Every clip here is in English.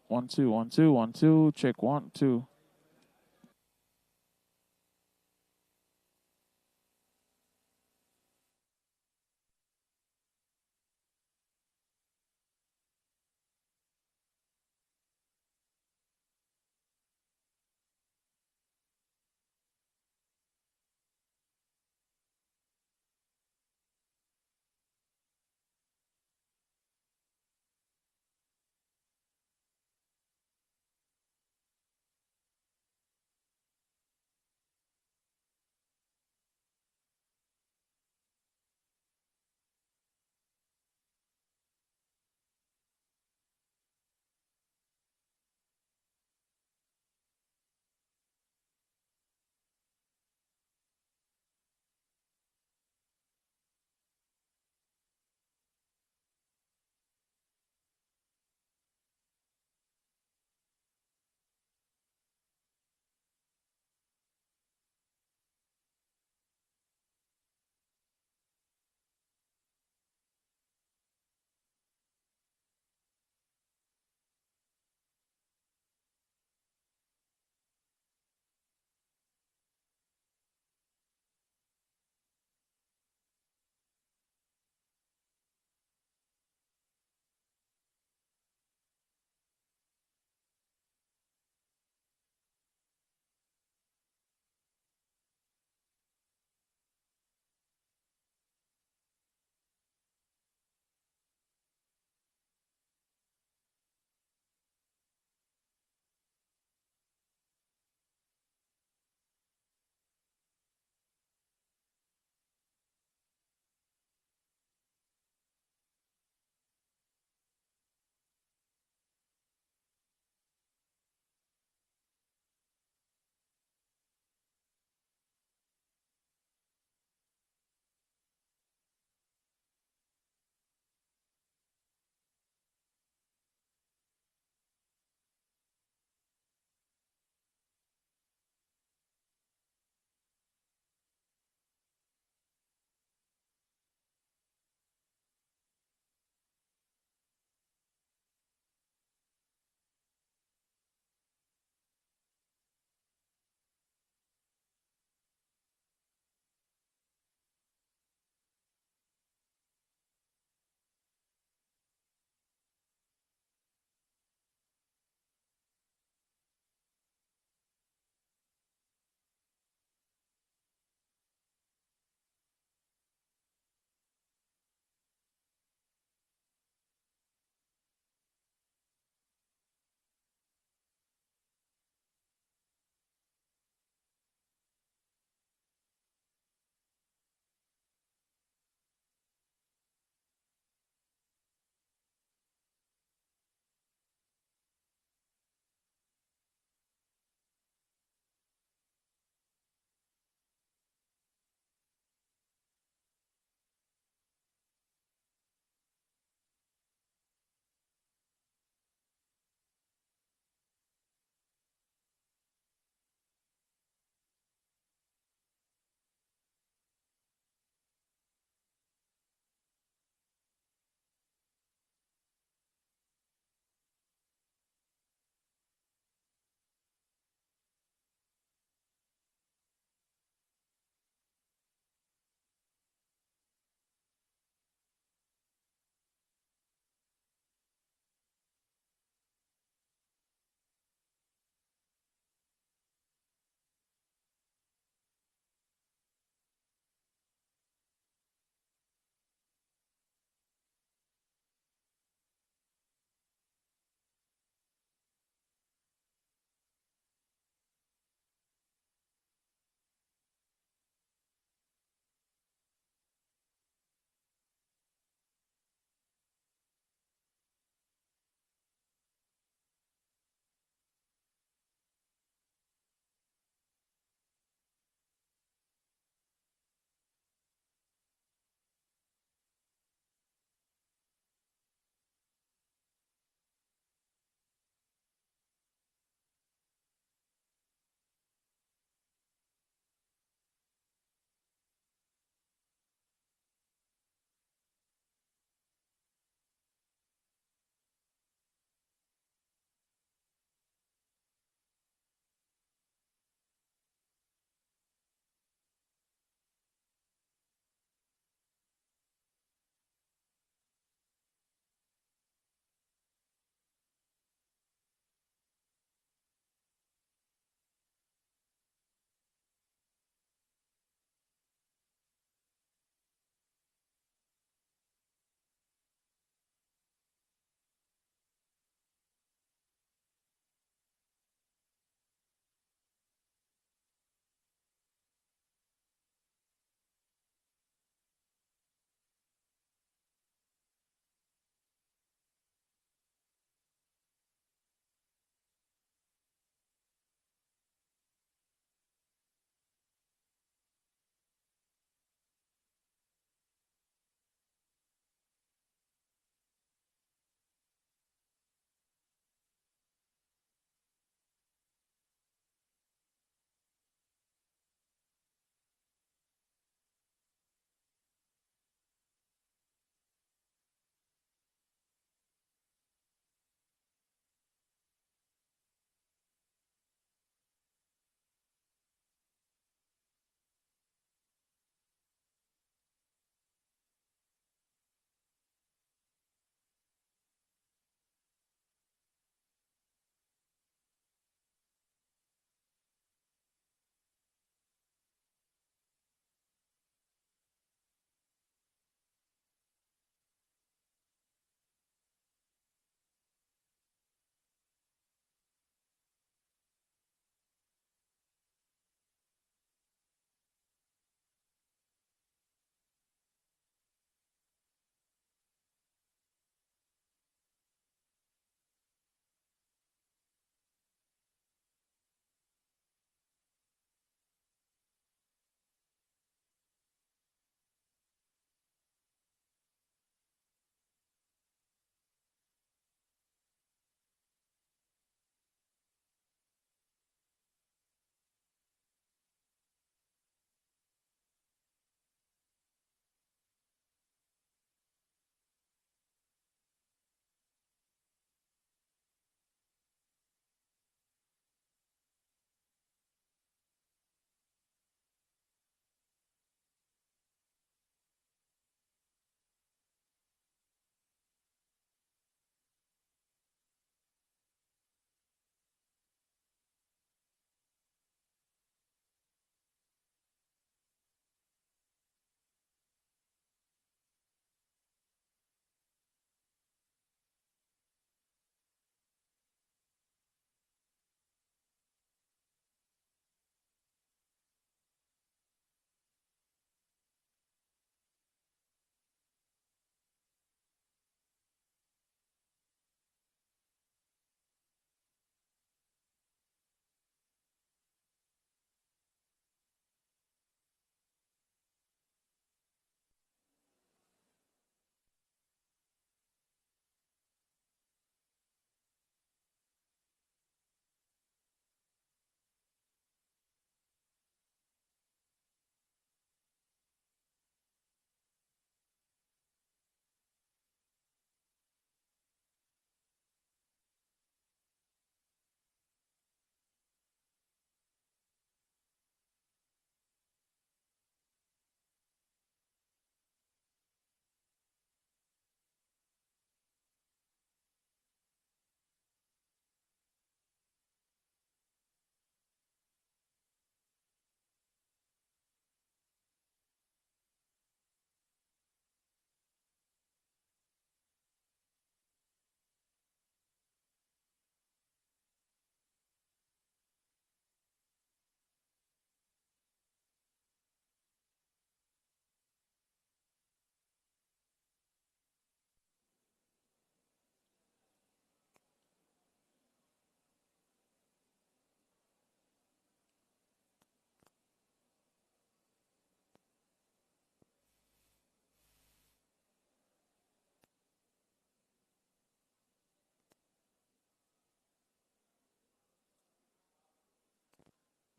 1 2 1 2 1 2. Check 1 2.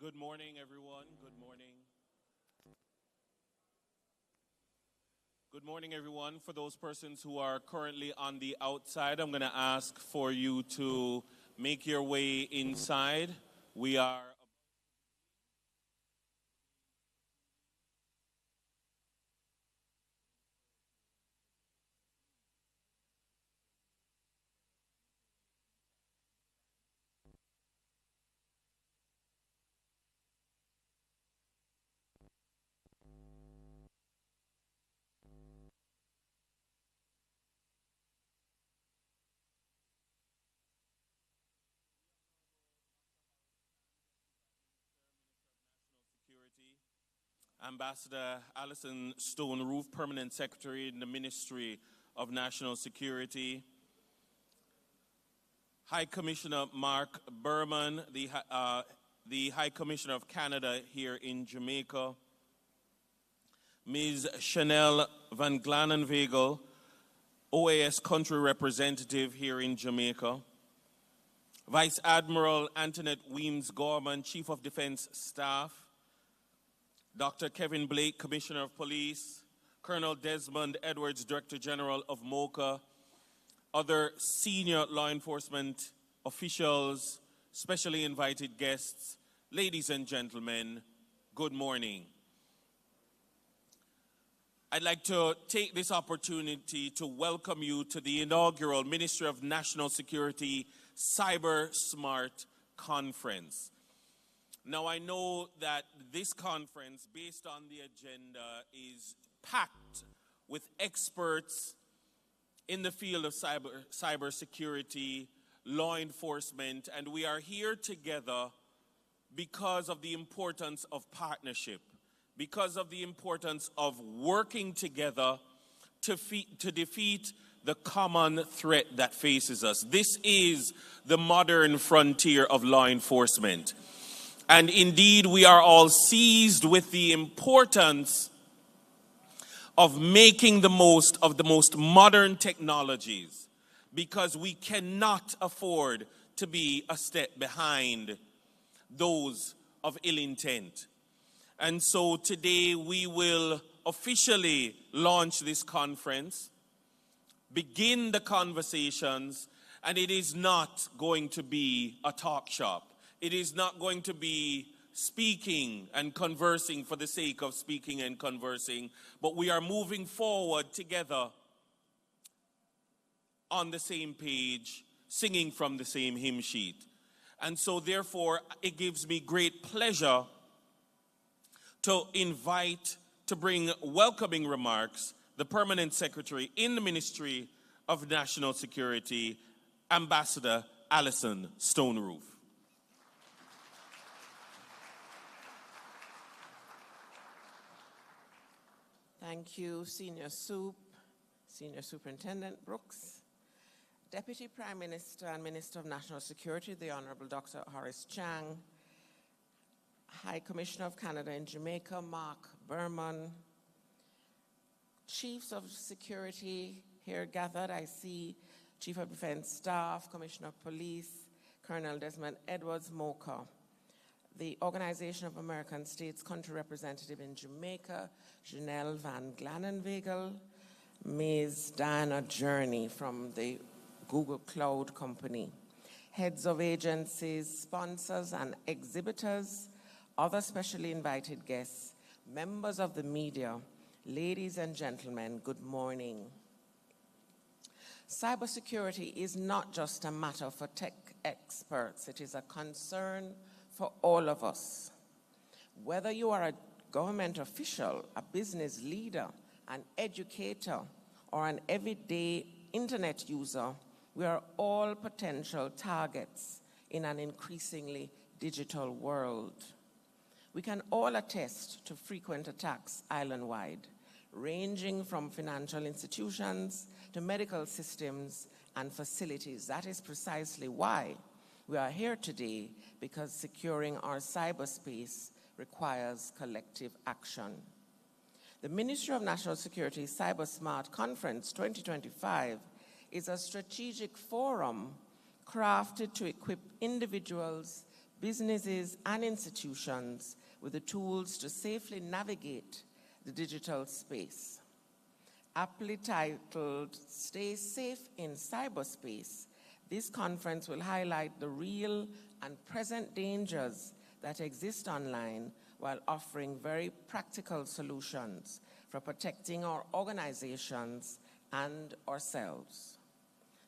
Good morning, everyone. Good morning. Good morning, everyone. For those persons who are currently on the outside, I'm going to ask for you to make your way inside. We are Ambassador Alison Stone Roof, Permanent Secretary in the Ministry of National Security. High Commissioner Mark Berman, the High Commissioner of Canada here in Jamaica. Ms. Chanel Van Glanenwegel, OAS Country Representative here in Jamaica. Vice Admiral Antoinette Weems-Gorman, Chief of Defense Staff. Dr. Kevin Blake, Commissioner of Police. Colonel Desmond Edwards, Director General of MOCA. Other senior law enforcement officials, specially invited guests, ladies and gentlemen, good morning. I'd like to take this opportunity to welcome you to the inaugural Ministry of National Security CyberSMART conference. Now, I know that this conference, based on the agenda, is packed with experts in the field of cybersecurity, law enforcement, and we are here together because of the importance of partnership, because of the importance of working together to defeat the common threat that faces us. This is the modern frontier of law enforcement. And indeed, we are all seized with the importance of making the most of the most modern technologies, because we cannot afford to be a step behind those of ill intent. And so today we will officially launch this conference, begin the conversations, and it is not going to be a talk shop. It is not going to be speaking and conversing for the sake of speaking and conversing, but we are moving forward together on the same page, singing from the same hymn sheet. And so therefore, it gives me great pleasure to invite, to bring welcoming remarks, the Permanent Secretary in the Ministry of National Security, Ambassador Alison Stone Roof. Thank you, Senior Superintendent Brooks, Deputy Prime Minister and Minister of National Security, the Honorable Dr. Horace Chang, High Commissioner of Canada in Jamaica, Mark Berman, Chiefs of Security here gathered. I see Chief of Defense Staff, Commissioner of Police, Colonel Desmond Edwards, MOCA, the Organization of American States Country Representative in Jamaica, Chanel Van Glanenwegel, Ms. Diana Journey from the Google Cloud Company, heads of agencies, sponsors and exhibitors, other specially invited guests, members of the media, ladies and gentlemen, good morning. Cybersecurity is not just a matter for tech experts, it is a concern for all of us. Whether you are a government official, a business leader, an educator, or an everyday internet user, we are all potential targets in an increasingly digital world. We can all attest to frequent attacks island-wide, ranging from financial institutions to medical systems and facilities. That is precisely why we are here today, because securing our cyberspace requires collective action. The Ministry of National Security CyberSMART Conference 2025 is a strategic forum crafted to equip individuals, businesses and institutions with the tools to safely navigate the digital space. Aptly titled Stay Safe in Cyberspace, this conference will highlight the real and present dangers that exist online while offering very practical solutions for protecting our organizations and ourselves.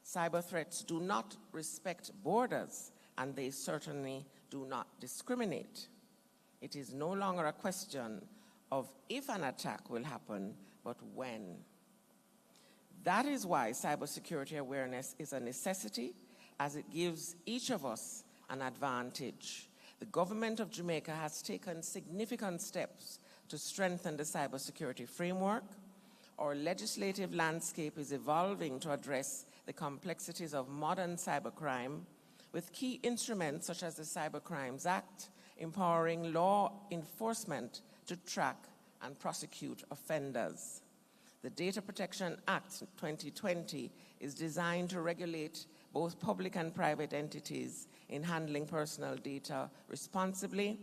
Cyber threats do not respect borders, and they certainly do not discriminate. It is no longer a question of if an attack will happen, but when. That is why cybersecurity awareness is a necessity, as it gives each of us an advantage. The government of Jamaica has taken significant steps to strengthen the cybersecurity framework. Our legislative landscape is evolving to address the complexities of modern cybercrime, with key instruments such as the Cybercrimes Act empowering law enforcement to track and prosecute offenders. The Data Protection Act 2020 is designed to regulate both public and private entities in handling personal data responsibly,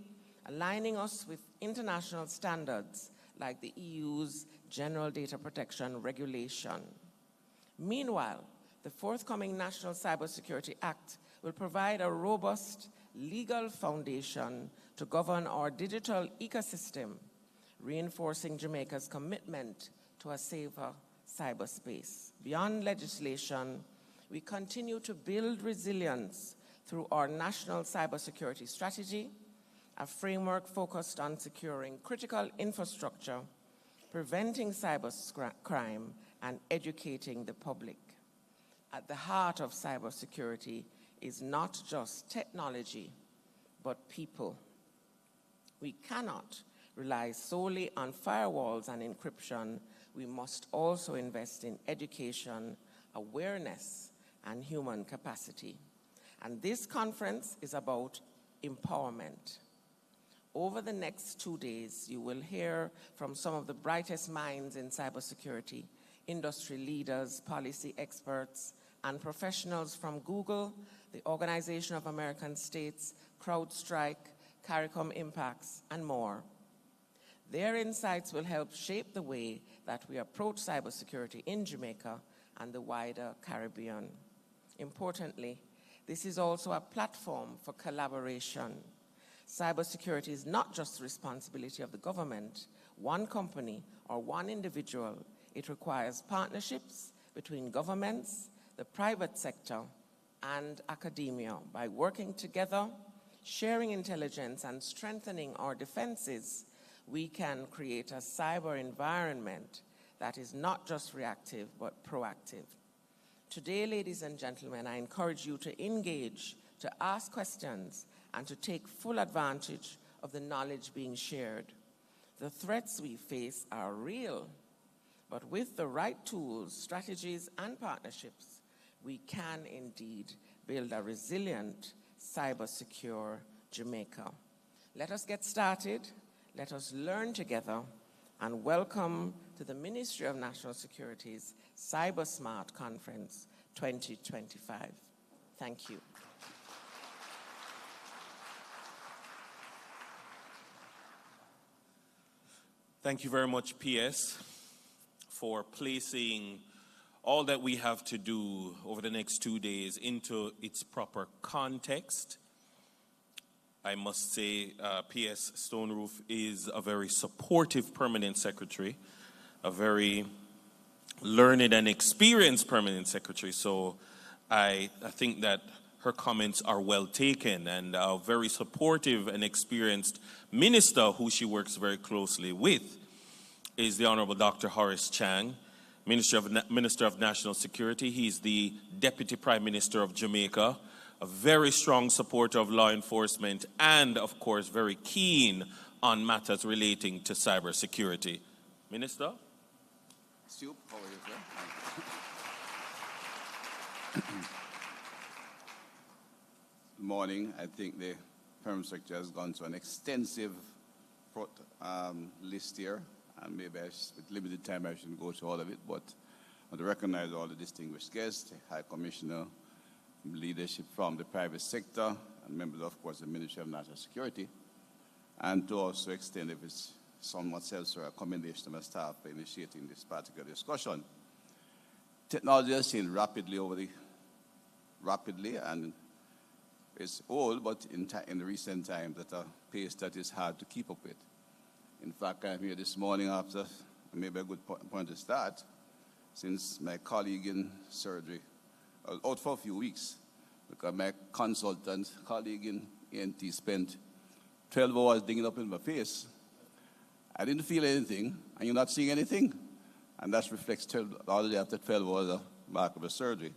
aligning us with international standards like the EU's General Data Protection Regulation. Meanwhile, the forthcoming National Cybersecurity Act will provide a robust legal foundation to govern our digital ecosystem, reinforcing Jamaica's commitment to a safer cyberspace. Beyond legislation, we continue to build resilience through our national cybersecurity strategy, a framework focused on securing critical infrastructure, preventing cybercrime, and educating the public. At the heart of cybersecurity is not just technology, but people. We cannot rely solely on firewalls and encryption. We must also invest in education, awareness, and human capacity. And this conference is about empowerment. Over the next 2 days, you will hear from some of the brightest minds in cybersecurity, industry leaders, policy experts, and professionals from Google, the Organization of American States, CrowdStrike, CARICOM Impacts, and more. Their insights will help shape the way that we approach cybersecurity in Jamaica and the wider Caribbean. Importantly, this is also a platform for collaboration. Cybersecurity is not just the responsibility of the government, one company, or one individual. It requires partnerships between governments, the private sector, and academia. By working together, sharing intelligence, and strengthening our defenses, we can create a cyber environment that is not just reactive, but proactive. Today, ladies and gentlemen, I encourage you to engage, to ask questions, and to take full advantage of the knowledge being shared. The threats we face are real, but with the right tools, strategies, and partnerships, we can indeed build a resilient, cyber-secure Jamaica. Let us get started. Let us learn together, and welcome to the Ministry of National Security's CyberSMART Conference 2025. Thank you. Thank you very much, PS, for placing all that we have to do over the next 2 days into its proper context. I must say, PS Stoneroof is a very supportive permanent secretary, a very learned and experienced permanent secretary. So I think that her comments are well taken, and a very supportive and experienced minister who she works very closely with is the Honorable Dr. Horace Chang, Minister of National Security. He's the Deputy Prime Minister of Jamaica, a very strong supporter of law enforcement, and of course very keen on matters relating to cybersecurity. Minister? Soup, how are you, sir? Good morning. I think the Permanent Secretary has gone through an extensive list here, and maybe with limited time I shouldn't go through all of it, but I want to recognize all the distinguished guests, High Commissioner, leadership from the private sector, and members, of course, the Ministry of National Security, and to also extend, if it's somewhat self-serve, a commendation to my staff for initiating this particular discussion. Technology has changed rapidly, and it's old, but in recent times at a pace that is hard to keep up with. In fact, I'm here this morning after maybe a good point to start, since my colleague in surgery was out for a few weeks, because my consultant colleague in ENT spent 12 hours digging up in my face. I didn't feel anything, and you're not seeing anything. And that reflects all the day after 12 hours of back of a surgery.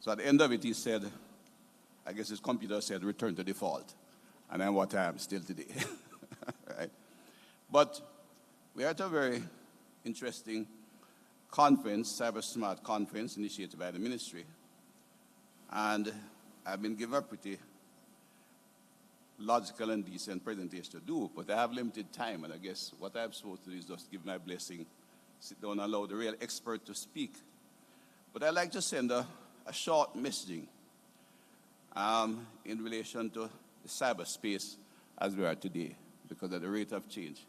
So at the end of it, he said, I guess his computer said, return to default. And I'm what I am still today. Right? But we are at a very interesting conference, CyberSMART conference, initiated by the ministry. And I've been given a pretty logical and decent presentation to do, but I have limited time, and I guess what I'm supposed to do is just give my blessing, sit down and allow the real expert to speak. But I'd like to send a short messaging in relation to the cyberspace as we are today, because of the rate of change.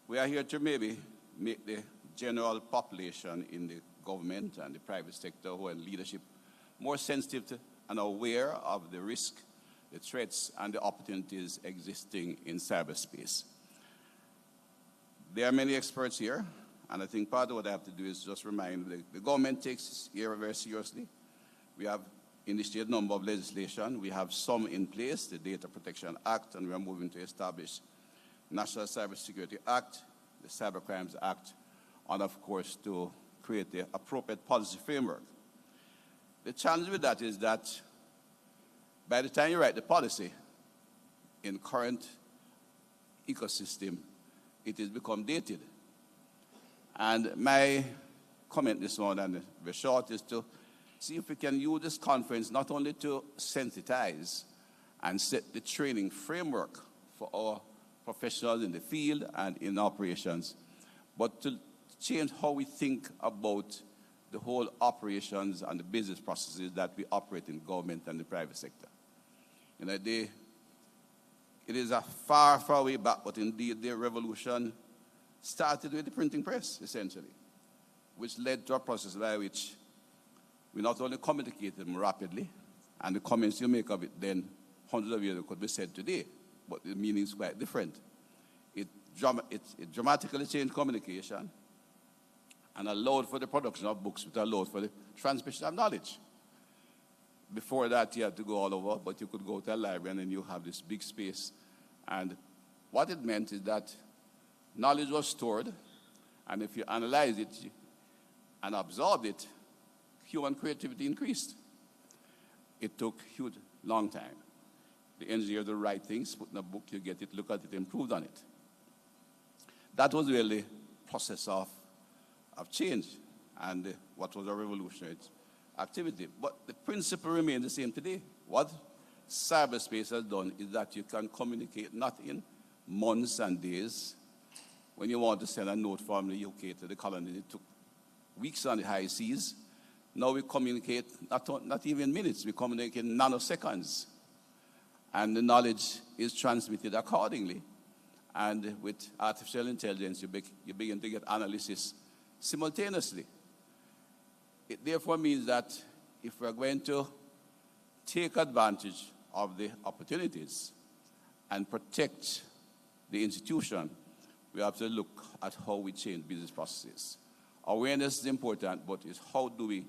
We are here to maybe make the general population in the government and the private sector who are in leadership more sensitive to and aware of the risk, the threats, and the opportunities existing in cyberspace. There are many experts here, and I think part of what I have to do is just remind the government takes this area very seriously. We have initiated a number of legislation. We have some in place, the Data Protection Act, and we are moving to establish National Cybersecurity Act, the Cybercrimes Act, and of course to create the appropriate policy framework. The challenge with that is that by the time you write the policy in current ecosystem, it has become dated. And my comment this morning, and the short, is to see if we can use this conference not only to sensitize and set the training framework for our professionals in the field and in operations, but to change how we think about the whole operations and the business processes that we operate in government and the private sector. You know, it is a far, far way back, but indeed the revolution started with the printing press, essentially, which led to a process by which we not only communicated more rapidly, and the comments you make of it then, hundreds of years ago, could be said today, but the meaning is quite different. It dramatically changed communication and allowed for the production of books, which allowed for the transmission of knowledge. Before that, you had to go all over, but you could go to a library and then you have this big space. And what it meant is that knowledge was stored, and if you analyze it and absorb it, human creativity increased. It took a huge, long time. The engineer did the right things, put in a book, you get it, look at it, improved on it. That was really the process of change and what was a revolutionary activity. But the principle remains the same today. What cyberspace has done is that you can communicate not in months and days. When you want to send a note from the UK to the colony, it took weeks on the high seas. Now we communicate not even minutes, we communicate in nanoseconds. And the knowledge is transmitted accordingly. And with artificial intelligence, you begin to get analysis simultaneously. It therefore means that if we're going to take advantage of the opportunities and protect the institution, we have to look at how we change business processes. Awareness is important, but it's how do we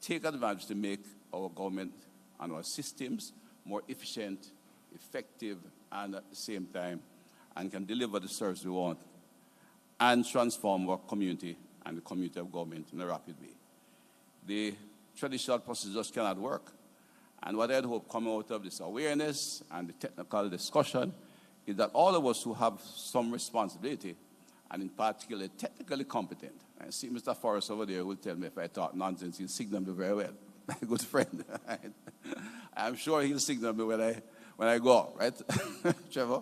take advantage to make our government and our systems more efficient, effective, and at the same time, and can deliver the service we want and transform our community and the community of government in a rapid way. The traditional process just cannot work. And what I'd hope coming out of this awareness and the technical discussion is that all of us who have some responsibility, and in particular technically competent, I see Mr. Forrest over there will tell me if I talk nonsense, he'll signal me very well. My good friend. I'm sure he'll signal me when I go out, right? Trevor?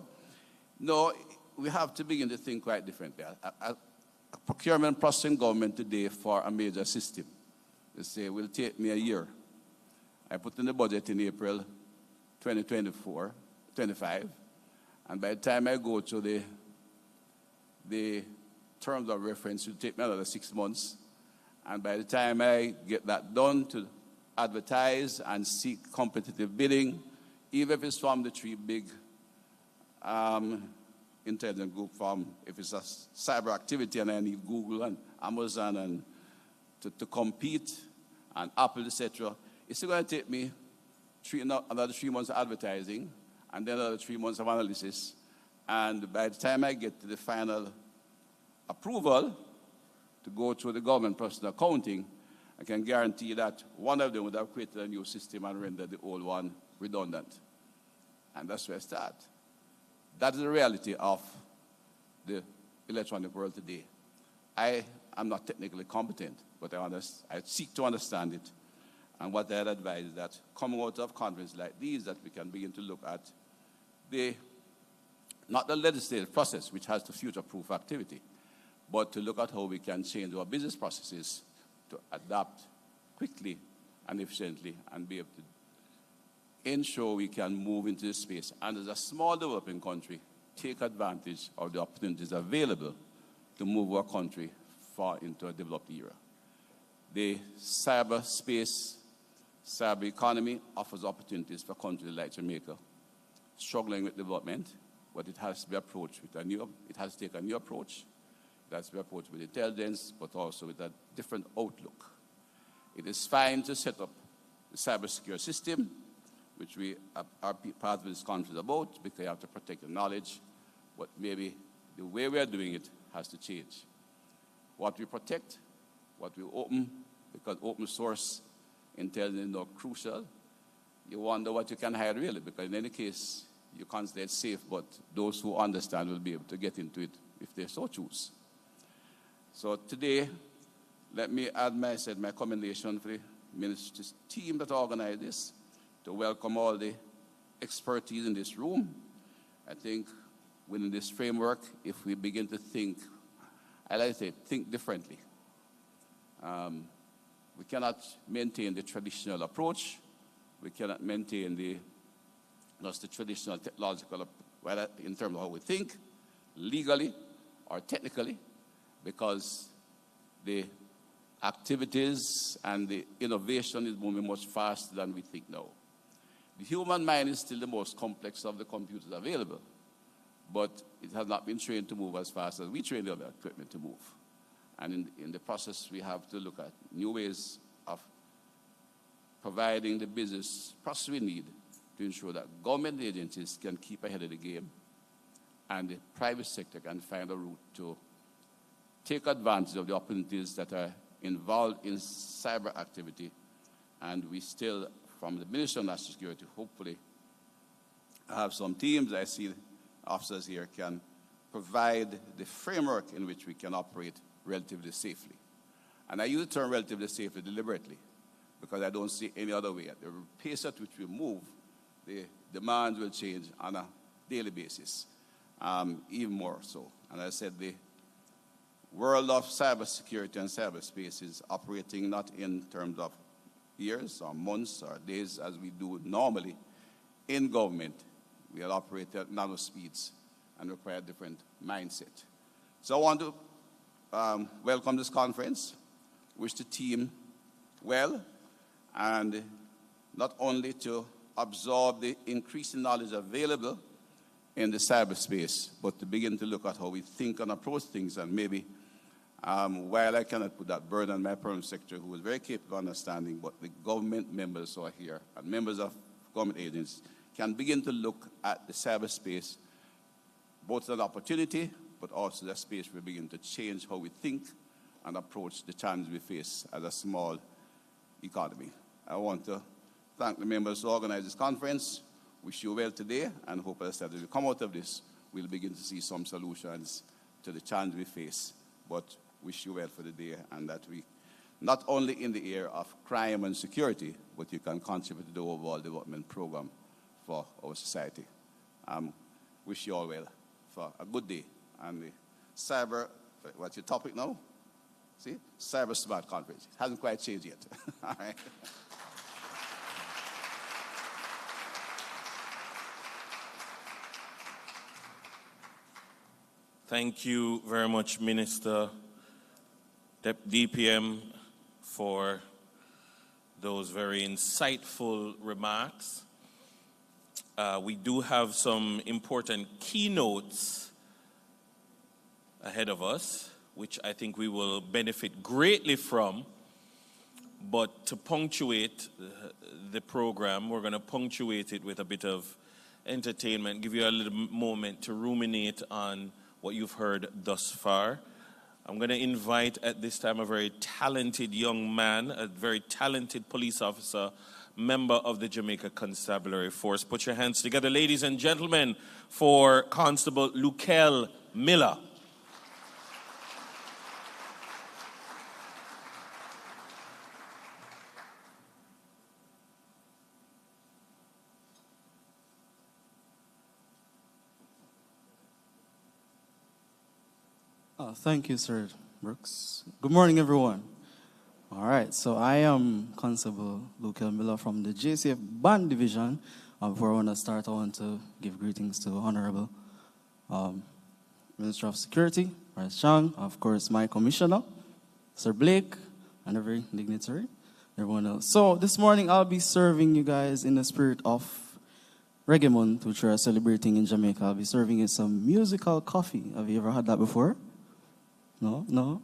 No, we have to begin to think quite differently. A procurement process in government today for a major system, they say, will take me a year. I put in the budget in April, 2024, 25, and by the time I go to the terms of reference, it will take me another 6 months, and by the time I get that done to advertise and seek competitive bidding, even if it's from the 3 big intelligence group, if it's a cyber activity and I need Google and Amazon and to compete, and Apple, etc., it's still going to take me another 3 months of advertising and then another 3 months of analysis. And by the time I get to the final approval to go through the government process of accounting, I can guarantee that one of them would have created a new system and rendered the old one redundant. And that's where I start. That is the reality of the electronic world today. I am not technically competent, but I seek to understand it. And what I'd advise is that coming out of conferences like these, that we can begin to look at not the legislative process, which has the future-proof activity, but to look at how we can change our business processes to adapt quickly and efficiently and be able to ensure we can move into this space. And as a small developing country, take advantage of the opportunities available to move our country far into a developed era. The cyberspace, cyber economy offers opportunities for countries like Jamaica, struggling with development, but it has to be approached with it has to take a new approach. It has to be approached with intelligence, but also with a different outlook. It is fine to set up the cybersecurity system, which we are part of this conference about, because you have to protect the knowledge, but maybe the way we are doing it has to change. What we protect, what we open, because open source intelligence is now crucial. You wonder what you can hide really, because in any case, you consider it safe, but those who understand will be able to get into it if they so choose. So today, let me add my commendation for the ministry's team that organized this, to welcome all the expertise in this room. I think within this framework, if we begin to think, I like to say, think differently. We cannot maintain the traditional approach. We cannot maintain just the traditional technological, whether in terms of how we think, legally or technically, because the activities and the innovation is moving much faster than we think now. The human mind is still the most complex of the computers available, but it has not been trained to move as fast as we train the other equipment to move. And in the process, we have to look at new ways of providing the business process we need to ensure that government agencies can keep ahead of the game and the private sector can find a route to take advantage of the opportunities that are involved in cyber activity. And we still, from the Ministry of National Security, hopefully have some teams, I see officers here, can provide the framework in which we can operate relatively safely. And I use the term relatively safely deliberately, because I don't see any other way. At the pace at which we move, the demands will change on a daily basis, even more so. And I said the world of cybersecurity and cyberspace is operating not in terms of years or months or days as we do normally in government. We are operating at nano speeds and require a different mindset. So I want to welcome this conference, wish the team well, and not only to absorb the increasing knowledge available in the cyberspace, but to begin to look at how we think and approach things. And maybe, while I cannot put that burden on my permanent secretary, who is very capable of understanding, but the government members who are here and members of government agencies can begin to look at the cyberspace both as an opportunity, but also the space where we begin to change how we think and approach the challenges we face as a small economy. I want to thank the members who organized this conference. Wish you well today, and hope that as we come out of this, we'll begin to see some solutions to the challenge we face. But wish you well for the day, and that we, not only in the area of crime and security, but you can contribute to the overall development program for our society. Wish you all well for a good day. And the what's your topic now? See? CyberSMART conference. It hasn't quite changed yet. All right. Thank you very much, Minister DPM, for those very insightful remarks. We do have some important keynotes ahead of us, which I think we will benefit greatly from. But to punctuate the program, we're going to punctuate it with a bit of entertainment, give you a little moment to ruminate on what you've heard thus far. I'm going to invite at this time a very talented young man, a very talented police officer, member of the Jamaica Constabulary Force. Put your hands together, ladies and gentlemen, for Constable Lukel Miller. Thank you, Sir Brooks. Good morning, everyone. All right, so I am Constable Lukel Miller from the JCF Band Division. Before I want to start, I want to give greetings to Honorable Minister of Security, Morris Chang, of course, my Commissioner, Sir Blake, and every dignitary, everyone else. So this morning, I'll be serving you guys in the spirit of Reggae Month, which we are celebrating in Jamaica. I'll be serving you some musical coffee. Have you ever had that before? No? No?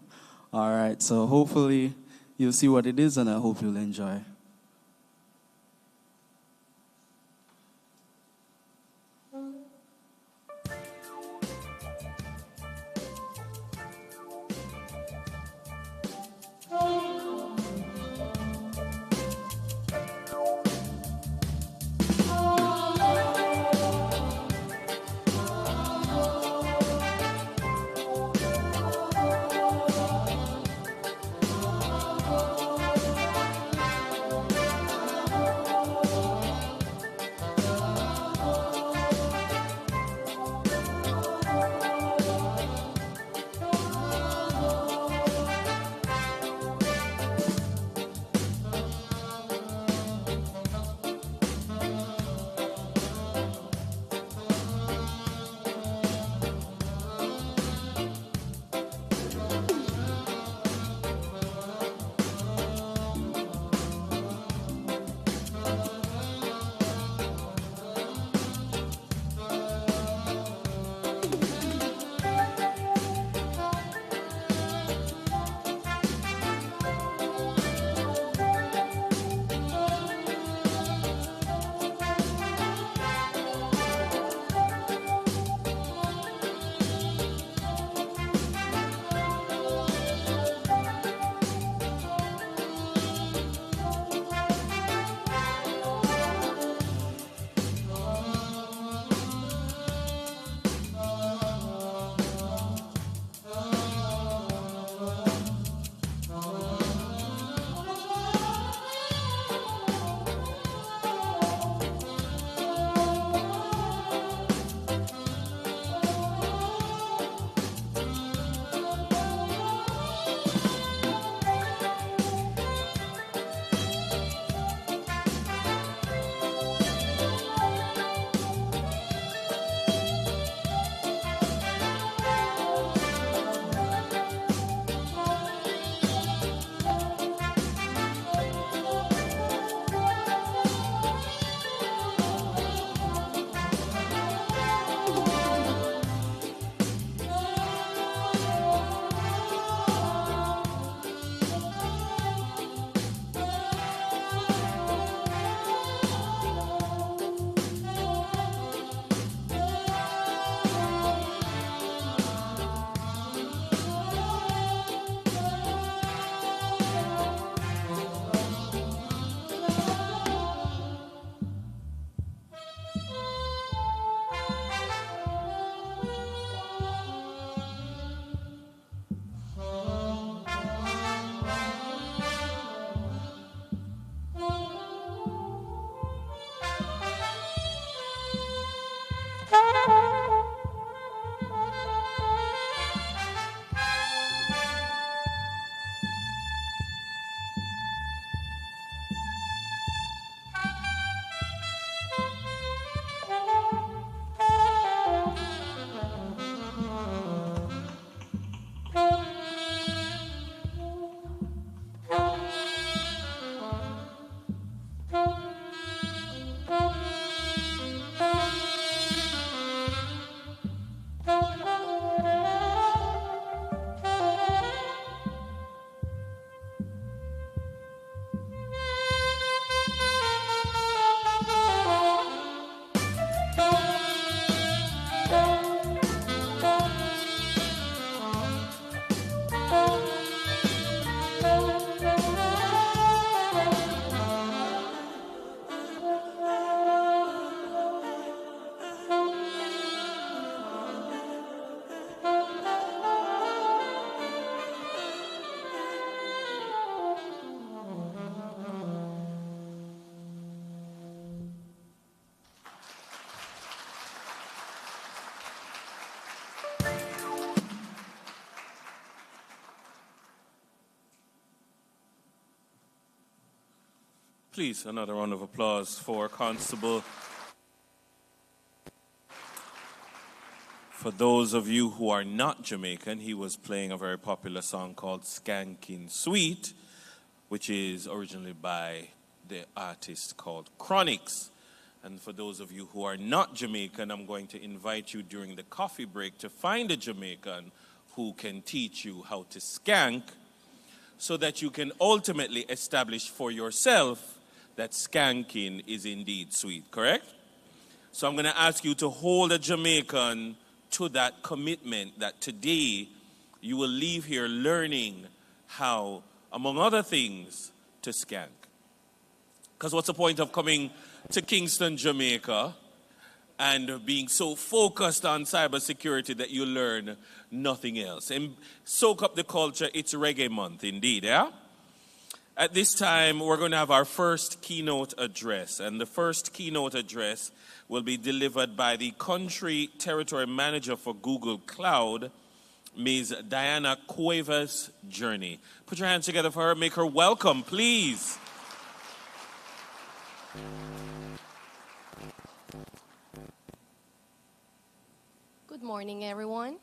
All right, so hopefully you'll see what it is, and I hope you'll enjoy. Please, another round of applause for Constable. For those of you who are not Jamaican, he was playing a very popular song called Skanking Sweet, which is originally by the artist called Chronix. And for those of you who are not Jamaican, I'm going to invite you during the coffee break to find a Jamaican who can teach you how to skank so that you can ultimately establish for yourself that skanking is indeed sweet, correct? So I'm going to ask you to hold a Jamaican to that commitment that today you will leave here learning how, among other things, to skank. Because what's the point of coming to Kingston, Jamaica, and being so focused on cybersecurity that you learn nothing else? And soak up the culture. It's Reggae Month, indeed, yeah? At this time, we're going to have our first keynote address, and the first keynote address will be delivered by the Country Territory Manager for Google Cloud, Ms. Diana Cuevas Journey. Put your hands together for her. Make her welcome, please. Good morning, everyone.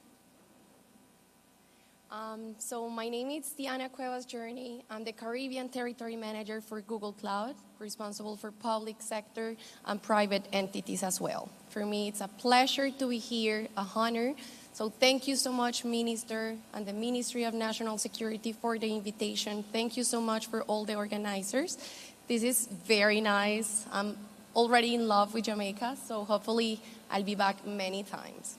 So my name is Diana Cuevas Journey. I'm the Caribbean Territory Manager for Google Cloud, responsible for public sector and private entities as well. For me, it's a pleasure to be here, a honor. So thank you so much, Minister and the Ministry of National Security for the invitation. Thank you so much for all the organizers. This is very nice. I'm already in love with Jamaica, so hopefully I'll be back many times.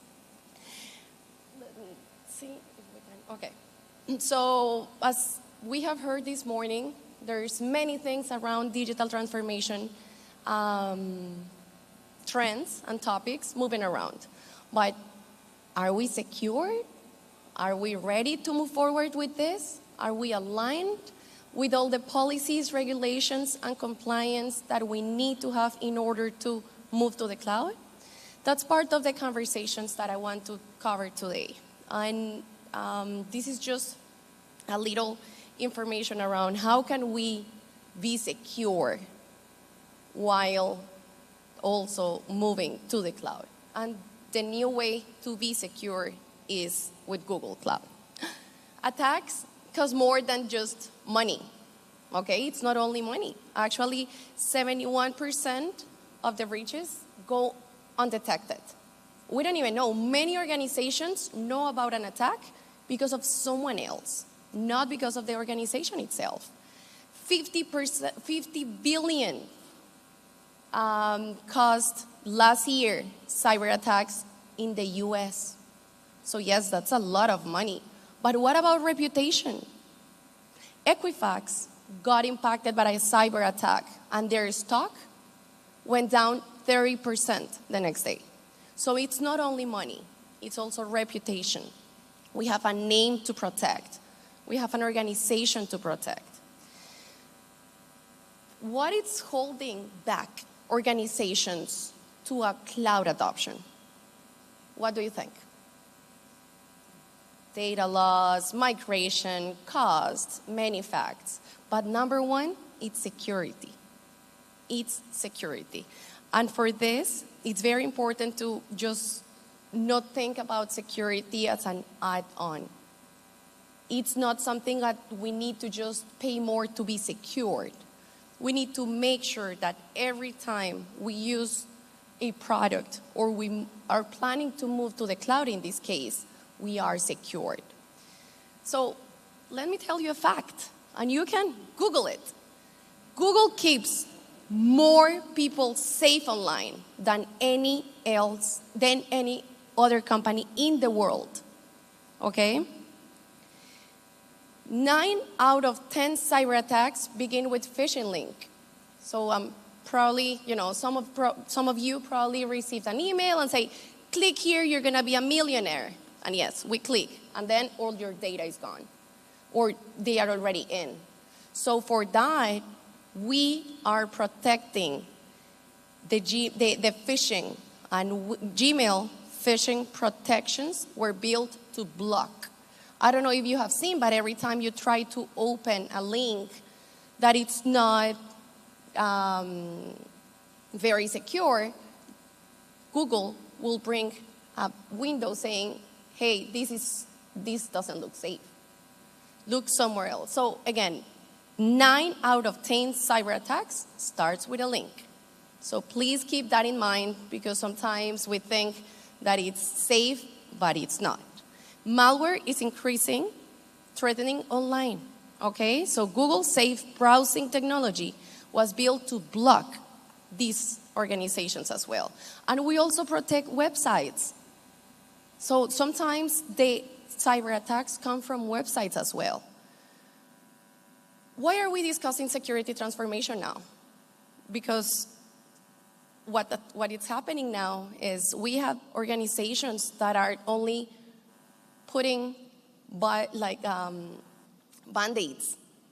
Let me see if we can. Okay. So as we have heard this morning, there's many things around digital transformation, trends and topics moving around. But are we secure? Are we ready to move forward with this? Are we aligned with all the policies, regulations, and compliance that we need to have in order to move to the cloud? That's part of the conversations that I want to cover today. And this is just a little information around how can we be secure while also moving to the cloud. And the new way to be secure is with Google Cloud. Attacks cost more than just money, okay? It's not only money. Actually, 71% of the breaches go undetected. We don't even know. Many organizations know about an attack because of someone else, not because of the organization itself. 50 billion cost last year cyber attacks in the US. So yes, that's a lot of money. But what about reputation? Equifax got impacted by a cyber attack and their stock went down 30% the next day. So it's not only money, it's also reputation. We have a name to protect. We have an organization to protect. What is holding back organizations to a cloud adoption? What do you think? Data loss, migration, cost, many facts. But number one, it's security. It's security. And for this, it's very important to just not think about security as an add-on. It's not something that we need to just pay more to be secured. We need to make sure that every time we use a product or we are planning to move to the cloud in this case, we are secured. So let me tell you a fact, and you can Google it. Google keeps more people safe online than any other company in the world, okay? 9 out of 10 cyber attacks begin with phishing link. So probably, some of you probably received an email and say, click here, you're gonna be a millionaire. And yes, we click, and then all your data is gone, or they are already in. So for that, we are protecting the phishing, and Gmail phishing protections were built to block. I don't know if you have seen, but every time you try to open a link that it's not very secure, Google will bring a window saying, hey, this doesn't look safe. Look somewhere else. So again, 9 out of 10 cyber attacks starts with a link. So please keep that in mind, because sometimes we think that it's safe, but it's not. Malware is increasing, threatening online. Okay, so Google's safe browsing technology was built to block these organizations as well. And we also protect websites. So sometimes the cyber attacks come from websites as well. Why are we discussing security transformation now? Because what is happening now is we have organizations that are only putting Band-Aids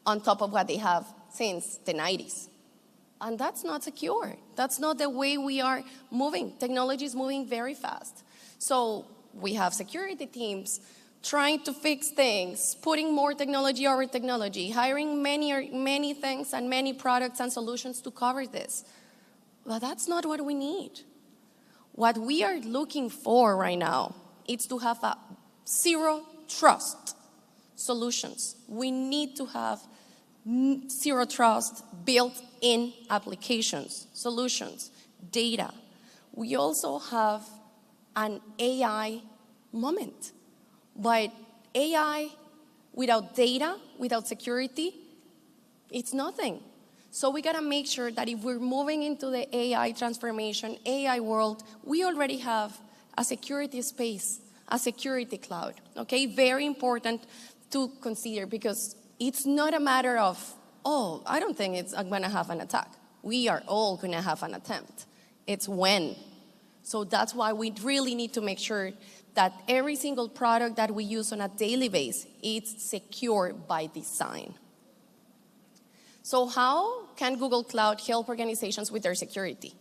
on top of what they have since the 90s. And that's not secure. That's not the way we are moving. Technology is moving very fast. So we have security teams trying to fix things, putting more technology over technology, hiring many things and many products and solutions to cover this. But that's not what we need. What we are looking for right now is to have a zero trust solutions. We need to have zero trust built-in applications, solutions, data. We also have an AI moment. But AI without data, without security, it's nothing. So we gotta make sure that if we're moving into the AI transformation, AI world, we already have a security space, a security cloud, okay? Very important to consider, because it's not a matter of, oh, I don't think I'm gonna have an attack. We are all gonna have an attempt. It's when. So that's why we really need to make sure that every single product that we use on a daily basis is secure by design. So how can Google Cloud help organizations with their security?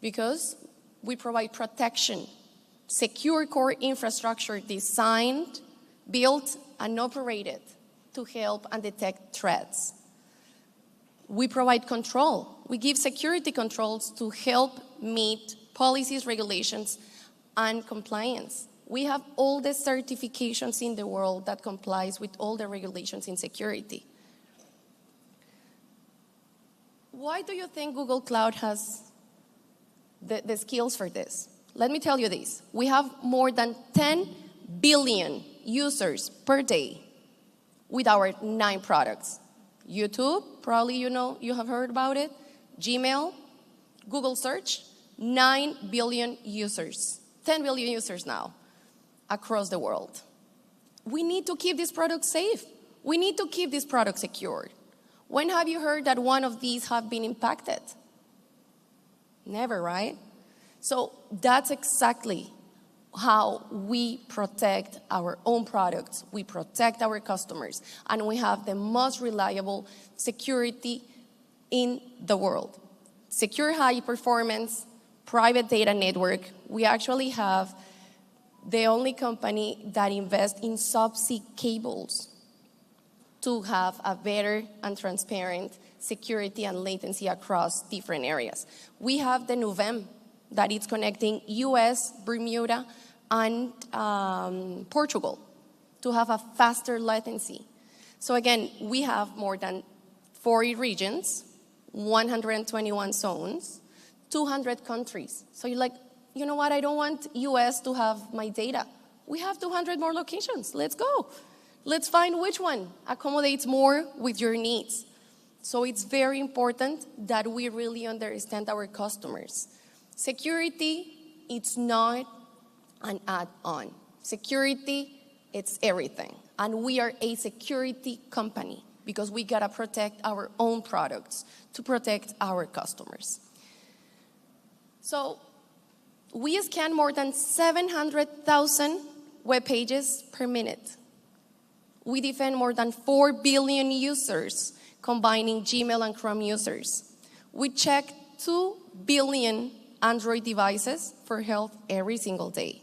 Because we provide protection, secure core infrastructure designed, built, and operated to help and detect threats. We provide control. We give security controls to help meet policies, regulations, and compliance. We have all the certifications in the world that complies with all the regulations in security. Why do you think Google Cloud has the skills for this? Let me tell you this. We have more than 10 billion users per day with our 9 products. YouTube, probably you have heard about it. Gmail, Google Search, 9 billion users. 10 billion users now across the world. We need to keep these products safe. We need to keep these products secure. When have you heard that one of these have been impacted? Never, right? So that's exactly how we protect our own products. We protect our customers, and we have the most reliable security in the world. Secure high performance, private data network. We actually have the only company that invests in subsea cables to have a better and transparent security and latency across different areas. We have the Nuvem that is connecting US, Bermuda, and Portugal to have a faster latency. So again, we have more than 40 regions, 121 zones, 200 countries. So you're like, you know what, I don't want US to have my data. We have 200 more locations, let's go. Let's find which one accommodates more with your needs. So it's very important that we really understand our customers. Security, it's not an add-on. Security, it's everything. And we are a security company because we gotta protect our own products to protect our customers. So we scan more than 700,000 web pages per minute. We defend more than 4 billion users, combining Gmail and Chrome users. We check 2 billion Android devices for health every single day.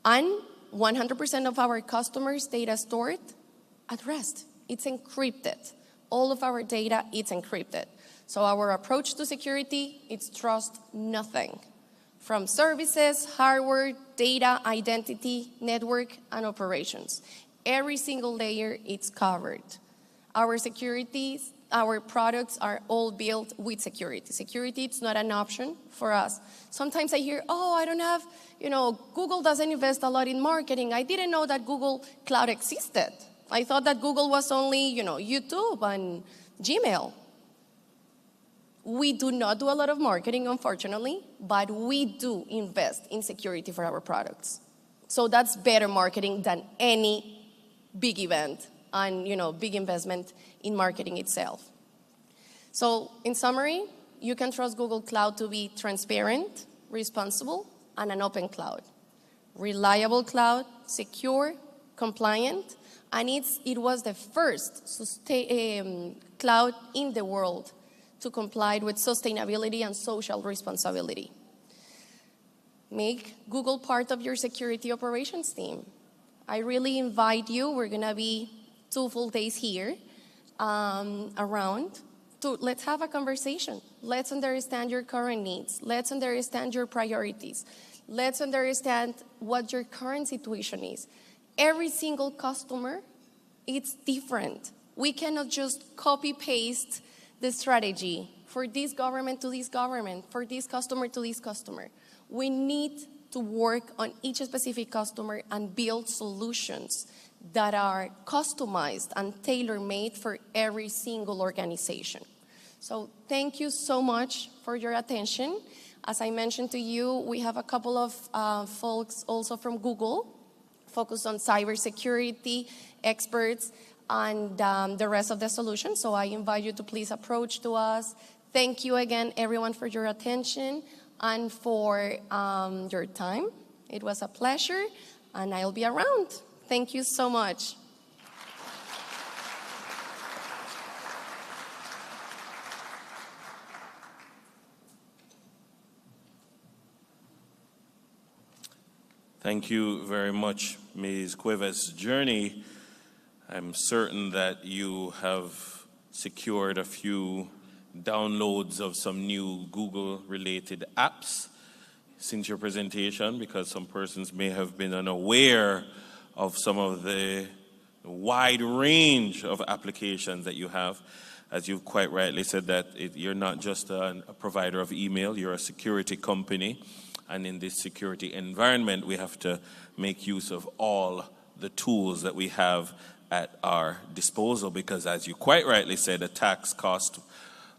And 100% of our customers' data stored at rest. It's encrypted. All of our data is encrypted. So our approach to security, it's trust nothing. From services, hardware, data, identity, network, and operations. Every single layer, it's covered. Our products are all built with security. Security, it's not an option for us. Sometimes I hear, oh, I don't have, Google doesn't invest a lot in marketing. I didn't know that Google Cloud existed. I thought that Google was only, YouTube and Gmail. We do not do a lot of marketing, unfortunately, but we do invest in security for our products. So that's better marketing than any big event and big investment in marketing itself. So in summary, you can trust Google Cloud to be transparent, responsible, and an open cloud. Reliable cloud, secure, compliant, and it was the first cloud in the world to comply with sustainability and social responsibility. Make Google part of your security operations team. I really invite you. We're going to be 2 full days here around. Let's have a conversation. Let's understand your current needs. Let's understand your priorities. Let's understand what your current situation is. Every single customer, it's different. We cannot just copy-paste the strategy for this government to this government, for this customer to this customer. We need to work on each specific customer and build solutions that are customized and tailor-made for every single organization. So thank you so much for your attention. As I mentioned to you, we have a couple of folks also from Google focused on cybersecurity experts and the rest of the solution. So I invite you to please approach to us. Thank you again, everyone, for your attention and for your time. It was a pleasure, and I'll be around. Thank you so much. Thank you very much, Ms. Cuevas. Journey, I'm certain that you have secured a few downloads of some new Google-related apps since your presentation, because some persons may have been unaware of some of the wide range of applications that you have. As you've quite rightly said, that you're not just a provider of email, you're a security company. And in this security environment, we have to make use of all the tools that we have at our disposal, because as you quite rightly said, attacks cost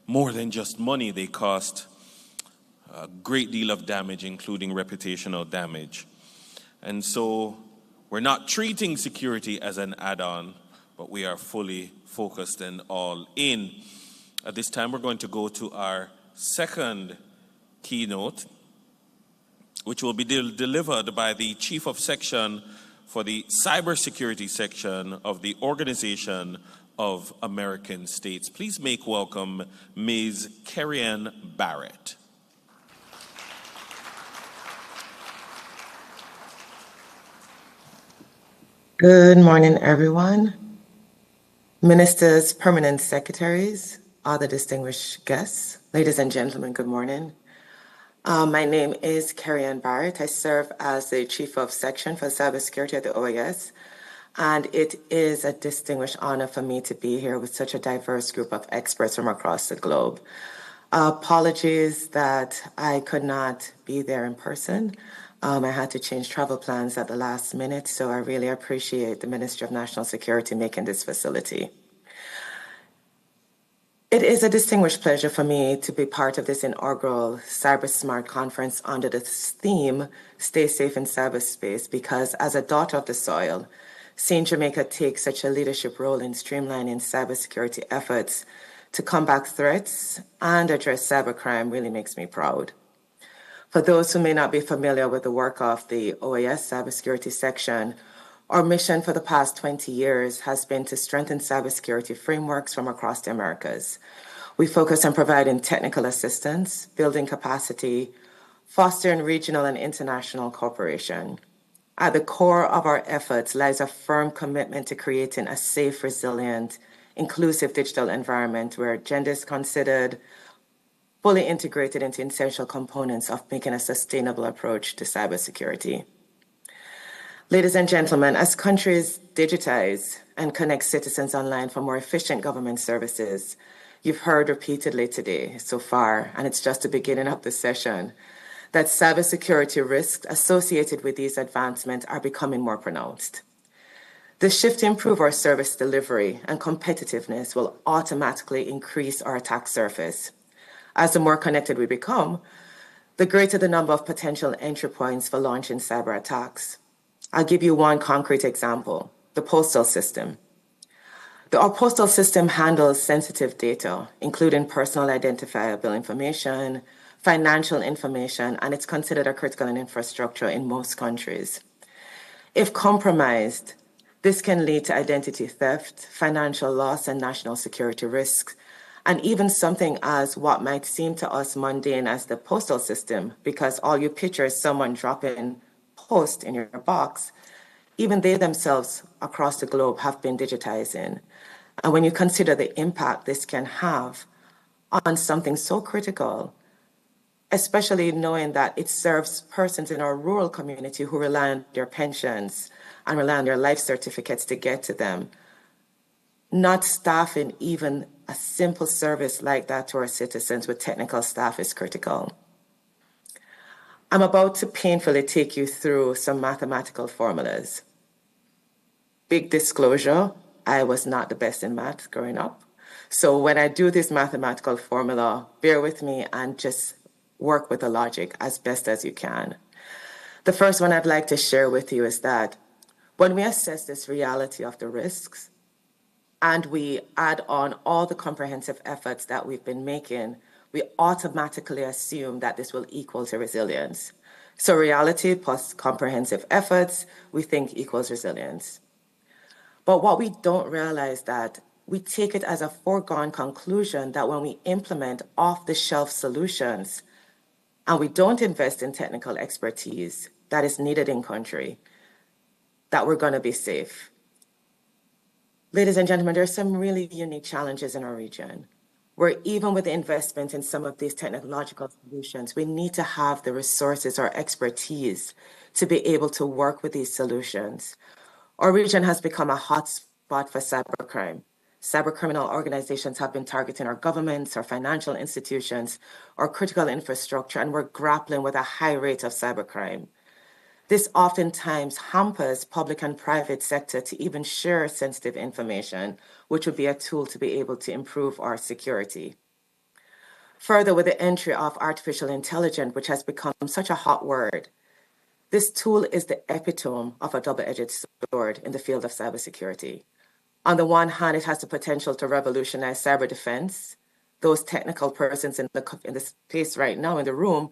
more than just money. They cost a great deal of damage, including reputational damage. And so we're not treating security as an add-on, but we are fully focused and all in. At this time, we're going to go to our second keynote, which will be delivered by the Chief of Section for the Cybersecurity Section of the Organization of American States. Please make welcome Ms. Kerianne Barrett. Good morning, everyone. Ministers, permanent secretaries, other distinguished guests, ladies and gentlemen, good morning. My name is Kerianne Barrett. I serve as the Chief of Section for Cybersecurity at the OAS, and it is a distinguished honor for me to be here with such a diverse group of experts from across the globe. Apologies that I could not be there in person. I had to change travel plans at the last minute, so I really appreciate the Ministry of National Security making this facility. It is a distinguished pleasure for me to be part of this inaugural CyberSMART conference under the theme, Stay Safe in Cyberspace, because as a daughter of the soil, seeing Jamaica take such a leadership role in streamlining cybersecurity efforts to combat threats and address cybercrime really makes me proud. For those who may not be familiar with the work of the OAS Cybersecurity Section, our mission for the past 20 years has been to strengthen cybersecurity frameworks from across the Americas. We focus on providing technical assistance, building capacity, fostering regional and international cooperation. At the core of our efforts lies a firm commitment to creating a safe, resilient, inclusive digital environment where gender is considered, fully integrated into essential components of making a sustainable approach to cybersecurity. Ladies and gentlemen, as countries digitize and connect citizens online for more efficient government services, you've heard repeatedly today so far, and it's just the beginning of the session, that cybersecurity risks associated with these advancements are becoming more pronounced. The shift to improve our service delivery and competitiveness will automatically increase our attack surface. As the more connected we become, the greater the number of potential entry points for launching cyber attacks. I'll give you one concrete example, the postal system. Our postal system handles sensitive data, including personal identifiable information, financial information, and it's considered a critical infrastructure in most countries. If compromised, this can lead to identity theft, financial loss, and national security risks, and even something as what might seem to us mundane as the postal system, because all you picture is someone dropping post in your box. Even they themselves across the globe have been digitizing. And when you consider the impact this can have on something so critical, especially knowing that it serves persons in our rural community who rely on their pensions and rely on their life certificates to get to them, not staffing even a simple service like that to our citizens with technical staff is critical. I'm about to painfully take you through some mathematical formulas. Big disclosure, I was not the best in math growing up. So when I do this mathematical formula, bear with me and just work with the logic as best as you can. The first one I'd like to share with you is that when we assess this reality of the risks and we add on all the comprehensive efforts that we've been making, we automatically assume that this will equal to resilience. So reality plus comprehensive efforts, we think equals resilience. But what we don't realize that we take it as a foregone conclusion that when we implement off-the-shelf solutions and we don't invest in technical expertise that is needed in country, that we're going to be safe. Ladies and gentlemen, there are some really unique challenges in our region, where even with the investment in some of these technological solutions, we need to have the resources or expertise to be able to work with these solutions. Our region has become a hotspot for cybercrime. Cybercriminal organizations have been targeting our governments, our financial institutions, our critical infrastructure, and we're grappling with a high rate of cybercrime. This oftentimes hampers public and private sector to even share sensitive information, which would be a tool to be able to improve our security. Further, with the entry of artificial intelligence, which has become such a hot word, this tool is the epitome of a double-edged sword in the field of cybersecurity. On the one hand, it has the potential to revolutionize cyber defense. Those technical persons in the space right now in the room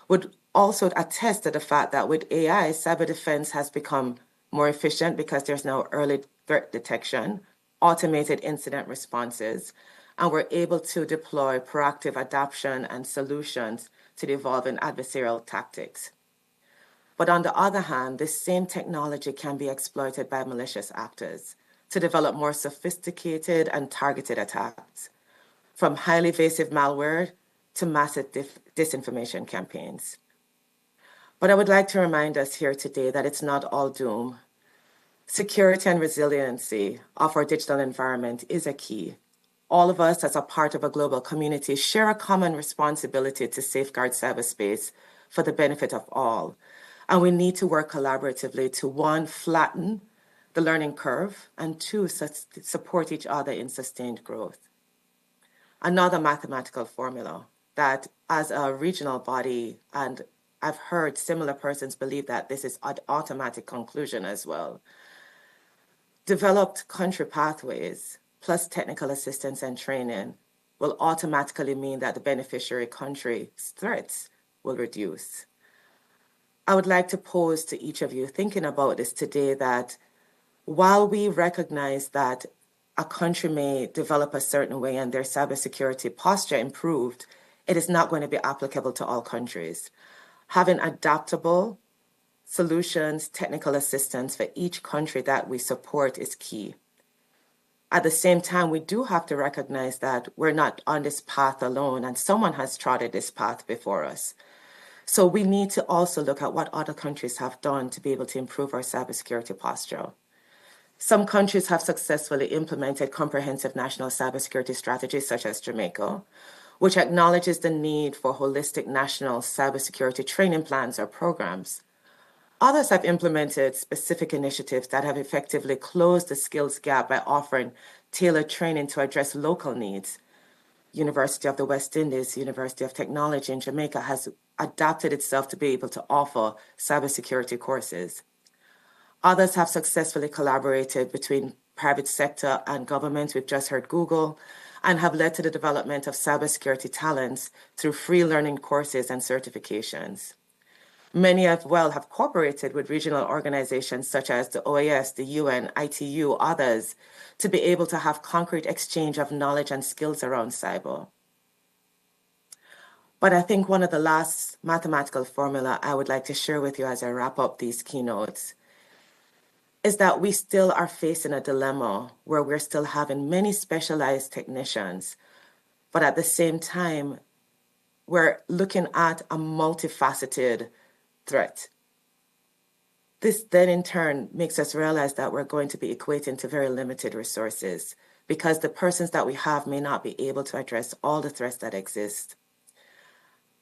would also attest to the fact that with AI, cyber defense has become more efficient because there's now early threat detection, automated incident responses, and we're able to deploy proactive adoption and solutions to the evolving adversarial tactics. But on the other hand, this same technology can be exploited by malicious actors to develop more sophisticated and targeted attacks, from highly invasive malware to massive disinformation campaigns. But I would like to remind us here today that it's not all doom. Security and resiliency of our digital environment is a key. All of us as a part of a global community share a common responsibility to safeguard cyberspace for the benefit of all. And we need to work collaboratively to, one, flatten the learning curve, and two, support each other in sustained growth. Another mathematical formula that as a regional body, and I've heard similar persons believe that this is an automatic conclusion as well. Developed country pathways plus technical assistance and training will automatically mean that the beneficiary country's threats will reduce. I would like to pose to each of you thinking about this today that while we recognize that a country may develop a certain way and their cybersecurity posture improved, it is not going to be applicable to all countries. Having adaptable solutions, technical assistance for each country that we support is key. At the same time, we do have to recognize that we're not on this path alone, and someone has trotted this path before us. So we need to also look at what other countries have done to be able to improve our cybersecurity posture. Some countries have successfully implemented comprehensive national cybersecurity strategies, such as Jamaica, which acknowledges the need for holistic national cybersecurity training plans or programs. Others have implemented specific initiatives that have effectively closed the skills gap by offering tailored training to address local needs. University of the West Indies, University of Technology in Jamaica has adapted itself to be able to offer cybersecurity courses. Others have successfully collaborated between private sector and government. We've just heard Google, and have led to the development of cybersecurity talents through free learning courses and certifications. Many as well have cooperated with regional organizations such as the OAS, the UN, ITU, others, to be able to have concrete exchange of knowledge and skills around cyber. But I think one of the last mathematical formula I would like to share with you as I wrap up these keynotes is that we still are facing a dilemma where we're still having many specialized technicians, but at the same time, we're looking at a multifaceted threat. This then in turn makes us realize that we're going to be equating to very limited resources because the persons that we have may not be able to address all the threats that exist.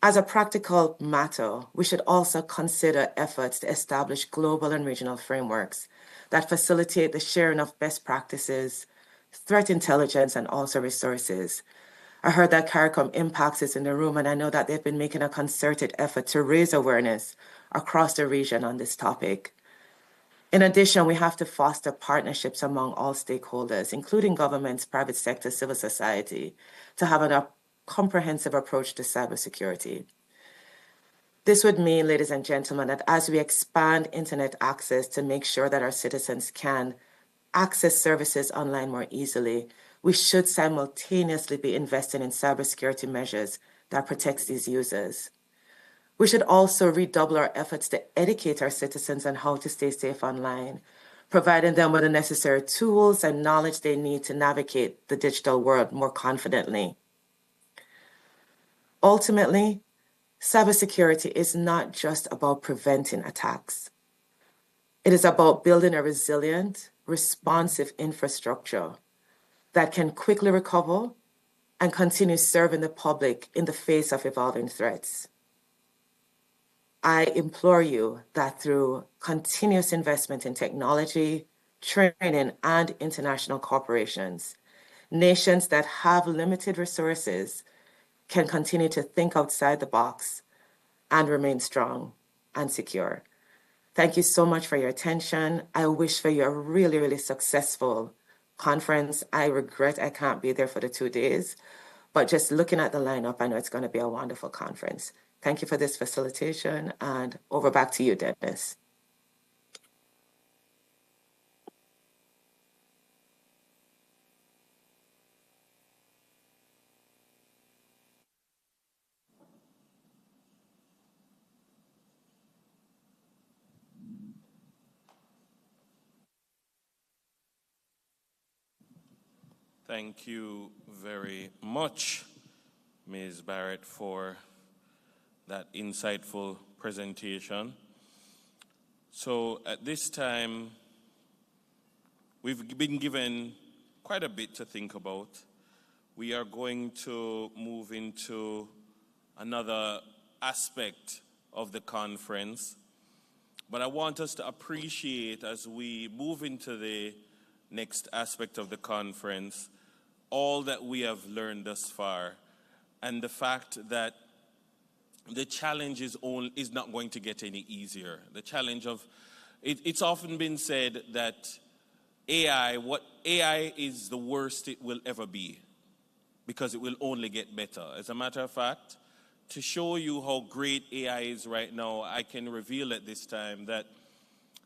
As a practical matter, we should also consider efforts to establish global and regional frameworks that facilitate the sharing of best practices, threat intelligence, and also resources. I heard that CARICOM Impacts is in the room, and I know that they've been making a concerted effort to raise awareness across the region on this topic. In addition, we have to foster partnerships among all stakeholders, including governments, private sector, civil society, to have a comprehensive approach to cybersecurity. This would mean, ladies and gentlemen, that as we expand internet access to make sure that our citizens can access services online more easily, we should simultaneously be investing in cybersecurity measures that protects these users. We should also redouble our efforts to educate our citizens on how to stay safe online, providing them with the necessary tools and knowledge they need to navigate the digital world more confidently. Ultimately, cybersecurity is not just about preventing attacks. It is about building a resilient, responsive infrastructure that can quickly recover and continue serving the public in the face of evolving threats. I implore you that through continuous investment in technology, training, and international corporations, nations that have limited resources can continue to think outside the box and remain strong and secure. Thank you so much for your attention. I wish for you a really, really successful conference. I regret I can't be there for the 2 days, but just looking at the lineup, I know it's going to be a wonderful conference. Thank you for this facilitation, and over back to you, Dennis. Thank you very much, Ms. Barrett, for that insightful presentation. So at this time, we've been given quite a bit to think about. We are going to move into another aspect of the conference, but I want us to appreciate, as we move into the next aspect of the conference, all that we have learned thus far, and the fact that the challenge is not going to get any easier. The challenge of, it's often been said that AI is the worst it will ever be, because it will only get better. As a matter of fact, to show you how great AI is right now, I can reveal at this time that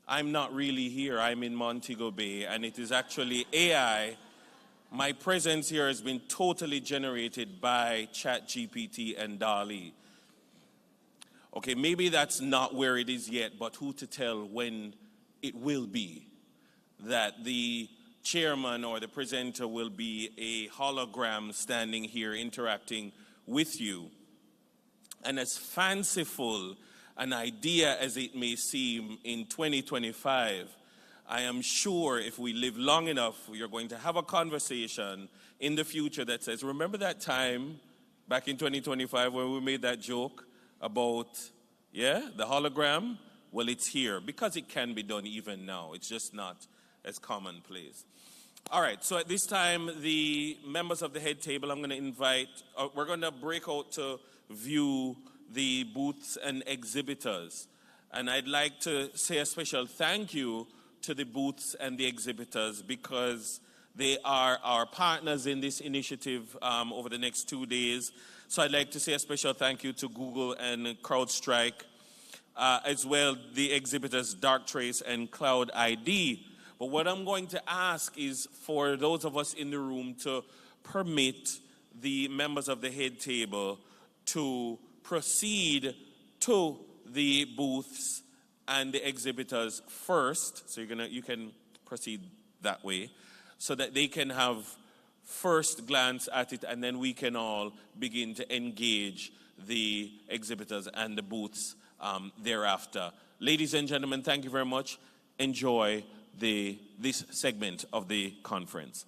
I'm not really here. I'm in Montego Bay, and it is actually AI. My presence here has been totally generated by ChatGPT and DALL-E. Okay, maybe that's not where it is yet, but who to tell when it will be that the chairman or the presenter will be a hologram standing here interacting with you. And as fanciful an idea as it may seem in 2025, I am sure if we live long enough, we are going to have a conversation in the future that says, remember that time back in 2025 when we made that joke about, the hologram? Well, it's here because it can be done even now. It's just not as commonplace. All right, so at this time, the members of the head table, I'm going to invite, we're going to break out to view the booths and exhibitors. And I'd like to say a special thank you to the booths and the exhibitors because they are our partners in this initiative over the next 2 days. So I'd like to say a special thank you to Google and CrowdStrike, as well the exhibitors Darktrace and Cloud ID. But what I'm going to ask is for those of us in the room to permit the members of the head table to proceed to the booths and the exhibitors first. So you can proceed that way so that they can have first glance at it, and then we can all begin to engage the exhibitors and the booths thereafter. Ladies and gentlemen, thank you very much. Enjoy this segment of the conference.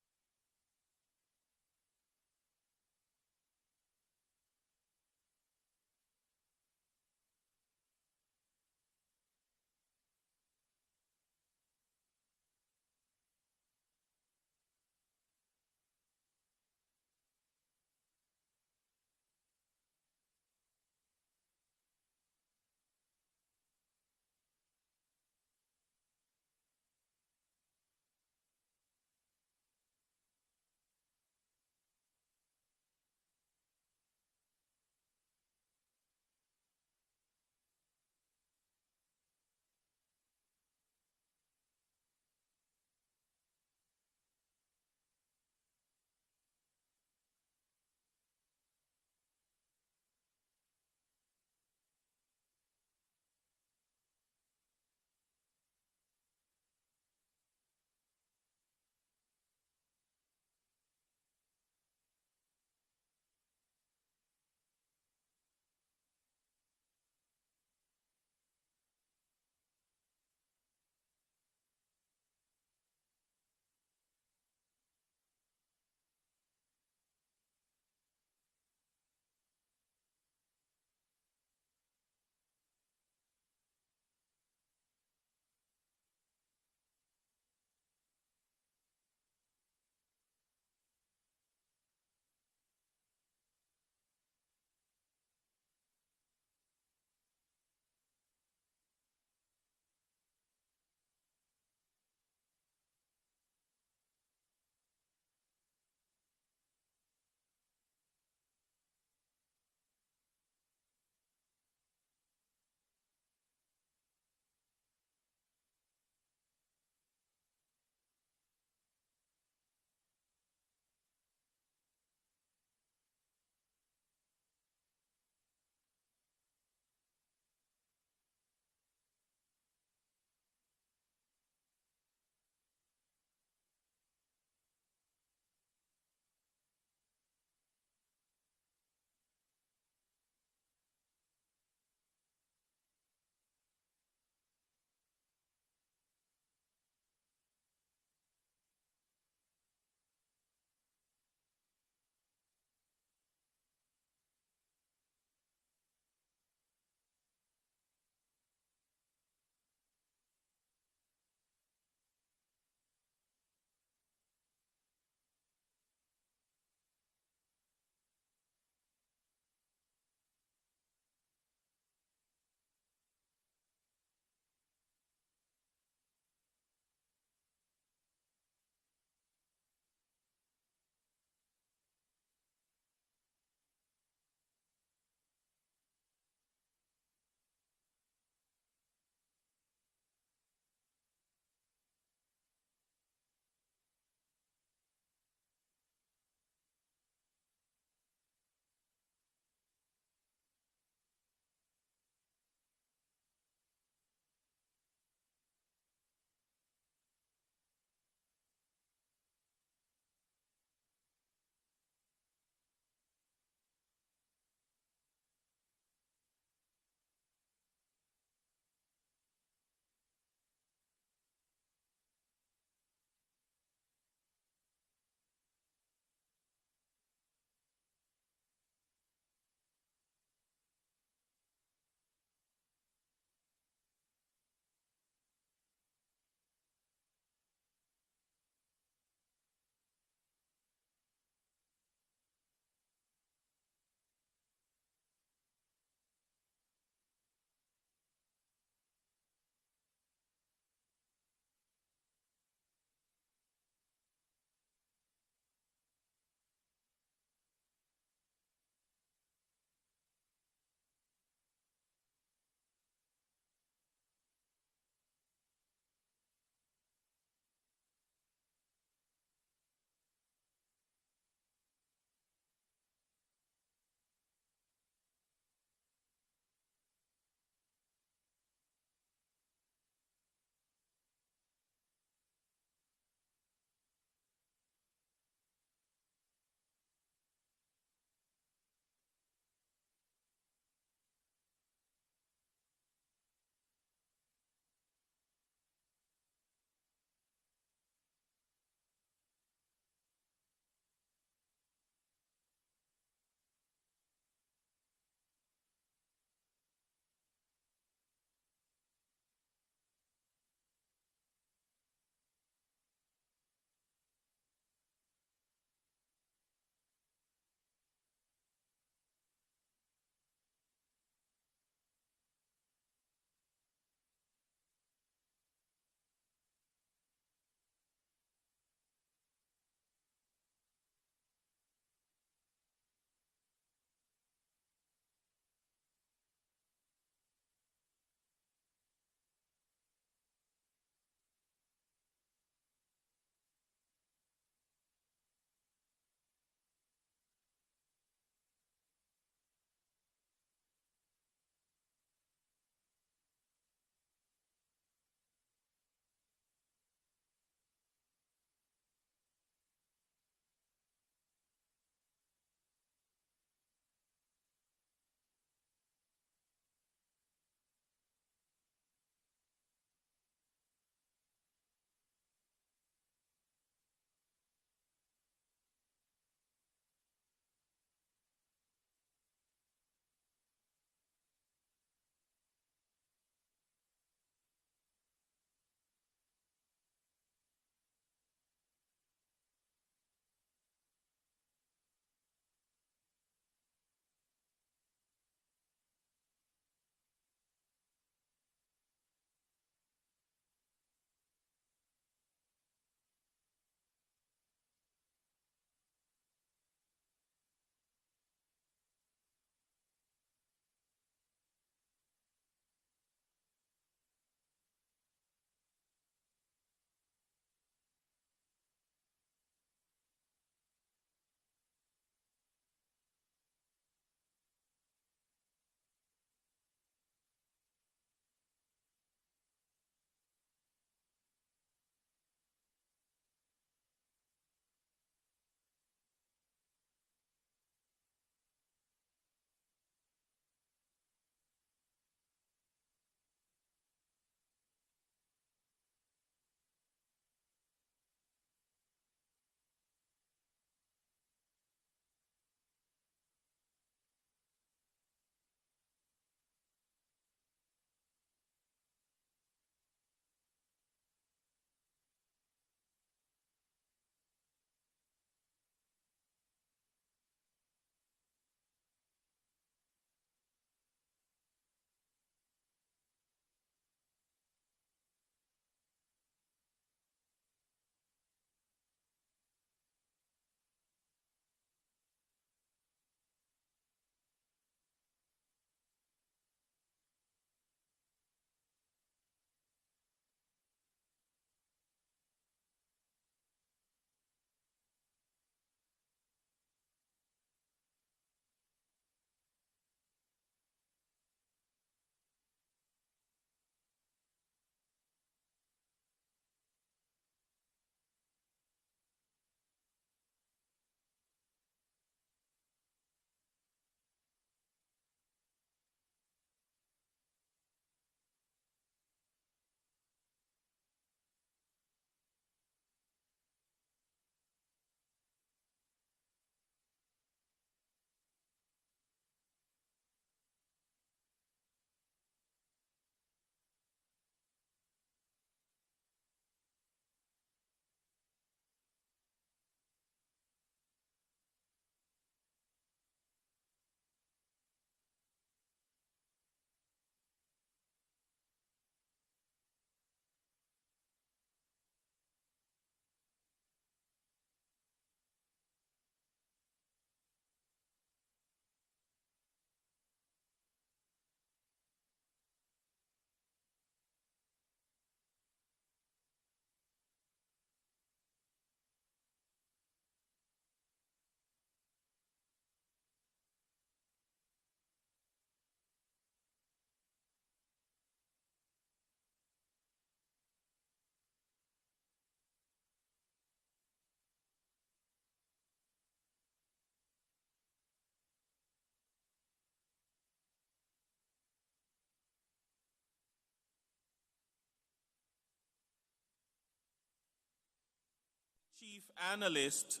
Chief Analyst,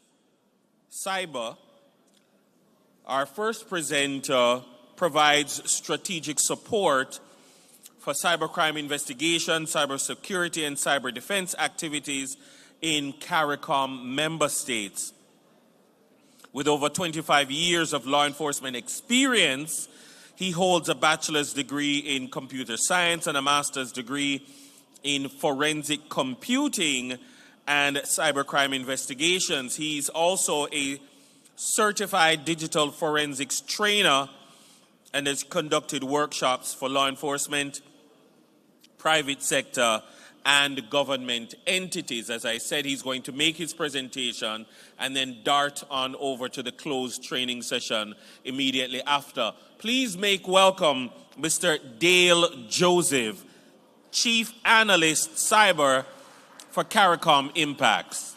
Cyber, our first presenter, provides strategic support for cybercrime investigation, cybersecurity, and cyber defense activities in CARICOM member states. With over 25 years of law enforcement experience, he holds a bachelor's degree in computer science and a master's degree in forensic computing and cybercrime investigations. He's also a certified digital forensics trainer and has conducted workshops for law enforcement, private sector, and government entities. As I said, he's going to make his presentation and then dart on over to the closed training session immediately after. Please make welcome Mr. Dale Joseph, Chief Analyst Cyber for CARICOM Impacts.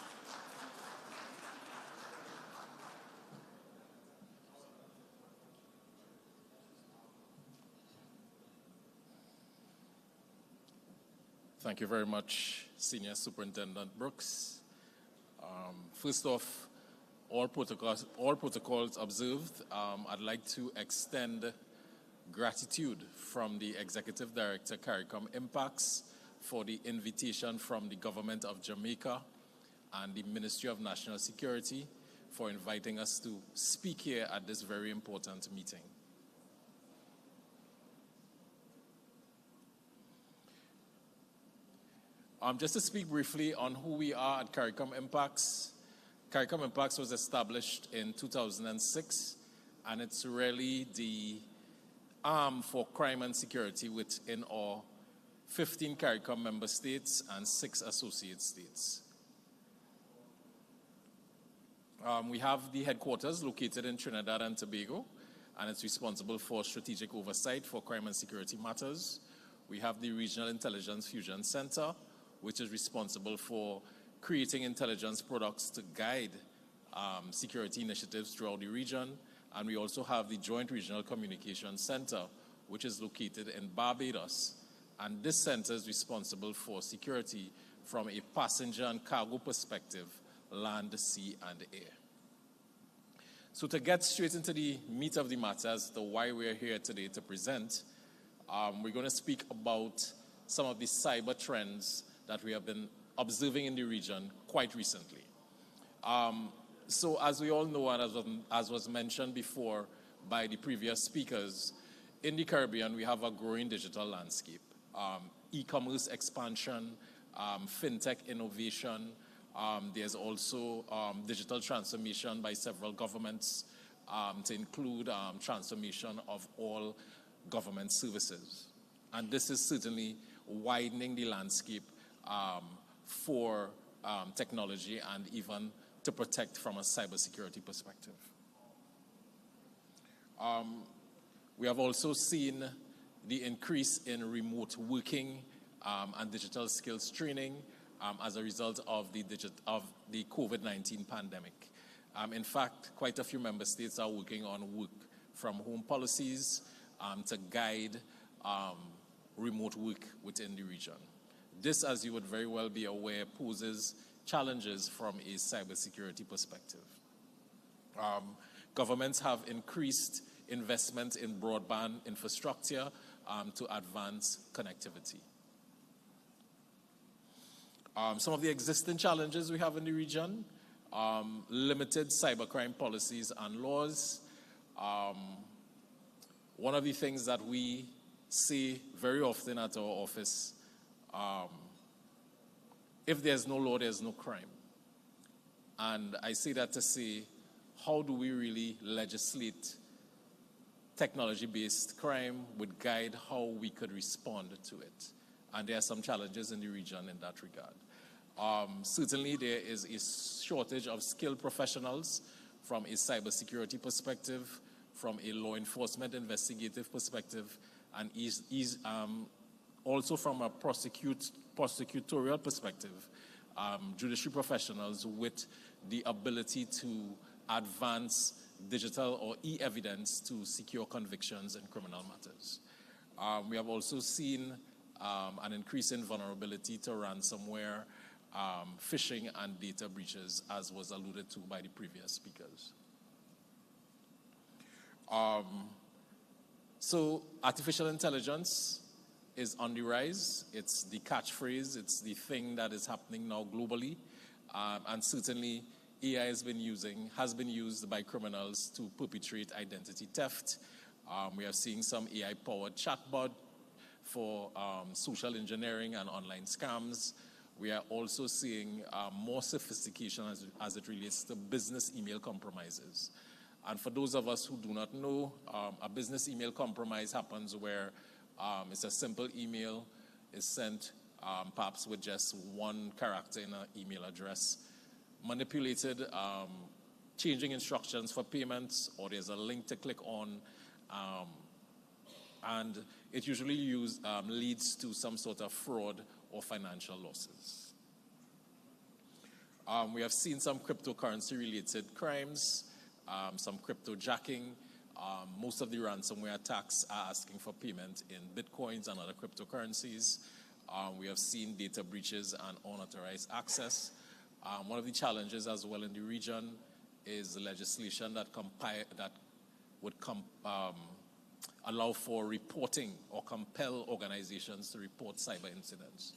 Thank you very much, Senior Superintendent Brooks. First off, all protocols observed. I'd like to extend gratitude from the Executive Director, CARICOM Impacts, for the invitation from the Government of Jamaica and the Ministry of National Security for inviting us to speak here at this very important meeting. Just to speak briefly on who we are at CARICOM Impacts. CARICOM Impacts was established in 2006, and it's really the arm for crime and security within our 15 CARICOM member states and 6 associate states. We have the headquarters located in Trinidad and Tobago, and it's responsible for strategic oversight for crime and security matters. We have the Regional Intelligence Fusion Center, which is responsible for creating intelligence products to guide security initiatives throughout the region. And we also have the Joint Regional Communication Center, which is located in Barbados. And this center is responsible for security from a passenger and cargo perspective, land, sea, and air. So to get straight into the meat of the matter as to why we're here today to present, we're going to speak about some of the cyber trends that we have been observing in the region quite recently. So as we all know, and as was mentioned before by the previous speakers, in the Caribbean we have a growing digital landscape. E-commerce expansion, fintech innovation, there's also digital transformation by several governments to include transformation of all government services. And this is certainly widening the landscape for technology and even to protect from a cybersecurity perspective. We have also seen the increase in remote working and digital skills training as a result of the COVID-19 pandemic. In fact, quite a few member states are working on work from home policies to guide remote work within the region. This, as you would very well be aware, poses challenges from a cybersecurity perspective. Governments have increased investment in broadband infrastructure to advance connectivity. Some of the existing challenges we have in the region, limited cybercrime policies and laws. One of the things that we see very often at our office, if there's no law, there's no crime. And I say that to say, how do we really legislate technology-based crime would guide how we could respond to it? And there are some challenges in the region in that regard. Certainly there is a shortage of skilled professionals from a cybersecurity perspective, from a law enforcement investigative perspective, and also from a prosecutorial perspective, judiciary professionals with the ability to advance digital or e-evidence to secure convictions in criminal matters. We have also seen an increase in vulnerability to ransomware phishing and data breaches, as was alluded to by the previous speakers. So artificial intelligence is on the rise. It's the catchphrase. It's the thing that is happening now globally. And certainly AI has been used by criminals to perpetrate identity theft. We are seeing some AI-powered chatbot for social engineering and online scams. We are also seeing more sophistication as it relates to business email compromises. And for those of us who do not know, a business email compromise happens where it's a simple email is sent perhaps with just one character in an email address, manipulated, changing instructions for payments, or there's a link to click on, and it usually leads to some sort of fraud or financial losses. We have seen some cryptocurrency-related crimes, some cryptojacking. Most of the ransomware attacks are asking for payment in bitcoins and other cryptocurrencies. We have seen data breaches and unauthorized access. One of the challenges as well in the region is legislation that would allow for reporting or compel organizations to report cyber incidents.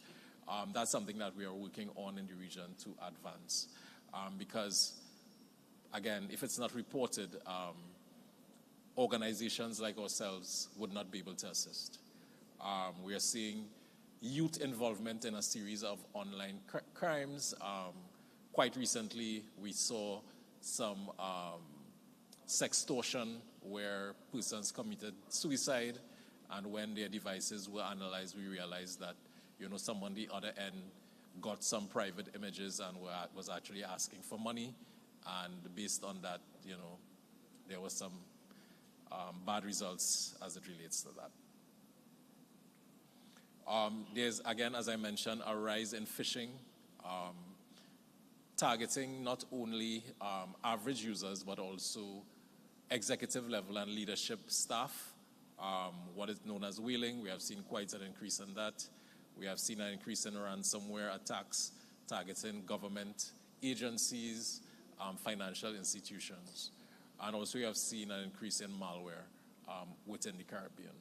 That's something that we are working on in the region to advance. Because, again, if it's not reported, organizations like ourselves would not be able to assist. We are seeing youth involvement in a series of online crimes. Quite recently, we saw some sextortion where persons committed suicide, and when their devices were analyzed, we realized that someone on the other end got some private images and was actually asking for money, and based on that, there was some bad results as it relates to that. There's, again, as I mentioned, a rise in phishing, targeting not only average users, but also executive level and leadership staff, what is known as whaling. We have seen quite an increase in that. We have seen an increase in ransomware attacks targeting government agencies, financial institutions. And also we have seen an increase in malware within the Caribbean.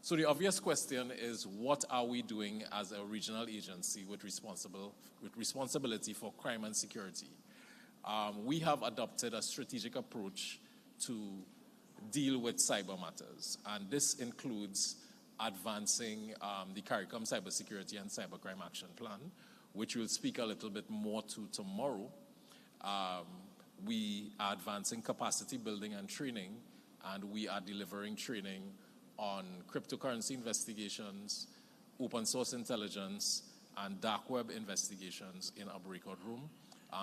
So the obvious question is, what are we doing as a regional agency with responsibility for crime and security? We have adopted a strategic approach to deal with cyber matters, and this includes advancing the CARICOM Cybersecurity and Cybercrime Action Plan, which we'll speak a little bit more to tomorrow. We are advancing capacity building and training, and we are delivering training on cryptocurrency investigations, open source intelligence, and dark web investigations in our breakout room.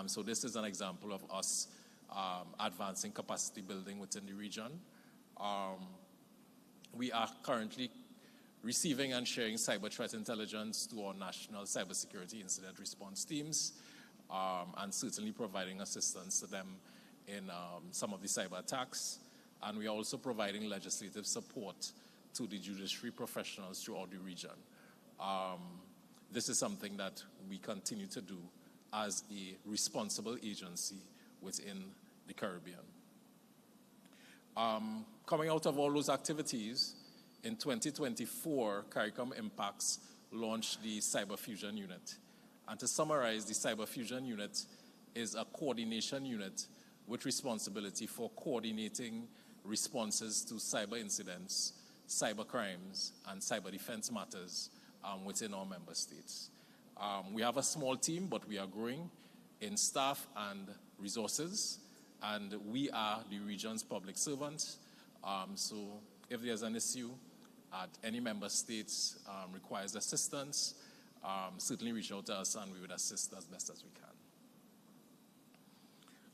So this is an example of us advancing capacity building within the region. We are currently receiving and sharing cyber threat intelligence to our national cybersecurity incident response teams, and certainly providing assistance to them in some of the cyber attacks. And we are also providing legislative support to the judiciary professionals throughout the region. This is something that we continue to do as a responsible agency within the Caribbean. Coming out of all those activities, in 2024, CARICOM Impacts launched the Cyber Fusion Unit. And to summarize, the Cyber Fusion Unit is a coordination unit with responsibility for coordinating responses to cyber incidents, cyber crimes, and cyber defense matters within our member states. We have a small team, but we are growing in staff and resources, and we are the region's public servants. So if there's an issue at any member states requires assistance, certainly reach out to us and we would assist as best as we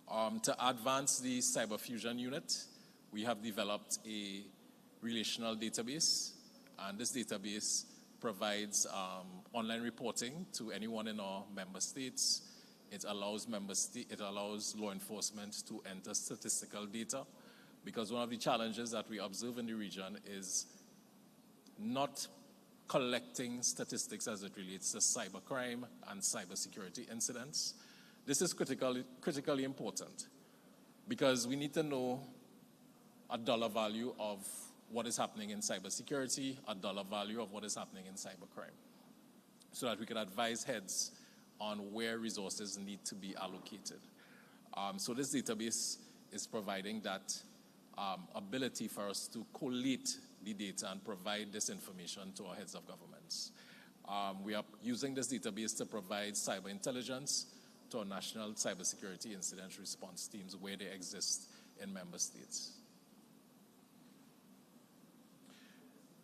can. To advance the Cyber Fusion Unit, we have developed a relational database, and this database provides online reporting to anyone in our member states. It allows law enforcement to enter statistical data, because one of the challenges that we observe in the region is not collecting statistics as it relates to cybercrime and cybersecurity incidents. This is critically important because we need to know a dollar value of what is happening in cybersecurity, a dollar value of what is happening in cybercrime, so that we can advise heads on where resources need to be allocated. So this database is providing that ability for us to collate the data and provide this information to our heads of governments. We are using this database to provide cyber intelligence to our national cybersecurity incident response teams where they exist in member states.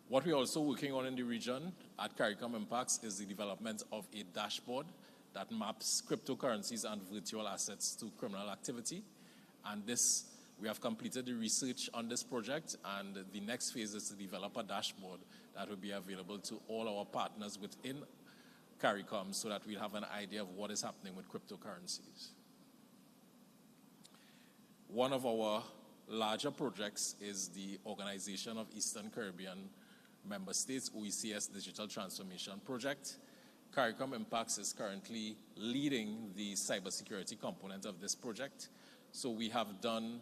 What we're also working on in the region at CARICOM Impacts is the development of a dashboard that maps cryptocurrencies and virtual assets to criminal activity. And we have completed the research on this project, and the next phase is to develop a dashboard that will be available to all our partners within CARICOM so that we'll have an idea of what is happening with cryptocurrencies. One of our larger projects is the Organization of Eastern Caribbean Member States, OECS Digital Transformation Project. CARICOM Impacts is currently leading the cybersecurity component of this project. So we have done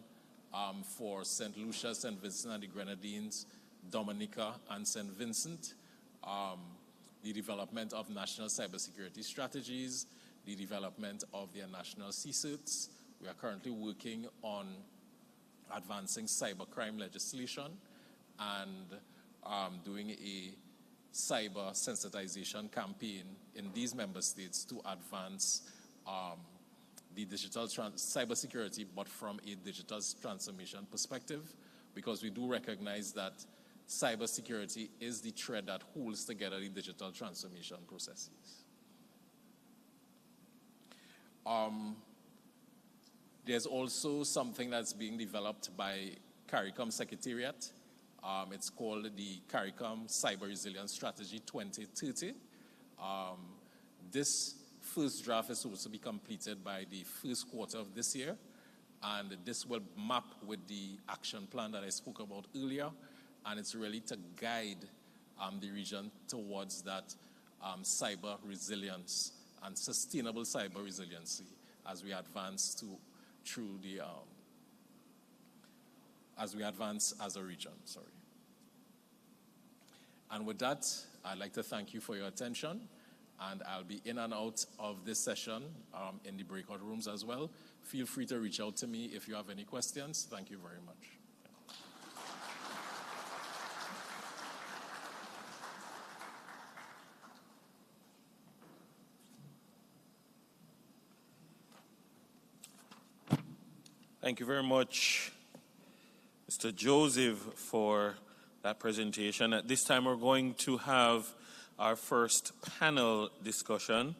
for St. Lucia, St. Vincent and the Grenadines, Dominica and St. Vincent, the development of national cybersecurity strategies, the development of their national CSIRTs. We are currently working on advancing cybercrime legislation and doing a cyber sensitization campaign in these member states to advance the digital cybersecurity, but from a digital transformation perspective, because we do recognize that cybersecurity is the thread that holds together the digital transformation processes. There's also something that's being developed by CARICOM Secretariat. It's called the CARICOM Cyber Resilience Strategy 2030. This first draft is supposed to be completed by the first quarter of this year, and this will map with the action plan that I spoke about earlier, and it's really to guide the region towards that cyber resilience and sustainable cyber resiliency as we advance as a region. And with that, I'd like to thank you for your attention, and I'll be in and out of this session in the breakout rooms as well. Feel free to reach out to me if you have any questions. Thank you very much. Thank you very much, Mr. Joseph, for that presentation. At this time, we're going to have our first panel discussion.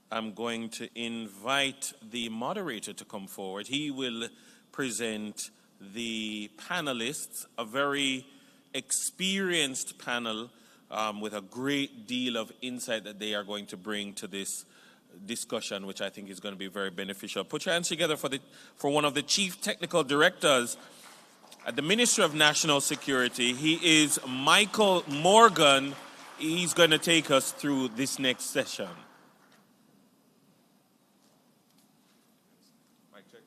I'm going to invite the moderator to come forward. He will present the panelists, a very experienced panel with a great deal of insight that they are going to bring to this discussion, which I think is going to be very beneficial. Put your hands together for one of the chief technical directors at the Ministry of National Security. He is Michael Morgan. He's going to take us through this next session. Mic check.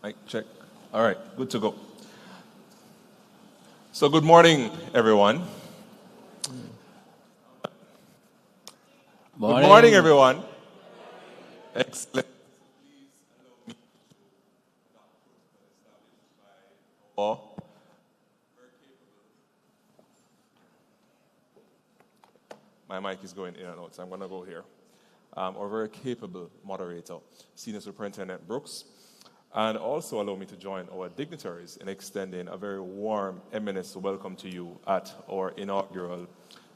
Mic check. All right, good to go. So good morning, everyone. Good morning, everyone. Excellent. My mic is going in and out, so I'm going to go here. Our very capable moderator, Senior Superintendent Brooks, and also allow me to join our dignitaries in extending a very warm eminence welcome to you at our inaugural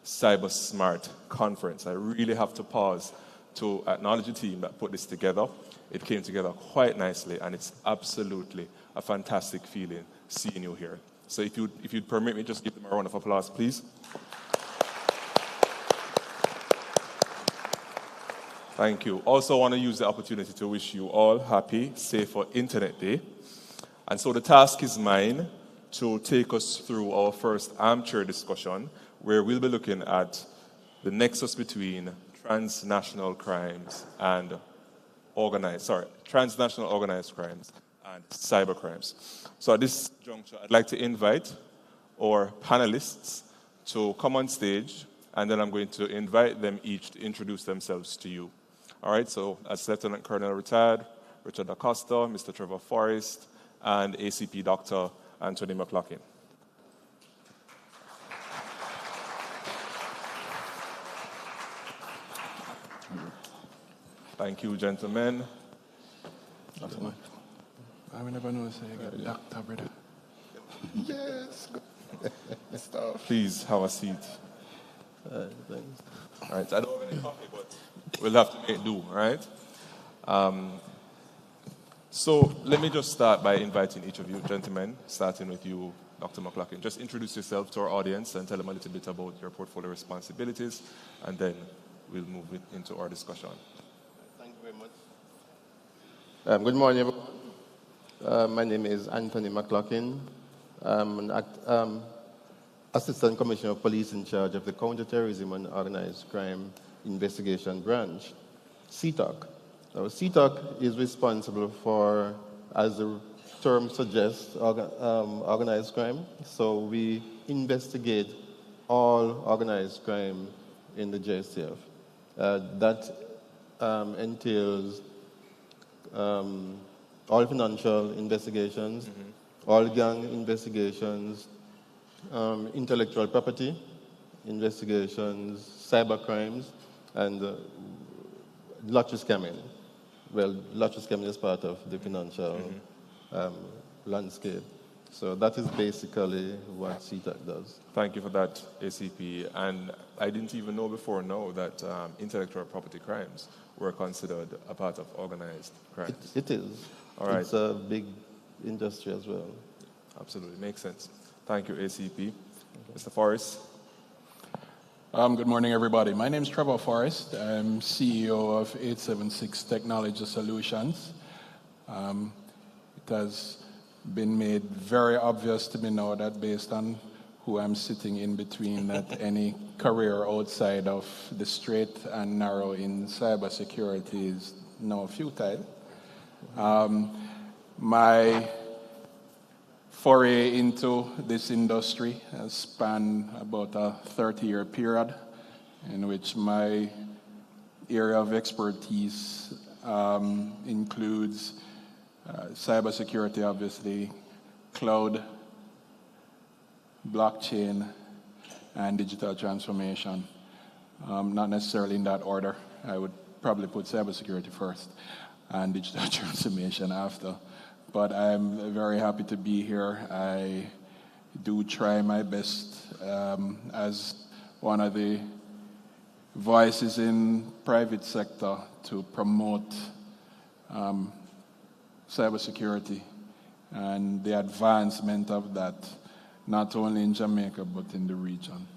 CyberSMART conference. I really have to pause to acknowledge the team that put this together. It came together quite nicely, and it's absolutely a fantastic feeling seeing you here. So if you'd permit me, just give them a round of applause, please. Thank you. Also want to use the opportunity to wish you all happy, safer Internet Day. And so the task is mine to take us through our first armchair discussion, where we'll be looking at the nexus between transnational organized crimes and cyber crimes. So at this juncture, I'd like to invite our panelists to come on stage, and then I'm going to invite them each to introduce themselves to you. All right, so that's Lieutenant Colonel Retired Richard Acosta, Mr. Trevor Forrest, and ACP Dr. Anthony McLaughlin. Thank you, gentlemen. I will never know to say again. Doctor, brother. Yes. Please have a seat. Thanks. All right, I don't have any coffee, but we'll have to make do, all right? So let me just start by inviting each of you, gentlemen, starting with you, Dr. McLaughlin. Just introduce yourself to our audience and tell them a little bit about your portfolio responsibilities, and then we'll move into our discussion. Thank you very much. Good morning, everyone. My name is Anthony McLaughlin. I'm an Assistant Commissioner of Police in charge of the Counterterrorism and Organized Crime Investigation Branch, CTOC. Now, CTOC is responsible for, as the term suggests, organized crime. So we investigate all organized crime in the JSTF. That entails all financial investigations, all gang investigations, intellectual property investigations, cyber crimes, and lottery scamming. Well, lottery scamming is part of the financial landscape. So that is basically what CTOC does. Thank you for that, ACP. And I didn't even know before now that intellectual property crimes were considered a part of organized crimes. It is. All right. It's a big industry as well. Absolutely, makes sense. Thank you, ACP. Mr. Forrest. Good morning, everybody. My name is Trevor Forrest. I'm CEO of 876 Technology Solutions. It has been made very obvious to me now that based on who I'm sitting in between, that any career outside of the straight and narrow in cybersecurity is now futile. My foray into this industry has spanned about a 30-year period in which my area of expertise includes cybersecurity, obviously, cloud, blockchain, and digital transformation. Not necessarily in that order. I would probably put cybersecurity first and digital transformation after. But I'm very happy to be here. I do try my best as one of the voices in private sector to promote cybersecurity and the advancement of that, not only in Jamaica, but in the region.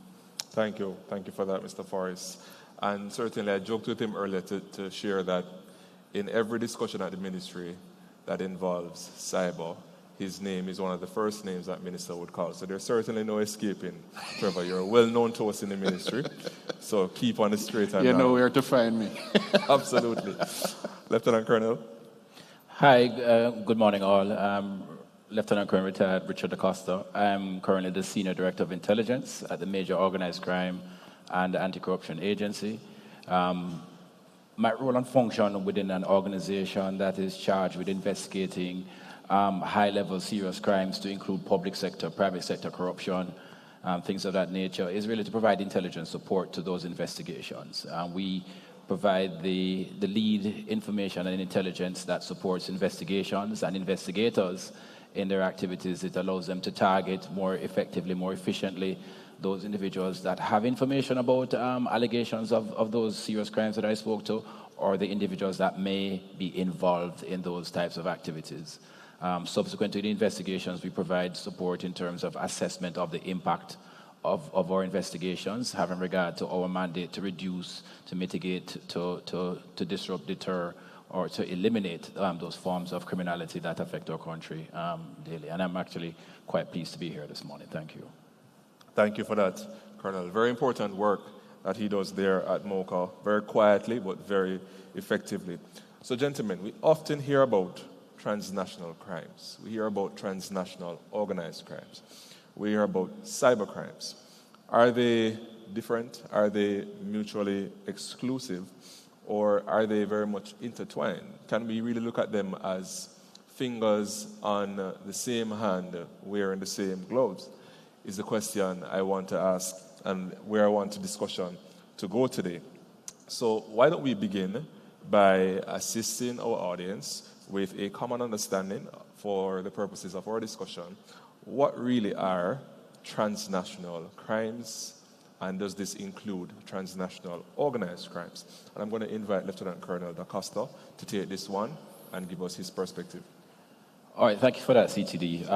Thank you. Thank you for that, Mr. Forrest. And certainly I joked with him earlier to share that in every discussion at the ministry that involves cyber, his name is one of the first names that minister would call. So there's certainly no escaping. Trevor, you're well known to us in the ministry, so keep on the straight and You know where to find me. Absolutely. Lieutenant Colonel. Hi, good morning all. I'm Lieutenant Colonel Retired Richard Acosta. I'm currently the Senior Director of Intelligence at the Major Organized Crime and Anti-Corruption Agency. My role and function within an organization that is charged with investigating high-level serious crimes to include public sector, private sector corruption, things of that nature, is really to provide intelligence support to those investigations. We provide the lead information and intelligence that supports investigations and investigators in their activities. It allows them to target more effectively, more efficiently, those individuals that have information about allegations of those serious crimes that I spoke to, or the individuals that may be involved in those types of activities. Subsequent to the investigations, we provide support in terms of assessment of the impact of our investigations, having regard to our mandate to reduce, to mitigate, to disrupt, deter, or to eliminate those forms of criminality that affect our country daily. And I'm actually quite pleased to be here this morning. Thank you. Thank you for that, Colonel. Very important work that he does there at MOCA, very quietly but very effectively. So, gentlemen, we often hear about transnational crimes. We hear about transnational organized crimes. We hear about cyber crimes. Are they different? Are they mutually exclusive? Or are they very much intertwined? Can we really look at them as fingers on the same hand wearing the same gloves? Is the question I want to ask and where I want the discussion to go today. So why don't we begin by assisting our audience with a common understanding for the purposes of our discussion. What really are transnational crimes, and does this include transnational organized crimes? And I'm going to invite Lieutenant Colonel Da Costa to take this one and give us his perspective. All right, thank you for that, CTD.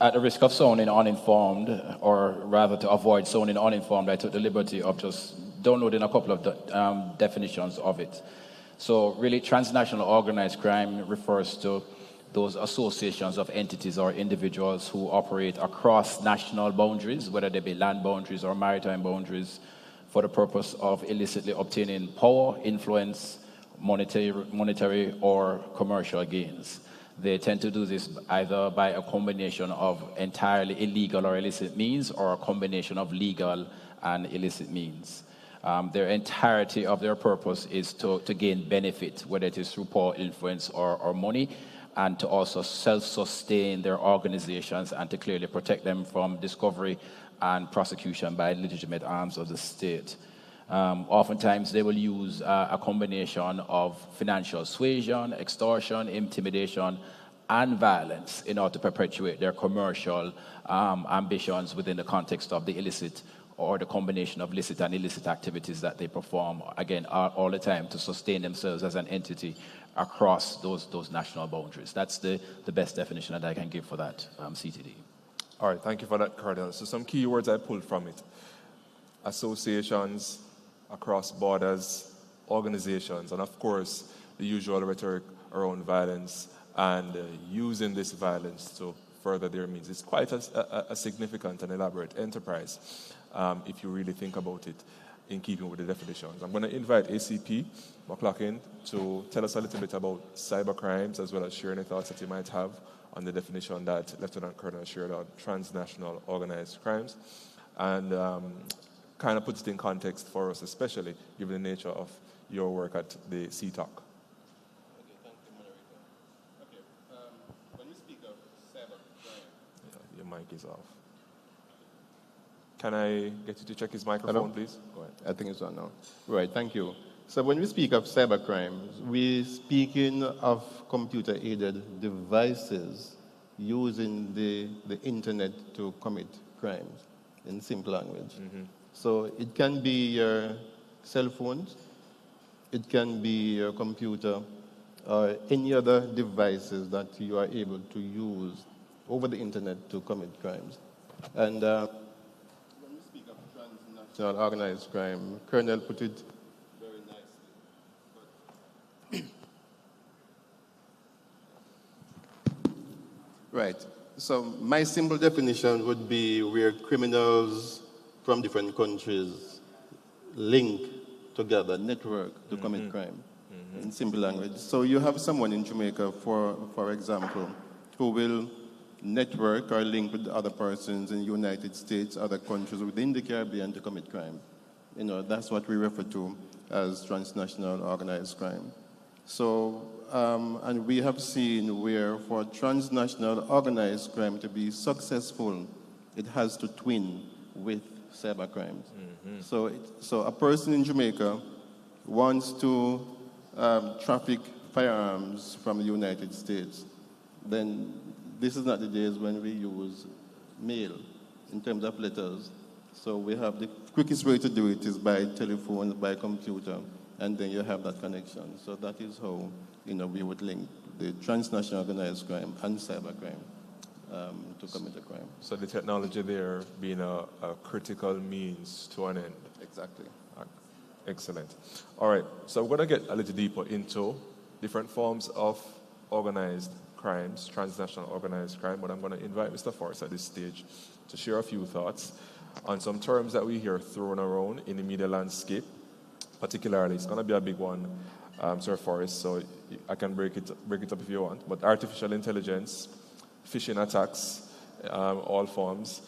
At the risk of sounding uninformed, or rather to avoid sounding uninformed, I took the liberty of just downloading a couple of definitions of it. So really, transnational organized crime refers to those associations of entities or individuals who operate across national boundaries, whether they be land boundaries or maritime boundaries, for the purpose of illicitly obtaining power, influence, monetary or commercial gains. They tend to do this either by a combination of entirely illegal or illicit means or a combination of legal and illicit means. Their entirety of their purpose is to gain benefit, whether it is through power, influence, or money, and to also self-sustain their organizations and to clearly protect them from discovery and prosecution by legitimate arms of the state. Oftentimes, they will use a combination of financial suasion, extortion, intimidation, and violence in order to perpetuate their commercial ambitions within the context of the illicit or the combination of licit and illicit activities that they perform, again, all the time to sustain themselves as an entity across those national boundaries. That's the best definition that I can give for that, CTD. All right, thank you for that, Colonel. So some key words I pulled from it. Associations across borders, organizations, and of course, the usual rhetoric around violence and using this violence to further their means. It's quite a significant and elaborate enterprise if you really think about it in keeping with the definitions. I'm going to invite ACP McLaughlin to tell us a little bit about cyber crimes as well as share any thoughts that you might have on the definition that Lieutenant Colonel shared on transnational organized crimes, and kind of puts it in context for us, especially given the nature of your work at the CTOC. Okay, thank you, moderator. Okay, when we speak of cyber crime... Your mic is off. Can I get you to check his microphone, please? Go ahead. I think it's on now. Right, thank you. So when we speak of cyber crimes, we're speaking of computer-aided devices using the internet to commit crimes, in simple language. Mm-hmm. So it can be your cell phones, it can be your computer, or any other devices that you are able to use over the internet to commit crimes. And when we speak of transnational organized crime, Colonel put it very nicely. Right. So my simple definition would be where criminals from different countries link together, network to commit crime, in simple language. So you have someone in Jamaica, for example, who will network or link with other persons in the United States, other countries within the Caribbean to commit crime. You know, that's what we refer to as transnational organized crime. So, and we have seen where for transnational organized crime to be successful, it has to twin with cyber crimes. Mm-hmm. So a person in Jamaica wants to traffic firearms from the United States, then this is not the days when we use mail in terms of letters. So we have the quickest way to do it is by telephone, by computer, and then you have that connection. So that is how, you know, we would link the transnational organized crime and cybercrime. to commit a crime. So the technology there being a critical means to an end. Exactly. Excellent. All right, so we're going to get a little deeper into different forms of organized crimes, transnational organized crime, but I'm going to invite Mr. Forrest at this stage to share a few thoughts on some terms that we hear thrown around in the media landscape. Particularly, it's going to be a big one, Sir Forrest, so I can break it up if you want. But artificial intelligence, phishing attacks, all forms,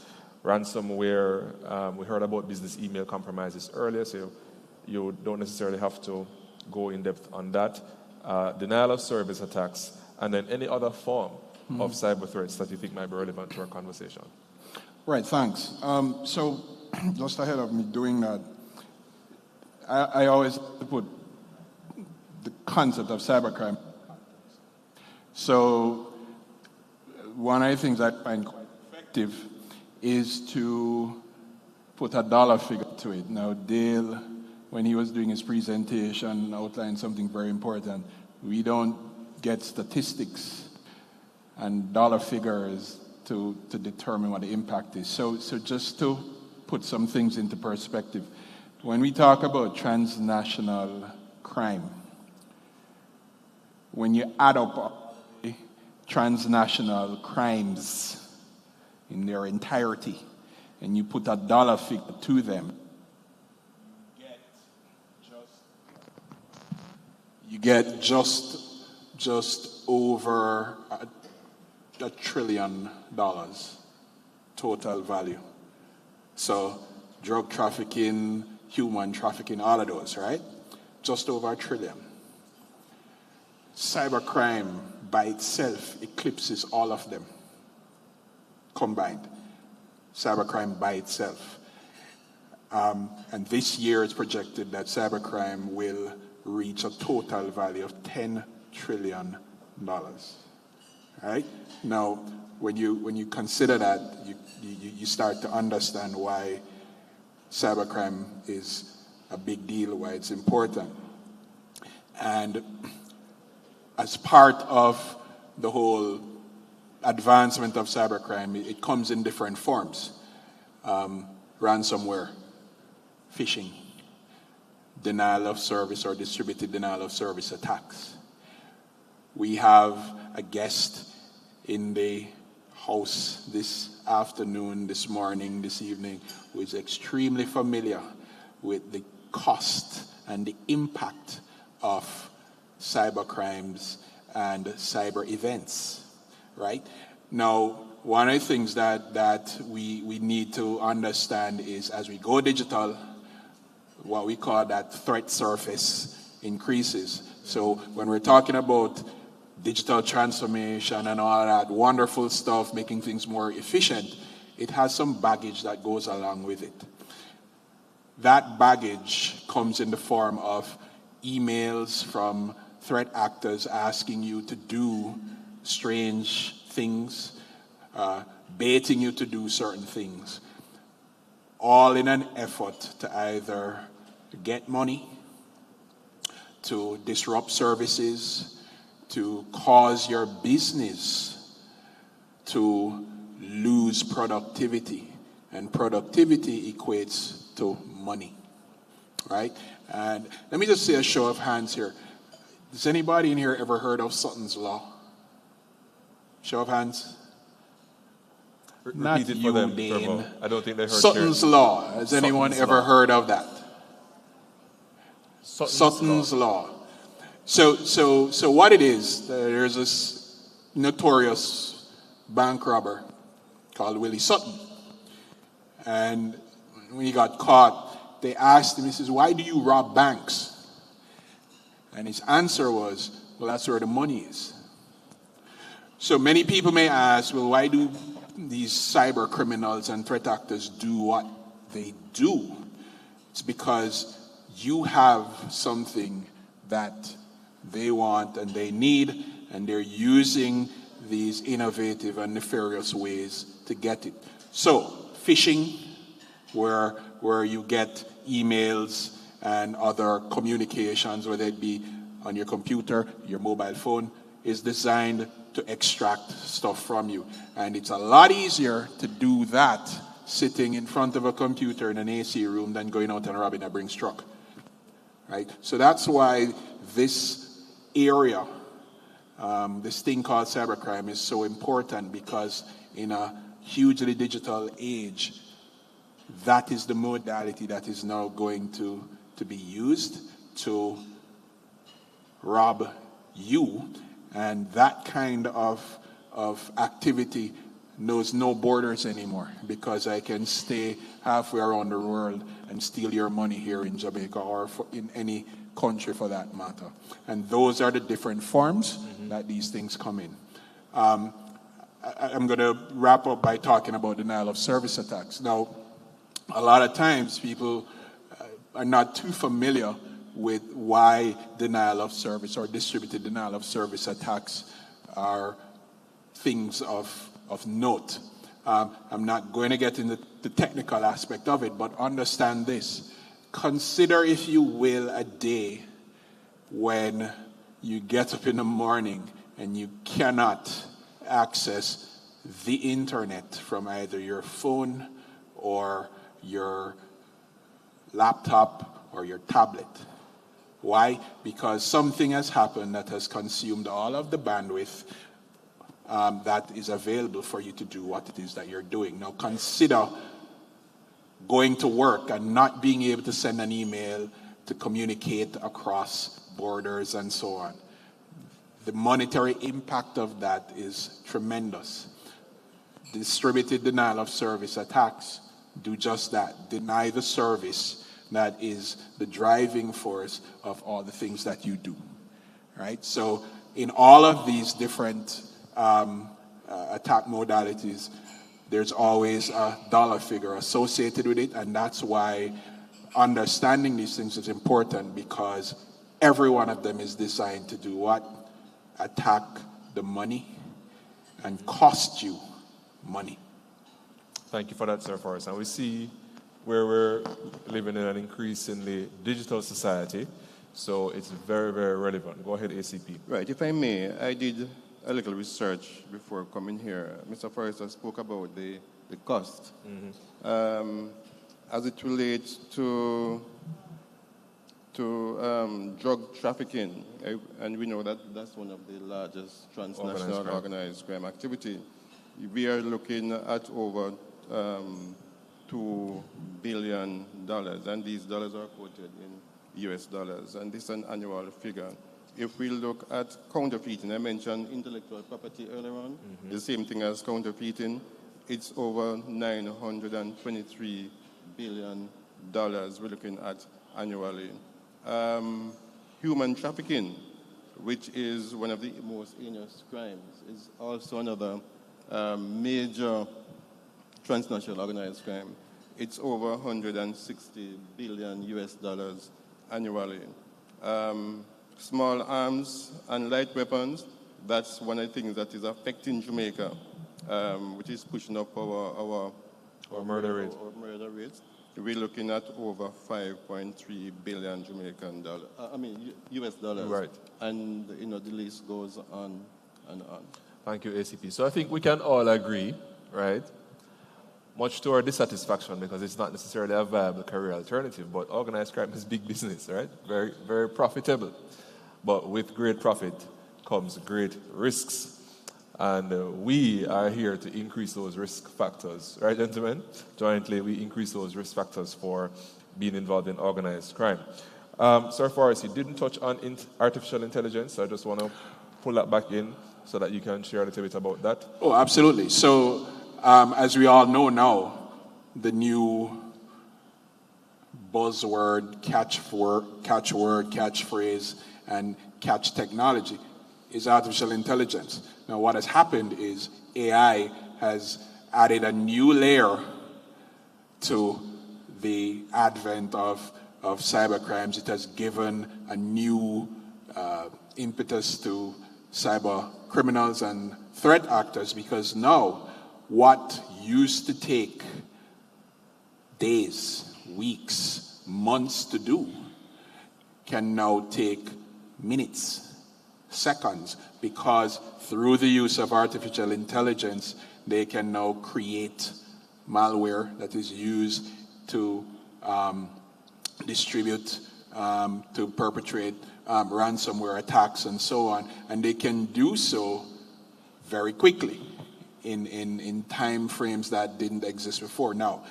ransomware. We heard about business email compromises earlier, so you don't necessarily have to go in depth on that. Denial of service attacks, and then any other form of cyber threats that you think might be relevant to our conversation. Right, thanks. So just ahead of me doing that, I always put the concept of cybercrime. So one of the things I find quite effective is to put a dollar figure to it. Now, Dale, when he was doing his presentation, outlined something very important. We don't get statistics and dollar figures to determine what the impact is. So just to put some things into perspective, when we talk about transnational crime, when you add up all the transnational crimes in their entirety and you put a dollar figure to them, you get just over $1 trillion total value. So drug trafficking, human trafficking, all of those, right? Just over $1 trillion. Cybercrime by itself eclipses all of them combined. Cybercrime by itself. And this year it's projected that cybercrime will reach a total value of $10 trillion. Right? Now, when you consider that, you start to understand why cybercrime is a big deal, why it's important. And as part of the whole advancement of cybercrime, it comes in different forms. Ransomware, phishing, denial of service or distributed denial of service attacks. We have a guest in the house this afternoon, this morning, this evening, who is extremely familiar with the cost and the impact of cyber crimes and cyber events, right? Now, one of the things that we need to understand is as we go digital, what we call that threat surface increases. So when we're talking about digital transformation and all that wonderful stuff, making things more efficient, it has some baggage that goes along with it. That baggage comes in the form of emails from threat actors asking you to do strange things, baiting you to do certain things, all in an effort to either get money, to disrupt services, to cause your business to lose productivity. And productivity equates to money, right? And let me just say a show of hands here. Has anybody in here ever heard of Sutton's Law? Show of hands. Repeat it for them, Trevor. I don't think they heard Sutton's Law. Has anyone ever heard of that? Sutton's Law. So what it is, there's this notorious bank robber called Willie Sutton. And when he got caught, they asked him, he says, "Why do you rob banks?" And his answer was, "Well, that's where the money is." So many people may ask, well, why do these cyber criminals and threat actors do what they do? It's because you have something that they want and they need, and they're using these innovative and nefarious ways to get it. So, phishing, where you get emails and other communications, whether it be on your computer, your mobile phone, is designed to extract stuff from you. And it's a lot easier to do that sitting in front of a computer in an AC room than going out and robbing a Brinks truck, right? So that's why this area, this thing called cybercrime, is so important, because in a hugely digital age, that is the modality that is now going to be used to rob you. And that kind of activity knows no borders anymore, because I can stay halfway around the world and steal your money here in Jamaica or in any country for that matter. And those are the different forms that these things come in. I'm going to wrap up by talking about denial of service attacks. Now, a lot of times people are not too familiar with why denial of service or distributed denial of service attacks are things of note. I'm not going to get into the technical aspect of it, but understand this. Consider, if you will, a day when you get up in the morning and you cannot access the internet from either your phone or your laptop or your tablet. Why? Because something has happened that has consumed all of the bandwidth that is available for you to do what it is that you're doing. Now consider going to work and not being able to send an email to communicate across borders and so on. The monetary impact of that is tremendous. Distributed denial of service attacks do just that, deny the service that is the driving force of all the things that you do, right? So in all of these different attack modalities, there's always a dollar figure associated with it, and that's why understanding these things is important, because every one of them is designed to do what? Attack the money and cost you money. Thank you for that, Sir Forrest. And we see where we're living in an increasingly digital society, so it's very, very relevant. Go ahead, ACP. Right, if I may, I did a little research before coming here. Mr. Forrester spoke about the cost. As it relates to drug trafficking, and we know that that's one of the largest transnational organized crime activity. We are looking at over $2 billion, and these dollars are quoted in US dollars, and this is an annual figure. If we look at counterfeiting, I mentioned intellectual property earlier on, the same thing as counterfeiting, it's over $923 billion we're looking at annually. Human trafficking, which is one of the most heinous crimes, is also another major transnational organized crime. It's over $160 billion US dollars annually. Small arms and light weapons, that's one of the things that is affecting Jamaica, which is pushing up our murder rate. Our murder rates. We're looking at over 5.3 billion US dollars. Right. And the list goes on and on. Thank you, ACP. So I think we can all agree, right? Much to our dissatisfaction, because it's not necessarily a viable career alternative, but organized crime is big business, right? Very, very profitable. But with great profit comes great risks. And we are here to increase those risk factors, right, gentlemen? Jointly, we increase those risk factors for being involved in organized crime. Sir Forrest, you didn't touch on artificial intelligence, so I just want to pull that back in so that you can share a little bit about that. Oh, absolutely. So, as we all know now, the new buzzword, catchphrase, and catch technology is artificial intelligence. Now, what has happened is AI has added a new layer to the advent of cyber crimes. It has given a new impetus to cyber criminals and threat actors, because now what used to take days, weeks, months to do can now take minutes, seconds, because through the use of artificial intelligence, they can now create malware that is used to distribute, to perpetrate ransomware attacks and so on. And they can do so very quickly in time frames that didn't exist before. Now,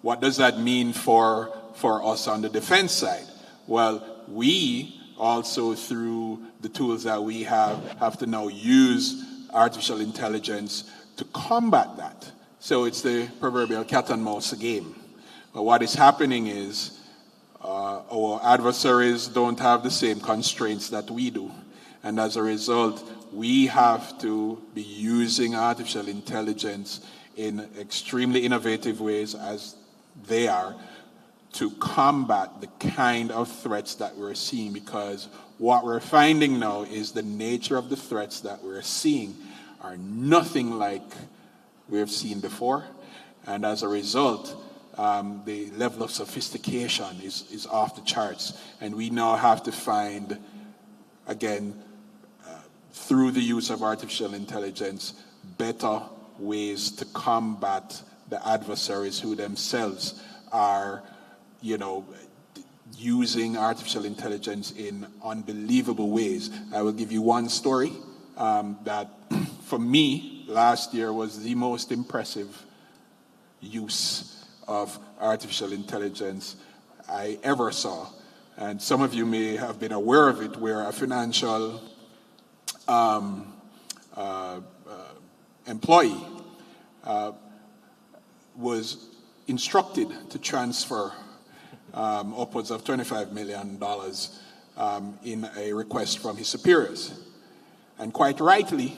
what does that mean for us on the defense side? Well, we also, through the tools that we have to now use artificial intelligence to combat that. So it's the proverbial cat and mouse game. But what is happening is our adversaries don't have the same constraints that we do. And as a result, we have to be using artificial intelligence in extremely innovative ways, as they are, to combat the kind of threats that we're seeing. Because what we're finding now is the nature of the threats that we're seeing are nothing like we've seen before. And as a result, the level of sophistication is off the charts. And we now have to find, again, through the use of artificial intelligence, better ways to combat the adversaries who themselves are, using artificial intelligence in unbelievable ways. I will give you one story that, for me, last year was the most impressive use of artificial intelligence I ever saw. And some of you may have been aware of it, where a financial employee was instructed to transfer upwards of $25 million in a request from his superiors. And quite rightly,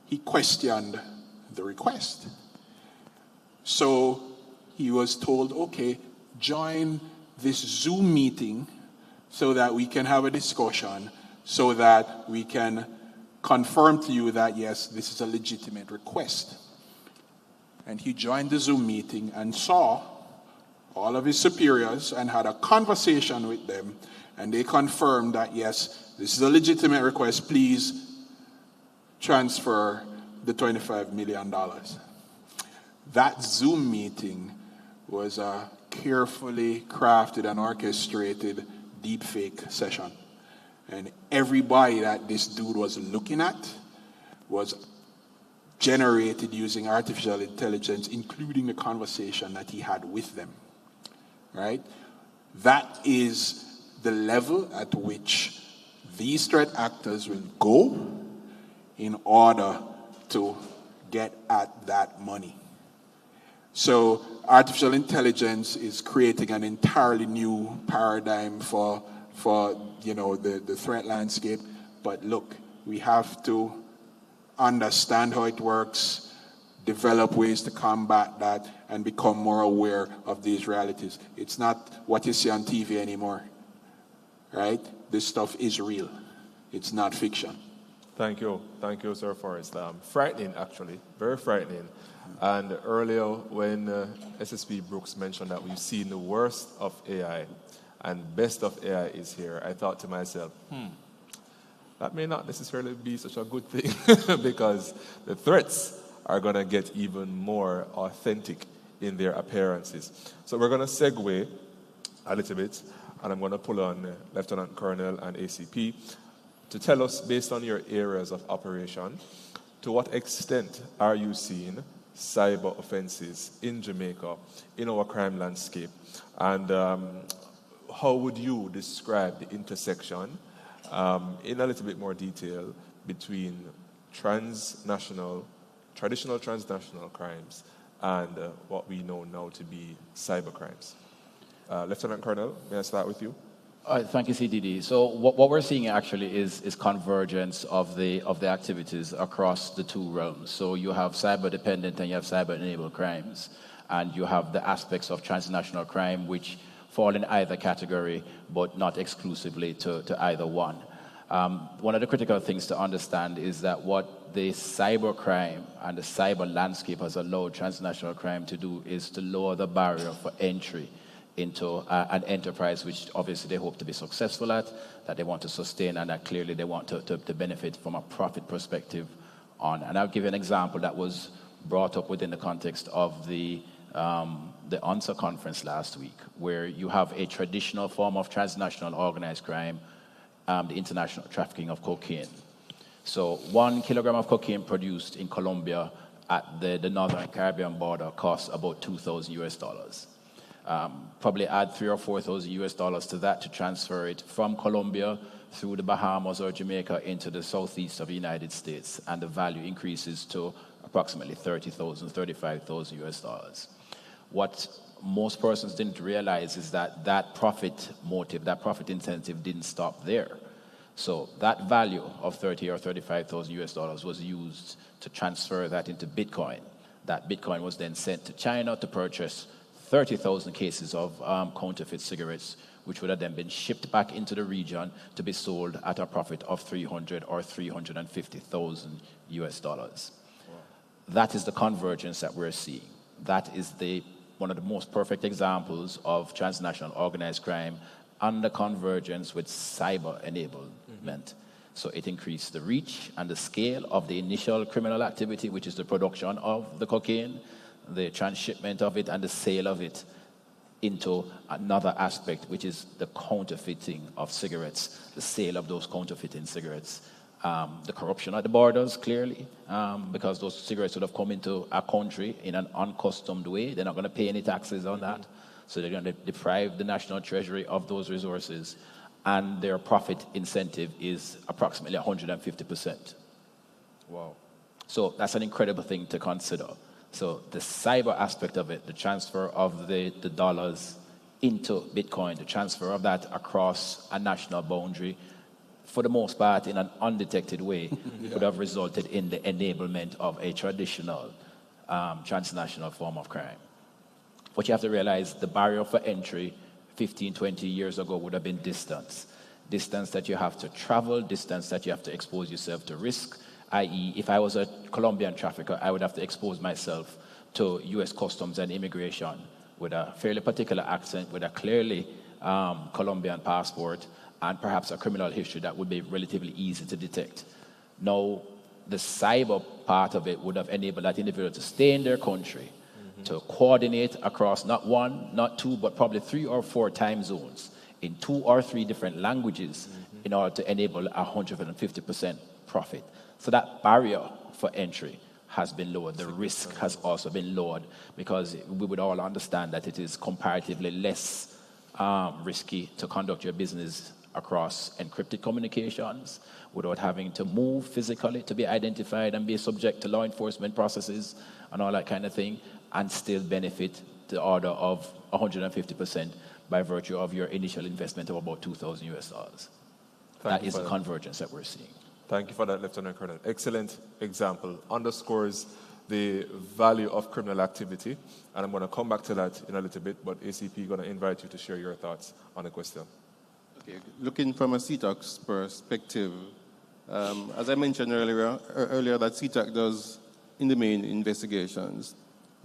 he questioned the request. So he was told, okay, join this Zoom meeting so that we can have a discussion, so that we can confirm to you that, yes, this is a legitimate request. And he joined the Zoom meeting and saw all of his superiors and had a conversation with them, and they confirmed that, yes, this is a legitimate request, please transfer the $25 million. That Zoom meeting was a carefully crafted and orchestrated deepfake session. And everybody that this dude was looking at was generated using artificial intelligence, including the conversation that he had with them, right? That is the level at which these threat actors will go in order to get at that money. So artificial intelligence is creating an entirely new paradigm for the threat landscape. But look, we have to understand how it works, develop ways to combat that, and become more aware of these realities. It's not what you see on TV anymore, right? This stuff is real. It's not fiction. Thank you, Sir Forrest. Frightening, actually, very frightening. And earlier, when SSP Brooks mentioned that we've seen the worst of AI and best of AI is here, I thought to myself, that may not necessarily be such a good thing because the threats are going to get even more authentic in their appearances. So we're going to segue a little bit, and I'm going to pull on Lieutenant Colonel and ACP to tell us, based on your areas of operation, to what extent are you seeing cyber offenses in Jamaica, in our crime landscape, and how would you describe the intersection in a little bit more detail between traditional transnational crimes and what we know now to be cyber crimes? Lieutenant Colonel, may I start with you? Thank you, CDD. So what we're seeing actually is convergence of the activities across the two realms. So you have cyber-dependent and you have cyber-enabled crimes, and you have the aspects of transnational crime which fall in either category, but not exclusively to either one. One of the critical things to understand is that what the cyber crime and the cyber landscape has allowed transnational crime to do is to lower the barrier for entry into an enterprise which obviously they hope to be successful at, that they want to sustain, and that clearly they want to benefit from a profit perspective on. And I'll give you an example that was brought up within the context of the UNSA conference last week, where you have a traditional form of transnational organized crime, the international trafficking of cocaine. So 1 kilogram of cocaine produced in Colombia at the Northern Caribbean border costs about $2,000 US. Probably add $3,000 or $4,000 US to that to transfer it from Colombia through the Bahamas or Jamaica into the southeast of the United States, and the value increases to approximately $30,000, $35,000 US. What most persons didn't realize is that that profit motive, that profit incentive didn't stop there. So that value of $30,000 or $35,000 US was used to transfer that into Bitcoin. That Bitcoin was then sent to China to purchase 30,000 cases of counterfeit cigarettes, which would have then been shipped back into the region to be sold at a profit of $300,000 or $350,000 US. Wow. That is the convergence that we're seeing. That is one of the most perfect examples of transnational organized crime and the convergence with cyber enablement. So it increased the reach and the scale of the initial criminal activity, which is the production of the cocaine, the transshipment of it, and the sale of it, into another aspect, which is the counterfeiting of cigarettes, the sale of those counterfeiting cigarettes. The corruption at the borders, clearly, because those cigarettes would have come into our country in an uncustomed way. They're not going to pay any taxes on that. So they're going to deprive the national treasury of those resources. And their profit incentive is approximately 150%. Wow. So that's an incredible thing to consider. So the cyber aspect of it, the transfer of the dollars into Bitcoin, the transfer of that across a national boundary, for the most part, in an undetected way, would have resulted in the enablement of a traditional transnational form of crime. What you have to realize, the barrier for entry 15, 20 years ago would have been distance. Distance that you have to travel, distance that you have to expose yourself to risk, i.e., if I was a Colombian trafficker, I would have to expose myself to U.S. Customs and Immigration with a fairly particular accent, with a clearly Colombian passport, and perhaps a criminal history that would be relatively easy to detect. Now, the cyber part of it would have enabled that individual to stay in their country, to coordinate across not 1, not 2, but probably 3 or 4 time zones in 2 or 3 different languages in order to enable 150% profit. So that barrier for entry has been lowered. The risk has also been lowered, because we would all understand that it is comparatively less risky to conduct your business across encrypted communications without having to move physically to be identified and be subject to law enforcement processes and all that kind of thing, and still benefit the order of 150% by virtue of your initial investment of about $2,000 US. That is the convergence that we're seeing. Thank you for that, Lieutenant Colonel. Excellent example. Underscores the value of criminal activity. And I'm going to come back to that in a little bit, but ACP, going to invite you to share your thoughts on the question. Okay. Looking from a CTAC's perspective, as I mentioned earlier that CTAC does, in the main, investigations.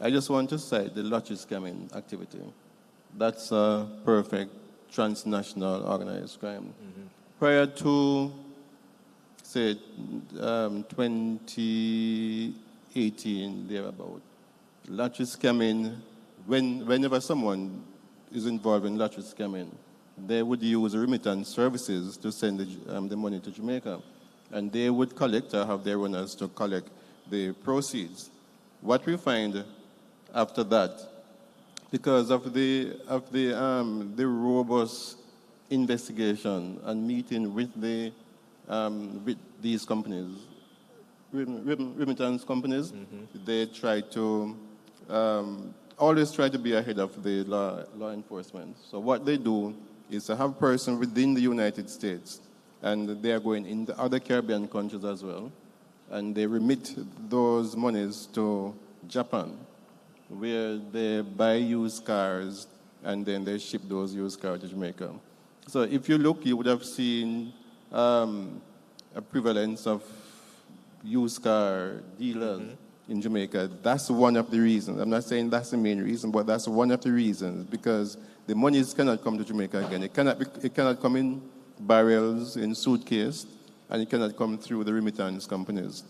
I just want to cite the lottery scamming activity. That's a perfect transnational organized crime. Prior to, say, 2018, thereabout, lottery scamming, whenever someone is involved in lottery scamming, they would use remittance services to send the money to Jamaica. And they would collect, or have their runners to collect the proceeds. What we find after that, because of the robust investigation and meeting with these companies, remittance companies, they try to always try to be ahead of the law enforcement. So what they do is to have a person within the United States, and they are going in the other Caribbean countries as well, and they remit those monies to Japan, where they buy used cars, and then they ship those used cars to Jamaica. So if you look, you would have seen a prevalence of used car dealers in Jamaica. That's one of the reasons. I'm not saying that's the main reason, but that's one of the reasons, because the monies cannot come to Jamaica again. It cannot come in barrels, in suitcase, and it cannot come through the remittance companies.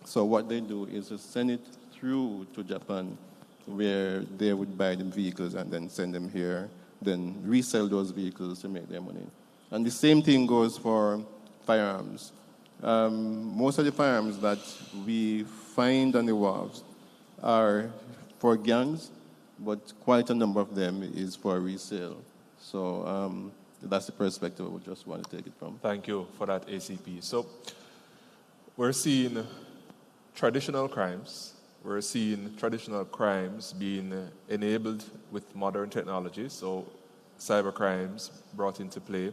So what they do is to send it through to Japan, where they would buy the vehicles and then send them here, then resell those vehicles to make their money. And the same thing goes for firearms. Most of the firearms that we find on the wharves are for gangs, but quite a number of them is for resale. So that's the perspective I would just want to take it from. Thank you for that, ACP. So we're seeing traditional crimes. We're seeing traditional crimes being enabled with modern technology, so cyber crimes brought into play.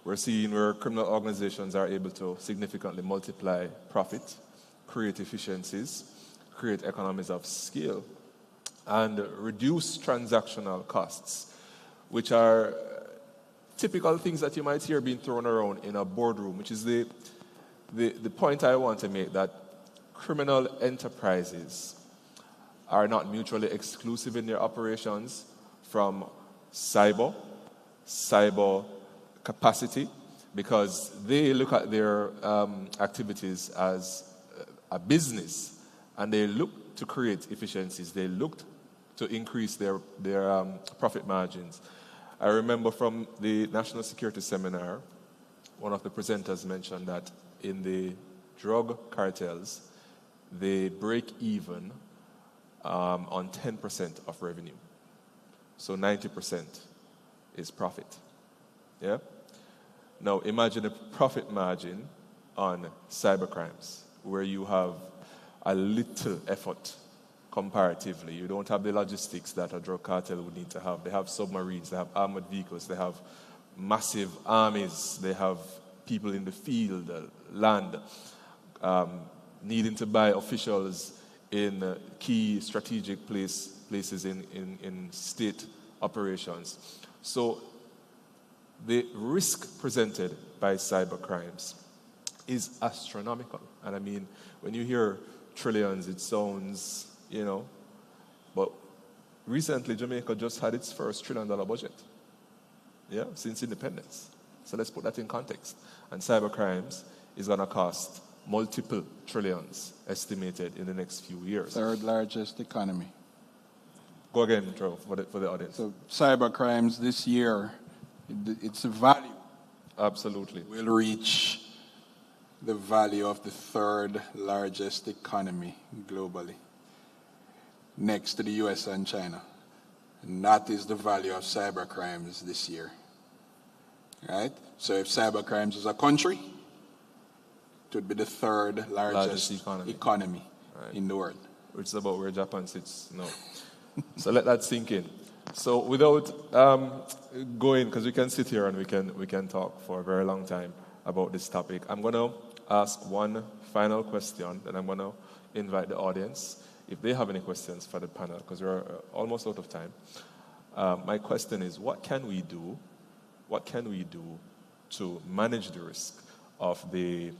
We're seeing where criminal organizations are able to significantly multiply profit, create efficiencies, create economies of scale, and reduce transactional costs, which are typical things that you might hear being thrown around in a boardroom, which is the point I want to make, that criminal enterprises are not mutually exclusive in their operations from cyber capacity, because they look at their activities as a business, and they look to create efficiencies. They look to increase their profit margins. I remember from the National Security Seminar, one of the presenters mentioned that in the drug cartels, they break even on 10% of revenue. So 90% is profit. Yeah? Now imagine a profit margin on cybercrimes, where you have a little effort comparatively. You don't have the logistics that a drug cartel would need to have. They have submarines, they have armored vehicles, they have massive armies, they have people in the field, land, needing to buy officials in key strategic places in state operations. So the risk presented by cybercrimes is astronomical. And I mean, when you hear trillions, it sounds, but recently Jamaica just had its first $1 trillion budget, since independence. So let's put that in context. And cybercrimes is going to cost multiple trillions estimated in the next few years. Third largest economy. Go again, Joe, for the audience. So cybercrimes this year, its value absolutely will reach the value of the third largest economy globally, next to the US and China. And that is the value of cybercrimes this year. Right? So if cybercrimes is a country, it would be the third largest economy right. in the world. Which is about where Japan sits now. So let that sink in. So without going, because we can sit here and we can talk for a very long time about this topic, I'm going to ask one final question, and I'm going to invite the audience if they have any questions for the panel, because we're almost out of time. My question is, what can we do to manage the risk of the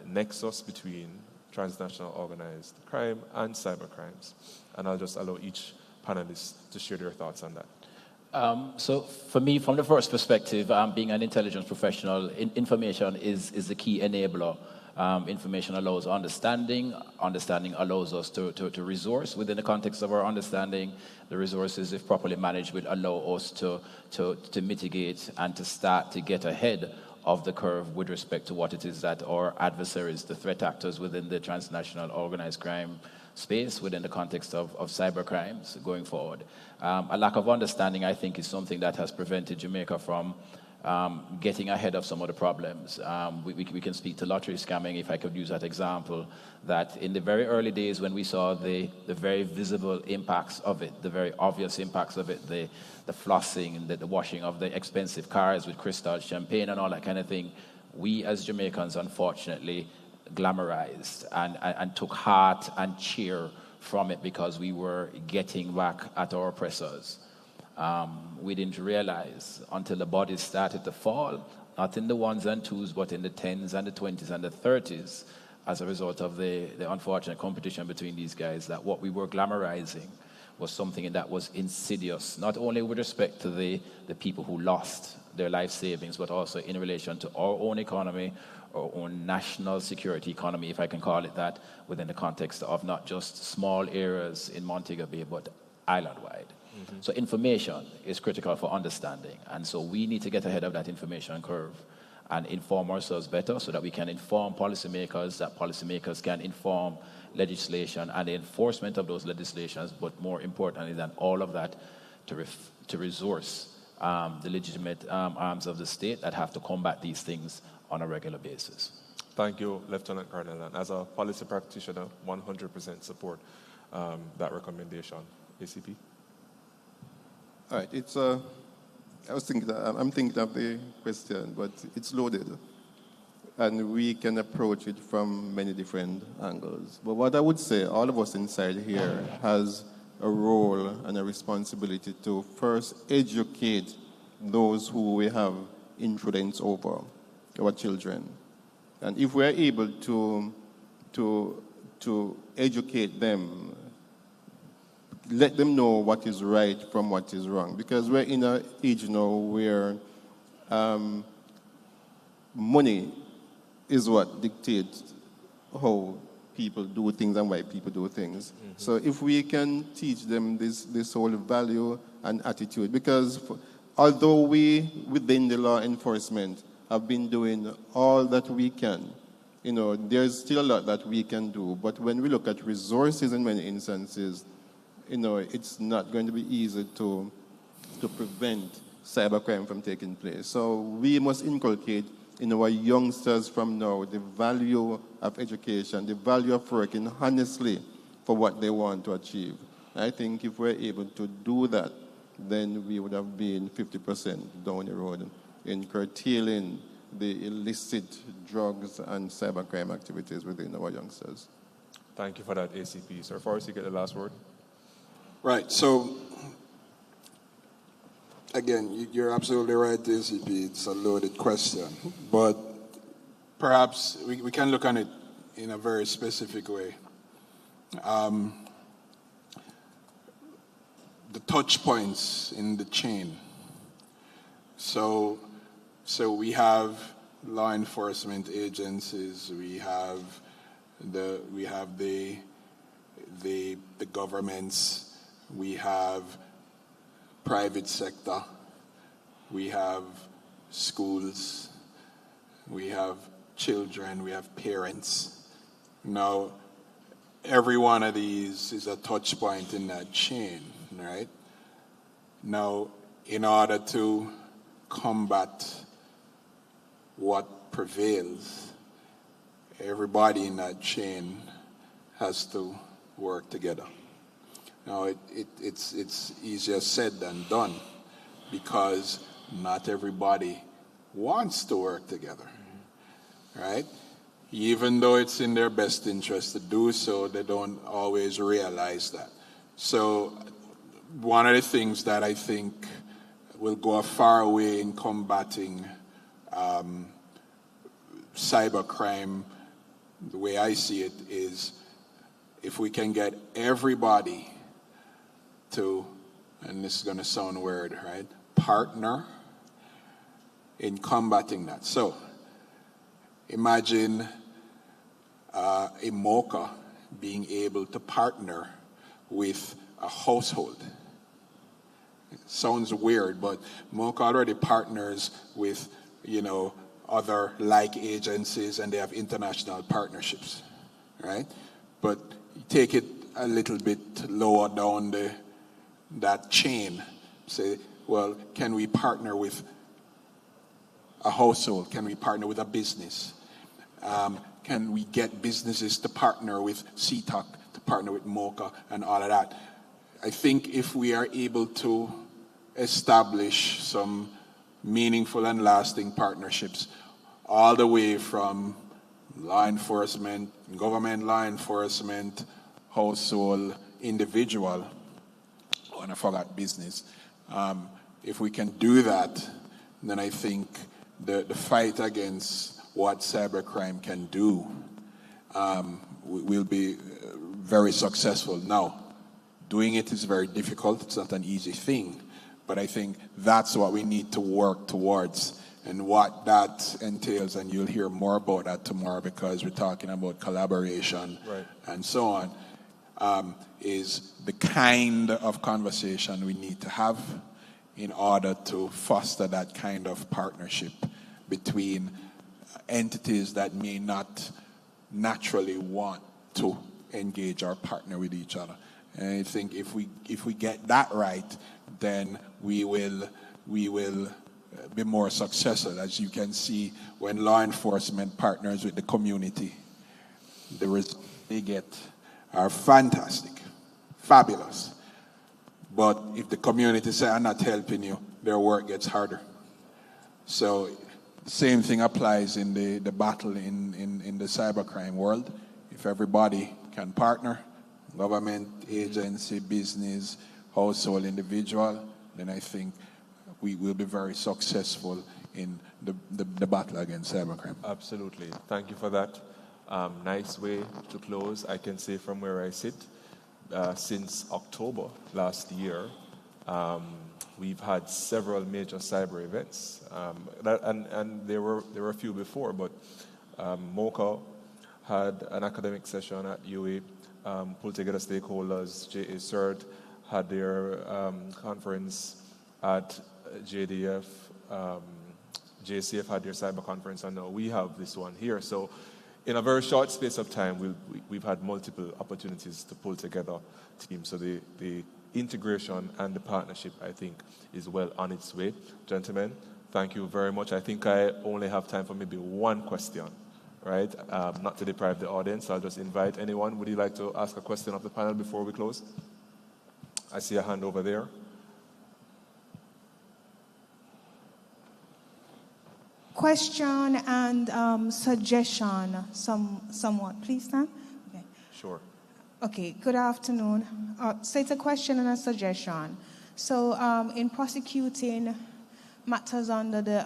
nexus between transnational organized crime and cybercrimes? And I'll just allow each panelist to share their thoughts on that. So for me, from the first perspective, being an intelligence professional, information is the key enabler. Information allows understanding. Understanding allows us to resource within the context of our understanding. The resources, if properly managed, will allow us to mitigate and to start to get ahead of the curve with respect to what it is that our adversaries, the threat actors within the transnational organized crime space, within the context of cyber crimes going forward. A lack of understanding, I think, is something that has prevented Jamaica from getting ahead of some of the problems. We can speak to lottery scamming, if I could use that example, that in the very early days when we saw the very visible impacts of it, the very obvious impacts of it, the flossing and the washing of the expensive cars with crystal champagne and all that kind of thing, we as Jamaicans, unfortunately, glamorized and took heart and cheer from it because we were getting back at our oppressors. We didn't realize until the bodies started to fall, not in the ones and twos, but in the 10s and the 20s and the 30s, as a result of the unfortunate competition between these guys, that what we were glamorizing was something that was insidious, not only with respect to the people who lost their life savings, but also in relation to our own economy, our own national security economy, if I can call it that, within the context of not just small areas in Montego Bay, but island-wide. So information is critical for understanding, and so we need to get ahead of that information curve and inform ourselves better so that we can inform policymakers, that policymakers can inform legislation and the enforcement of those legislations, but more importantly than all of that, to resource the legitimate arms of the state that have to combat these things on a regular basis. Thank you, Lieutenant Colonel. And as a policy practitioner, 100% support that recommendation. ACP? All right, I'm thinking of the question, but it's loaded. And we can approach it from many different angles. But what I would say, all of us inside here has a role and a responsibility to first educate those who we have influence over, our children. And if we're able to educate them, let them know what is right from what is wrong. Because we're in an age now where money is what dictates how people do things and why people do things. So if we can teach them this whole value and attitude, because although we, within the law enforcement, have been doing all that we can, there's still a lot that we can do. But when we look at resources in many instances, it's not going to be easy to prevent cybercrime from taking place. So we must inculcate in our youngsters from now the value of education, the value of working honestly for what they want to achieve. I think if we're able to do that, then we would have been 50% down the road in curtailing the illicit drugs and cybercrime activities within our youngsters. Thank you for that, ACP. Sir Forrest, you get the last word. Right, so again, you're absolutely right, ACP. It's a loaded question. But perhaps we can look on it in a very specific way. The touch points in the chain. So we have law enforcement agencies, we have the governments, we have private sector, we have schools, we have children, we have parents. Now, every one of these is a touch point in that chain, right? Now, in order to combat what prevails, everybody in that chain has to work together. Now, it's easier said than done because not everybody wants to work together, right? Even though it's in their best interest to do so, they don't always realize that. So one of the things that I think will go a far way in combating cybercrime, the way I see it, is if we can get everybody to, and this is going to sound weird, right, partner in combating that. So imagine a MOCA being able to partner with a household. It sounds weird, but MOCA already partners with, other like agencies, and they have international partnerships, right? But take it a little bit lower down that chain. Say, well, can we partner with a household? Can we partner with a business? Can we get businesses to partner with CTOC, to partner with MOCA, and all of that? I think if we are able to establish some meaningful and lasting partnerships all the way from law enforcement, government law enforcement, household, individual, and I forgot business. If we can do that, then I think the fight against what cybercrime can do will be very successful. Now, Doing it is very difficult. It's not an easy thing. But I think that's what we need to work towards and what that entails. And you'll hear more about that tomorrow because we're talking about collaboration and so on, is the kind of conversation we need to have in order to foster that kind of partnership between entities that may not naturally want to engage or partner with each other. And I think if we get that right, then we will be more successful. As you can see, when law enforcement partners with the community, the results they get are fantastic, fabulous. But if the community say, I'm not helping you, their work gets harder. So the same thing applies in the battle in the cybercrime world. If everybody can partner, government, agency, business, household, individual, then I think we will be very successful in the battle against cybercrime. Absolutely. Thank you for that. Nice way to close. I can say from where I sit, since October last year, we've had several major cyber events, and there were a few before, but MOCA had an academic session at UA, pulled together stakeholders. JA CERT had their conference at JDF. JCF had their cyber conference, and now we have this one here. So in a very short space of time, we've had multiple opportunities to pull together teams. So the integration and the partnership, I think, is well on its way. Gentlemen, thank you very much. I think I only have time for maybe one question, right? Not to deprive the audience. I'll just invite anyone. Would you like to ask a question of the panel before we close? I see a hand over there. Question and suggestion, somewhat. Please stand. Okay. Sure. Okay, good afternoon. So it's a question and a suggestion. So in prosecuting matters under the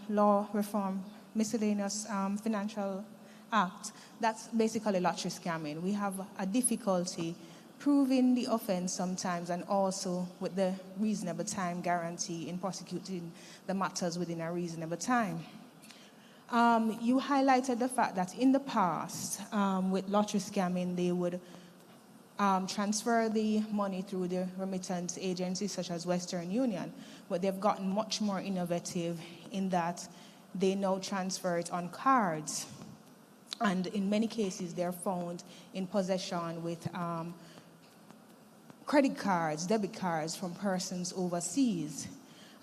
law reform, miscellaneous financial act, that's basically lottery scamming. We have a difficulty proving the offense sometimes, and also with the reasonable time guarantee in prosecuting the matters within a reasonable time. You highlighted the fact that in the past, with lottery scamming, they would transfer the money through the remittance agencies such as Western Union, but they've gotten much more innovative in that they now transfer it on cards. And in many cases, they're found in possession with credit cards, debit cards from persons overseas.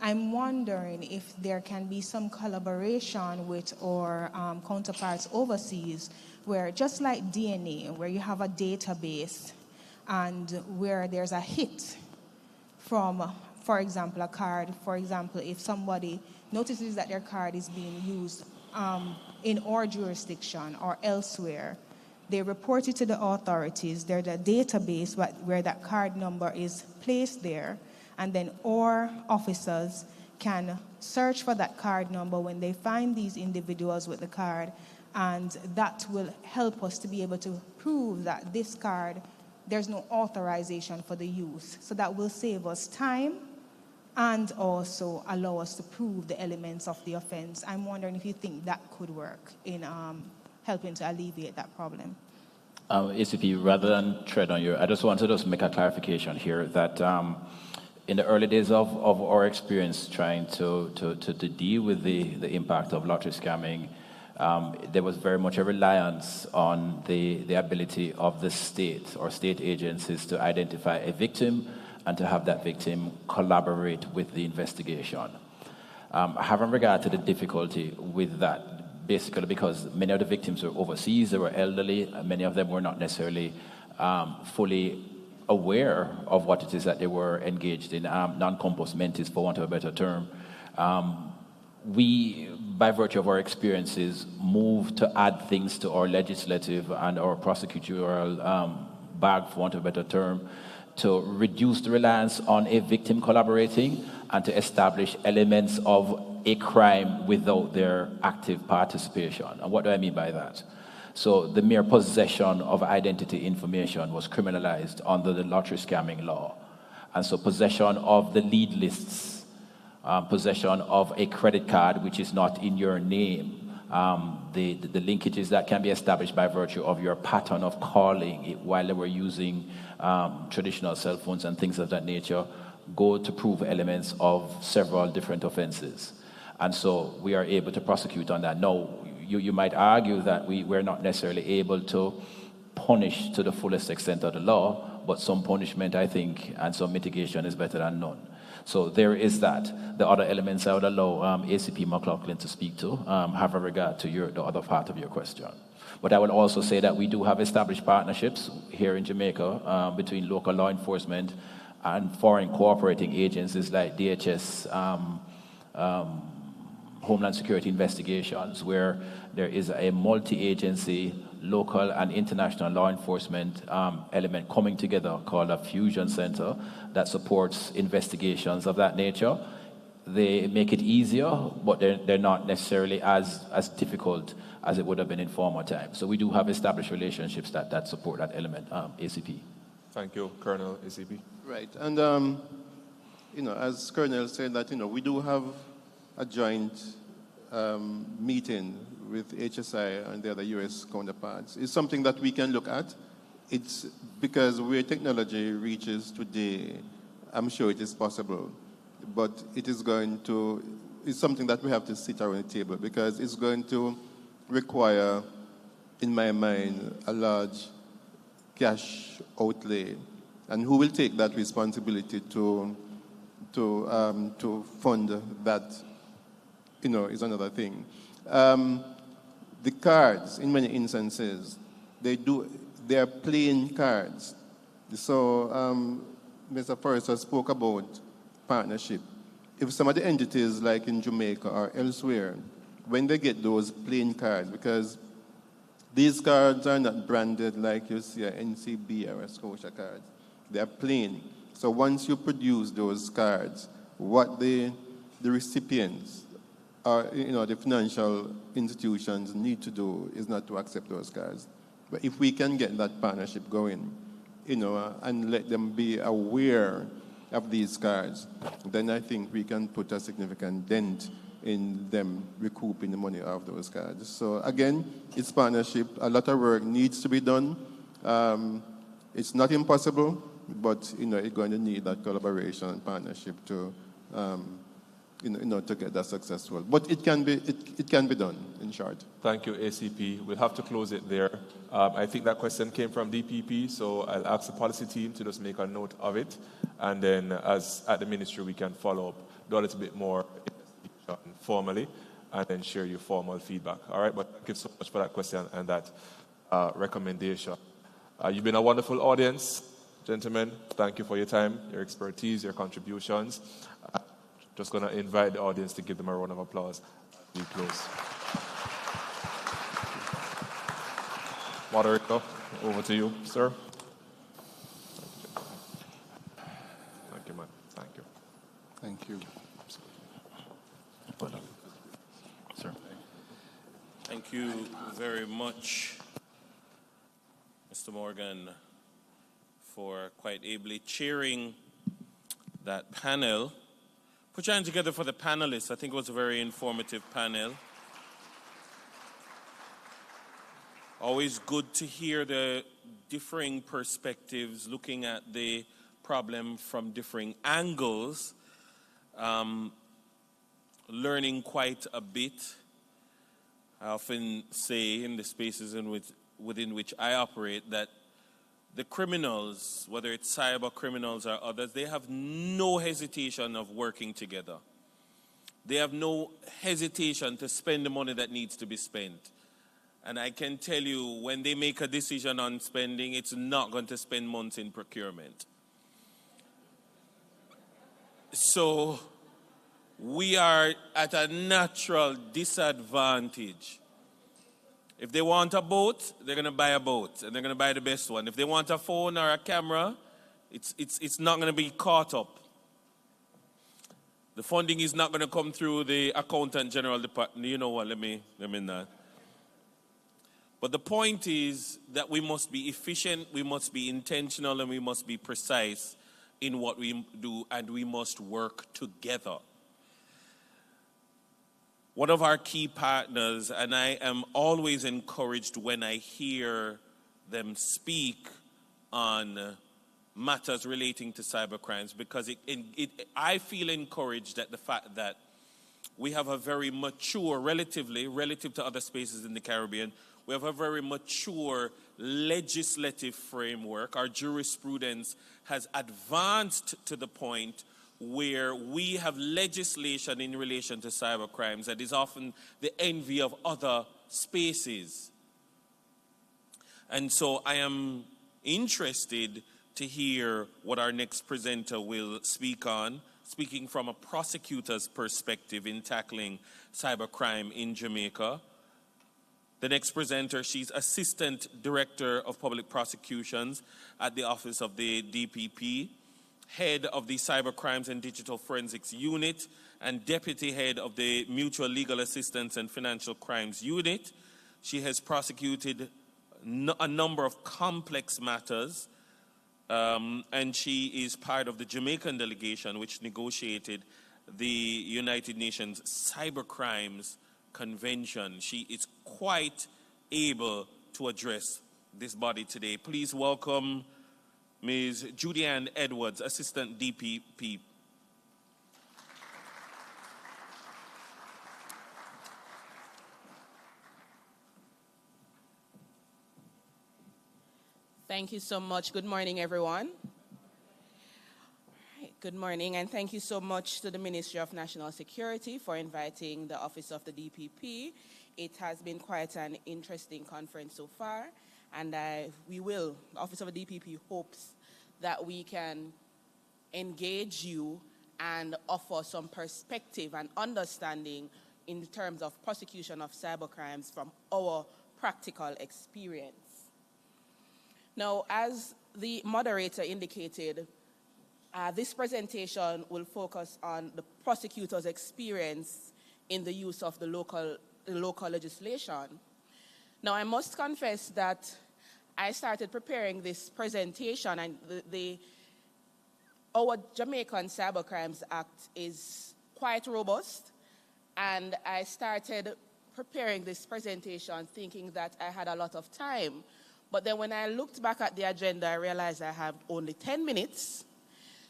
I'm wondering if there can be some collaboration with our counterparts overseas, where just like DNA, where you have a database and where there's a hit from, for example, a card. For example, if somebody notices that their card is being used in our jurisdiction or elsewhere, they report it to the authorities. There's a database where that card number is placed there, and then our officers can search for that card number when they find these individuals with the card, and that will help us to be able to prove that this card, there's no authorization for the use. So that will save us time and also allow us to prove the elements of the offense. I'm wondering if you think that could work in helping to alleviate that problem. ACP, rather than tread on you, I just wanted to make a clarification here that in the early days of our experience trying to deal with the impact of lottery scamming, there was very much a reliance on the ability of the state or state agencies to identify a victim and to have that victim collaborate with the investigation. Having regard to the difficulty with that, basically because many of the victims were overseas, they were elderly, many of them were not necessarily fully aware of what it is that they were engaged in, non-compos mentis, for want of a better term. We, by virtue of our experiences, moved to add things to our legislative and our prosecutorial bag, for want of a better term, to reduce the reliance on a victim collaborating and to establish elements of a crime without their active participation. And what do I mean by that? So the mere possession of identity information was criminalized under the lottery scamming law. And so possession of the lead lists, possession of a credit card which is not in your name, the linkages that can be established by virtue of your pattern of calling it while they were using traditional cell phones and things of that nature, go to prove elements of several different offenses. And so we are able to prosecute on that. Now, you might argue that we're not necessarily able to punish to the fullest extent of the law, but some punishment, I think, and some mitigation is better than none. So there is that. The other elements I would allow ACP McLaughlin to speak to, have a regard to the other part of your question. But I would also say that we do have established partnerships here in Jamaica between local law enforcement and foreign cooperating agencies like DHS, Homeland Security Investigations, where there is a multi-agency, local and international law enforcement element coming together called a fusion center that supports investigations of that nature. They make it easier, but they're not necessarily as difficult as it would have been in former times. So we do have established relationships that support that element, ACP. Thank you, Colonel ACP. Right, and as Colonel said that, we do have a joint meeting with HSI and the other U.S. counterparts. It's something that we can look at. It's because where technology reaches today, I'm sure it is possible, but it's something that we have to sit around the table because it's going to require, in my mind, a large cash outlay. And who will take that responsibility to fund that, is another thing. The cards, in many instances, they are plain cards. So Mr. Forrester spoke about partnership. If some of the entities, like in Jamaica or elsewhere, when they get those plain cards, because these cards are not branded like you see an NCB or a Scotia card. They are plain. So once you produce those cards, what the recipients or the financial institutions need to do is not to accept those cards. But if we can get that partnership going, and let them be aware of these cards, then I think we can put a significant dent in them recouping the money of those cards. So again, it's partnership. A lot of work needs to be done. It's not impossible, but it's going to need that collaboration and partnership to to get that successful. But it can be done, in short. Thank you, ACP. We'll have to close it there. I think that question came from DPP, so I'll ask the policy team to just make a note of it. And then as at the ministry, we can follow up, do a little bit more formally, and then share your formal feedback. All right, but thank you so much for that question and that recommendation. You've been a wonderful audience, gentlemen. Thank you for your time, your expertise, your contributions. Just going to invite the audience to give them a round of applause as we close. Moderator, over to you, sir. Thank you, man. Thank you. Thank you. Sir. Thank you very much, Mr. Morgan, for quite ably chairing that panel. Put your hands together for the panelists. I think it was a very informative panel. Always good to hear the differing perspectives, looking at the problem from differing angles, learning quite a bit. I often say in the spaces within which I operate that the criminals, whether it's cyber criminals or others, they have no hesitation of working together. They have no hesitation to spend the money that needs to be spent. And I can tell you, when they make a decision on spending, it's not going to spend months in procurement. So we are at a natural disadvantage. If they want a boat, they're going to buy a boat, and they're going to buy the best one. If they want a phone or a camera, it's not going to be caught up. The funding is not going to come through the Accountant General Department. You know what? Let me not. But the point is that we must be efficient, we must be intentional, and we must be precise in what we do, and we must work together. One of our key partners, and I am always encouraged when I hear them speak on matters relating to cybercrimes, because I feel encouraged at the fact that we have a very mature, relative to other spaces in the Caribbean, we have a very mature legislative framework. Our jurisprudence has advanced to the point where we have legislation in relation to cybercrimes that is often the envy of other spaces. And so I am interested to hear what our next presenter will speak on, speaking from a prosecutor's perspective in tackling cybercrime in Jamaica. The next presenter, she's Assistant Director of Public Prosecutions at the Office of the DPP, Head of the Cybercrimes and Digital Forensics Unit, and Deputy Head of the Mutual Legal Assistance and Financial Crimes Unit. She has prosecuted a number of complex matters, and she is part of the Jamaican delegation which negotiated the United Nations Cybercrimes Convention. She is quite able to address this body today. Please welcome Ms. Judy Ann Edwards, Assistant DPP. Thank you so much. Good morning, everyone. Good morning, and thank you so much to the Ministry of National Security for inviting the Office of the DPP. It has been quite an interesting conference so far, and the Office of the DPP hopes that we can engage you and offer some perspective and understanding in terms of prosecution of cybercrimes from our practical experience. Now, as the moderator indicated, this presentation will focus on the prosecutor's experience in the use of the local legislation. Now, I must confess that I started preparing this presentation, and our Jamaican Cybercrimes Act is quite robust, and I started preparing this presentation thinking that I had a lot of time. But then when I looked back at the agenda, I realized I have only 10 minutes.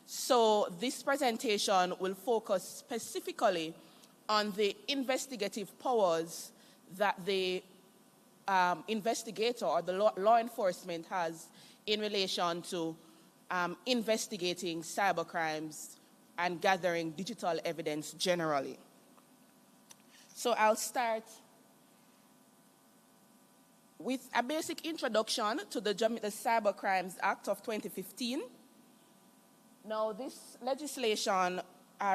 So this presentation will focus specifically on the investigative powers that the investigator or the law enforcement has in relation to investigating cybercrimes and gathering digital evidence generally. So I'll start with a basic introduction to the Cybercrimes Act of 2015. Now, this legislation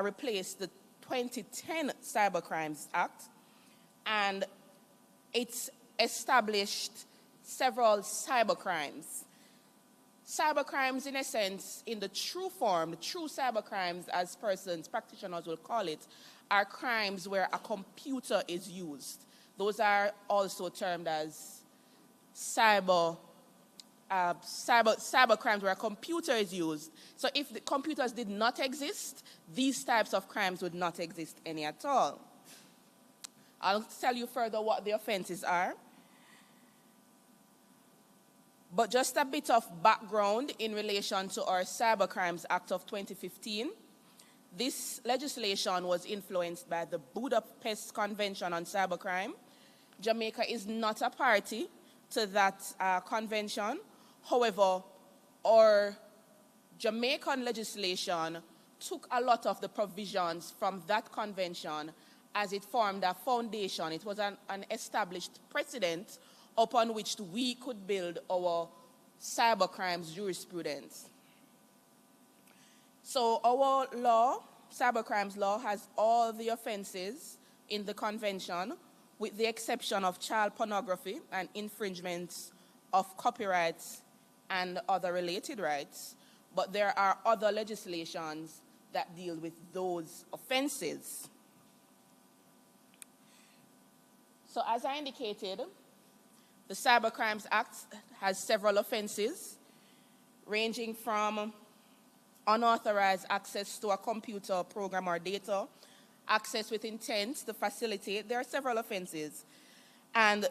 replaced the 2010 Cybercrimes Act, and it's established several cybercrimes. Cybercrimes, in a sense, in the true form, the true cybercrimes, as practitioners will call it, are crimes where a computer is used. Those are also termed as cybercrimes where a computer is used. So if the computers did not exist, these types of crimes would not exist any at all. I'll tell you further what the offenses are. But just a bit of background in relation to our Cybercrimes Act of 2015. This legislation was influenced by the Budapest Convention on Cybercrime. Jamaica is not a party to that convention. However, our Jamaican legislation took a lot of the provisions from that convention as it formed a foundation. It was an established precedent upon which we could build our cybercrimes jurisprudence. So our law, cybercrimes law, has all the offenses in the convention, with the exception of child pornography and infringements of copyrights and other related rights. But there are other legislations that deal with those offenses. So as I indicated, The Cybercrimes Act has several offenses, ranging from unauthorized access to a computer program or data, access with intent to facilitate. There are several offenses. And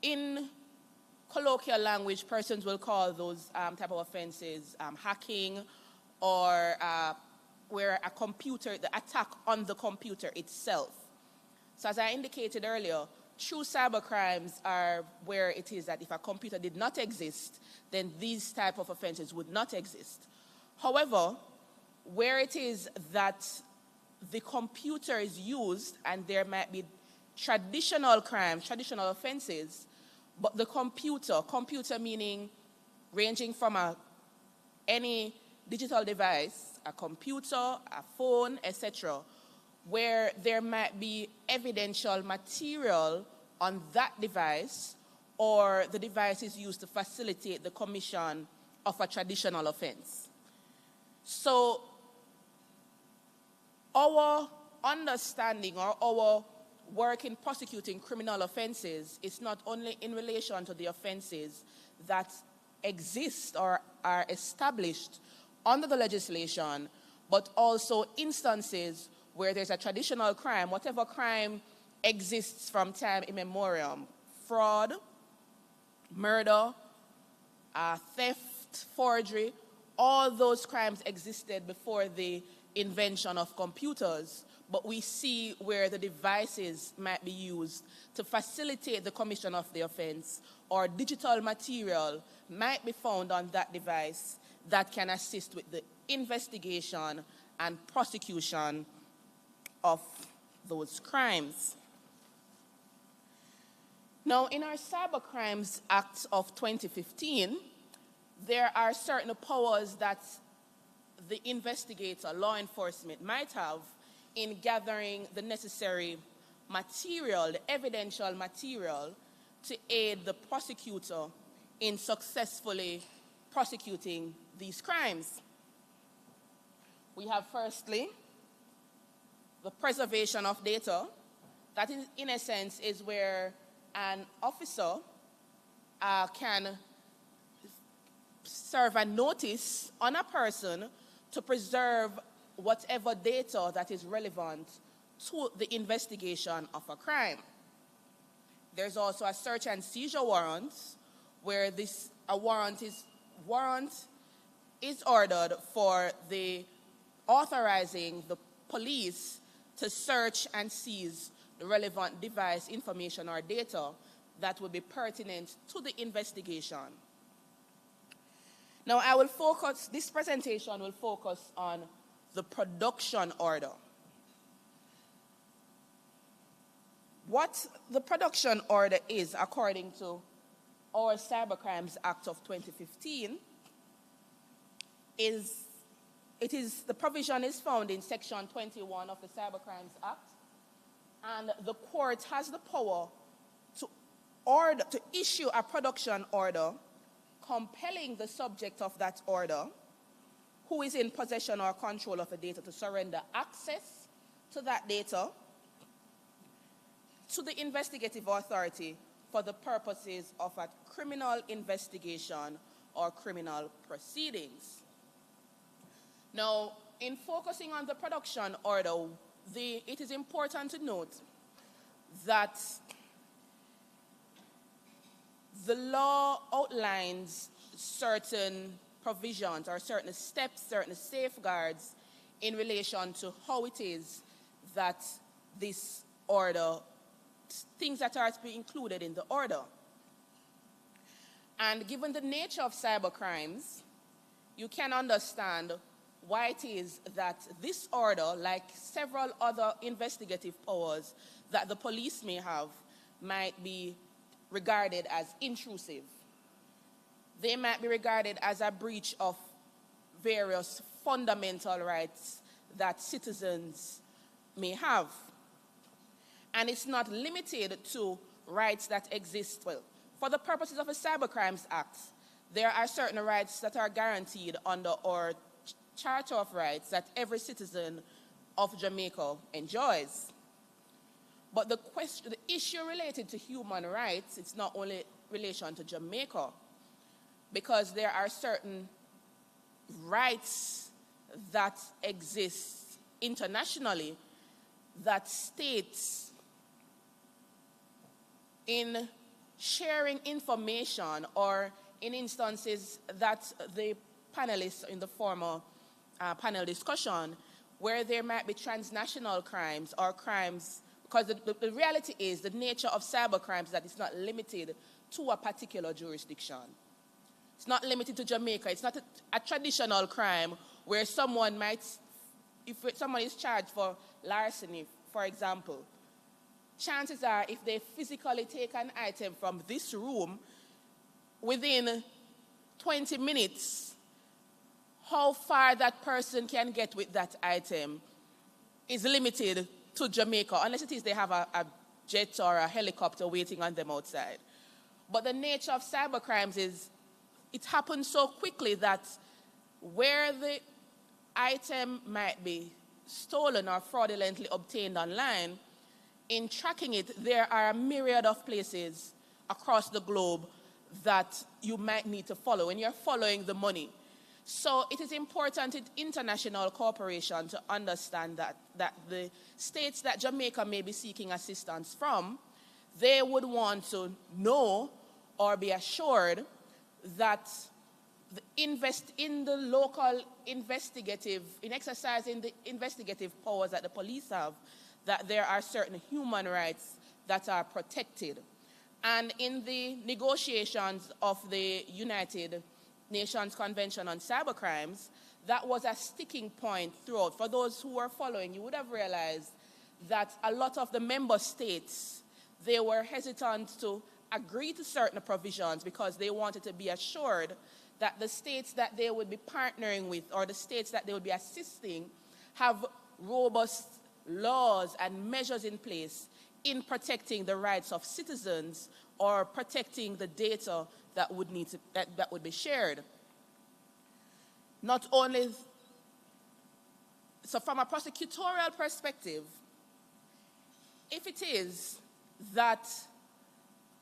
in colloquial language, persons will call those type of offenses hacking, or where a computer, the attack on the computer itself. So as I indicated earlier, true cybercrimes are where it is that if a computer did not exist, then these type of offenses would not exist. However, where it is that the computer is used and there might be traditional crimes, traditional offenses, but the computer meaning ranging from any digital device, a computer, a phone, etc., where there might be evidential material on that device, or the device is used to facilitate the commission of a traditional offense. So our understanding or our work in prosecuting criminal offenses is not only in relation to the offenses that exist or are established under the legislation, but also instances where there's a traditional crime, whatever crime exists from time immemorial, fraud, murder, theft, forgery, all those crimes existed before the invention of computers, but we see where the devices might be used to facilitate the commission of the offense, or digital material might be found on that device that can assist with the investigation and prosecution of those crimes. Now, in our Cybercrimes Act of 2015, there are certain powers that the investigator, law enforcement, might have in gathering the necessary material, the evidential material, to aid the prosecutor in successfully prosecuting these crimes. We have, firstly, the preservation of data. That, in essence, is where an officer can serve a notice on a person to preserve whatever data that is relevant to the investigation of a crime. There's also a search and seizure warrant, where a warrant is ordered for the authorizing the police to search and seize the relevant device, information, or data that would be pertinent to the investigation. Now, this presentation will focus on the production order. What the production order is, according to our Cybercrimes Act of 2015, the provision is found in Section 21 of the Cybercrimes Act, and the court has the power to issue a production order compelling the subject of that order, who is in possession or control of the data, to surrender access to that data to the investigative authority for the purposes of a criminal investigation or criminal proceedings. Now, in focusing on the production order, it is important to note that the law outlines certain provisions or certain steps, certain safeguards in relation to how it is that this order, things that are to be included in the order. And given the nature of cybercrimes, you can understand why it is that this order, like several other investigative powers that the police may have, might be regarded as intrusive. They might be regarded as a breach of various fundamental rights that citizens may have. And it's not limited to rights that exist. Well, for the purposes of the Cybercrimes Act, there are certain rights that are guaranteed under our Charter of Rights that every citizen of Jamaica enjoys. But the issue related to human rights, it's not only relation to Jamaica, because there are certain rights that exist internationally that states in sharing information, or in instances that the panelists in the former panel discussion, where there might be transnational crimes or crimes, because the reality is the nature of cyber crimes that it's not limited to a particular jurisdiction. It's not limited to Jamaica. It's not a traditional crime where someone might, if someone is charged for larceny, for example, chances are if they physically take an item from this room, within 20 minutes, how far that person can get with that item is limited to Jamaica, unless it is they have a jet or a helicopter waiting on them outside. But the nature of cybercrimes is it happens so quickly that where the item might be stolen or fraudulently obtained online, in tracking it, there are a myriad of places across the globe that you might need to follow, and you're following the money. So it is important in international cooperation to understand that the states that Jamaica may be seeking assistance from, they would want to know or be assured that in exercising the investigative powers that the police have, that there are certain human rights that are protected. And in the negotiations of the United Nations Convention on Cybercrimes, that was a sticking point throughout. For those who were following, you would have realized that a lot of the member states, they were hesitant to agree to certain provisions because they wanted to be assured that the states that they would be partnering with or the states that they would be assisting have robust laws and measures in place in protecting the rights of citizens or protecting the data that would be shared. Not only, so from a prosecutorial perspective, if it is that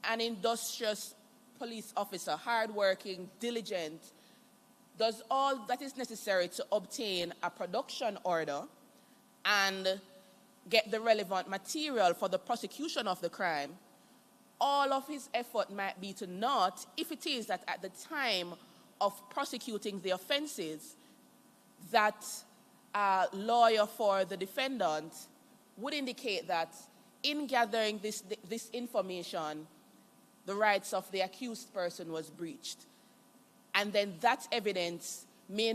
an industrious police officer, hardworking, diligent, does all that is necessary to obtain a production order and get the relevant material for the prosecution of the crime, all of his effort might be to not, if it is that at the time of prosecuting the offenses, that a lawyer for the defendant would indicate that in gathering this information, the rights of the accused person was breached. And then that evidence may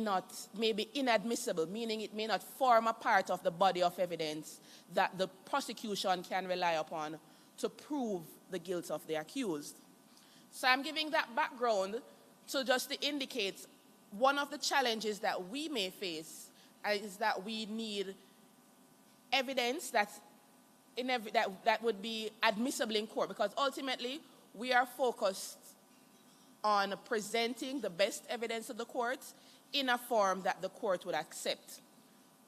be inadmissible, meaning it may not form a part of the body of evidence that the prosecution can rely upon to prove the guilt of the accused. So I'm giving that background to just to indicate one of the challenges that we may face is that we need evidence that would be admissible in court, because ultimately we are focused on presenting the best evidence to the court in a form that the court would accept.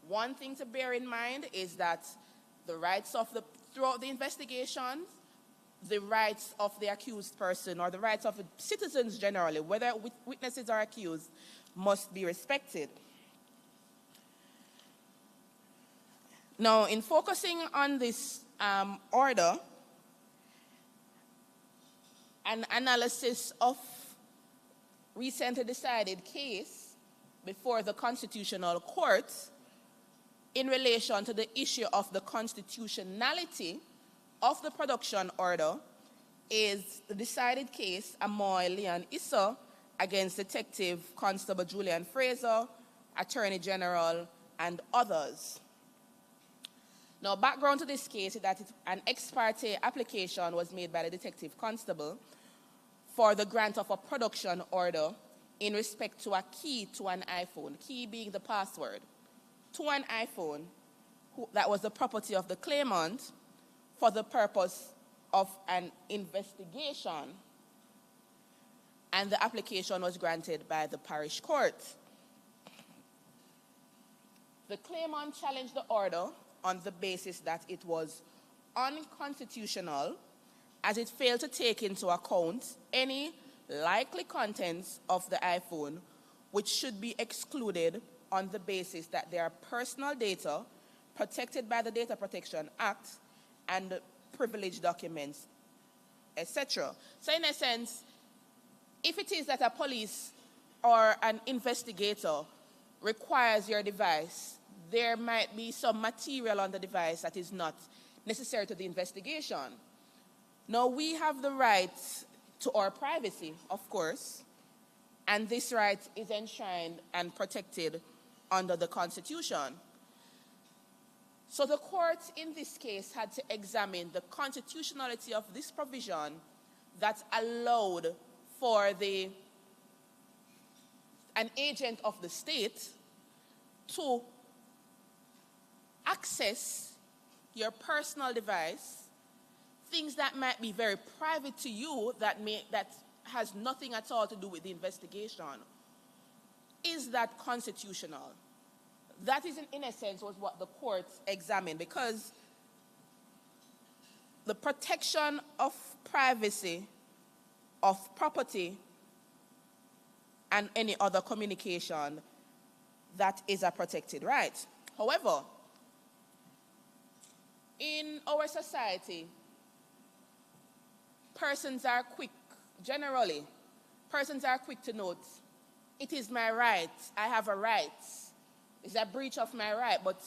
One thing to bear in mind is that the rights of throughout the investigation, the rights of the accused person or the rights of citizens generally, whether witnesses or accused, must be respected. Now, in focusing on this order, an analysis of recently decided case before the Constitutional Court in relation to the issue of the constitutionality of the production order is the decided case Amoy Leon Issa against Detective Constable Julian Fraser, Attorney General, and others. Now, background to this case is that an ex parte application was made by the Detective Constable for the grant of a production order in respect to a key to an iPhone, key being the password, to an iPhone that was the property of the claimant for the purpose of an investigation. And the application was granted by the parish court. The claimant challenged the order on the basis that it was unconstitutional as it failed to take into account any likely contents of the iPhone which should be excluded on the basis that they are personal data protected by the Data Protection Act and privileged documents, etc. So in a sense, if it is that a police or an investigator requires your device, there might be some material on the device that is not necessary to the investigation. Now, we have the right to our privacy, of course, and this right is enshrined and protected under the Constitution. So the court in this case had to examine the constitutionality of this provision that allowed for an agent of the state to access your personal device, things that might be very private to you that has nothing at all to do with the investigation. Is that constitutional? That is, in a sense, was what the court examined, because the protection of privacy, of property, and any other communication, that is a protected right. However, in our society, generally, persons are quick to note, it is my right, I have a right. It's a breach of my right, but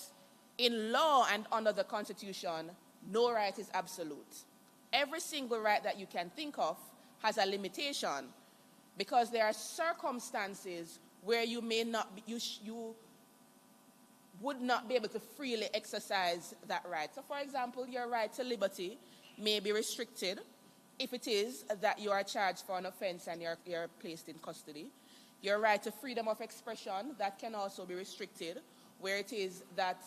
in law and under the Constitution, no right is absolute. Every single right that you can think of has a limitation, because there are circumstances where you may not be, you would not be able to freely exercise that right. So, for example, your right to liberty may be restricted if it is that you are charged for an offense and you're placed in custody. Your right to freedom of expression, that can also be restricted, where it is that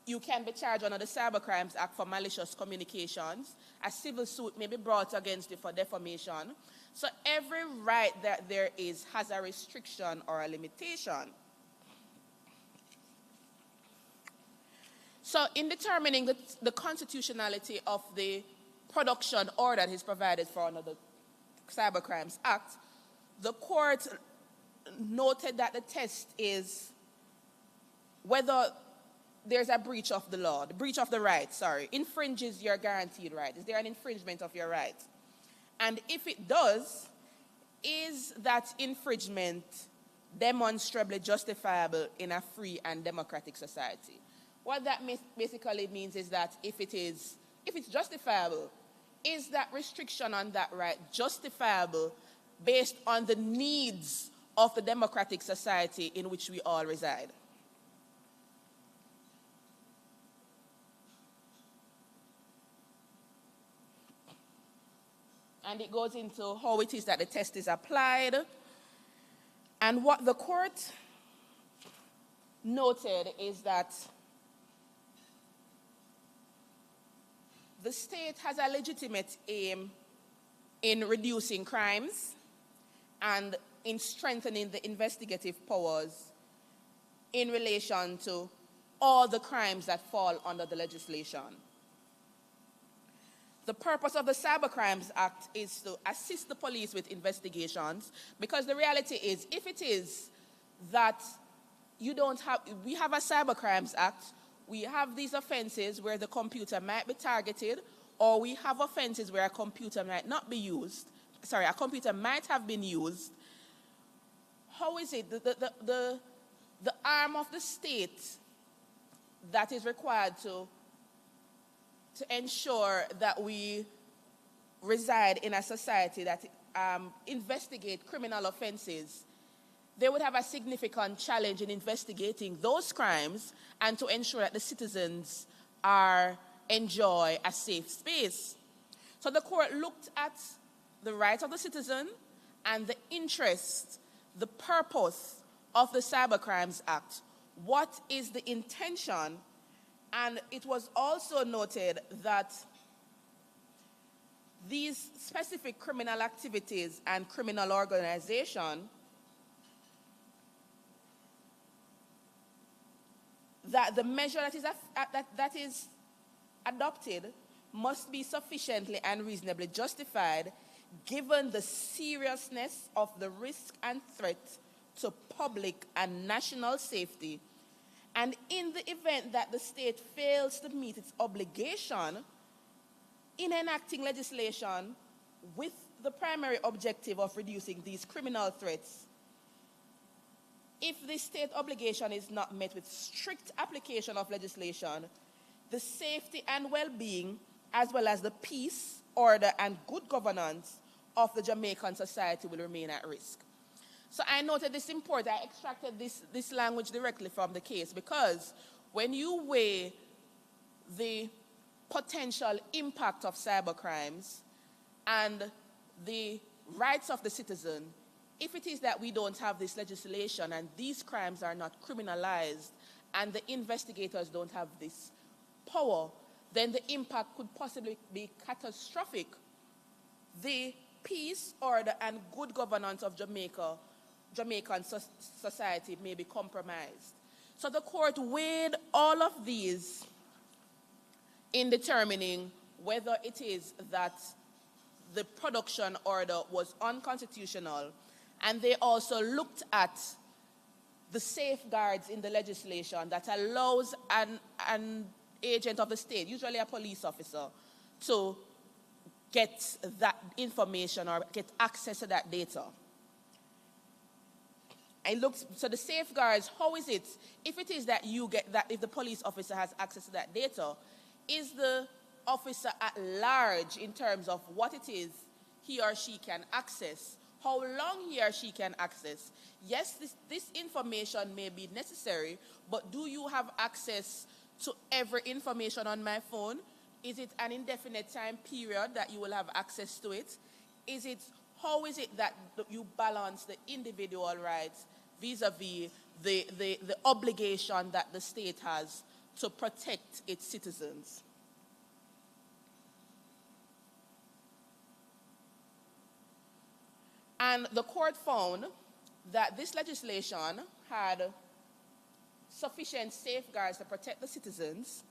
you can be charged under the Cybercrimes Act for malicious communications. A civil suit may be brought against you for defamation. So every right that there is has a restriction or a limitation. So in determining the constitutionality of the production order that is provided for under the Cybercrimes Act, the court noted that the test is whether there's a breach of the law, the breach of the right, infringes your guaranteed right. Is there an infringement of your right? And if it does, is that infringement demonstrably justifiable in a free and democratic society? What that basically means is that if it's justifiable, is that restriction on that right justifiable based on the needs of the democratic society in which we all reside? And it goes into how it is that the test is applied. And what the court noted is that the state has a legitimate aim in reducing crimes and in strengthening the investigative powers in relation to all the crimes that fall under the legislation. The purpose of the Cybercrimes Act is to assist the police with investigations, because the reality is, if it is that we have a Cybercrimes Act, we have these offenses where the computer might be targeted, or we have offenses where a computer might not be used, a computer might have been used. How is it the arm of the state that is required to ensure that we reside in a society that investigate criminal offenses, they would have a significant challenge in investigating those crimes and to ensure that the citizens enjoy a safe space. So the court looked at the rights of the citizen and the interest, the purpose of the Cybercrimes Act. What is the intention? And it was also noted that these specific criminal activities and criminal organization, that the measure that is adopted must be sufficiently and reasonably justified given the seriousness of the risk and threat to public and national safety, and in the event that the state fails to meet its obligation in enacting legislation with the primary objective of reducing these criminal threats, if the state obligation is not met with strict application of legislation, the safety and well-being, as well as the peace, order, and good governance of the Jamaican society will remain at risk. So I noted this import. I extracted this language directly from the case because when you weigh the potential impact of cybercrimes and the rights of the citizen, if it is that we don't have this legislation and these crimes are not criminalized and the investigators don't have this power, then the impact could possibly be catastrophic. The peace, order, and good governance of Jamaican society may be compromised. So the court weighed all of these in determining whether it is that the production order was unconstitutional, and they also looked at the safeguards in the legislation that allows an agent of the state, usually a police officer, to get that information or get access to that data. I looked, so the safeguards, how is it, if it is that you get that, if the police officer has access to that data, is the officer at large in terms of what it is he or she can access, how long he or she can access? Yes, this information may be necessary, but do you have access to every information on my phone? Is it an indefinite time period that you will have access to it? How is it that you balance the individual rights vis-a-vis the obligation that the state has to protect its citizens? And the court found that this legislation had sufficient safeguards to protect the citizens,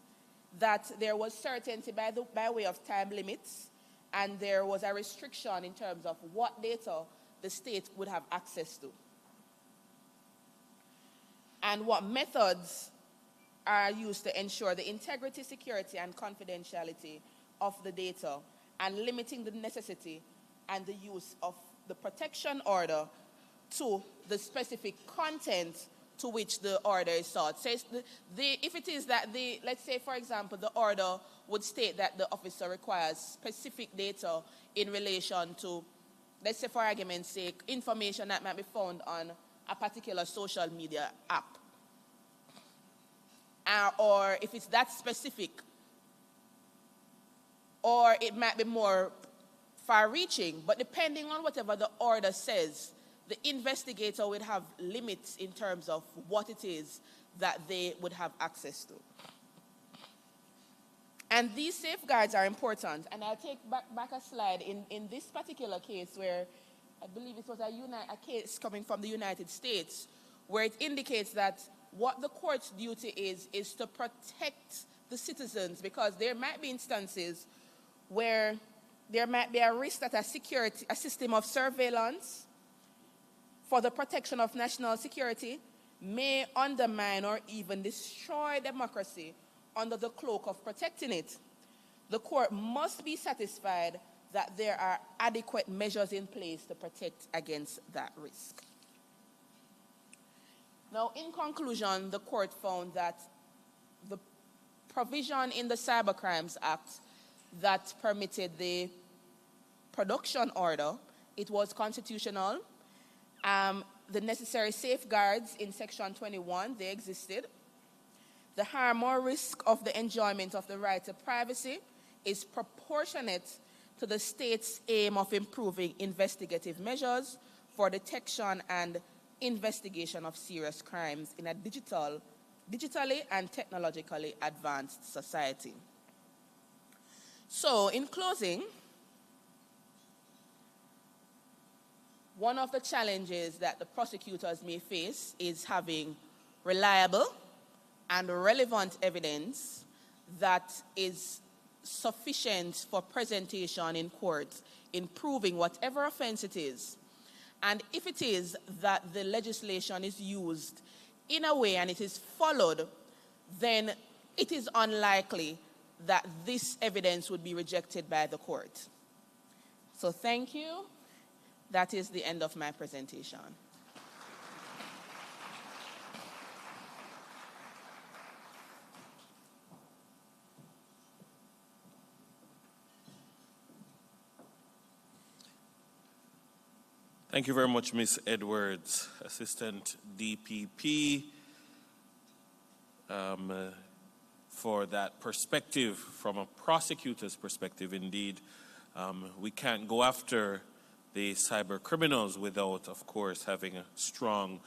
that there was certainty by way of time limits, and there was a restriction in terms of what data the state would have access to, and what methods are used to ensure the integrity, security, and confidentiality of the data, and limiting the necessity and the use of the protection order to the specific content to which the order is sought. So if it is that let's say, for example, the order would state that the officer requires specific data in relation to, let's say for argument's sake, information that might be found on a particular social media app. Or if it's that specific, or it might be more far-reaching, but depending on whatever the order says, the investigator would have limits in terms of what it is that they would have access to. And these safeguards are important. And I'll take back a slide in this particular case where I believe it was a case coming from the United States, where it indicates that what the court's duty is to protect the citizens, because there might be instances where there might be a risk that a system of surveillance for the protection of national security may undermine or even destroy democracy under the cloak of protecting it. The court must be satisfied that there are adequate measures in place to protect against that risk. Now, in conclusion, the court found that the provision in the Cybercrimes Act that permitted the production order, it was constitutional. The necessary safeguards in Section 21, they existed. The harm or risk of the enjoyment of the right to privacy is proportionate to the state's aim of improving investigative measures for detection and investigation of serious crimes in a digitally and technologically advanced society. So, in closing, one of the challenges that the prosecutors may face is having reliable and relevant evidence that is sufficient for presentation in court in proving whatever offense it is. And if it is that the legislation is used in a way and it is followed, then it is unlikely that this evidence would be rejected by the court. So thank you. That is the end of my presentation. Thank you very much, Ms. Edwards, Assistant DPP, for that perspective from a prosecutor's perspective. Indeed, we can't go after the cyber criminals without, of course, having a strong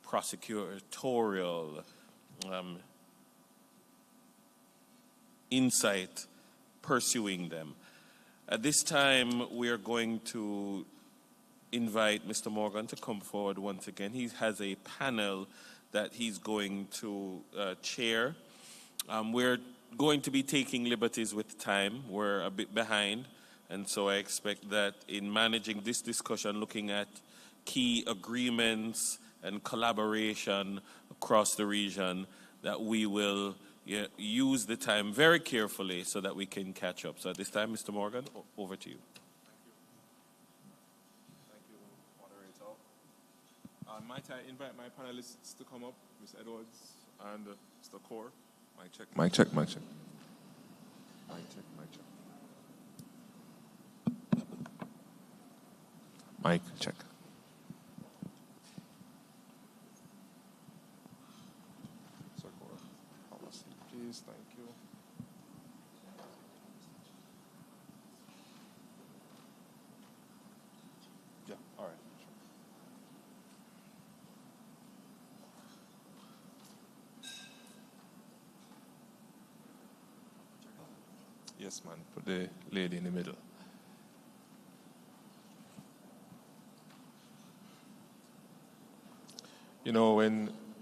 prosecutorial insight pursuing them. At this time, we are going to invite Mr. Morgan to come forward once again. He has a panel that he's going to chair. We're going to be taking liberties with time. We're a bit behind, and so I expect that in managing this discussion, looking at key agreements and collaboration across the region, that we will use the time very carefully so that we can catch up. So at this time, Mr. Morgan, over to you. Might I invite my panelists to come up, Ms. Edwards and Mr. Kaur? Mic check, mic check, mic check. Mic check, mic check. Mic check. Mr. Kaur, have a seat, please. Thank you. Yeah, all right. Yes, man. Put the lady in the middle. You know,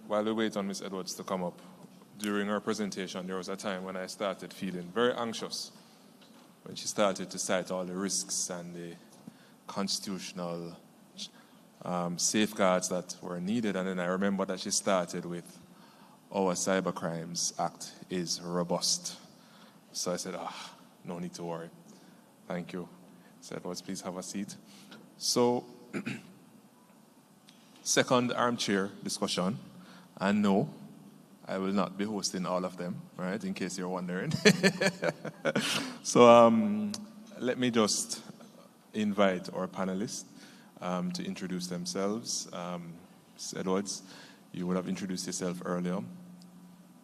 while we wait on Ms. Edwards to come up, during her presentation, there was a time when I started feeling very anxious when she started to cite all the risks and the constitutional safeguards that were needed. And then I remember that she started with, our Cybercrimes Act is robust. So I said, no need to worry. Thank you. Ms. Edwards, please have a seat. So, second armchair discussion. And no, I will not be hosting all of them, right, in case you're wondering. So let me just invite our panelists to introduce themselves. Ms. Edwards, you would have introduced yourself earlier,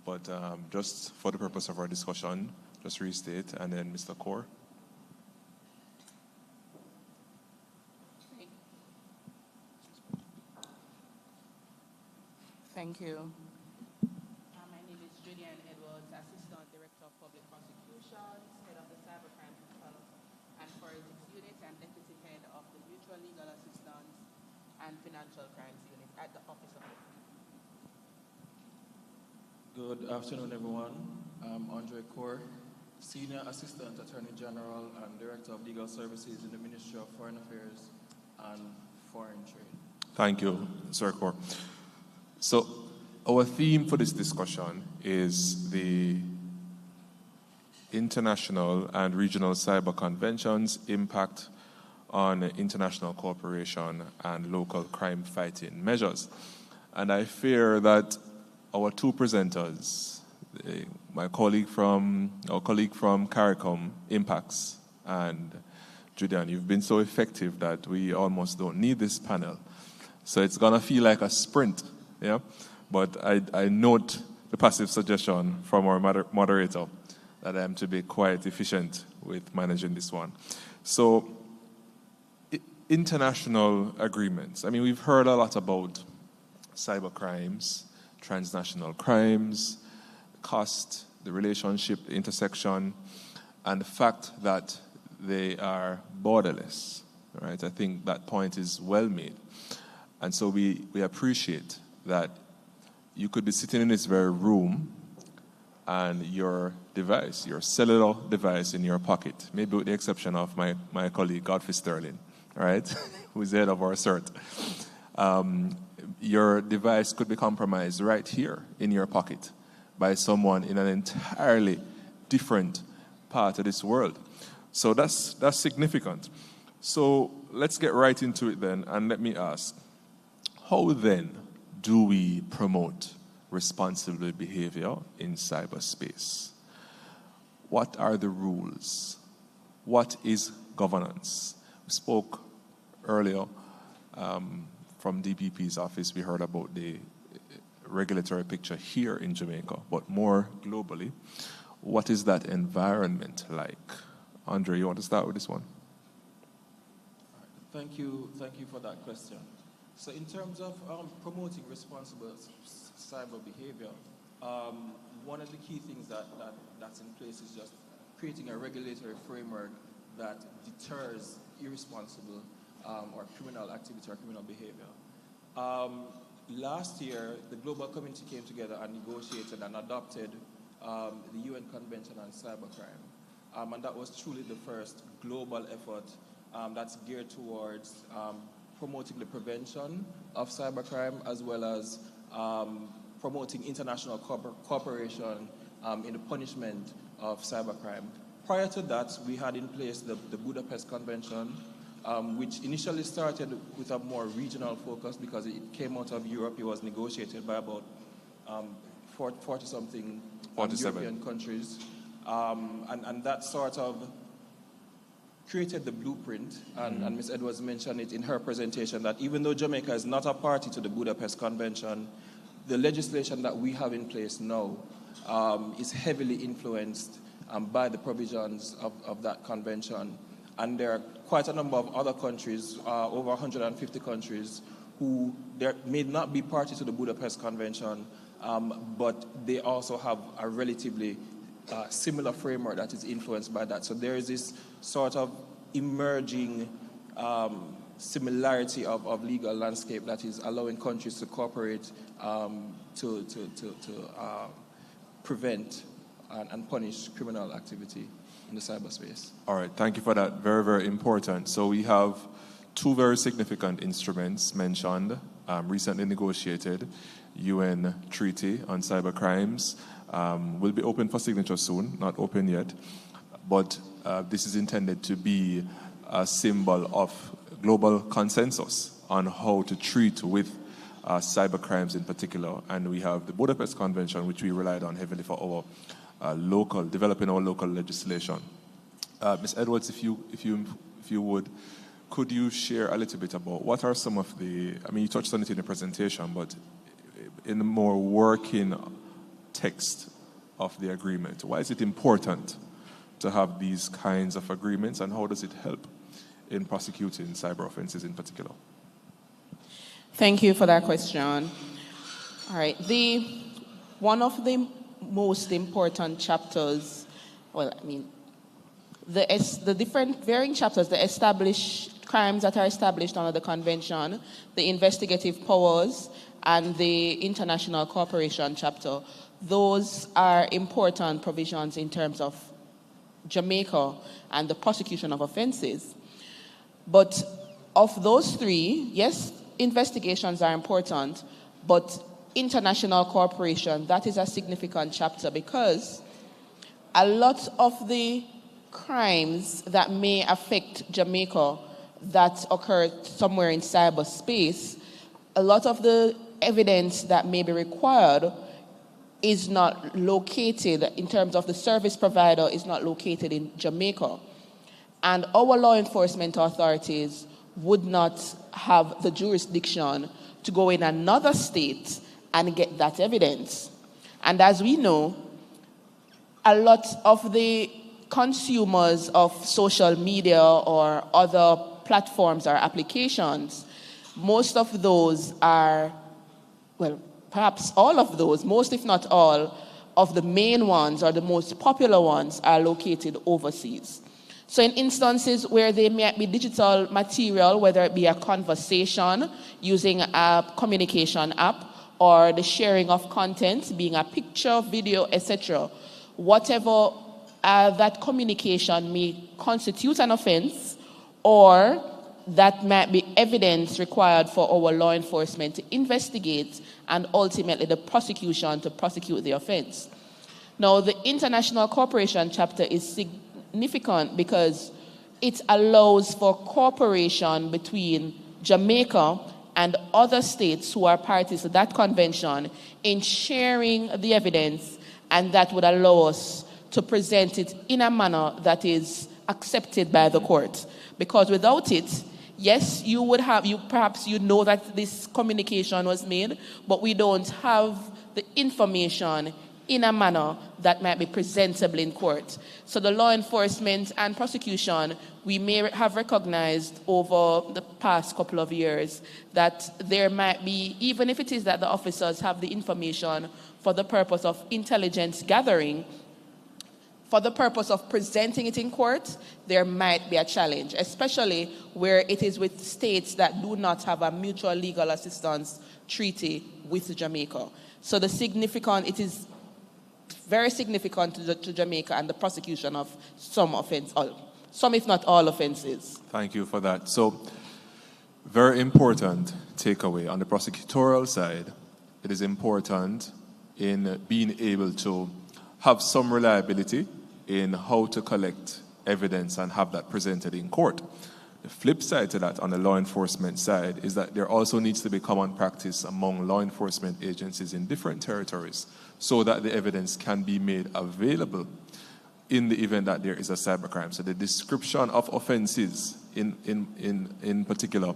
but just for the purpose of our discussion, just restate, and then Mr. Kaur. Thank you. My name is Julian Edwards, Assistant Director of Public Prosecutions, Head of the Cybercrime and Forensics Unit, and Deputy Head of the Mutual Legal Assistance and Financial Crimes Unit at the Office of the Good afternoon, everyone. I'm Andre Kaur, Senior Assistant Attorney General and Director of Legal Services in the Ministry of Foreign Affairs and Foreign Trade. Thank you, Sir Kaur. So our theme for this discussion is the international and regional cyber conventions' impact on international cooperation and local crime fighting measures. And I fear that our two presenters, our colleague from CARICOM, Impacts, and Julian, you've been so effective that we almost don't need this panel. So it's gonna feel like a sprint. Yeah, but I note the passive suggestion from our moderator that I am to be quite efficient with managing this one. So, international agreements. I mean, we've heard a lot about cyber crimes, transnational crimes, cost, the relationship, the intersection, and the fact that they are borderless. Right? I think that point is well made. And so we appreciate that you could be sitting in this very room and your device, your cellular device in your pocket, maybe with the exception of my colleague Godfrey Sterling, right, who's the head of our CERT. Your device could be compromised right here in your pocket by someone in an entirely different part of this world. So that's significant. So let's get right into it then, and let me ask, how then do we promote responsible behavior in cyberspace? What are the rules? What is governance? We spoke earlier from DPP's office, we heard about the regulatory picture here in Jamaica, but more globally, what is that environment like? Andre, you want to start with this one? Thank you for that question. So in terms of promoting responsible cyber behavior, one of the key things that's in place is just creating a regulatory framework that deters irresponsible or criminal activity or criminal behavior. Last year, the global community came together and negotiated and adopted the UN Convention on Cybercrime. And that was truly the first global effort that's geared towards promoting the prevention of cybercrime as well as promoting international cooperation in the punishment of cybercrime. Prior to that, we had in place the Budapest Convention, which initially started with a more regional focus because it came out of Europe. It was negotiated by about 40-something European countries. And that sort of created the blueprint, and Ms. Edwards mentioned it in her presentation, that even though Jamaica is not a party to the Budapest Convention, the legislation that we have in place now is heavily influenced by the provisions of that convention. And there are quite a number of other countries, over 150 countries, who may not be party to the Budapest Convention, but they also have a relatively similar framework that is influenced by that. So there is this sort of emerging similarity of legal landscape that is allowing countries to cooperate to prevent and punish criminal activity in the cyberspace. All right, thank you for that. Very, very important. So we have two very significant instruments mentioned, recently negotiated, UN Treaty on Cybercrimes. Will be open for signature soon, not open yet, but this is intended to be a symbol of global consensus on how to treat with cybercrimes in particular. And we have the Budapest Convention, which we relied on heavily for our developing our local legislation. Ms. Edwards, if you would, could you share a little bit about what are some of the, I mean, you touched on it in the presentation, but in the more working text of the agreement, why is it important to have these kinds of agreements, and how does it help in prosecuting cyber offenses in particular? Thank you for that question. All right, one of the most important chapters, well, I mean, the different varying chapters, the established crimes that are established under the convention, the investigative powers, and the international cooperation chapter, those are important provisions in terms of Jamaica and the prosecution of offenses. But of those three, yes, investigations are important, but international cooperation, that is a significant chapter because a lot of the crimes that may affect Jamaica that occur somewhere in cyberspace, a lot of the evidence that may be required is not located, in terms of the service provider, is not located in Jamaica. And our law enforcement authorities would not have the jurisdiction to go in another state and get that evidence. And as we know, a lot of the consumers of social media or other platforms or applications, most of those are, well, perhaps all of those, most if not all, of the main ones or the most popular ones are located overseas. So in instances where there may be digital material, whether it be a conversation using a communication app or the sharing of content, being a picture, video, etc., whatever that communication may constitute an offense, or that might be evidence required for our law enforcement to investigate and ultimately the prosecution to prosecute the offense. Now, the International Cooperation chapter is significant because it allows for cooperation between Jamaica and other states who are parties to that convention in sharing the evidence, and that would allow us to present it in a manner that is accepted by the court. Because without it, yes, perhaps you know that this communication was made, but we don't have the information in a manner that might be presentable in court. So the law enforcement and prosecution, we may have recognized over the past couple of years that there might be, even if it is that the officers have the information for the purpose of intelligence gathering, for the purpose of presenting it in court, there might be a challenge, especially where it is with states that do not have a mutual legal assistance treaty with Jamaica. So it is very significant to Jamaica and the prosecution of some if not all offenses. Thank you for that. So, very important takeaway on the prosecutorial side. It is important in being able to have some reliability in how to collect evidence and have that presented in court. The flip side to that on the law enforcement side is that there also needs to be common practice among law enforcement agencies in different territories so that the evidence can be made available in the event that there is a cybercrime. So the description of offenses in particular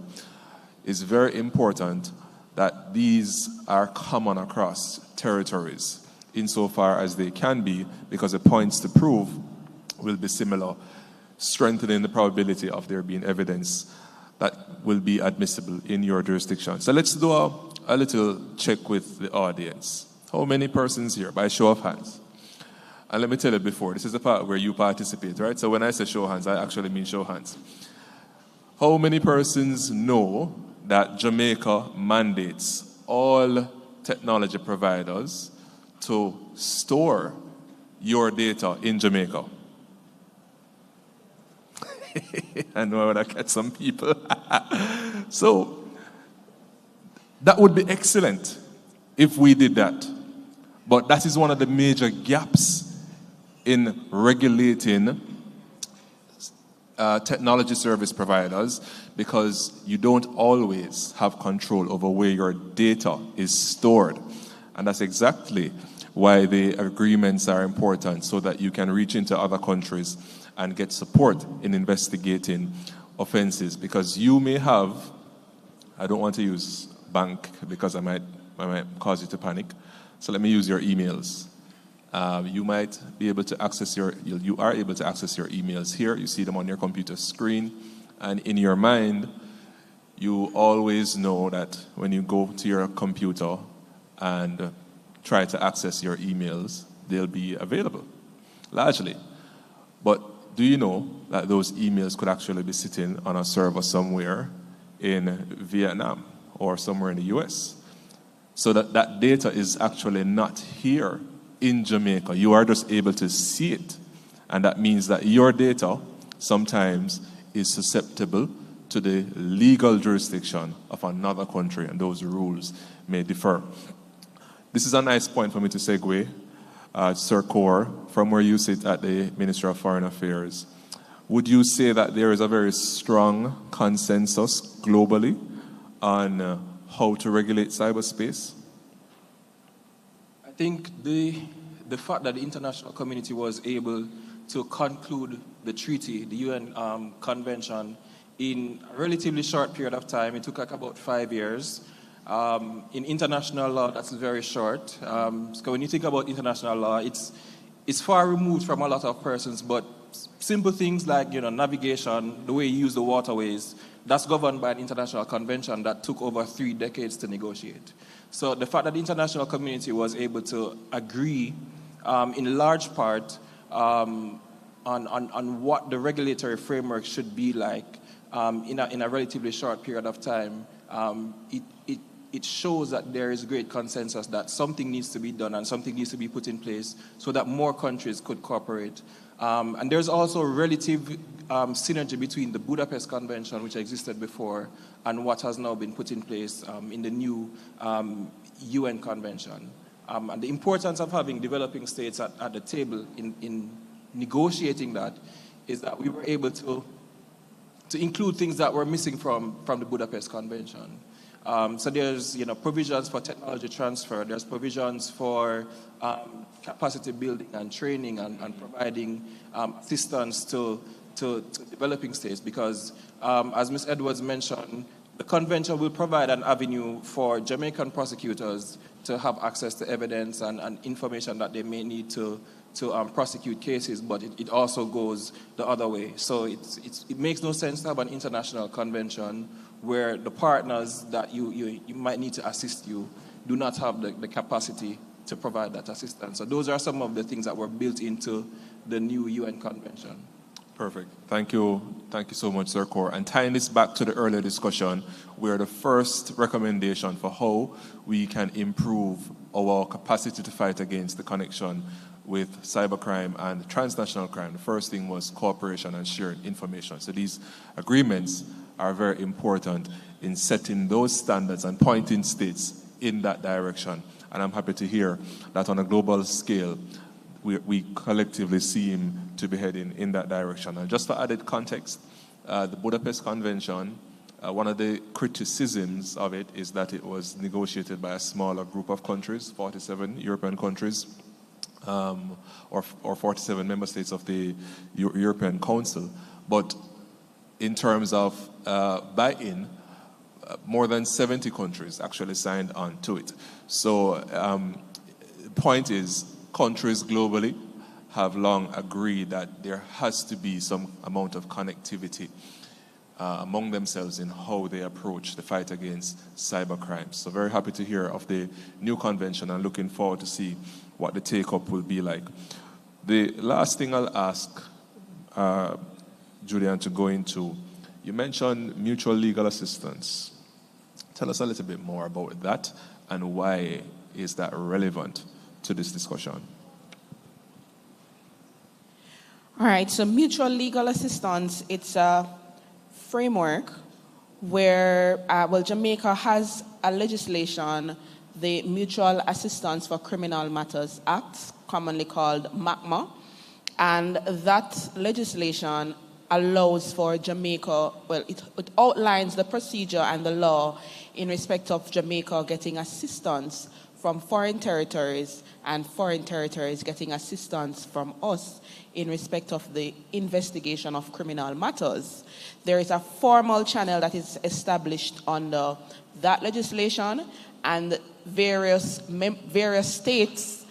is very important, that these are common across territories insofar as they can be, because the points to prove will be similar, strengthening the probability of there being evidence that will be admissible in your jurisdiction. So let's do a little check with the audience. How many persons here, by show of hands? And let me tell you before, this is the part where you participate, right? So when I say show hands, I actually mean show hands. How many persons know that Jamaica mandates all technology providers to store your data in Jamaica? I know I would have catch some people. So that would be excellent if we did that. But that is one of the major gaps in regulating technology service providers, because you don't always have control over where your data is stored. And that's exactly why the agreements are important, so that you can reach into other countries and get support in investigating offenses. Because you may have, I don't want to use bank because I might cause you to panic, so let me use your emails. You might be able to access you are able to access your emails here. You see them on your computer screen, and in your mind, you always know that when you go to your computer and try to access your emails, they'll be available, largely. But do you know that those emails could actually be sitting on a server somewhere in Vietnam or somewhere in the US? So that data is actually not here in Jamaica. You are just able to see it. And that means that your data sometimes is susceptible to the legal jurisdiction of another country, and those rules may differ. This is a nice point for me to segue, Sir Kaur, from where you sit at the Ministry of Foreign Affairs. Would you say that there is a very strong consensus globally on how to regulate cyberspace? I think the fact that the international community was able to conclude the treaty, the UN convention, in a relatively short period of time, it took like about 5 years. In international law, that's very short. So when you think about international law, it's far removed from a lot of persons, but simple things like navigation, the way you use the waterways, that's governed by an international convention that took over 3 decades to negotiate. So the fact that the international community was able to agree in large part on what the regulatory framework should be like in a relatively short period of time, it shows that there is great consensus that something needs to be done and something needs to be put in place so that more countries could cooperate. And there's also relative synergy between the Budapest Convention, which existed before, and what has now been put in place in the new UN Convention. And the importance of having developing states at the table in negotiating that is that we were able to include things that were missing from the Budapest Convention. So there's provisions for technology transfer, there's provisions for capacity building and training and providing assistance to developing states because, as Ms. Edwards mentioned, the convention will provide an avenue for Jamaican prosecutors to have access to evidence and information that they may need to prosecute cases, but it also goes the other way. So it makes no sense to have an international convention where the partners that you might need to assist you do not have the capacity to provide that assistance. So those are some of the things that were built into the new UN convention. Perfect. Thank you. Thank you so much, Sir Core. And tying this back to the earlier discussion, where the first recommendation for how we can improve our capacity to fight against the connection with cybercrime and transnational crime, the first thing was cooperation and sharing information. So these agreements are very important in setting those standards and pointing states in that direction. And I'm happy to hear that on a global scale, we collectively seem to be heading in that direction. And just for added context, the Budapest Convention, one of the criticisms of it is that it was negotiated by a smaller group of countries, 47 European countries, or 47 member states of the European Council. But in terms of buy-in, more than 70 countries actually signed on to it. So the point is, countries globally have long agreed that there has to be some amount of connectivity among themselves in how they approach the fight against cybercrime. So very happy to hear of the new convention and looking forward to see what the take-up will be like. The last thing I'll ask Julian to go into, you mentioned mutual legal assistance. Tell us a little bit more about that and why is that relevant to this discussion? All right, so mutual legal assistance, it's a framework where, Jamaica has a legislation, the Mutual Assistance for Criminal Matters Act, commonly called MACMA, and that legislation allows for Jamaica, it outlines the procedure and the law in respect of Jamaica getting assistance from foreign territories and foreign territories getting assistance from us in respect of the investigation of criminal matters. There is a formal channel that is established under that legislation, and various states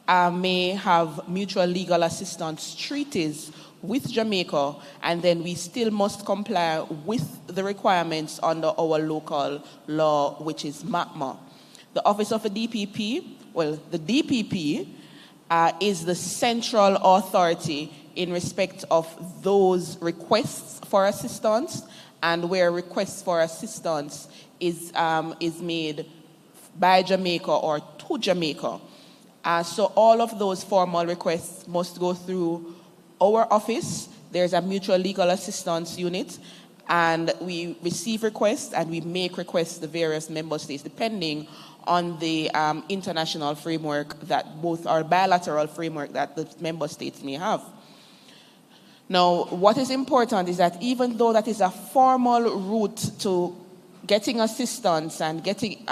may have mutual legal assistance treaties with Jamaica, and then we still must comply with the requirements under our local law, which is MACMA. The Office of the DPP, the DPP is the central authority in respect of those requests for assistance, and where requests for assistance is made by Jamaica or to Jamaica. So all of those formal requests must go through our office. There's a mutual legal assistance unit, and we receive requests and we make requests to various member states depending on the international framework that both our bilateral framework that the member states may have. Now, what is important is that even though that is a formal route to getting assistance and getting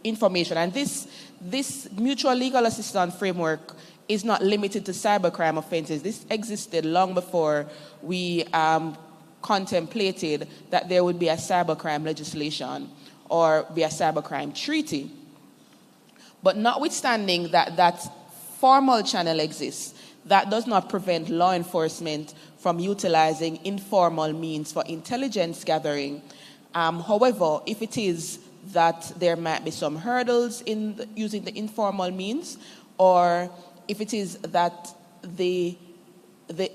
information, and this mutual legal assistance framework is not limited to cybercrime offenses. This existed long before we contemplated that there would be a cybercrime legislation or be a cybercrime treaty. But notwithstanding that formal channel exists, that does not prevent law enforcement from utilizing informal means for intelligence gathering. However, if it is that there might be some hurdles in using the informal means, or if it is that the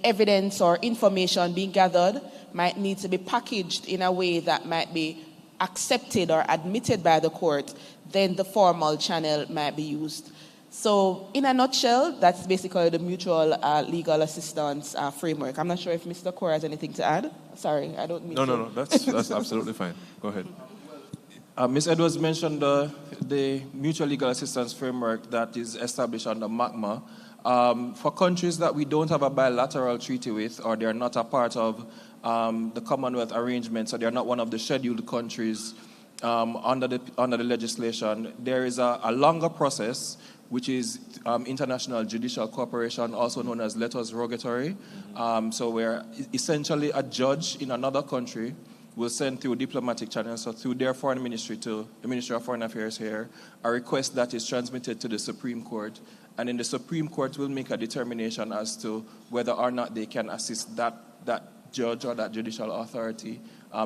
evidence or information being gathered might need to be packaged in a way that might be accepted or admitted by the court, then the formal channel might be used. So in a nutshell, that's basically the mutual legal assistance framework. I'm not sure if Mr. Kaur has anything to add. Sorry, I don't mean to. No, that's absolutely fine. Go ahead. Ms. Edwards mentioned the mutual legal assistance framework that is established under MACMA. For countries that we don't have a bilateral treaty with, or they're not a part of the Commonwealth arrangement, so they're not one of the scheduled countries under the legislation, there is a longer process, which is international judicial cooperation, also known as letters rogatory. So where essentially a judge in another country will send through diplomatic channels, so through their foreign ministry to the Ministry of Foreign Affairs here, a request that is transmitted to the Supreme Court. And then the Supreme Court will make a determination as to whether or not they can assist that judge or that judicial authority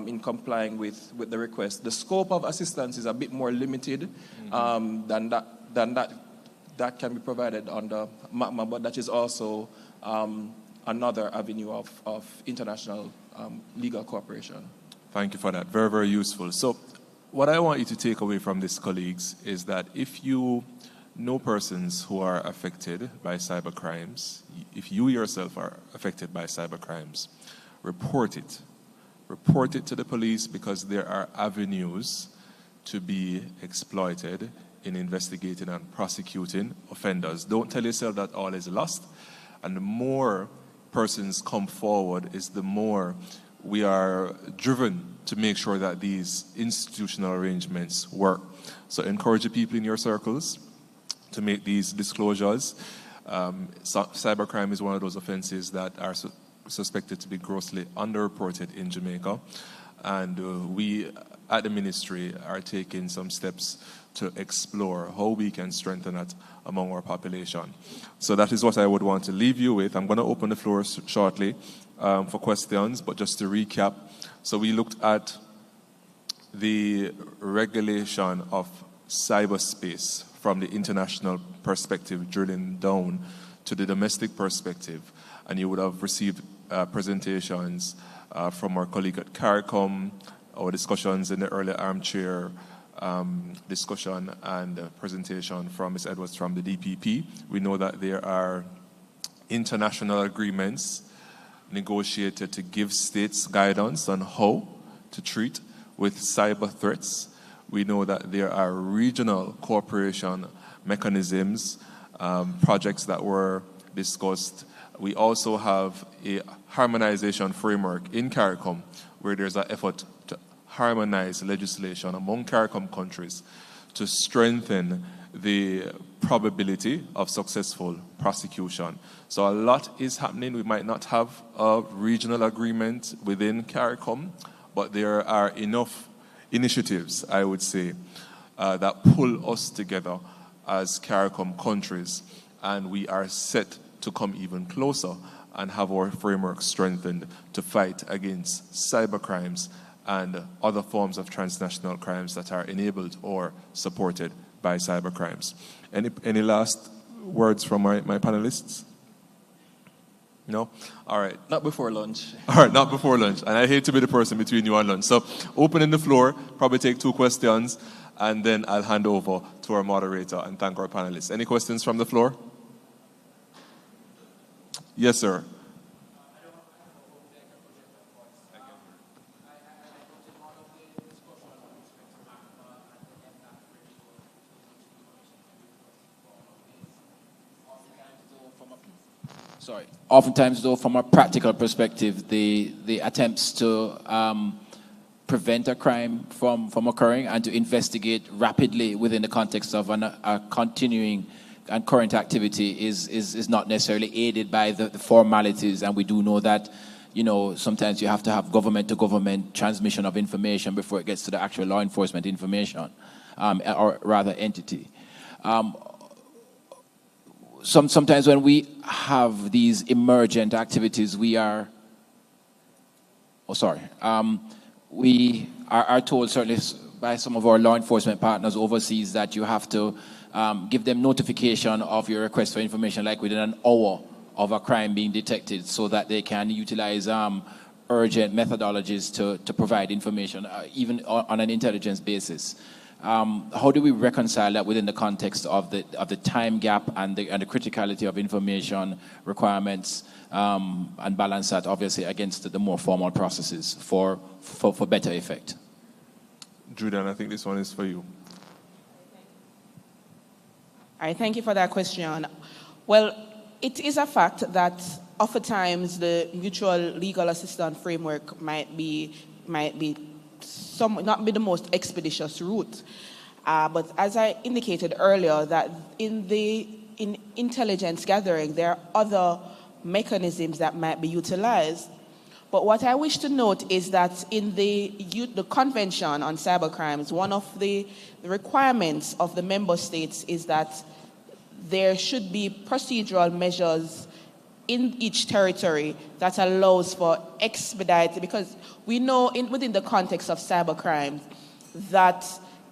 in complying with the request. The scope of assistance is a bit more limited than that can be provided under MACMA, but that is also another avenue of international legal cooperation. Thank you for that. Very, very useful. So what I want you to take away from this, colleagues, is that if you know persons who are affected by cyber crimes, if you yourself are affected by cyber crimes, report it. Report it to the police, because there are avenues to be exploited in investigating and prosecuting offenders. Don't tell yourself that all is lost. And the more persons come forward, is the more we are driven to make sure that these institutional arrangements work. So encourage the people in your circles to make these disclosures. Cybercrime is one of those offenses that are suspected to be grossly underreported in Jamaica. And we at the ministry are taking some steps to explore how we can strengthen that among our population. So that is what I would want to leave you with. I'm going to open the floor shortly for questions, but just to recap. So we looked at the regulation of cyberspace from the international perspective, drilling down to the domestic perspective. And you would have received presentations from our colleague at CARICOM, our discussions in the earlier armchair discussion, and presentation from Ms. Edwards from the DPP. We know that there are international agreements negotiated to give states guidance on how to treat with cyber threats. We know that there are regional cooperation mechanisms, projects that were discussed. We also have a harmonization framework in CARICOM, where there's an effort to harmonize legislation among CARICOM countries to strengthen the probability of successful prosecution. So a lot is happening. We might not have a regional agreement within CARICOM, but there are enough initiatives, I would say, that pull us together as CARICOM countries, and we are set to come even closer and have our framework strengthened to fight against cyber crimes and other forms of transnational crimes that are enabled or supported by cyber crimes. Any last words from my panelists? No? All right. Not before lunch. All right, not before lunch. And I hate to be the person between you and lunch. So opening the floor, probably take 2 questions, and then I'll hand over to our moderator and thank our panelists. Any questions from the floor? Yes, sir. Oftentimes, though, from a practical perspective, the attempts to prevent a crime from occurring and to investigate rapidly within the context of a continuing and current activity is not necessarily aided by the formalities. And we do know that, sometimes you have to have government-to-government transmission of information before it gets to the actual law enforcement information, or rather entity. Sometimes when we have these emergent activities, we are told, certainly by some of our law enforcement partners overseas, that you have to give them notification of your request for information like within an hour of a crime being detected, so that they can utilize urgent methodologies to provide information, even on an intelligence basis. How do we reconcile that within the context of the time gap and the criticality of information requirements, and balance that obviously against the more formal processes for better effect? Julian, I think this one is for you. All right, thank you for that question. Well, it is a fact that oftentimes the mutual legal assistance framework might not be the most expeditious route. But as I indicated earlier, that in intelligence gathering, there are other mechanisms that might be utilized. But what I wish to note is that in the Convention on Cybercrimes, one of the requirements of the member states is that there should be procedural measures in each territory that allows for expedited, because we know within the context of cybercrime that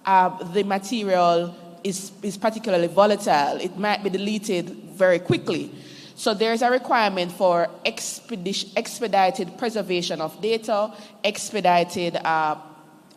the material is particularly volatile. It might be deleted very quickly. So there's a requirement for expedited preservation of data, expedited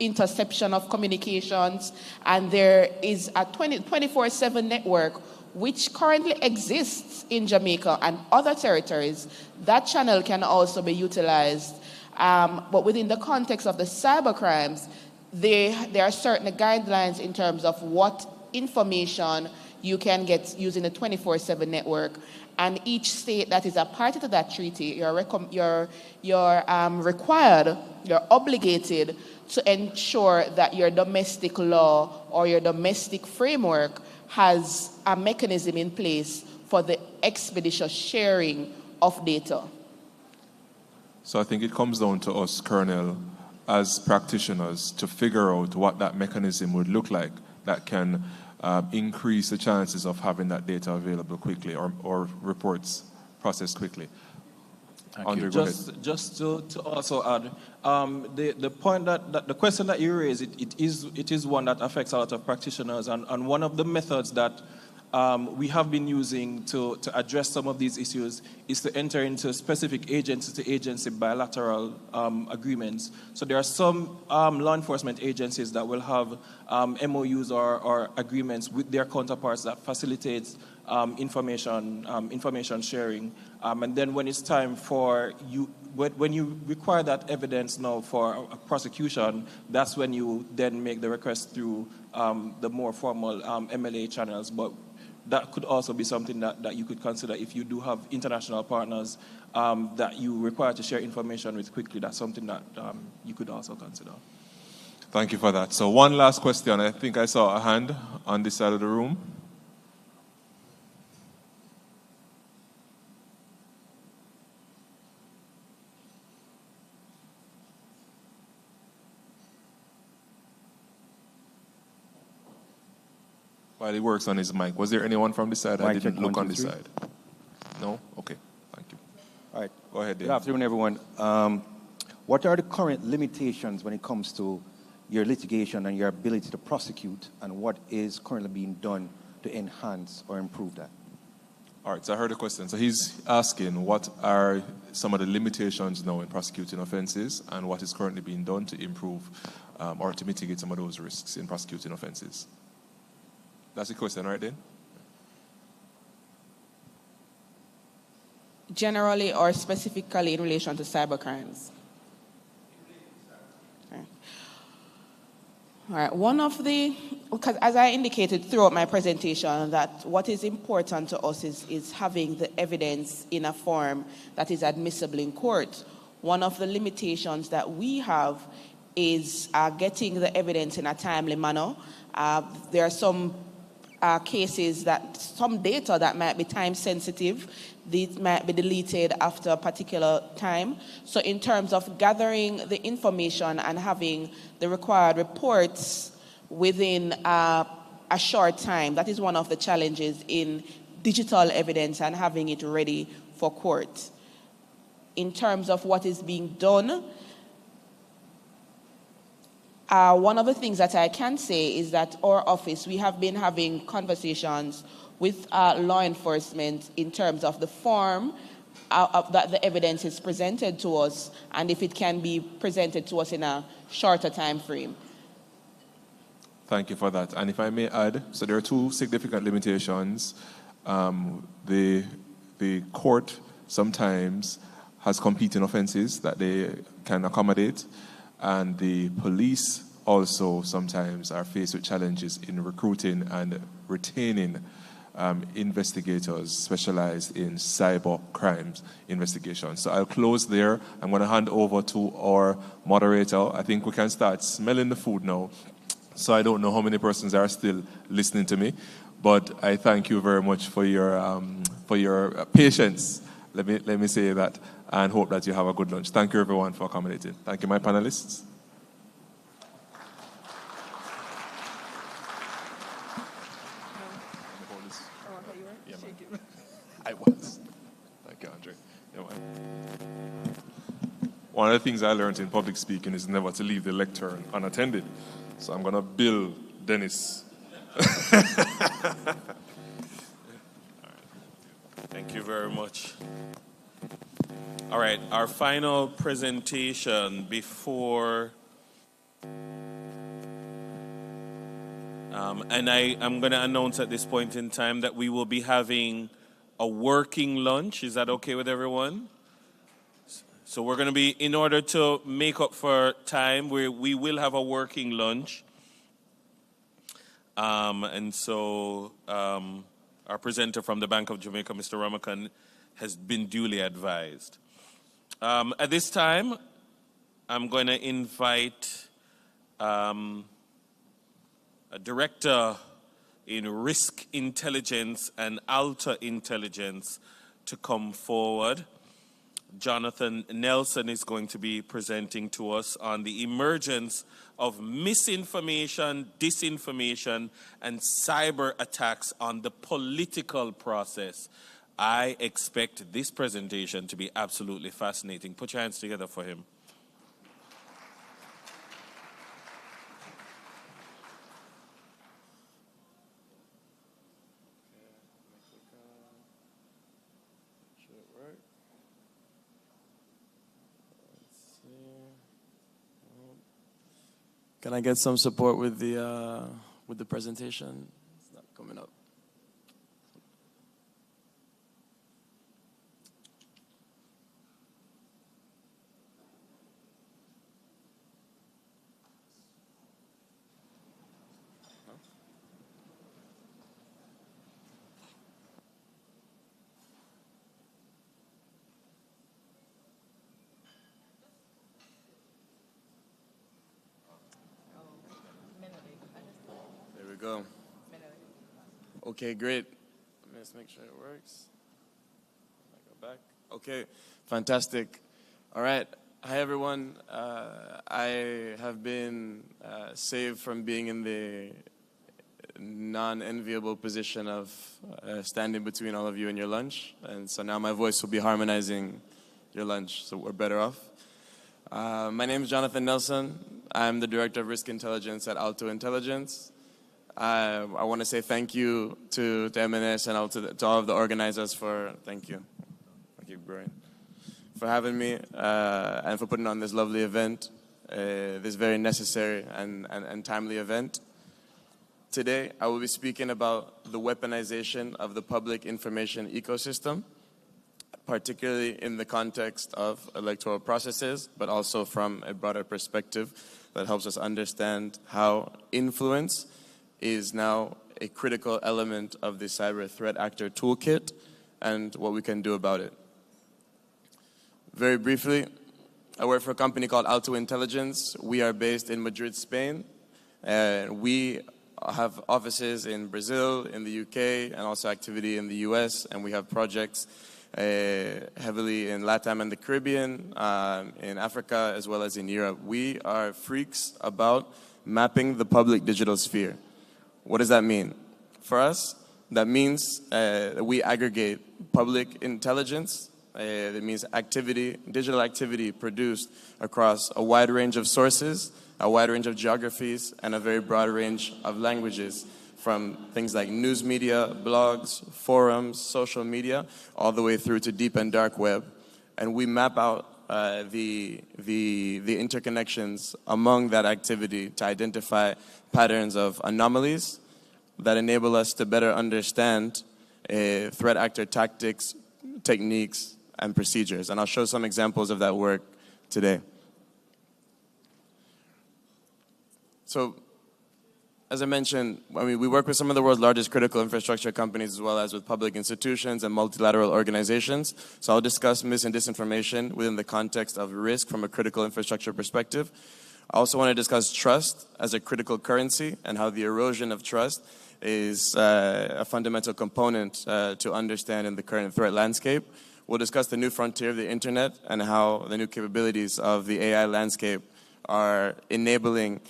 interception of communications, and there is a 24/7 network which currently exists in Jamaica and other territories. That channel can also be utilized. But within the context of the cybercrimes, there are certain guidelines in terms of what information you can get using the 24/7 network. And each state that is a party to that treaty, you're required, you're obligated to ensure that your domestic law or your domestic framework has a mechanism in place for the expeditious sharing of data. So I think it comes down to us, Colonel, as practitioners, to figure out what that mechanism would look like that can increase the chances of having that data available quickly or reports processed quickly. Andre, just to also add, the point that the question that you raised, it is one that affects a lot of practitioners, and one of the methods that we have been using to address some of these issues is to enter into specific agency-to-agency bilateral agreements. So there are some law enforcement agencies that will have MOUs or agreements with their counterparts that facilitates information sharing. And then when it's time for you, when you require that evidence now for a prosecution, that's when you then make the request through the more formal MLA channels. But that could also be something that you could consider if you do have international partners that you require to share information with quickly. That's something that you could also consider. Thank you for that. So one last question. I think I saw a hand on this side of the room. While he works on his mic, was there anyone from this side? I didn't look on this side. No? Okay, thank you. All right. Go ahead, Dave. Good afternoon, everyone. What are the current limitations when it comes to your litigation and your ability to prosecute, and what is currently being done to enhance or improve that? All right, so I heard a question. So he's asking what are some of the limitations now in prosecuting offenses and what is currently being done to improve or to mitigate some of those risks in prosecuting offenses. That's the question, right, then? Generally or specifically in relation to cybercrimes? Okay. All right. One of the, because as I indicated throughout my presentation, that what is important to us is having the evidence in a form that is admissible in court. One of the limitations that we have is getting the evidence in a timely manner. There are some cases that some data that might be time sensitive, these might be deleted after a particular time. So in terms of gathering the information and having the required reports within a short time, that is one of the challenges in digital evidence and having it ready for court. In terms of what is being done, one of the things that I can say is that our office, we have been having conversations with law enforcement in terms of the form that the evidence is presented to us, and if it can be presented to us in a shorter time frame. Thank you for that. And if I may add, so there are two significant limitations. The court sometimes has competing offenses that they can accommodate, and the police also sometimes are faced with challenges in recruiting and retaining investigators specialized in cyber crimes investigations. So I'll close there. I'm going to hand over to our moderator. I think we can start smelling the food now. So I don't know how many persons are still listening to me, but I thank you very much for your patience. Let me say that, and hope that you have a good lunch. Thank you, everyone, for accommodating. Thank you, my panelists. I was. Thank you, Andre. One of the things I learned in public speaking is never to leave the lectern unattended. So I'm going to bill Dennis. Thank you very much. All right, our final presentation before, and I'm going to announce at this point in time that we will be having a working lunch. Is that okay with everyone? So we're going to be, in order to make up for time, we will have a working lunch. And so our presenter from the Bank of Jamaica, Mr. Ramakan, has been duly advised. At this time, I'm going to invite a director in risk intelligence and alter intelligence to come forward. Jonathan Nelson is going to be presenting to us on the emergence of misinformation, disinformation, and cyber attacks on the political process. I expect this presentation to be absolutely fascinating. Put your hands together for him. Can I get some support with the presentation? It's not coming up. Go. Okay, great. Let's make sure it works. Go back. Okay, fantastic. All right. Hi, everyone. I have been saved from being in the non-enviable position of standing between all of you and your lunch. And so now my voice will be harmonizing your lunch, so we're better off. My name is Jonathan Nelson. I'm the Director of Risk Intelligence at Alto Intelligence. I want to say thank you to MNS and to all of the organizers for, thank you, Brian, for having me and for putting on this lovely event, this very necessary and timely event. Today, I will be speaking about the weaponization of the public information ecosystem, particularly in the context of electoral processes, but also from a broader perspective that helps us understand how influence is now a critical element of the cyber threat actor toolkit and what we can do about it. Very briefly, I work for a company called Alto Intelligence. We are based in Madrid, Spain. We have offices in Brazil, in the UK, and also activity in the US, and we have projects heavily in LATAM and the Caribbean, in Africa, as well as in Europe. We are freaks about mapping the public digital sphere. What does that mean? For us, that means we aggregate public intelligence. That means activity, digital activity produced across a wide range of sources, a wide range of geographies, and a very broad range of languages from things like news media, blogs, forums, social media, all the way through to deep and dark web. And we map out the interconnections among that activity to identify patterns of anomalies that enable us to better understand threat actor tactics, techniques, and procedures. And I'll show some examples of that work today. So, as I mentioned, we work with some of the world's largest critical infrastructure companies as well as with public institutions and multilateral organizations. So I'll discuss mis and disinformation within the context of risk from a critical infrastructure perspective. I also want to discuss trust as a critical currency and how the erosion of trust is a fundamental component to understand in the current threat landscape. We'll discuss the new frontier of the internet and how the new capabilities of the AI landscape are enabling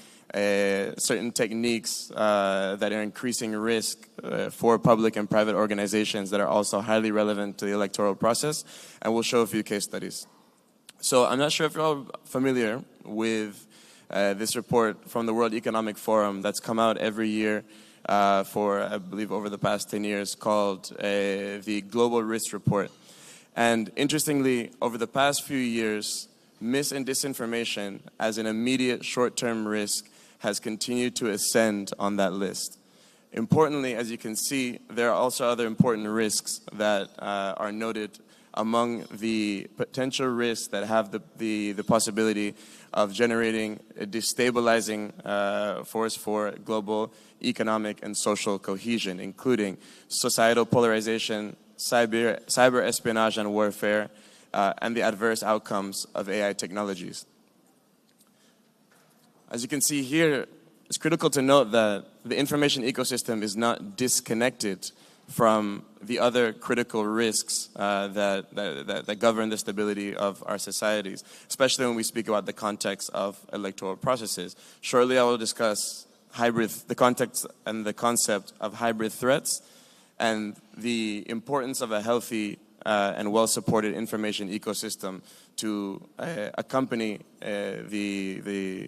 certain techniques that are increasing risk for public and private organizations that are also highly relevant to the electoral process, and we'll show a few case studies. So I'm not sure if you're all familiar with this report from the World Economic Forum that's come out every year for, I believe, over the past 10 years, called the Global Risk Report. And interestingly, over the past few years, mis and disinformation as an immediate short-term risk has continued to ascend on that list. Importantly, as you can see, there are also other important risks that are noted among the potential risks that have the possibility of generating a destabilizing force for global economic and social cohesion, including societal polarization, cyber espionage and warfare, and the adverse outcomes of AI technologies. As you can see here, it's critical to note that the information ecosystem is not disconnected from the other critical risks that govern the stability of our societies, especially when we speak about the context of electoral processes. Shortly, I will discuss the context and the concept of hybrid threats and the importance of a healthy and well-supported information ecosystem to accompany the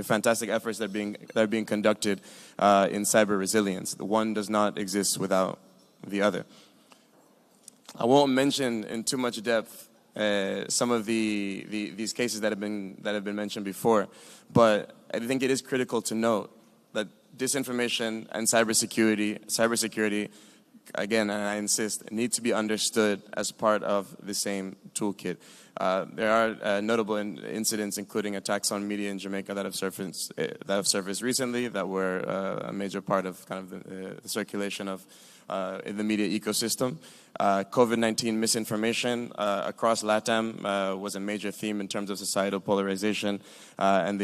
fantastic efforts that are being conducted in cyber resilience. The one does not exist without the other. I won't mention in too much depth some of these cases that have been mentioned before, but I think it is critical to note that disinformation and cybersecurity, again, and I insist, need to be understood as part of the same toolkit. There are notable incidents, including attacks on media in Jamaica that have surfaced recently, that were a major part of kind of the circulation of in the media ecosystem. COVID-19 misinformation across LATAM was a major theme in terms of societal polarization and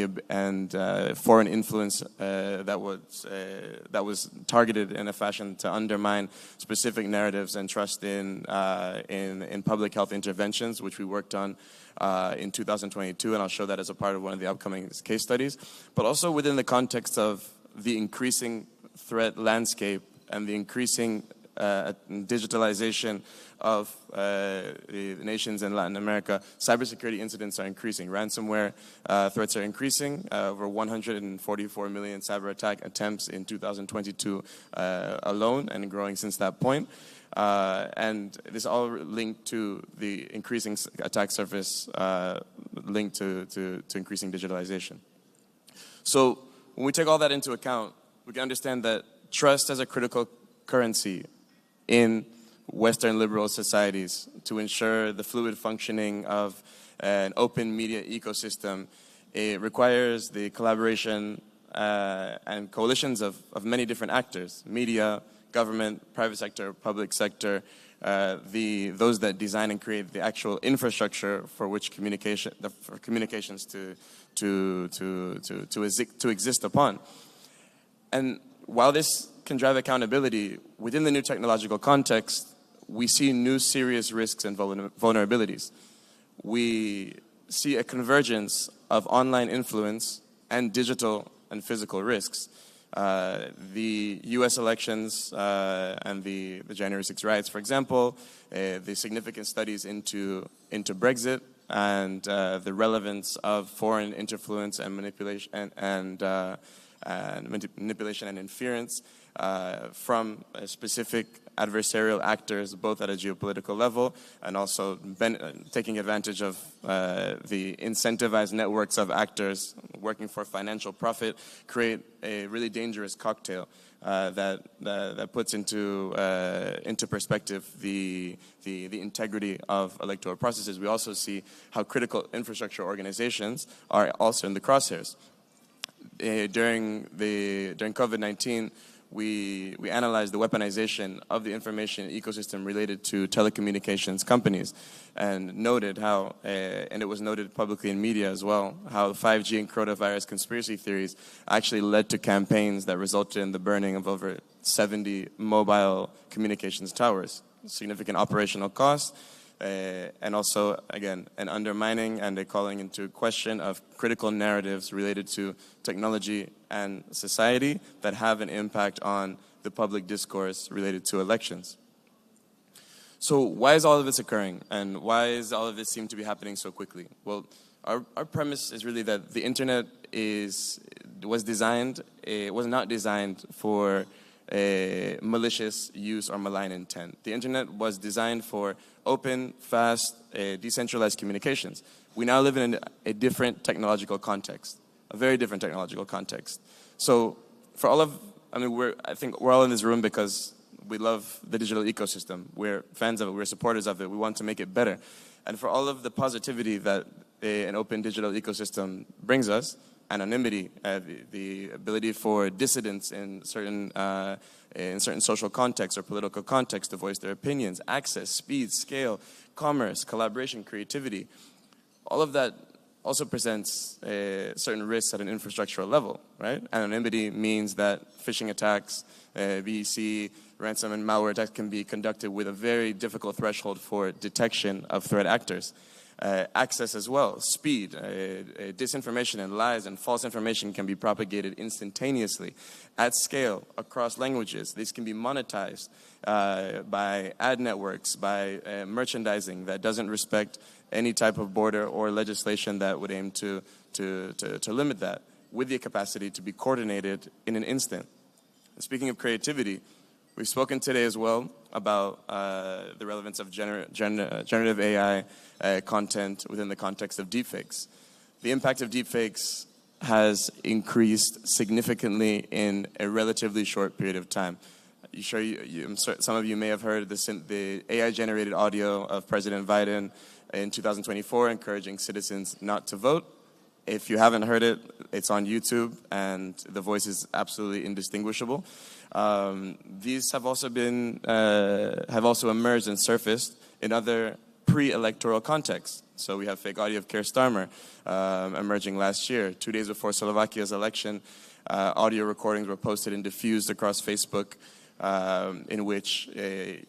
foreign influence that was targeted in a fashion to undermine specific narratives and trust in public health interventions, which we worked on in 2022, and I'll show that as a part of one of the upcoming case studies. But also within the context of the increasing threat landscape and the increasing digitalization of the nations in Latin America, cybersecurity incidents are increasing. Ransomware threats are increasing. Over 144 million cyber attack attempts in 2022 alone, and growing since that point. And this all linked to the increasing attack surface, linked to increasing digitalization. So when we take all that into account, we can understand that trust as a critical currency in Western liberal societies to ensure the fluid functioning of an open media ecosystem. It requires the collaboration and coalitions of many different actors: media, government, private sector, public sector, those that design and create the actual infrastructure for which communications to exist upon. And while this can drive accountability, within the new technological context, we see new serious risks and vulnerabilities. We see a convergence of online influence and digital and physical risks. The US elections and the January 6 riots, for example, the significant studies into Brexit and the relevance of foreign influence and manipulation and interference, from specific adversarial actors, both at a geopolitical level and also taking advantage of the incentivized networks of actors working for financial profit, create a really dangerous cocktail that puts into perspective the integrity of electoral processes. We also see how critical infrastructure organizations are also in the crosshairs. During COVID-19, we analyzed the weaponization of the information ecosystem related to telecommunications companies, and noted how, and it was noted publicly in media as well, how 5G and coronavirus conspiracy theories actually led to campaigns that resulted in the burning of over 70 mobile communications towers, significant operational costs, and also, again, an undermining and a calling into question of critical narratives related to technology and society that have an impact on the public discourse related to elections. So why is all of this occurring, and why is all of this seem to be happening so quickly? Well, our premise is really that the internet was not designed for a malicious use or malign intent. The internet was designed for open, fast, decentralized communications. We now live in a different technological context, a very different technological context. So for all of, I think we're all in this room because we love the digital ecosystem. We're fans of it, we're supporters of it, we want to make it better. And for all of the positivity that an open digital ecosystem brings us, anonymity, the ability for dissidents in certain social contexts or political contexts to voice their opinions, access, speed, scale, commerce, collaboration, creativity, all of that also presents certain risks at an infrastructural level, right? Anonymity means that phishing attacks, VEC, ransom and malware attacks can be conducted with a very difficult threshold for detection of threat actors. Access as well, speed, disinformation and lies and false information can be propagated instantaneously at scale across languages. These can be monetized by ad networks, by merchandising that doesn't respect any type of border or legislation that would aim to limit that, with the capacity to be coordinated in an instant. And speaking of creativity, we've spoken today as well about the relevance of generative AI content within the context of deepfakes. The impact of deepfakes has increased significantly in a relatively short period of time. Some of you may have heard the AI-generated audio of President Biden in 2024 encouraging citizens not to vote. If you haven't heard it, it's on YouTube, and the voice is absolutely indistinguishable. These have also emerged and surfaced in other pre-electoral contexts. So we have fake audio of Keir Starmer emerging last year. 2 days before Slovakia's election, audio recordings were posted and diffused across Facebook in which the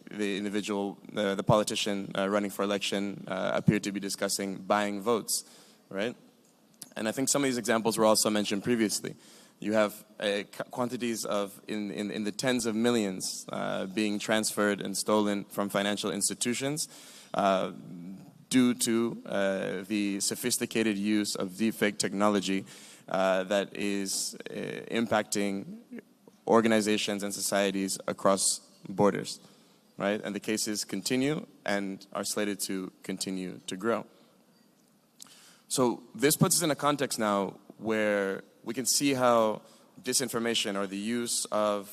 politician running for election appeared to be discussing buying votes, right? And I think some of these examples were also mentioned previously. You have quantities of, in the tens of millions being transferred and stolen from financial institutions due to the sophisticated use of deepfake technology that is impacting organizations and societies across borders, right? And the cases continue and are slated to continue to grow. So this puts us in a context now where we can see how disinformation, or the use of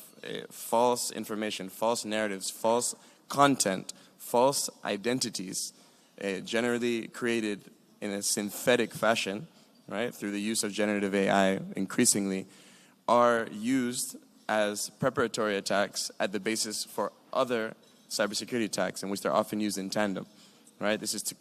false information, false narratives, false content, false identities, generally created in a synthetic fashion, right, through the use of generative AI increasingly, are used as preparatory attacks at the basis for other cybersecurity attacks, in which they're often used in tandem, right? This is to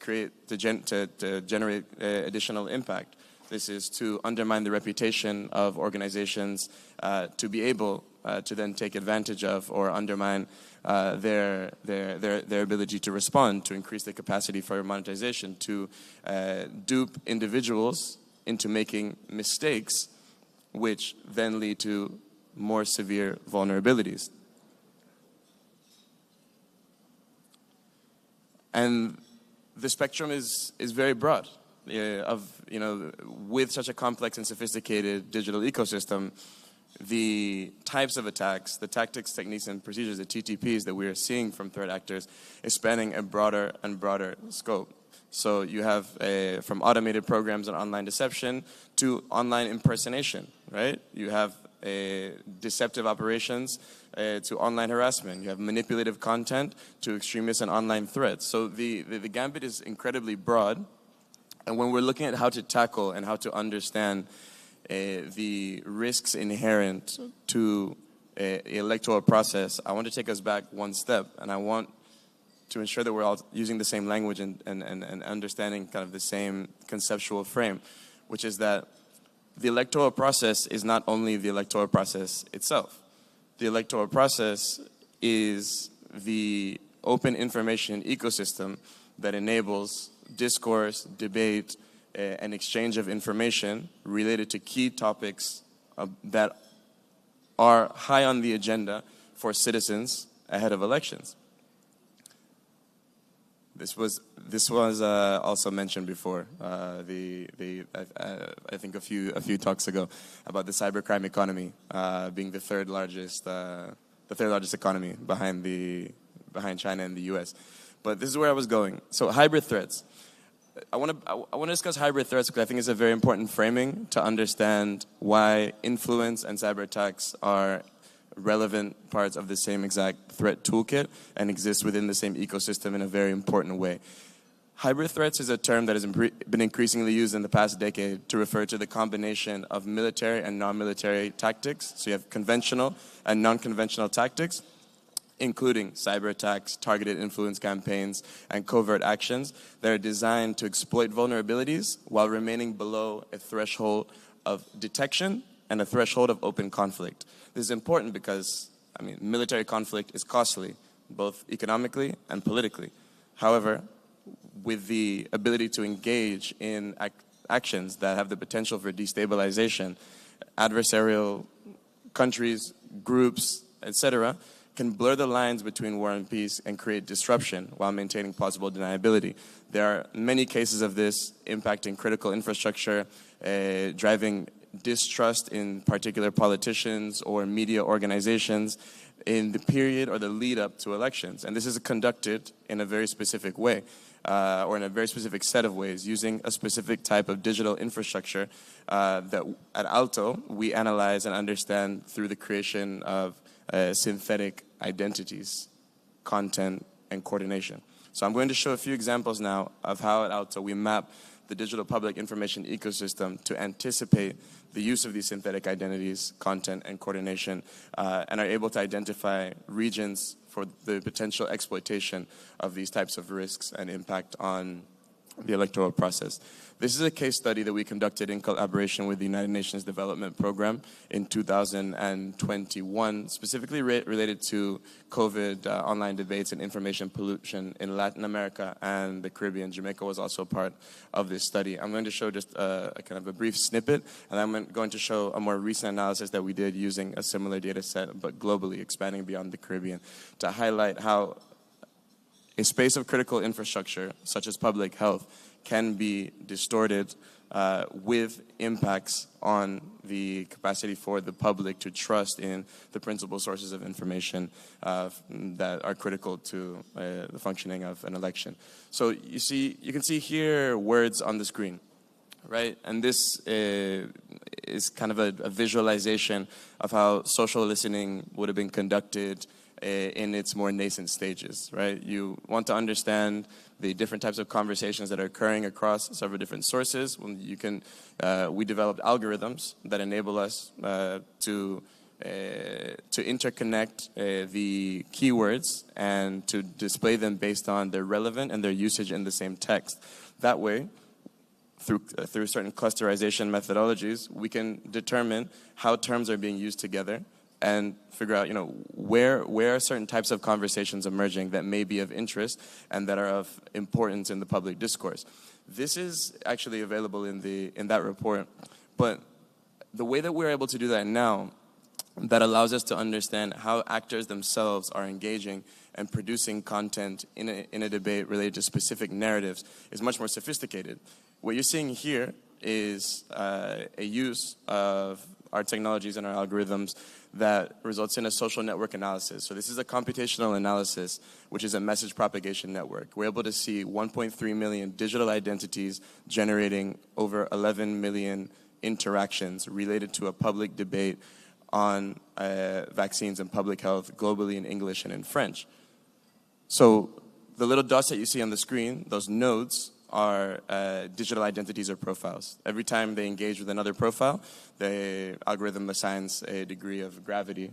generate additional impact. This is to undermine the reputation of organizations to be able to then take advantage of or undermine their ability to respond, to increase the capacity for monetization, to dupe individuals into making mistakes, which then lead to more severe vulnerabilities. And the spectrum is very broad. With such a complex and sophisticated digital ecosystem, the types of attacks, the tactics, techniques, and procedures, the TTPs that we are seeing from threat actors is spanning a broader and broader scope. So you have from automated programs and online deception to online impersonation, right? You have deceptive operations to online harassment. You have manipulative content to extremist and online threats. So the gambit is incredibly broad. And when we're looking at how to tackle and how to understand the risks inherent to the electoral process, I want to take us back one step, and I want to ensure that we're all using the same language and understanding kind of the same conceptual frame, which is that the electoral process is not only the electoral process itself. The electoral process is the open information ecosystem that enables discourse, debate, an exchange of information related to key topics that are high on the agenda for citizens ahead of elections. This was also mentioned before. I think a few talks ago about the cybercrime economy being the third largest economy behind China and the U.S. But this is where I was going. So hybrid threats. I want to discuss hybrid threats because I think it's a very important framing to understand why influence and cyber attacks are relevant parts of the same exact threat toolkit and exist within the same ecosystem in a very important way. Hybrid threats is a term that has been increasingly used in the past decade to refer to the combination of military and non-military tactics. So you have conventional and non-conventional tactics, including cyber attacks, targeted influence campaigns, and covert actions that are designed to exploit vulnerabilities while remaining below a threshold of detection and a threshold of open conflict. This is important because, military conflict is costly, both economically and politically. However, with the ability to engage in actions that have the potential for destabilization, adversarial countries, groups, etc., can blur the lines between war and peace and create disruption while maintaining plausible deniability. There are many cases of this impacting critical infrastructure, driving distrust in particular politicians or media organizations in the period or the lead up to elections. And this is conducted in a very specific way, or in a very specific set of ways, using a specific type of digital infrastructure that at Alto we analyze and understand through the creation of synthetic identities, content, and coordination. So I'm going to show a few examples now of how at Alto we map the digital public information ecosystem to anticipate the use of these synthetic identities, content, and coordination, and are able to identify regions for the potential exploitation of these types of risks and impact on the electoral process. This is a case study that we conducted in collaboration with the United Nations Development Program in 2021, specifically related to COVID, online debates, and information pollution in Latin America and the Caribbean. Jamaica was also part of this study. I'm going to show just a kind of a brief snippet, and I'm going to show a more recent analysis that we did using a similar data set, but globally, expanding beyond the Caribbean, to highlight how a space of critical infrastructure, such as public health, can be distorted with impacts on the capacity for the public to trust in the principal sources of information that are critical to the functioning of an election. So you can see here words on the screen, right? And this is kind of a visualization of how social listening would have been conducted in its more nascent stages, right? You want to understand the different types of conversations that are occurring across several different sources. We developed algorithms that enable us to interconnect the keywords and to display them based on their relevance and their usage in the same text. That way, through certain clusterization methodologies, we can determine how terms are being used together and figure out, where are certain types of conversations emerging that may be of interest and that are of importance in the public discourse. This is actually available in that report, but the way that we're able to do that now, that allows us to understand how actors themselves are engaging and producing content in a debate related to specific narratives, is much more sophisticated. What you're seeing here is a use of our technologies and our algorithms that results in a social network analysis. So this is a computational analysis, which is a message propagation network. We're able to see 1.3 million digital identities generating over 11 million interactions related to a public debate on vaccines and public health globally in English and in French. So the little dots that you see on the screen, those nodes, are digital identities or profiles. Every time they engage with another profile, the algorithm assigns a degree of gravity,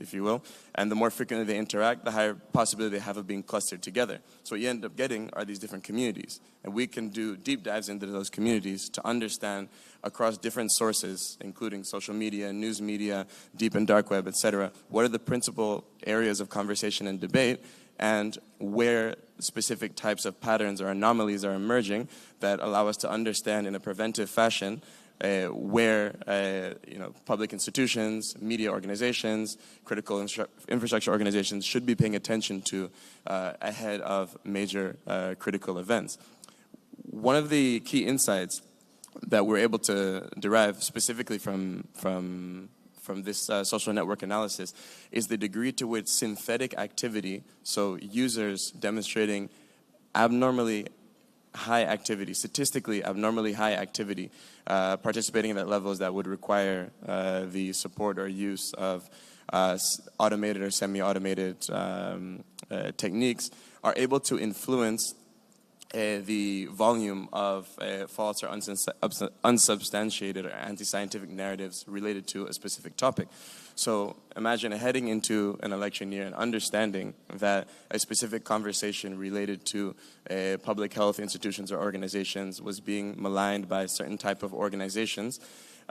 if you will. And the more frequently they interact, the higher possibility they have of being clustered together. So what you end up getting are these different communities. And we can do deep dives into those communities to understand across different sources, including social media, news media, deep and dark web, etc., what are the principal areas of conversation and debate, and where specific types of patterns or anomalies are emerging that allow us to understand in a preventive fashion where public institutions, media organizations, critical infrastructure organizations should be paying attention to ahead of major critical events. One of the key insights that we're able to derive specifically from this social network analysis is the degree to which synthetic activity, so users demonstrating abnormally high activity, statistically abnormally high activity, participating at levels that would require the support or use of automated or semi-automated techniques, are able to influence the volume of false or unsubstantiated or anti-scientific narratives related to a specific topic. So imagine heading into an election year and understanding that a specific conversation related to public health institutions or organizations was being maligned by a certain type of organizations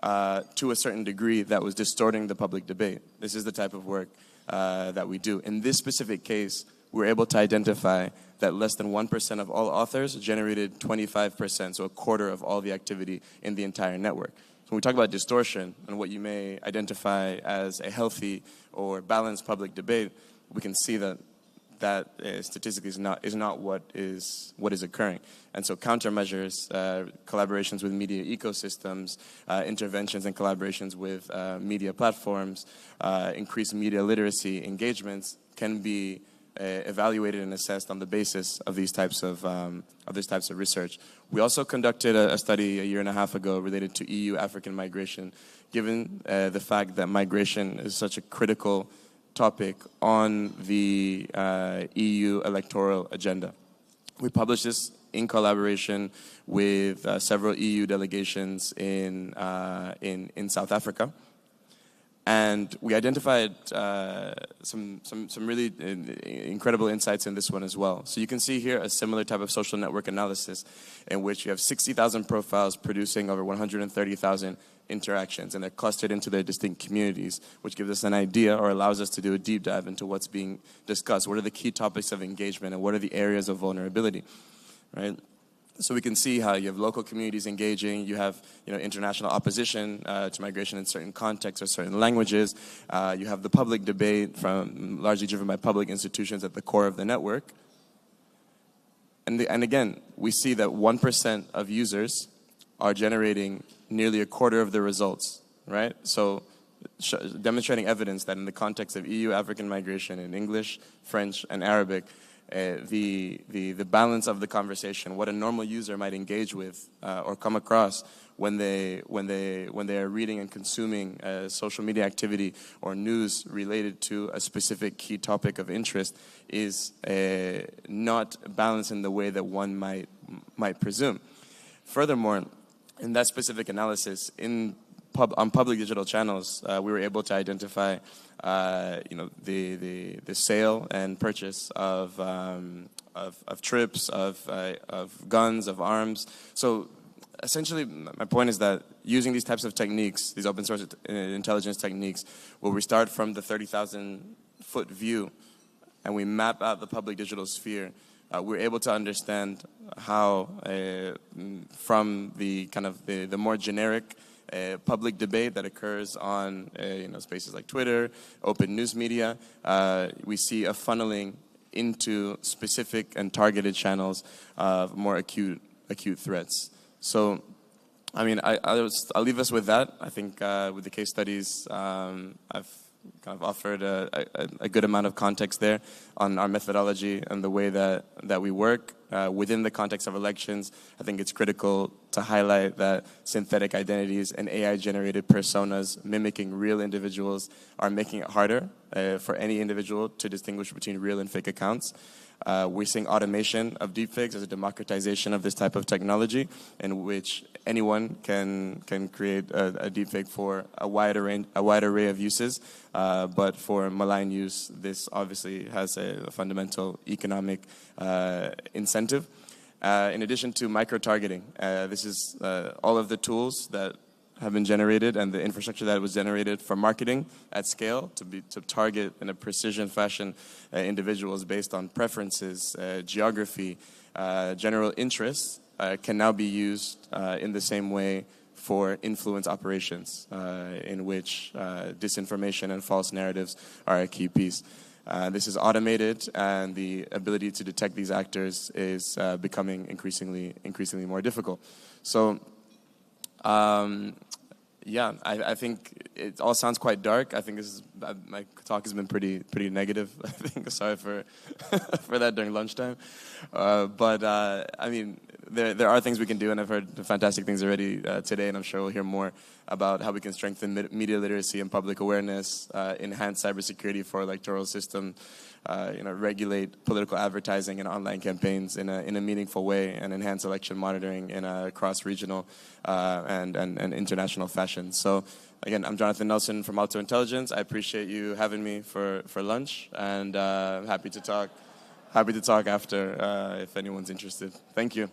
to a certain degree that was distorting the public debate. This is the type of work that we do. In this specific case, we're able to identify that less than 1% of all authors generated 25%, so a quarter of all the activity in the entire network. So when we talk about distortion and what you may identify as a healthy or balanced public debate, we can see that statistically is not what is occurring. And so countermeasures, collaborations with media ecosystems, interventions and collaborations with media platforms, increased media literacy engagements can be evaluated and assessed on the basis of these types of research. We also conducted a study a year and a half ago related to EU African migration, given the fact that migration is such a critical topic on the EU electoral agenda. We published this in collaboration with several EU delegations in South Africa. And we identified some really incredible insights in this one as well. So you can see here a similar type of social network analysis in which you have 60,000 profiles producing over 130,000 interactions, and they're clustered into their distinct communities, which gives us an idea or allows us to do a deep dive into what's being discussed. What are the key topics of engagement and what are the areas of vulnerability, right? So we can see how you have local communities engaging, you have international opposition to migration in certain contexts or certain languages, you have the public debate largely driven by public institutions at the core of the network. And again, we see that 1% of users are generating nearly a quarter of the results, right? So demonstrating evidence that in the context of EU African migration in English, French, and Arabic, the balance of the conversation, what a normal user might engage with or come across when they are reading and consuming social media activity or news related to a specific key topic of interest, is not balanced in the way that one might presume. Furthermore, in that specific analysis, on public digital channels, we were able to identify the sale and purchase of trips, of guns, of arms. So essentially, my point is that using these types of techniques, these open source intelligence techniques, where we start from the 30,000-foot view and we map out the public digital sphere, we're able to understand how, from the kind of the more generic public debate that occurs on spaces like Twitter, open news media, we see a funneling into specific and targeted channels of more acute threats. So I mean, I'll leave us with that. I think with the case studies, I've kind of offered a good amount of context there on our methodology and the way that we work. Within the context of elections, I think it's critical to highlight that synthetic identities and AI-generated personas mimicking real individuals are making it harder for any individual to distinguish between real and fake accounts. We're seeing automation of deepfakes as a democratization of this type of technology, in which anyone can create a deepfake for a wide array of uses. But for malign use, this obviously has a fundamental economic incentive. In addition to micro-targeting, this is all of the tools that have been generated and the infrastructure that was generated for marketing at scale to target in a precision fashion individuals based on preferences, geography, general interests can now be used in the same way for influence operations in which disinformation and false narratives are a key piece. This is automated, and the ability to detect these actors is becoming increasingly more difficult. So, yeah, I think it all sounds quite dark. I think my talk has been pretty negative. I think sorry for for that during lunchtime, but I mean there are things we can do, and I've heard fantastic things already today, and I'm sure we'll hear more about how we can strengthen media literacy and public awareness, enhance cybersecurity for electoral system, regulate political advertising and online campaigns in a meaningful way, and enhance election monitoring in a cross-regional and international fashion. So, again, I'm Jonathan Nelson from Alto Intelligence. I appreciate you having me for lunch, and happy to talk after if anyone's interested. Thank you.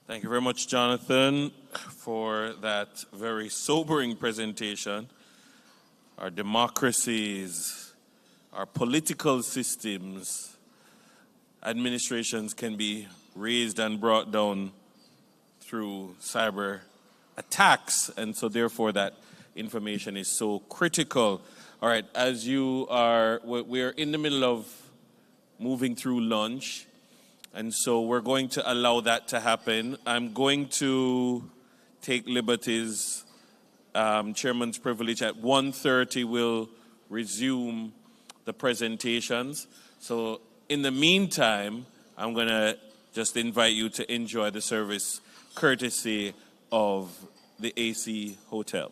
Thank you very much, Jonathan, for that very sobering presentation. Our democracies, our political systems, administrations can be raised and brought down through cyber attacks, and so therefore that information is so critical. All right, as we're in the middle of moving through lunch, and so we're going to allow that to happen. I'm going to take liberties, chairman's privilege. At 1:30, we'll resume the presentations. So in the meantime, I'm going to just invite you to enjoy the service courtesy of the AC Hotel.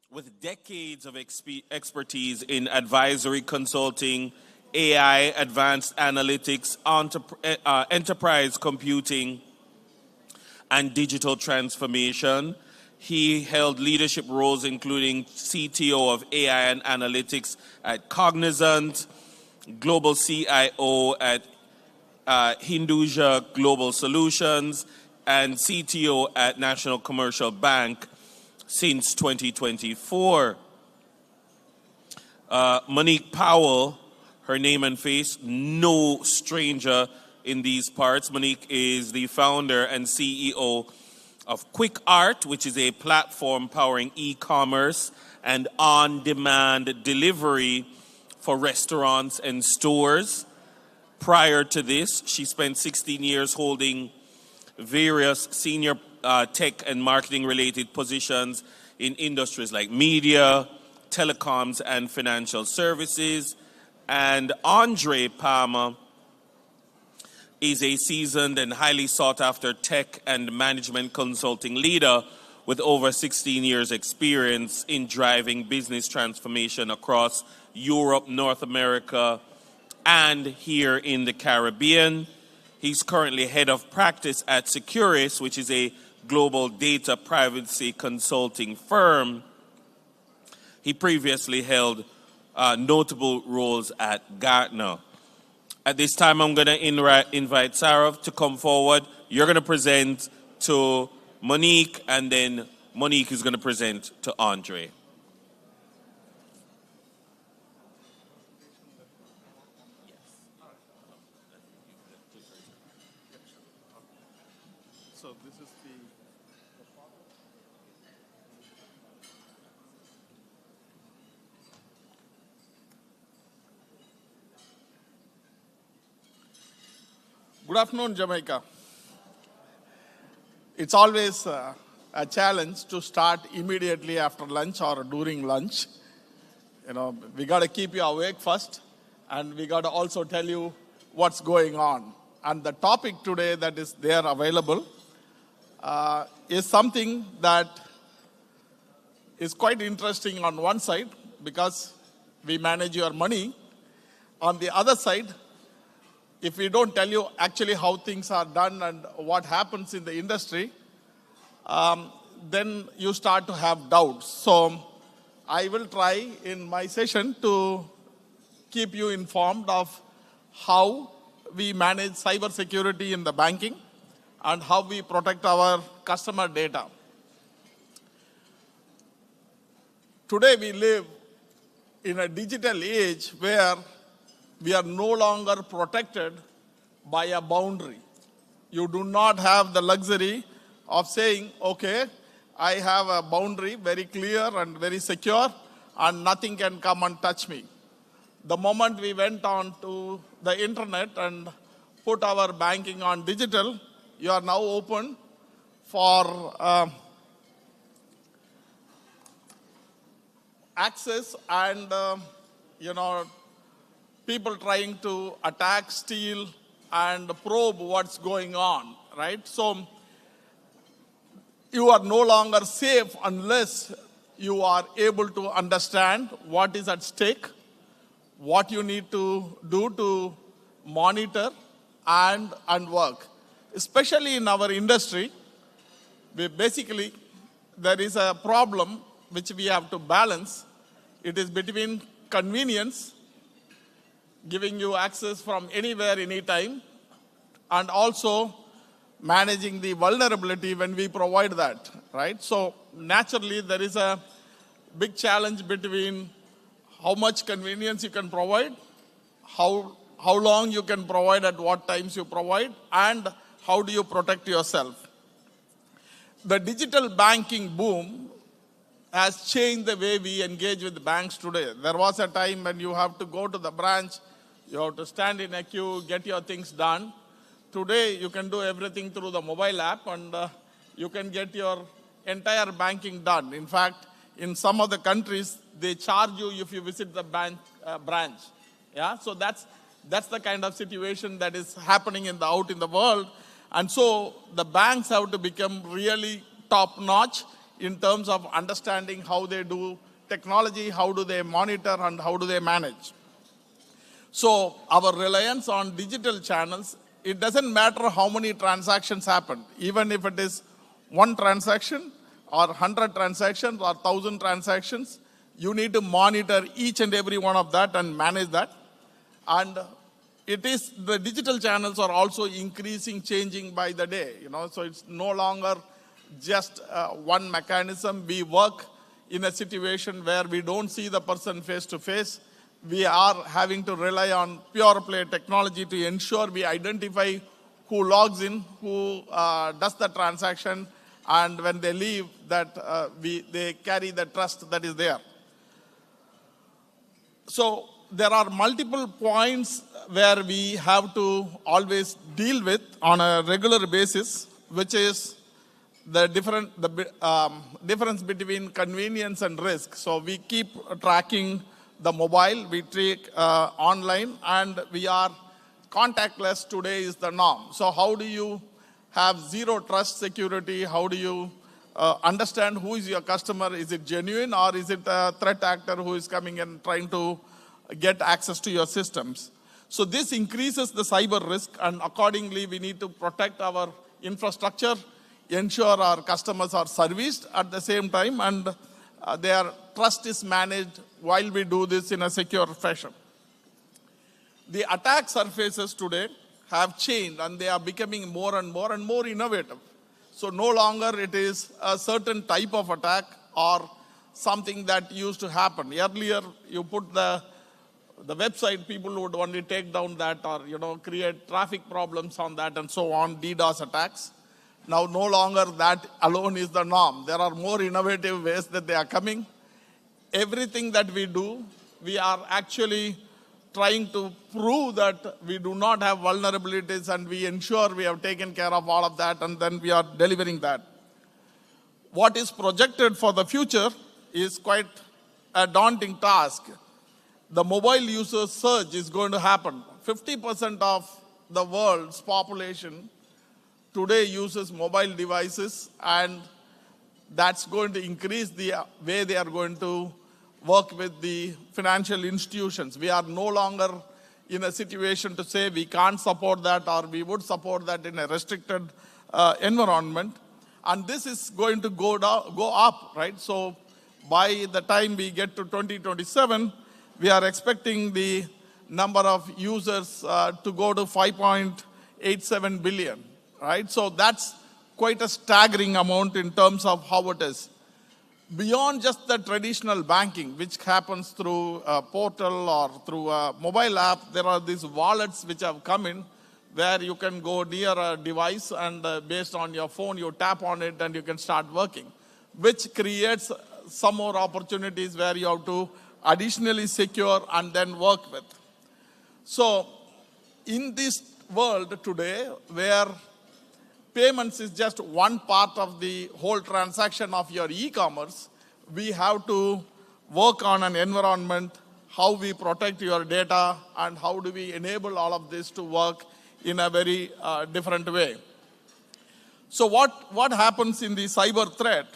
with decades of expertise in advisory consulting, AI, advanced analytics, enterprise computing, and digital transformation. He held leadership roles including CTO of AI and analytics at Cognizant, Global CIO at Hinduja Global Solutions, and CTO at National Commercial Bank since 2024. Monique Powell, her name and face, no stranger in these parts. Monique is the founder and CEO of Quick Art, which is a platform powering e-commerce and on-demand delivery for restaurants and stores. Prior to this, she spent 16 years holding various senior tech and marketing-related positions in industries like media, telecoms, and financial services. And Andre Palmer is a seasoned and highly sought-after tech and management consulting leader with over 16 years' experience in driving business transformation across Europe, North America, and here in the Caribbean. He's currently head of practice at Securis, which is a global data privacy consulting firm. He previously held notable roles at Gartner. At this time, I'm going to invite Sarah to come forward. You're going to present to Monique, and then Monique is going to present to Andre. So this is the... Good afternoon, Jamaica. It's always a challenge to start immediately after lunch or during lunch. You know, we got to keep you awake first, and we got to also tell you what's going on. And the topic today that is there available is something that is quite interesting on one side because we manage your money. On the other side, if we don't tell you actually how things are done and what happens in the industry, then you start to have doubts. So I will try in my session to keep you informed of how we manage cybersecurity in the banking and how we protect our customer data. Today we live in a digital age where we are no longer protected by a boundary. You do not have the luxury of saying, okay, I have a boundary very clear and very secure and nothing can come and touch me. The moment we went on to the internet and put our banking on digital, you are now open for access and, people trying to attack, steal, and probe what's going on, right? So you are no longer safe unless you are able to understand what is at stake, what you need to do to monitor and work. Especially in our industry, there is a problem which we have to balance. It is between convenience, giving you access from anywhere, anytime, and also managing the vulnerability when we provide that, right? So naturally, there is a big challenge between how much convenience you can provide, how long you can provide, at what times you provide, and how do you protect yourself. The digital banking boom has changed the way we engage with banks today. There was a time when you have to go to the branch, you have to stand in a queue, get your things done. Today, you can do everything through the mobile app and you can get your entire banking done. In fact, in some of the countries, they charge you if you visit the branch. Yeah, so that's the kind of situation that is happening out in the world. And so the banks have to become really top-notch in terms of understanding how they do technology, how do they monitor, and how do they manage. So our reliance on digital channels, it doesn't matter how many transactions happen. Even if it is one transaction or 100 transactions or 1,000 transactions, you need to monitor each and every one of that and manage that. And the digital channels are also increasing, changing by the day. So it's no longer just one mechanism. We work in a situation where we don't see the person face to face. We are having to rely on pure play technology to ensure we identify who logs in, who does the transaction, and when they leave, that they carry the trust that is there. So there are multiple points where we have to always deal with on a regular basis, which is the difference between convenience and risk. So we keep tracking the mobile, we take online, and we are contactless today is the norm. So how do you have zero trust security? How do you understand who is your customer? Is it genuine, or is it a threat actor who is coming and trying to get access to your systems? So this increases the cyber risk, and accordingly we need to protect our infrastructure, ensure our customers are serviced at the same time, and their trust is managed while we do this in a secure fashion. The attack surfaces today have changed, and they are becoming more and more innovative. So no longer it is a certain type of attack or something that used to happen. Earlier, you put the website, people would only take down that or create traffic problems on that and so on, DDoS attacks. Now no longer that alone is the norm. There are more innovative ways that they are coming. Everything that we do, we are actually trying to prove that we do not have vulnerabilities, and we ensure we have taken care of all of that, and then we are delivering that. What is projected for the future is quite a daunting task. The mobile user surge is going to happen. 50% of the world's population today uses mobile devices, and that's going to increase the way they are going to work with the financial institutions. We are no longer in a situation to say we can't support that, or we would support that in a restricted environment. And this is going to go up, right? So by the time we get to 2027, we are expecting the number of users to go to 5.87 billion, right? So that's quite a staggering amount in terms of how it is. Beyond just the traditional banking, which happens through a portal or through a mobile app, there are these wallets which have come in where you can go near a device and based on your phone, you tap on it and you can start working, which creates some more opportunities where you have to additionally secure and then work with. So in this world today, where payments is just one part of the whole transaction of your e-commerce, we have to work on an environment, how we protect your data, and how do we enable all of this to work in a very different way. So what happens in the cyber threat?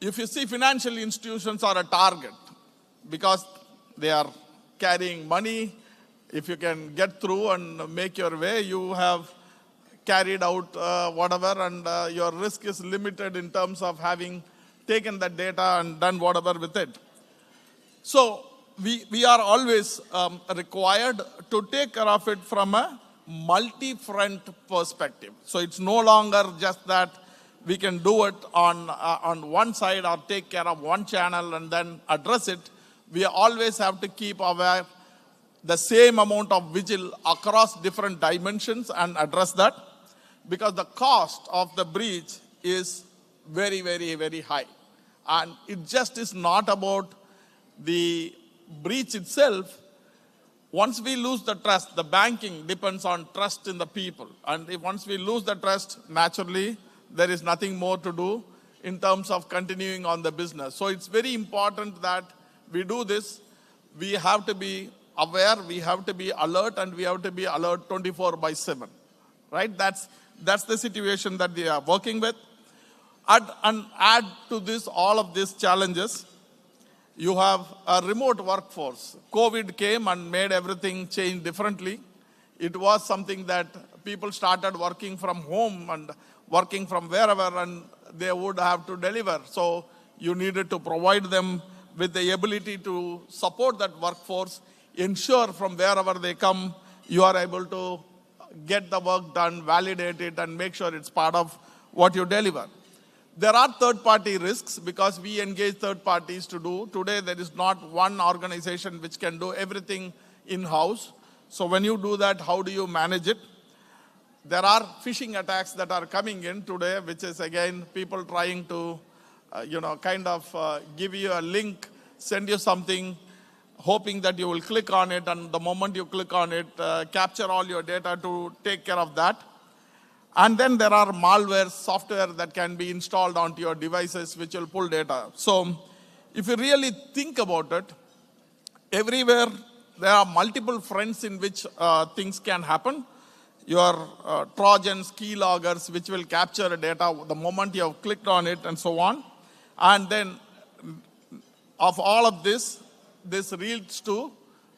If you see, financial institutions are a target because they are carrying money. If you can get through and make your way, you have carried out whatever, and your risk is limited in terms of having taken that data and done whatever with it. So we are always required to take care of it from a multi-front perspective. So it's no longer just that we can do it on one side or take care of one channel and then address it. We always have to keep aware the same amount of vigil across different dimensions and address that, because the cost of the breach is very, very, very high. And it just is not about the breach itself. Once we lose the trust, the banking depends on trust in the people. And once we lose the trust, naturally, there is nothing more to do in terms of continuing on the business. So it's very important that we do this. We have to be aware, we have to be alert, and we have to be alert 24/7, right? That's the situation that we are working with. And add to this all of these challenges, you have a remote workforce. COVID came and made everything change differently. It was something that people started working from home and working from wherever, and they would have to deliver. So you needed to provide them with the ability to support that workforce, ensure from wherever they come, you are able to get the work done, validate it, and make sure it's part of what you deliver. There are third-party risks because we engage third parties to do. Today, there is not one organization which can do everything in-house. So when you do that, how do you manage it? There are phishing attacks that are coming in today, which is, again, people trying to, give you a link, send you something, hoping that you will click on it, and the moment you click on it, capture all your data to take care of that. And then there are malware software that can be installed onto your devices which will pull data. So if you really think about it, everywhere there are multiple fronts in which things can happen. Your Trojans, keyloggers, which will capture data the moment you have clicked on it and so on. And then of all of this leads to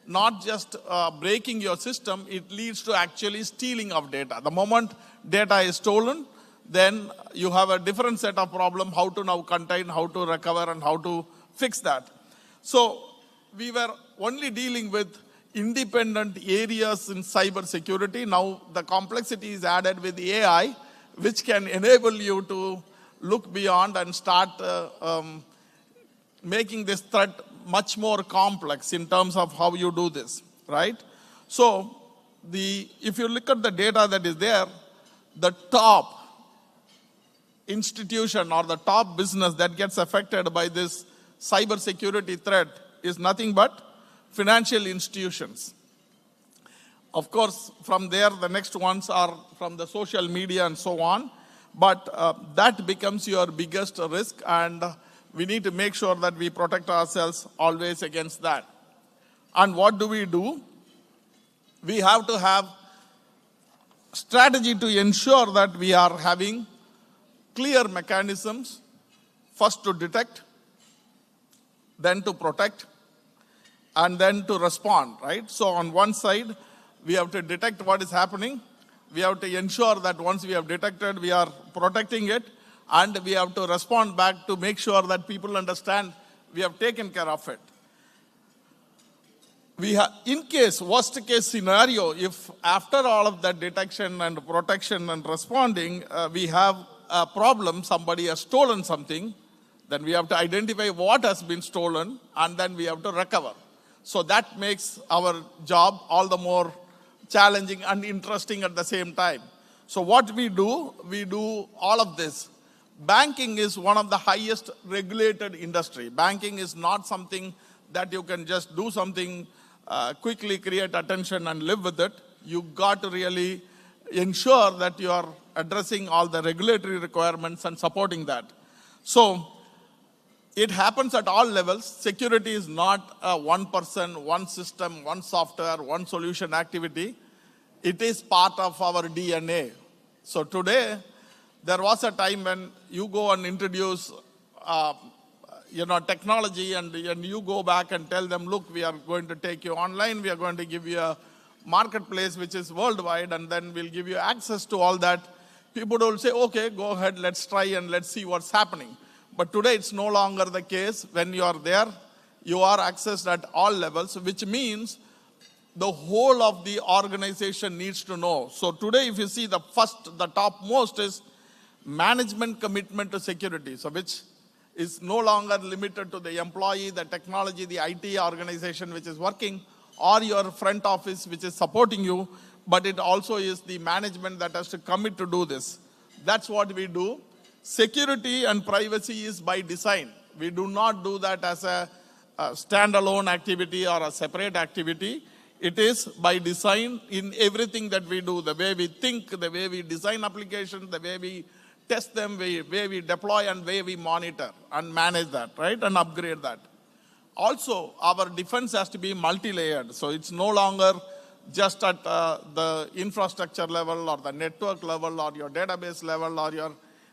not just breaking your system, it leads to actually stealing of data. The moment data is stolen, then you have a different set of problem, how to now contain, how to recover, and how to fix that. So we were only dealing with independent areas in cybersecurity. Now the complexity is added with AI, which can enable you to look beyond and start making this threat much more complex in terms of how you do this, right? So if you look at the data that is there, the top institution or the top business that gets affected by this cybersecurity threat is nothing but financial institutions. Of course, from there, the next ones are from the social media and so on. But that becomes your biggest risk, and we need to make sure that we protect ourselves always against that. And what do? We have to have strategy to ensure that we are having clear mechanisms, first to detect, then to protect, and then to respond, right? So on one side, we have to detect what is happening. We have to ensure that once we have detected, we are protecting it, and we have to respond back to make sure that people understand we have taken care of it. In case, worst case scenario, if after all of that detection and protection and responding, we have a problem, somebody has stolen something, then we have to identify what has been stolen, and then we have to recover. So that makes our job all the more challenging and interesting at the same time. So what we do all of this. Banking is one of the highest regulated industry. Banking is not something that you can just do something, quickly create attention and live with it. You got to really ensure that you are addressing all the regulatory requirements and supporting that. So it happens at all levels. Security is not a one person, one system, one software, one solution activity. It is part of our DNA. So today, there was a time when you go and introduce technology, and you go back and tell them, look, we are going to take you online, we are going to give you a marketplace which is worldwide, and then we'll give you access to all that. People will say, okay, go ahead, let's try and let's see what's happening. But today it's no longer the case. When you are there, you are accessed at all levels, which means the whole of the organization needs to know. So today, if you see the topmost is management commitment to security, so which is no longer limited to the employee, the technology, the IT organization which is working, or your front office which is supporting you, but it also is the management that has to commit to do this. That's what we do. Security and privacy is by design. We do not do that as a standalone activity or a separate activity. It is by design in everything that we do, the way we think, the way we design applications, the way we test them, the way we deploy, and the way we monitor and manage that, right, and upgrade that. Also, our defense has to be multi-layered. So it's no longer just at the infrastructure level or the network level or your database level or your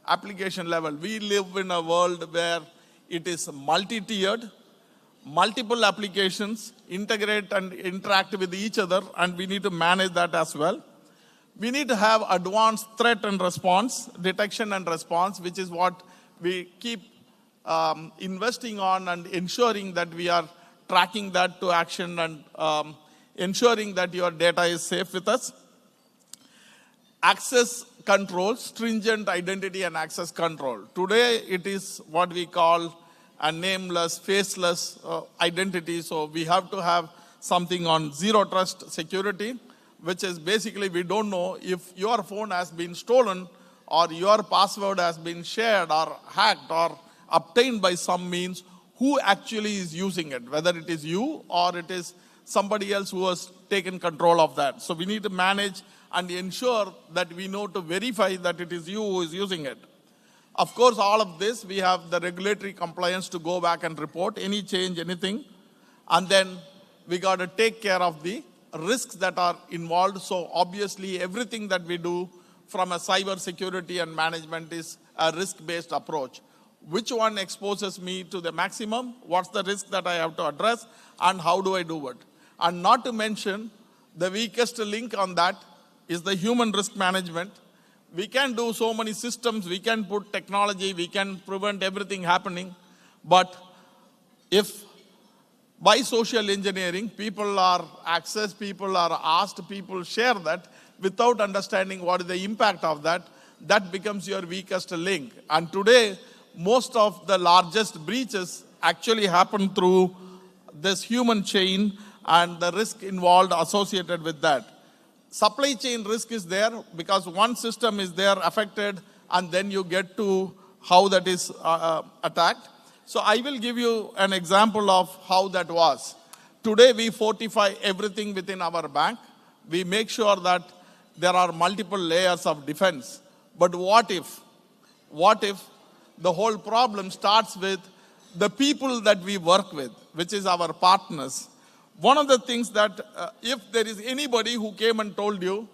application level. We live in a world where it is multi-tiered, multiple applications integrate and interact with each other, and we need to manage that as well. We need to have advanced threat and response, detection and response, which is what we keep investing on and ensuring that we are tracking that to action and ensuring that your data is safe with us. Access control, stringent identity and access control. Today, it is what we call a nameless, faceless identity. So we have to have something on zero trust security, which is basically we don't know if your phone has been stolen or your password has been shared or hacked or obtained by some means, who actually is using it, whether it is you or it is somebody else who has taken control of that. So we need to manage and ensure that we know to verify that it is you who is using it. Of course, all of this, we have the regulatory compliance to go back and report any change, anything. And then we got to take care of the risks that are involved. So obviously, everything that we do from a cyber security and management is a risk-based approach. Which one exposes me to the maximum? What's the risk that I have to address? And how do I do it? And not to mention, the weakest link on that is the human risk management. We can do so many systems, we can put technology, we can prevent everything happening. But if by social engineering, people are accessed, people are asked, people share that without understanding what is the impact of that, that becomes your weakest link. And today, most of the largest breaches actually happen through this human chain and the risk involved associated with that. Supply chain risk is there because one system is there affected and then you get to how that is attacked. So I will give you an example of how that was. Today we fortify everything within our bank. We make sure that there are multiple layers of defense. But what if the whole problem starts with the people that we work with, which is our partners? One of the things that if there is anybody who came and told you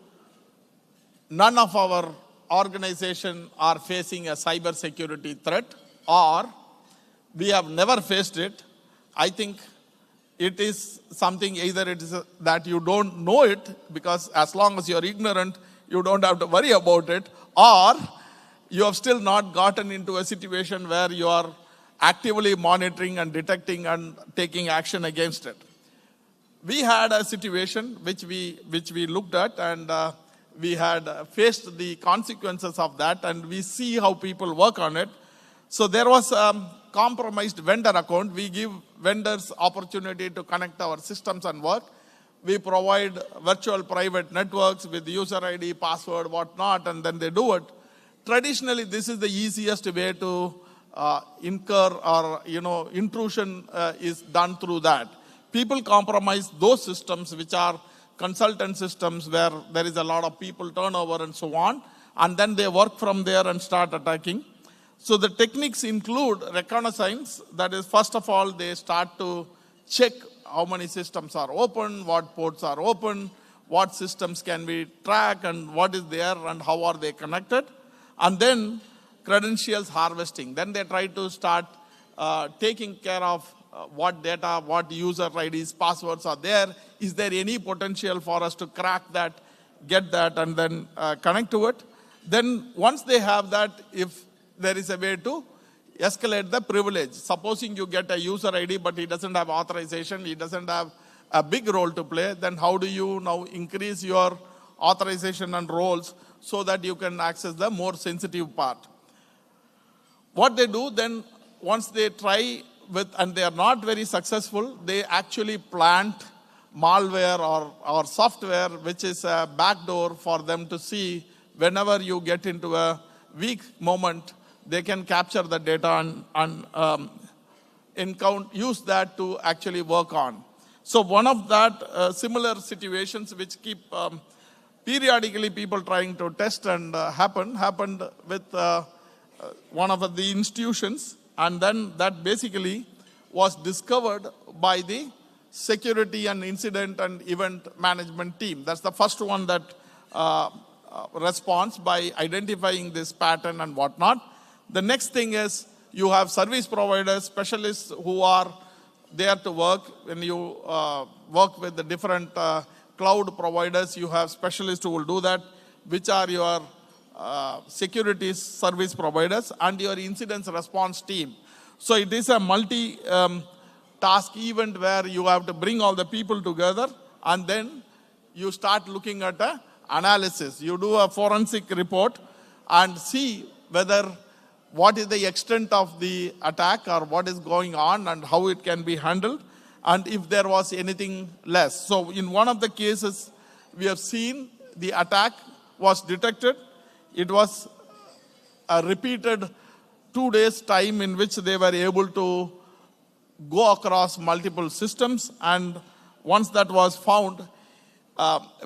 none of our organization are facing a cyber security threat or we have never faced it, I think it is something either it is that you don't know it because as long as you're ignorant, you don't have to worry about it, or you have still not gotten into a situation where you are actively monitoring and detecting and taking action against it. We had a situation which we looked at and we had faced the consequences of that and we see how people work on it. So there was a compromised vendor account. We give vendors opportunity to connect our systems and work. We provide virtual private networks with user ID, password, whatnot, and then they do it. Traditionally, this is the easiest way to incur or intrusion is done through that. People compromise those systems which are consultant systems where there is a lot of people turnover and so on, and then they work from there and start attacking. So the techniques include reconnaissance. That is, first of all, they start to check how many systems are open, what ports are open, what systems can we track, and what is there and how are they connected. And then credentials harvesting. Then they try to start taking care of what data, what user IDs, passwords are there. Is there any potential for us to crack that, get that, and then connect to it? Then once they have that, if there is a way to escalate the privilege. Supposing you get a user ID, but he doesn't have authorization, he doesn't have a big role to play, then how do you now increase your authorization and roles so that you can access the more sensitive part? What they do then, once they try with, and they are not very successful, they actually plant malware or software, which is a backdoor for them to see whenever you get into a weak moment, they can capture the data and use that to actually work on. So one of that similar situations which keep periodically people trying to test and happened with one of the institutions, and then that basically was discovered by the security and incident and event management team. That's the first one that response by identifying this pattern and whatnot. The next thing is you have service providers, specialists who are there to work. When you work with the different cloud providers, you have specialists who will do that, which are your security service providers and your incident response team. So it is a multi-task event where you have to bring all the people together, and then you start looking at an analysis. You do a forensic report and see whether what is the extent of the attack or what is going on and how it can be handled, and if there was anything less. So in one of the cases, we have seen the attack was detected. It was a repeated 2 days time in which they were able to go across multiple systems, and once that was found,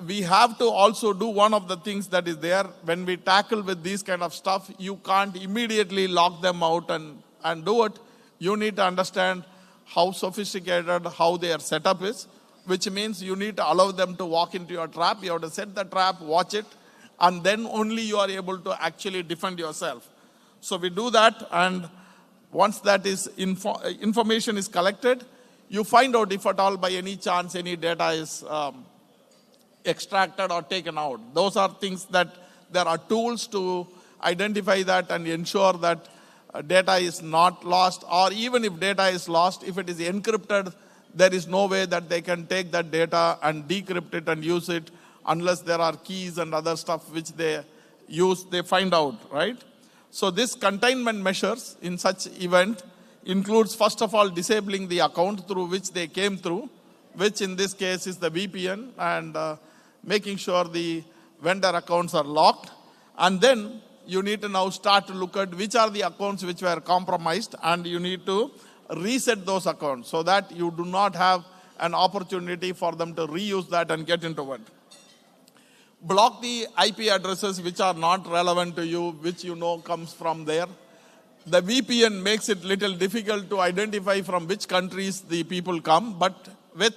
we have to also do one of the things that is there. When we tackle with these kind of stuff, you can't immediately lock them out and do it. You need to understand how sophisticated, how their setup is, which means you need to allow them to walk into your trap. You have to set the trap, watch it, and then only you are able to actually defend yourself. So we do that, and once that is information is collected, you find out if at all by any chance any data is extracted or taken out. Those are things that there are tools to identify that and ensure that data is not lost, or even if data is lost, if it is encrypted, there is no way that they can take that data and decrypt it and use it unless there are keys and other stuff which they use, they find out, right? So this containment measures in such event includes, first of all, disabling the account through which they came through, which in this case is the VPN, and making sure the vendor accounts are locked. And then you need to now start to look at which are the accounts which were compromised, and you need to reset those accounts so that you do not have an opportunity for them to reuse that and get into it. Block the IP addresses which are not relevant to you, which you know comes from there. The VPN makes it little difficult to identify from which countries the people come, but with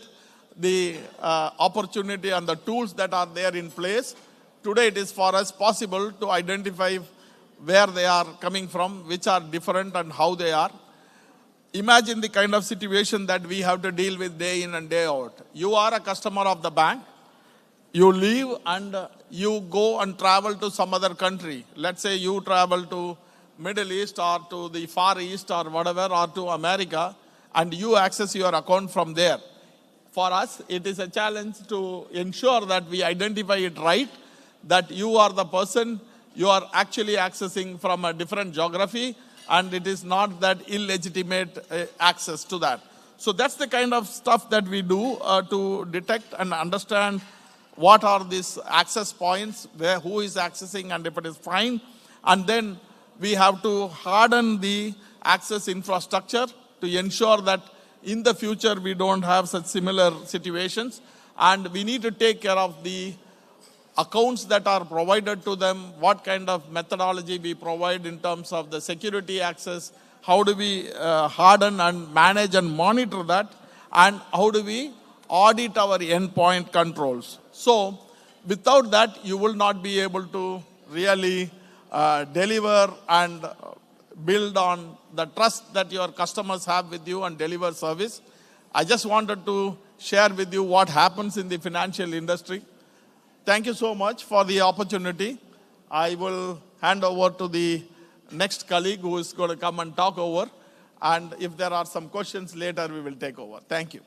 the opportunity and the tools that are there in place, today it is for us possible to identify where they are coming from, which are different and how they are. Imagine the kind of situation that we have to deal with day in and day out. You are a customer of the bank. You leave and you go and travel to some other country. Let's say you travel to Middle East or to the Far East or whatever, or to America, and you access your account from there. For us, it is a challenge to ensure that we identify it right, that you are the person you are actually accessing from a different geography, and it is not that illegitimate access to that. So that's the kind of stuff that we do to detect and understand what are these access points, where who is accessing, and if it is fine. And then we have to harden the access infrastructure to ensure that in the future we don't have such similar situations. And we need to take care of the accounts that are provided to them, what kind of methodology we provide in terms of the security access, how do we harden and manage and monitor that, and how do we audit our endpoint controls. So without that, you will not be able to really deliver and build on the trust that your customers have with you and deliver service. I just wanted to share with you what happens in the financial industry. Thank you so much for the opportunity. I will hand over to the next colleague who is going to come and talk over. And if there are some questions later, we will take over. Thank you.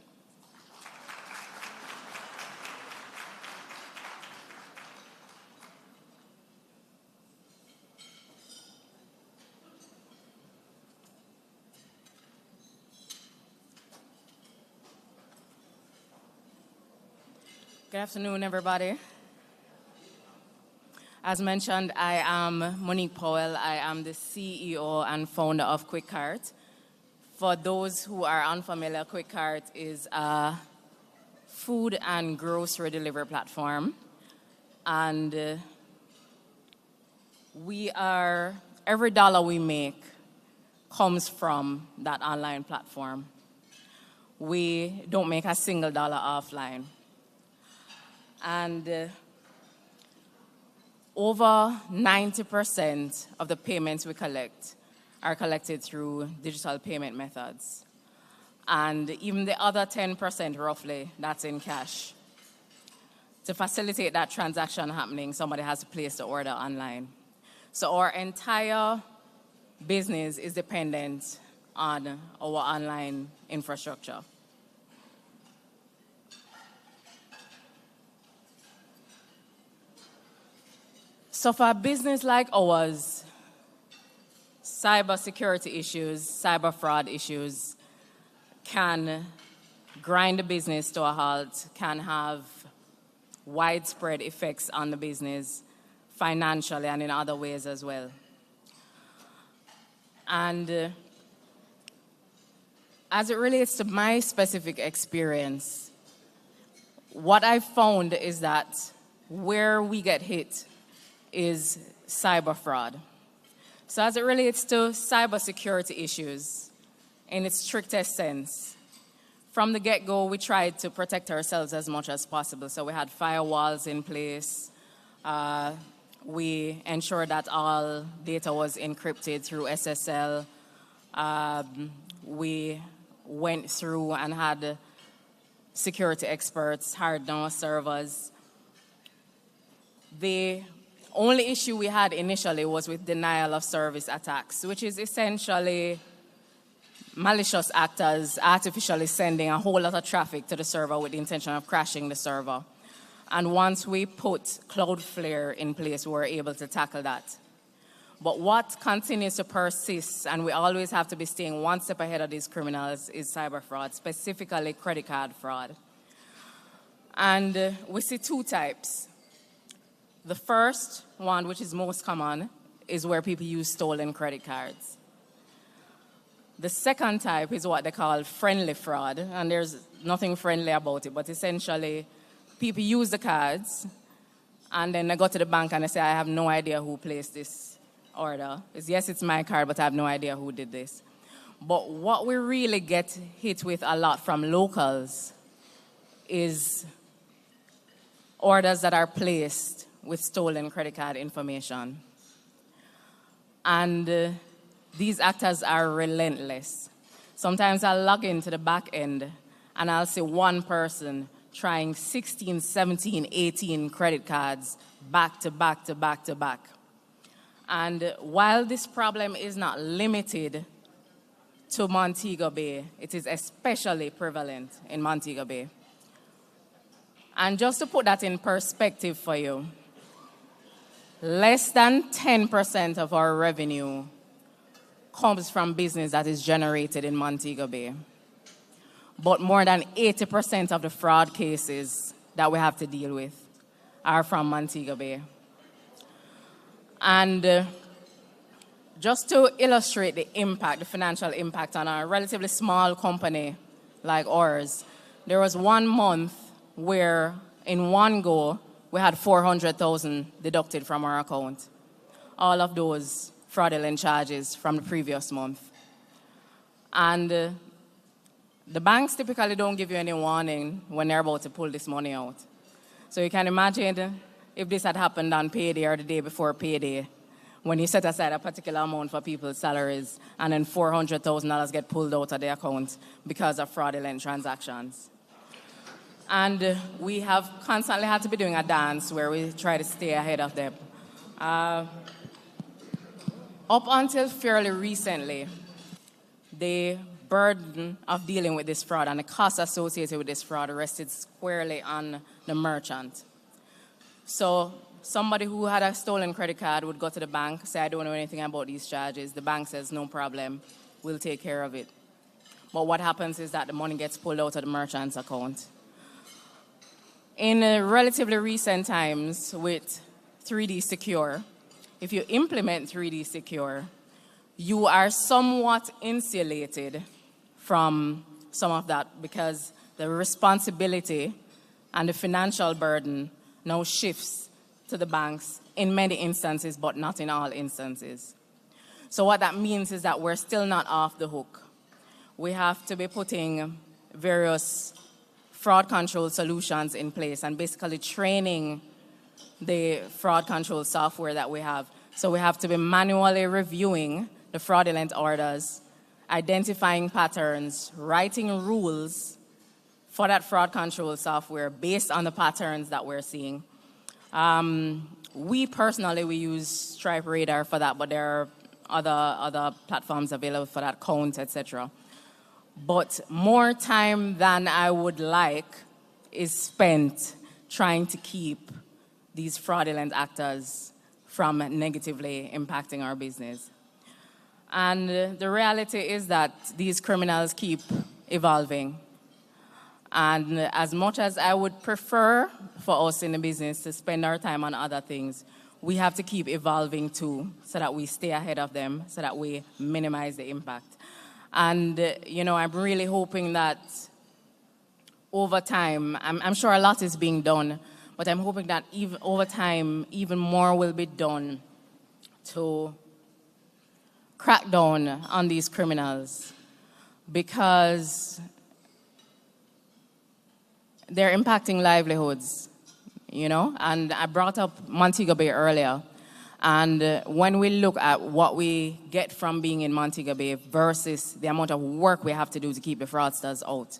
Good afternoon, everybody. As mentioned, I am Monique Powell. I am the CEO and founder of QuickCart. For those who are unfamiliar, QuickCart is a food and grocery delivery platform. And every dollar we make comes from that online platform. We don't make a single dollar offline. And over 90% of the payments we collect are collected through digital payment methods. And even the other 10% roughly, that's in cash. To facilitate that transaction happening, somebody has to place the order online. So our entire business is dependent on our online infrastructure. So for a business like ours, cybersecurity issues, cyber fraud issues can grind the business to a halt, can have widespread effects on the business financially and in other ways as well. And as it relates to my specific experience, what I've found is that where we get hit is cyber fraud. So as it relates to cybersecurity issues, in its strictest sense, from the get-go, we tried to protect ourselves as much as possible. So we had firewalls in place. We ensured that all data was encrypted through SSL. We went through and had security experts hired on our servers. The only issue we had initially was with denial of service attacks, which is essentially malicious actors artificially sending a whole lot of traffic to the server with the intention of crashing the server. And once we put Cloudflare in place, we were able to tackle that. But what continues to persist, and we always have to be staying one step ahead of these criminals, is cyber fraud, specifically credit card fraud. And we see two types. The first one, which is most common, is where people use stolen credit cards. The second type is what they call friendly fraud, and there's nothing friendly about it, but essentially people use the cards and then they go to the bank and they say, I have no idea who placed this order. Yes, it's my card, but I have no idea who did this. But what we really get hit with a lot from locals is orders that are placed with stolen credit card information. And these actors are relentless. Sometimes I'll log into the back end and I'll see one person trying 16, 17, 18 credit cards back to back to back to back. And while this problem is not limited to Montego Bay, it is especially prevalent in Montego Bay. And just to put that in perspective for you, less than 10% of our revenue comes from business that is generated in Montego Bay. But more than 80% of the fraud cases that we have to deal with are from Montego Bay. And just to illustrate the impact, the financial impact on a relatively small company like ours, there was 1 month where in one go, we had 400,000 deducted from our account. All of those fraudulent charges from the previous month. And the banks typically don't give you any warning when they're about to pull this money out. So you can imagine if this had happened on payday or the day before payday, when you set aside a particular amount for people's salaries and then $400,000 get pulled out of their account because of fraudulent transactions. And we have constantly had to be doing a dance where we try to stay ahead of them. Up until fairly recently, the burden of dealing with this fraud and the costs associated with this fraud rested squarely on the merchant. So somebody who had a stolen credit card would go to the bank, say, I don't know anything about these charges. The bank says, no problem, we'll take care of it. But what happens is that the money gets pulled out of the merchant's account. In relatively recent times with 3D Secure, if you implement 3D Secure, you are somewhat insulated from some of that because the responsibility and the financial burden now shifts to the banks in many instances, but not in all instances. So what that means is that we're still not off the hook. We have to be putting various fraud control solutions in place and basically training the fraud control software that we have. So we have to be manually reviewing the fraudulent orders, identifying patterns, writing rules for that fraud control software based on the patterns that we're seeing. We personally, we use Stripe Radar for that, but there are other platforms available for that, Count, etc. But more time than I would like is spent trying to keep these fraudulent actors from negatively impacting our business. And the reality is that these criminals keep evolving. And as much as I would prefer for us in the business to spend our time on other things, we have to keep evolving too, so that we stay ahead of them, so that we minimize the impact. And, I'm really hoping that over time, I'm sure a lot is being done, but I'm hoping that even over time, even more will be done to crack down on these criminals, because they're impacting livelihoods, and I brought up Montego Bay earlier. And when we look at what we get from being in Montego Bay versus the amount of work we have to do to keep the fraudsters out,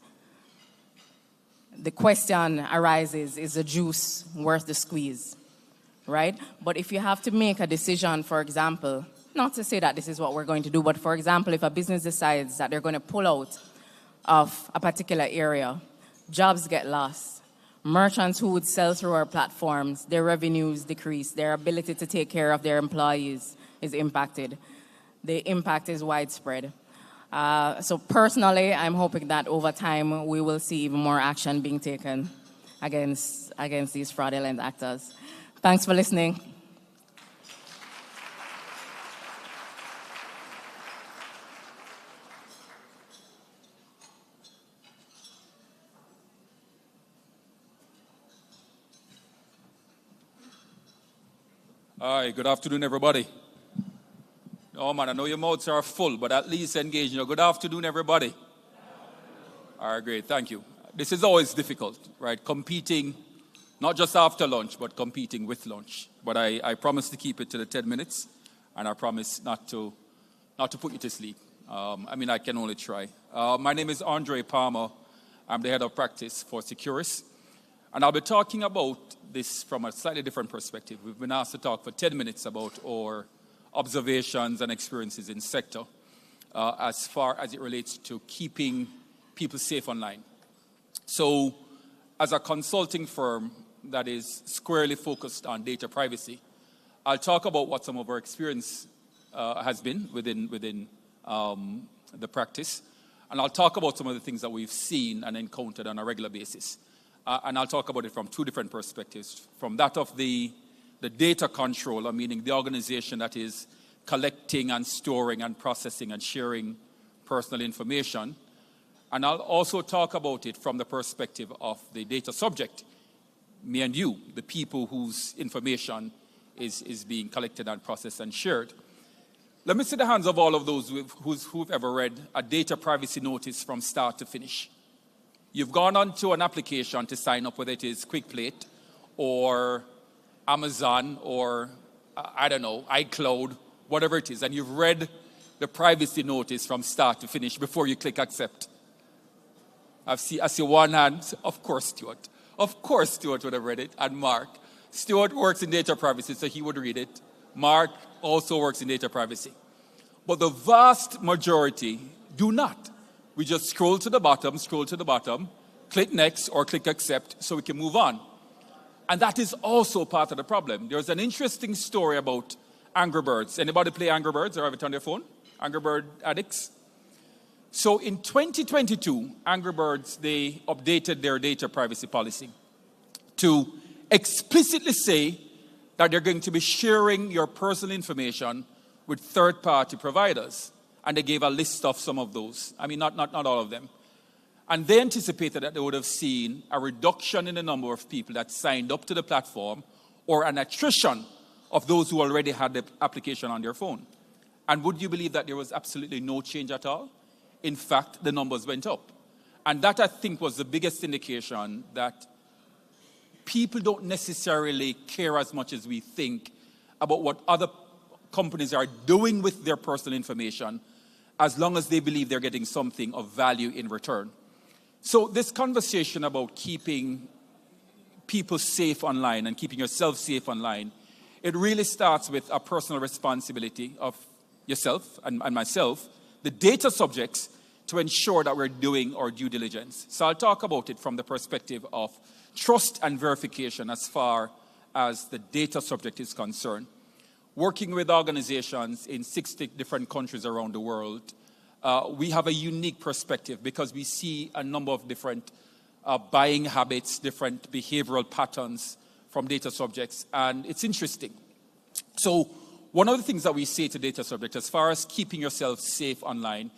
the question arises, is the juice worth the squeeze, right? But if you have to make a decision, for example, not to say that this is what we're going to do, but for example, if a business decides that they're going to pull out of a particular area, jobs get lost. Merchants who would sell through our platforms, their revenues decrease, their ability to take care of their employees is impacted. The impact is widespread. So personally, I'm hoping that over time we will see even more action being taken against these fraudulent actors. Thanks for listening. Hi, good afternoon, everybody. Oh man, I know your mouths are full, but at least engage. Good afternoon, everybody. All right, great, thank you. This is always difficult, right? Competing, not just after lunch, but competing with lunch. But I promise to keep it to the 10 minutes, and I promise not to put you to sleep. I can only try. My name is Andre Palmer. I'm the head of practice for Securus. And I'll be talking about this from a slightly different perspective. We've been asked to talk for 10 minutes about our observations and experiences in sector as far as it relates to keeping people safe online. So as a consulting firm that is squarely focused on data privacy, I'll talk about what some of our experience has been within the practice. And I'll talk about some of the things that we've seen and encountered on a regular basis. And I'll talk about it from two different perspectives. From that of the data controller, meaning the organization that is collecting and storing and processing and sharing personal information. And I'll also talk about it from the perspective of the data subject, me and you, the people whose information is being collected and processed and shared. Let me see the hands of all of those who've ever read a data privacy notice from start to finish. You've gone onto an application to sign up, whether it is QuickPlate or Amazon or, iCloud, whatever it is, and you've read the privacy notice from start to finish before you click accept. I see one hand. Of course, Stuart. Of course, Stuart would have read it, and Mark. Stuart works in data privacy, so he would read it. Mark also works in data privacy. But the vast majority do not. We just scroll to the bottom, click next or click accept so we can move on. And that is also part of the problem. There's an interesting story about Angry Birds. Anybody play Angry Birds or have it on their phone? Angry Bird addicts? So in 2022, Angry Birds, they updated their data privacy policy to explicitly say that they're going to be sharing your personal information with third-party providers. And they gave a list of some of those. Not all of them. And they anticipated that they would have seen a reduction in the number of people that signed up to the platform or an attrition of those who already had the application on their phone. And would you believe that there was absolutely no change at all? In fact, the numbers went up. And that, I think, was the biggest indication that people don't necessarily care as much as we think about what other companies are doing with their personal information, as long as they believe they're getting something of value in return. So this conversation about keeping people safe online and keeping yourself safe online, it really starts with a personal responsibility of yourself and myself, the data subjects, to ensure that we're doing our due diligence. So I'll talk about it from the perspective of trust and verification as far as the data subject is concerned. Working with organizations in 60 different countries around the world, we have a unique perspective because we see a number of different buying habits, different behavioral patterns from data subjects, and it's interesting. So one of the things that we say to data subjects as far as keeping yourself safe online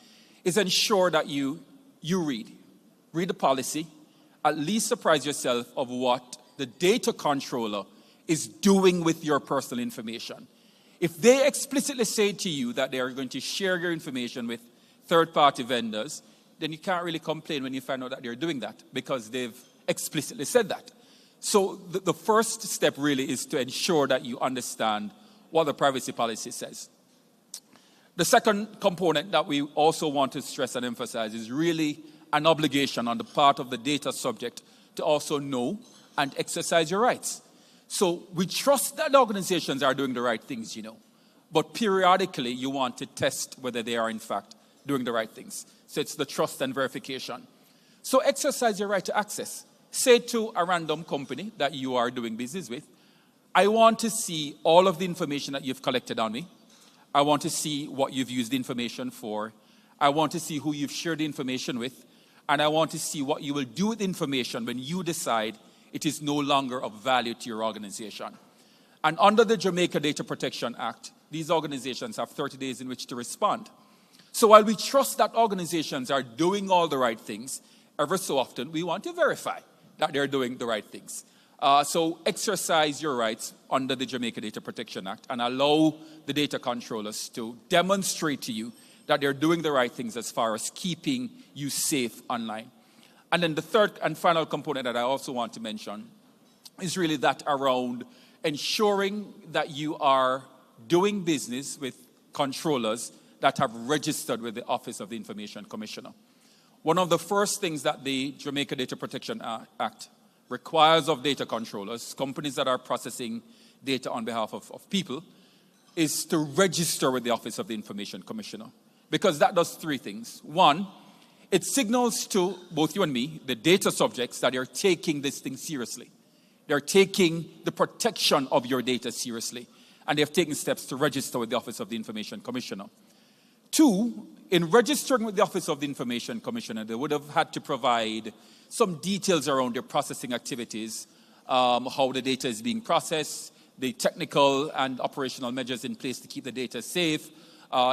is ensure that you read the policy, at least surprise yourself of what the data controller is doing with your personal information. If they explicitly say to you that they are going to share your information with third-party vendors, then you can't really complain when you find out that they're doing that because they've explicitly said that. So the first step really is to ensure that you understand what the privacy policy says. The second component that we also want to stress and emphasize is really an obligation on the part of the data subject to also know and exercise your rights. So we trust that organizations are doing the right things, but periodically you want to test whether they are in fact doing the right things. So it's the trust and verification. So exercise your right to access. Say to a random company that you are doing business with, I want to see all of the information that you've collected on me. I want to see what you've used the information for. I want to see who you've shared the information with. And I want to see what you will do with the information when you decide it is no longer of value to your organization. And under the Jamaica Data Protection Act, these organizations have 30 days in which to respond. So while we trust that organizations are doing all the right things, ever so often we want to verify that they're doing the right things. So exercise your rights under the Jamaica Data Protection Act and allow the data controllers to demonstrate to you that they're doing the right things as far as keeping you safe online. And then the third and final component that I also want to mention is really that around ensuring that you are doing business with controllers that have registered with the Office of the Information Commissioner. One of the first things that the Jamaica Data Protection Act requires of data controllers, companies that are processing data on behalf of people, is to register with the Office of the Information Commissioner. Because that does three things. One, it signals to both you and me, the data subjects, that they're taking this thing seriously. They're taking the protection of your data seriously. And they've taken steps to register with the Office of the Information Commissioner. Two, in registering with the Office of the Information Commissioner, they would have had to provide some details around their processing activities, how the data is being processed, the technical and operational measures in place to keep the data safe,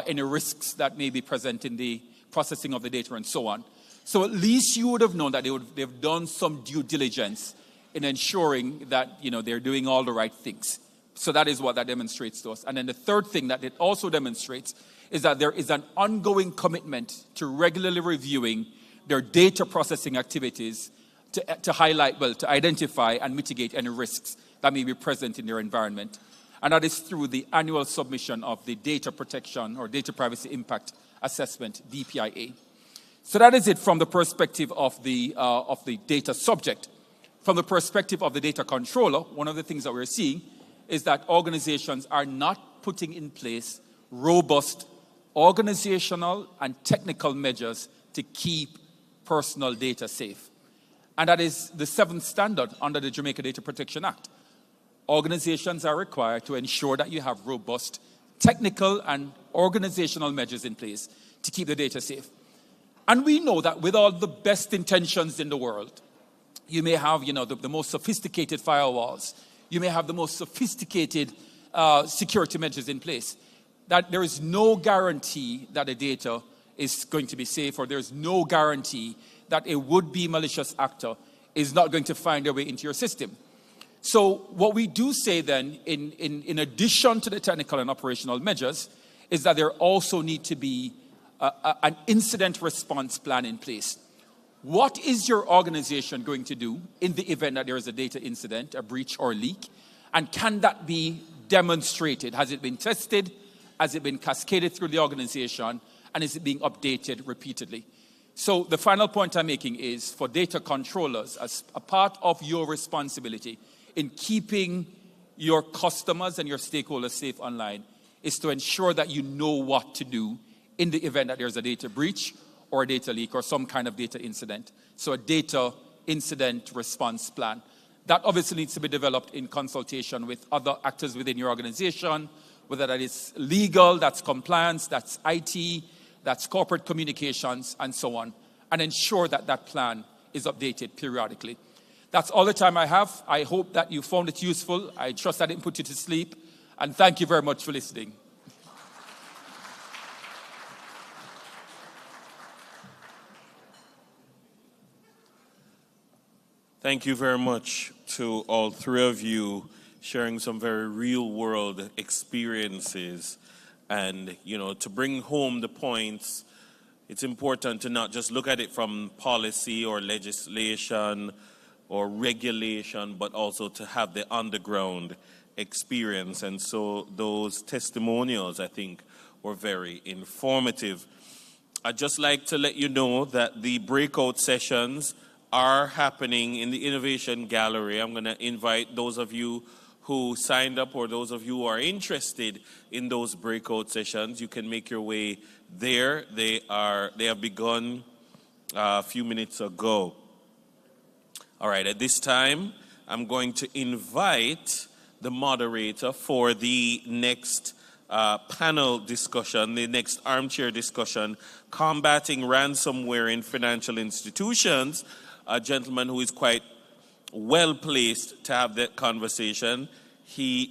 any risks that may be present in the processing of the data, and so on. So at least you would have known that they've done some due diligence in ensuring that they're doing all the right things. So that is what that demonstrates to us. And then the third thing that it also demonstrates is that there is an ongoing commitment to regularly reviewing their data processing activities to highlight, to identify and mitigate any risks that may be present in their environment. And that is through the annual submission of the Data Protection or Data Privacy Impact Assessment, DPIA. So that is it from the perspective of the data subject. From the perspective of the data controller, one of the things that we're seeing is that organizations are not putting in place robust organizational and technical measures to keep personal data safe. And that is the seventh standard under the Jamaica Data Protection Act. Organizations are required to ensure that you have robust technical and organizational measures in place to keep the data safe. And we know that with all the best intentions in the world, you may have, the most sophisticated firewalls, you may have the most sophisticated security measures in place, that there is no guarantee that the data is going to be safe, or there's no guarantee that a would-be malicious actor is not going to find their way into your system. So what we do say then, in addition to the technical and operational measures, is that there also need to be an incident response plan in place. What is your organization going to do in the event that there is a data incident, a breach or leak? And can that be demonstrated? Has it been tested? Has it been cascaded through the organization? And is it being updated repeatedly? So the final point I'm making is for data controllers, as a part of your responsibility in keeping your customers and your stakeholders safe online, is to ensure that you know what to do in the event that there's a data breach or a data leak or some kind of data incident. So a data incident response plan. That obviously needs to be developed in consultation with other actors within your organization, whether that is legal, that's compliance, that's IT, that's corporate communications, and so on, and ensure that that plan is updated periodically. That's all the time I have. I hope that you found it useful. I trust I didn't put you to sleep, and thank you very much for listening. Thank you very much to all three of you sharing some very real-world experiences. And, you know, to bring home the points, it's important to not just look at it from policy or legislation or regulation, but also to have the underground experience. And so those testimonials, I think, were very informative. I'd just like to let you know that the breakout sessions are happening in the Innovation Gallery. I'm going to invite those of you who signed up or those of you who are interested in those breakout sessions. You can make your way there. They have begun a few minutes ago. All right, at this time, I'm going to invite the moderator for the next panel discussion, the next armchair discussion, Combating Ransomware in Financial Institutions, a gentleman who is quite well placed to have that conversation. He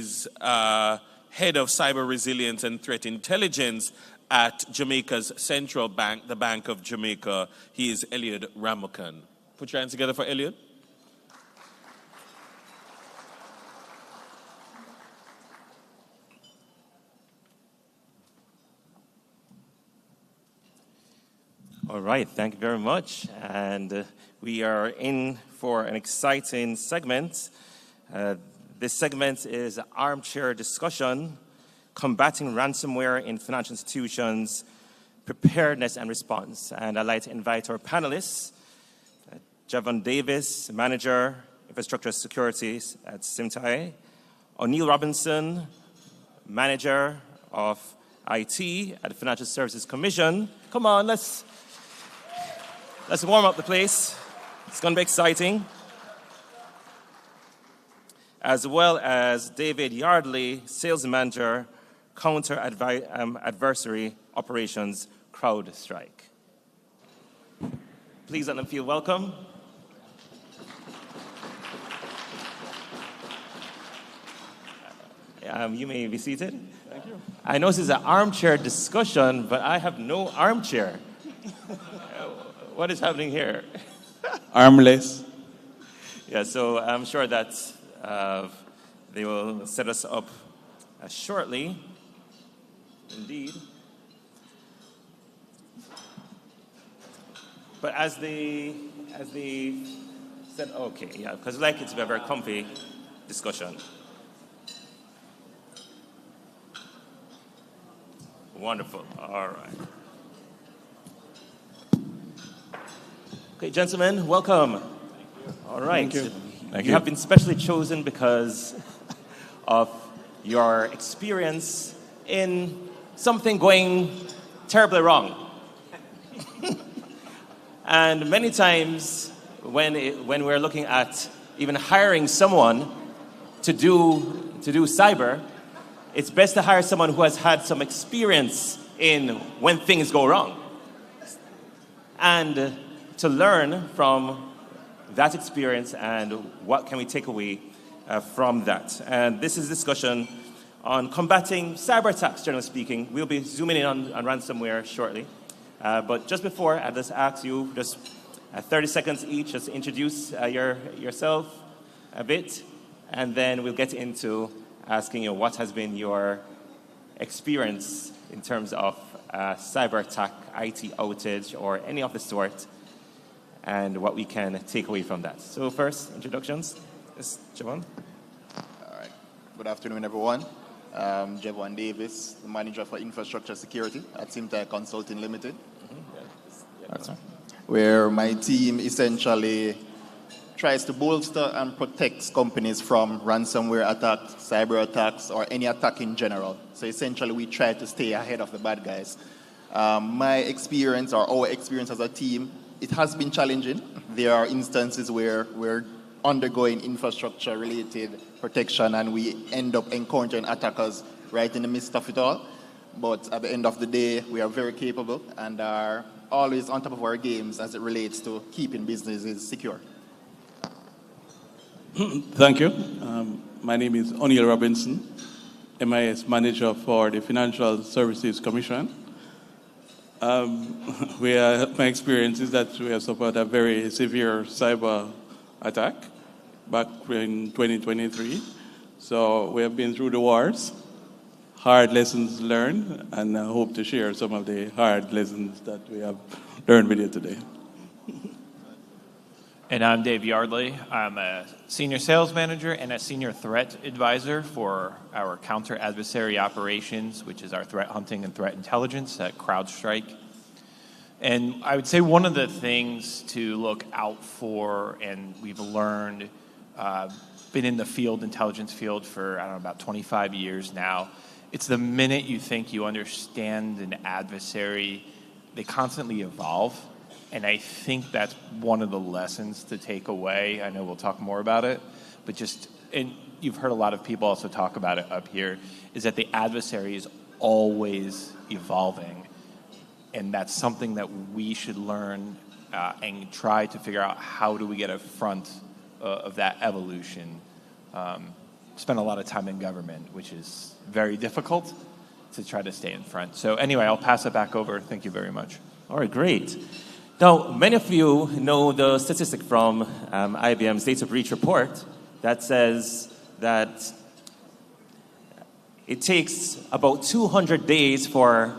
is head of cyber resilience and threat intelligence at Jamaica's Central Bank, the Bank of Jamaica. He is Eliud Ramokan. Put your hands together for Eliud. All right, thank you very much. And we are in for an exciting segment. This segment is Armchair Discussion, Combating Ransomware in Financial Institutions, Preparedness and Response. And I'd like to invite our panelists, Javon Davis, Manager, Infrastructure Securities at Simtai, O'Neill Robinson, Manager of IT at the Financial Services Commission. Come on, let's warm up the place. It's going to be exciting. As well as David Yardley, Sales Manager, Counter Adversary Operations, CrowdStrike. Please let them feel welcome. You may be seated. Thank you. I know this is an armchair discussion, but I have no armchair. What is happening here? Armless. Yeah, so I'm sure that they will set us up shortly. Indeed. But as they said, okay, yeah, because I like it to be a very comfy discussion. Wonderful. All right. Okay, gentlemen, welcome. Thank you. All right. Thank you. Thank you have been specially chosen because of your experience in something going terribly wrong. And many times when we're looking at even hiring someone to do cyber, it's best to hire someone who has had some experience in when things go wrong. And to learn from that experience and what can we take away from that. And this is a discussion on combating cyber attacks, generally speaking. We'll be zooming in on ransomware shortly. But just before, I'll just ask you, just 30 seconds each, just introduce yourself a bit, and then we'll get into asking you what has been your experience in terms of cyber attack, IT outage, or any of the sort. and what we can take away from that. So first, introductions. Yes, Javon. All right. Good afternoon, everyone. Javon Davis, the Manager for Infrastructure Security at Simtai Consulting Limited. That's right. Where my team essentially tries to bolster and protect companies from ransomware attacks, cyber attacks, or any attack in general. So essentially, we try to stay ahead of the bad guys. My experience, or our experience as a team, it has been challenging. There are instances where we're undergoing infrastructure-related protection and we end up encountering attackers right in the midst of it all. But at the end of the day, we are very capable and are always on top of our games as it relates to keeping businesses secure. Thank you. My name is O'Neill Robinson, MIS Manager for the Financial Services Commission. My experience is that we have suffered a very severe cyber attack back in 2023. So we have been through the wars, hard lessons learned, and I hope to share some of the hard lessons that we have learned with you today. And I'm Dave Yardley. I'm a Senior Sales Manager and a Senior Threat Advisor for our counter-adversary operations, which is our threat hunting and threat intelligence at CrowdStrike. And I would say one of the things to look out for, and we've learned, been in the field, intelligence field for, I don't know, about 25 years now, it's the minute you think you understand an adversary, they constantly evolve. And I think that's one of the lessons to take away. I know we'll talk more about it, but just, and you've heard a lot of people also talk about it up here, is that the adversary is always evolving. And that's something that we should learn and try to figure out how do we get in front of that evolution. Spend a lot of time in government, which is very difficult to try to stay in front. So anyway, I'll pass it back over. Thank you very much. All right, great. Now, many of you know the statistic from IBM's data breach report that says that it takes about 200 days for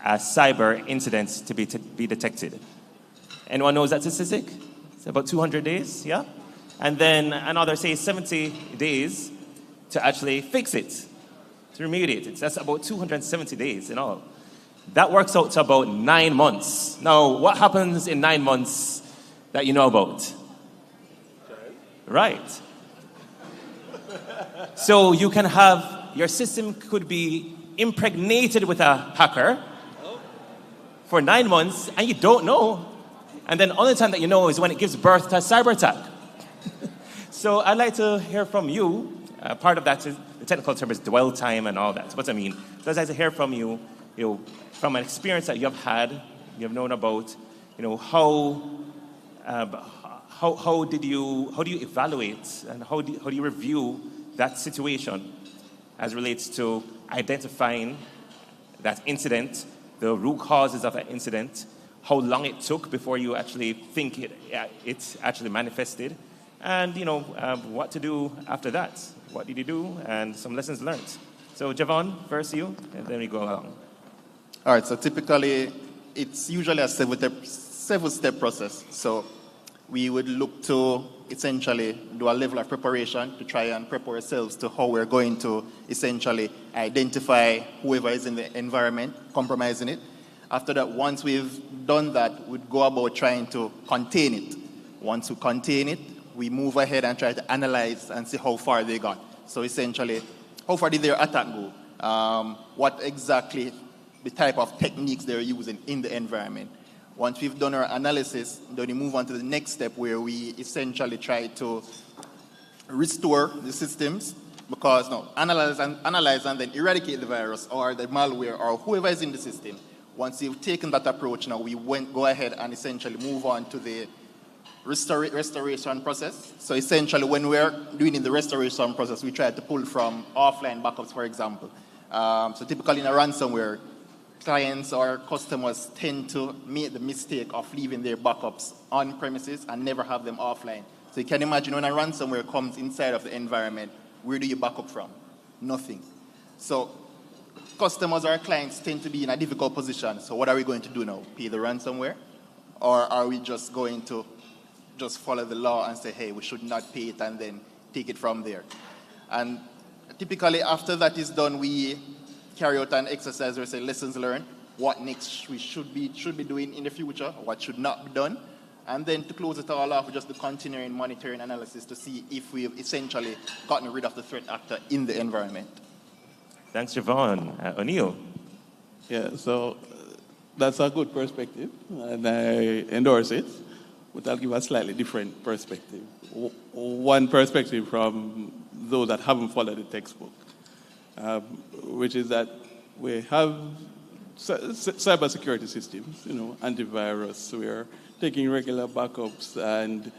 a cyber incident to be detected. Anyone knows that statistic? It's about 200 days, yeah? And then another, say, 70 days to actually fix it, to remediate it. That's about 270 days in all. That works out to about 9 months. Now, what happens in 9 months that you know about? Right. So you can have, your system could be impregnated with a hacker for 9 months, and you don't know. And then the only time that you know is when it gives birth to a cyber attack. So I'd like to hear from you. Part of that is, the technical term is dwell time and all that. What I mean, so I'd like to hear from you, from an experience that you have had, you have known about, how do you evaluate and how do you review that situation as relates to identifying that incident, the root causes of that incident, how long it took before you actually think it actually manifested, and what to do after that. What did you do, and some lessons learned. So Javon, first you, and then we go along. All right, so typically, it's usually a several-step process. So we would look to essentially do a level of preparation to try and prepare ourselves to how we're going to essentially identify whoever is in the environment, compromising it. After that, once we've done that, we'd go about trying to contain it. Once we contain it, we move ahead and try to analyze and see how far they got. So essentially, how far did their attack go? What exactly the type of techniques they're using in the environment. Once we've done our analysis, then we move on to the next step where we essentially try to restore the systems, because analyze and then eradicate the virus or the malware or whoever is in the system. Once you've taken that approach, now we go ahead and essentially move on to the restoration process. So essentially, when we're doing in the restoration process, we try to pull from offline backups, for example. So typically in a ransomware, clients or customers tend to make the mistake of leaving their backups on premises and never have them offline. So you can imagine when a ransomware comes inside of the environment, where do you back up from? Nothing. So customers or clients tend to be in a difficult position. So what are we going to do now? Pay the ransomware? Or are we just going to just follow the law and say, hey, we should not pay it, and then take it from there. And typically after that is done, we carry out an exercise where we say lessons learned, what next we should be doing in the future, what should not be done. And then to close it all off, just the continuing monitoring analysis to see if we've essentially gotten rid of the threat actor in the environment. Thanks, Javon. O'Neill. Yeah, so that's a good perspective, and I endorse it, but I'll give a slightly different perspective. One perspective from those that haven't followed the textbook, which is that we have cybersecurity systems, antivirus, we're taking regular backups, and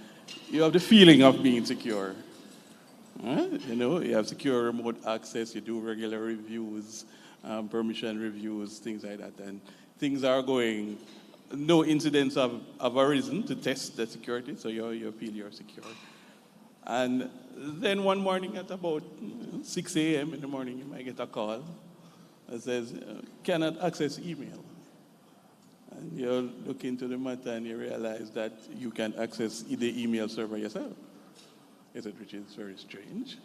you have the feeling of being secure. Right? You have secure remote access, you do regular reviews, permission reviews, things like that, and things are going, no incidents have arisen to test the security, so you feel you're secure. And then one morning at about 6 a.m. in the morning, you might get a call that says, cannot access email. And you look into the matter and you realize that you can access the email server yourself, which is very strange.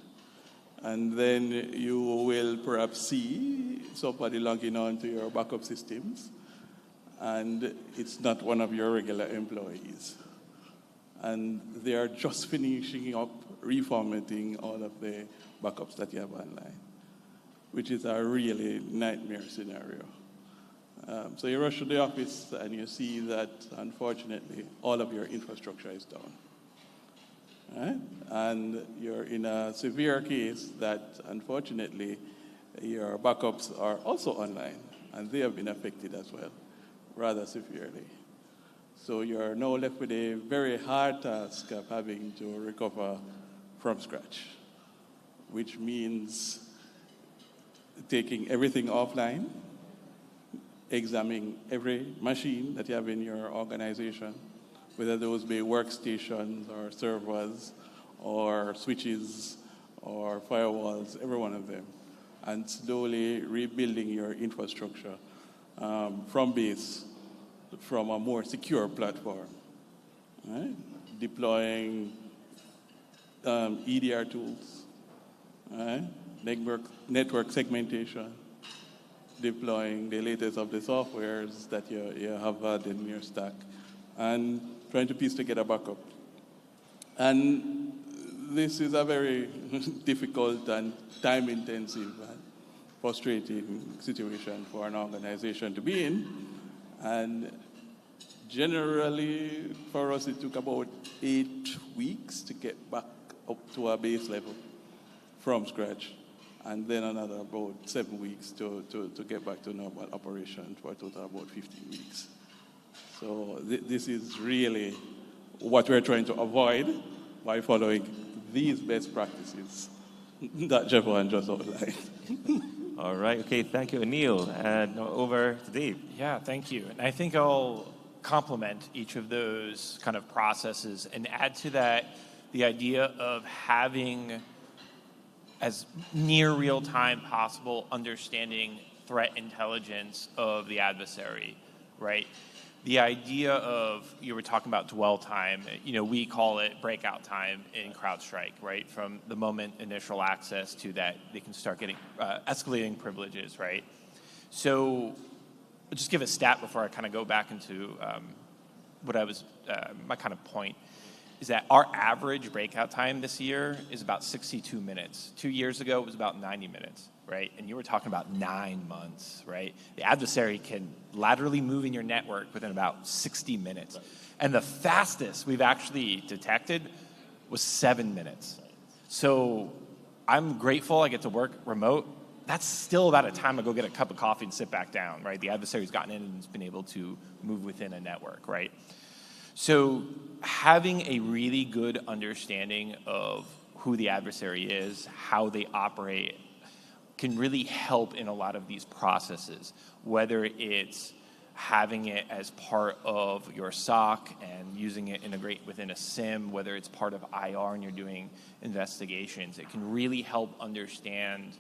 And then you will perhaps see somebody logging on to your backup systems, and it's not one of your regular employees. And they are just finishing up reformatting all of the backups that you have online, which is a really nightmare scenario. So you rush to the office and you see that, unfortunately, all of your infrastructure is down. Right? And you're in a severe case that, unfortunately, your backups are also online, and they have been affected as well, rather severely. So you're now left with a very hard task of having to recover from scratch, which means taking everything offline, examining every machine that you have in your organization, whether those be workstations or servers or switches or firewalls, every one of them, and slowly rebuilding your infrastructure from base, from a more secure platform, right? Deploying EDR tools, right? Network segmentation, deploying the latest of the softwares that you have had in your stack, and trying to piece together backup. And this is a very difficult and time-intensive and frustrating situation for an organization to be in. And generally, for us, it took about 8 weeks to get back up to our base level from scratch, and then another about 7 weeks to get back to normal operation, for a total of about 15 weeks. So this is really what we're trying to avoid by following these best practices that Javon just outlined. All right, okay, thank you, O'Neill. And now over to Dave. Yeah, thank you. And I think I'll complement each of those kind of processes and add to that the idea of having as near real time possible understanding threat intelligence of the adversary, right? The idea of, you were talking about dwell time, we call it breakout time in CrowdStrike, right? From the moment initial access to that, they can start getting escalating privileges, right? So I'll just give a stat before I kind of go back into what I was, my kind of point, is that our average breakout time this year is about 62 minutes. 2 years ago, it was about 90 minutes, right? And you were talking about 9 months, right? The adversary can laterally move in your network within about 60 minutes. Right. And the fastest we've actually detected was 7 minutes. So I'm grateful I get to work remote. That's still about a time to go get a cup of coffee and sit back down, right? The adversary's gotten in and has been able to move within a network, right? So having a really good understanding of who the adversary is, how they operate, can really help in a lot of these processes, whether it's having it as part of your SOC and using it integrate within a SIM, whether it's part of IR and you're doing investigations. It can really help understand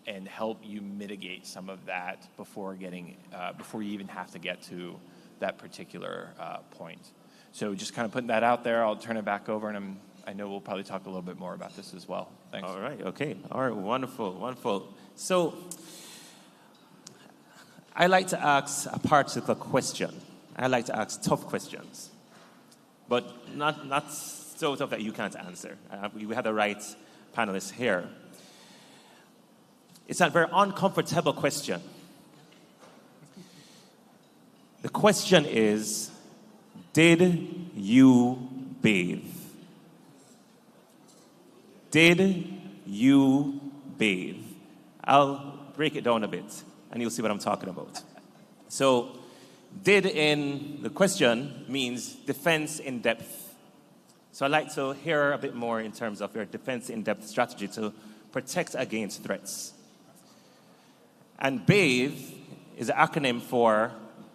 and help you mitigate some of that before you even have to get to that particular point. So just kind of putting that out there. I'll turn it back over, and I know we'll probably talk a little bit more about this as well. Thanks. All right, okay. All right, wonderful, wonderful. So I like to ask a particular question. I like to ask tough questions, but not so tough that you can't answer. We have the right panelists here. It's a very uncomfortable question. The question is, did you bathe? Did you bathe? I'll break it down a bit, and you'll see what I'm talking about. So, did in the question means defense in depth. So I'd like to hear a bit more in terms of your defense in depth strategy to protect against threats. And bathe is an acronym for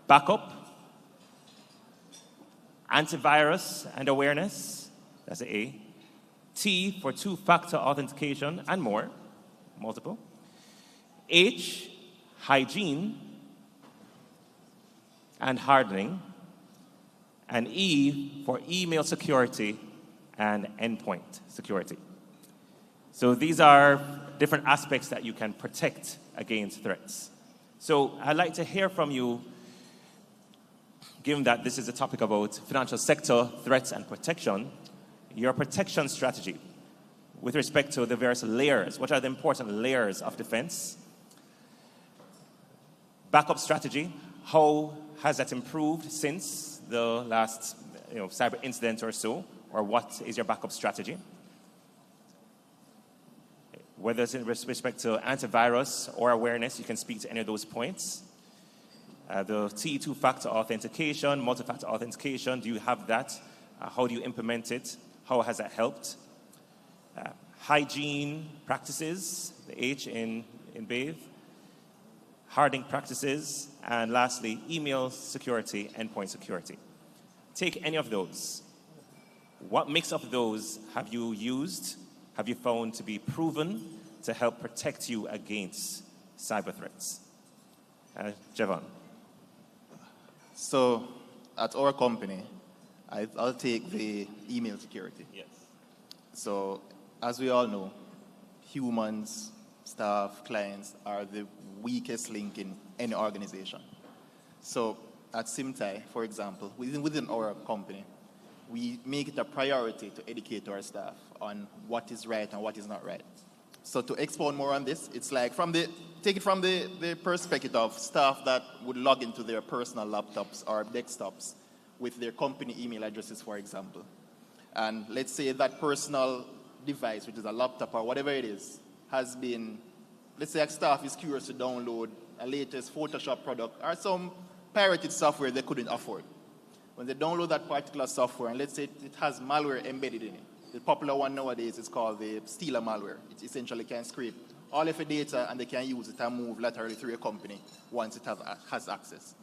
backup, antivirus and awareness, that's the A. T for two-factor authentication and more, multiple. H, hygiene and hardening. And E for email security and endpoint security. So these are different aspects that you can protect against threats. So I'd like to hear from you, given that this is a topic about financial sector threats and protection, your protection strategy with respect to the various layers. What are the important layers of defense? Backup strategy, how has that improved since the last cyber incident or so? Or what is your backup strategy? Whether it's in respect to antivirus or awareness, you can speak to any of those points. The two-factor authentication, multi-factor authentication, do you have that? How do you implement it? How has that helped? Hygiene practices, the H in bathe. Hardening practices. And lastly, email security, endpoint security. Take any of those. What mix of those have you used, have you found to be proven to help protect you against cyber threats? Javon. So at our company, I'll take the email security. Yes. So as we all know, humans, staff, clients are the weakest link in any organization. So at Simtai, for example, within our company, we make it a priority to educate our staff on what is right and what is not right. So to expound more on this, it's like take it from the perspective of staff that would log into their personal laptops or desktops with their company email addresses, for example. And let's say that personal device, which is a laptop or whatever it is, has been, let's say a staff is curious to download a latest Photoshop product or some pirated software they couldn't afford. When they download that particular software, and let's say it has malware embedded in it, the popular one nowadays is called the stealer malware. It essentially can scrape all of your data and they can use it and move laterally through your company once it has access.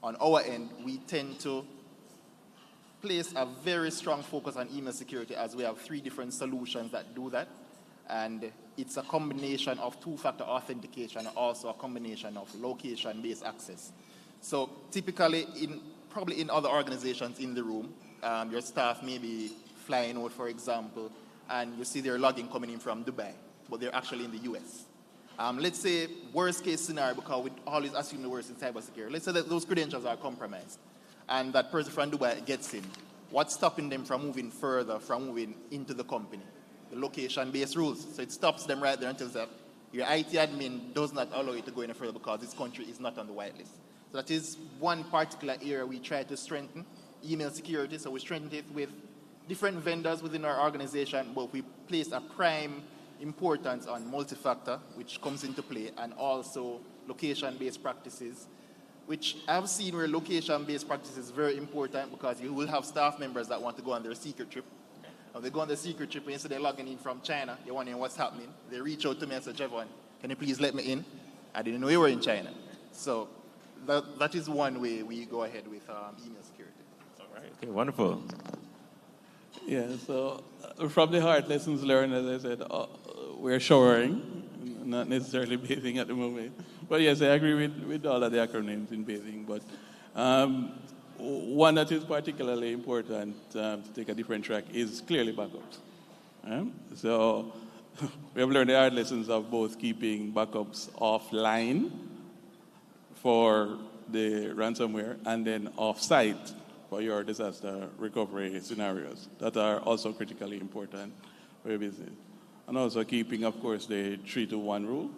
On our end, we tend to place a very strong focus on email security as we have 3 different solutions that do that. And it's a combination of two-factor authentication and also a combination of location-based access. So typically, probably in other organizations in the room, your staff may be flying out, for example, and you see their login coming in from Dubai, but they're actually in the US. Let's say worst case scenario, because we always assume the worst in cybersecurity. Let's say that those credentials are compromised and that person from Dubai gets in. What's stopping them from moving further, from moving into the company? The location-based rules. So it stops them right there until your IT admin does not allow you to go any further because this country is not on the whitelist. So that is one particular area we try to strengthen, email security. So we strengthen it with different vendors within our organization, but we place a prime importance on multi-factor, which comes into play, and also location-based practices, which I've seen where location-based practices is very important because you will have staff members that want to go on their secret trip. Now they go on their secret trip and instead of logging in from China, they're wondering what's happening. They reach out to me and say, Javon, can you please let me in? I didn't know you were in China. So that is one way we go ahead with email security. All right. Okay, wonderful. Yeah, so from the heart, lessons learned, as I said, we're showering, not necessarily bathing at the moment. But yes, I agree with all of the acronyms in bathing. But one that is particularly important to take a different track is clearly backups. So we have learned the hard lessons of both keeping backups offline for the ransomware and then off-site for your disaster recovery scenarios that are also critically important for your business. And also keeping, of course, the 3-to-1 rule,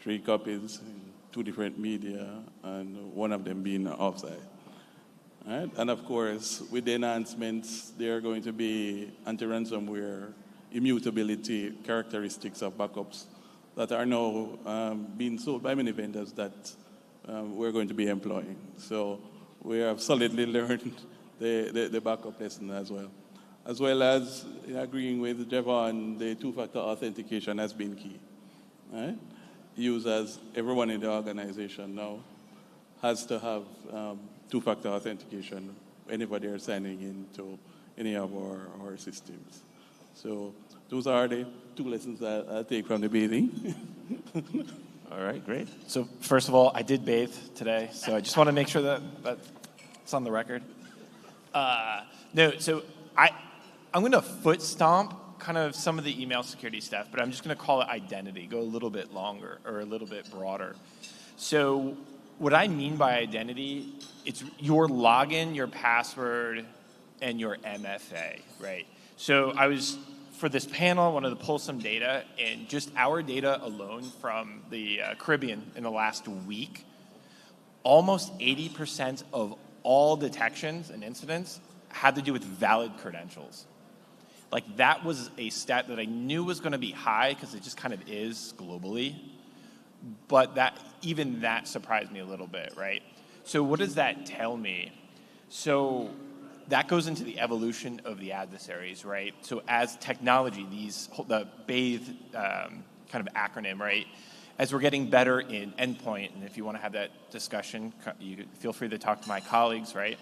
3 copies in 2 different media, and one of them being off-site. Right? And of course, with the enhancements, there are going to be anti-ransomware immutability characteristics of backups that are now being sold by many vendors that we're going to be employing. So we have solidly learned the backup lesson as well as agreeing with Devon, the 2-factor authentication has been key. Right? Users, everyone in the organization now has to have 2-factor authentication whenever they're signing into any of our systems. So those are the 2 lessons that I take from the bathing. All right, great. So first of all, I did bathe today, so I just want to make sure that it's on the record. No, so I'm going to foot stomp kind of some of the email security stuff, but I'm just going to call it identity, go a little bit longer or a little bit broader. So what I mean by identity, it's your login, your password, and your MFA, right? So for this panel, I wanted to pull some data, and just our data alone from the Caribbean in the last week, almost 80% of all detections and incidents had to do with valid credentials. Like, that was a stat that I knew was going to be high because it just kind of is globally, but even that surprised me a little bit, right? So what does that tell me? So that goes into the evolution of the adversaries, right? So as technology, the BATHE kind of acronym, right? As we're getting better in endpoint, and if you want to have that discussion, you feel free to talk to my colleagues, right?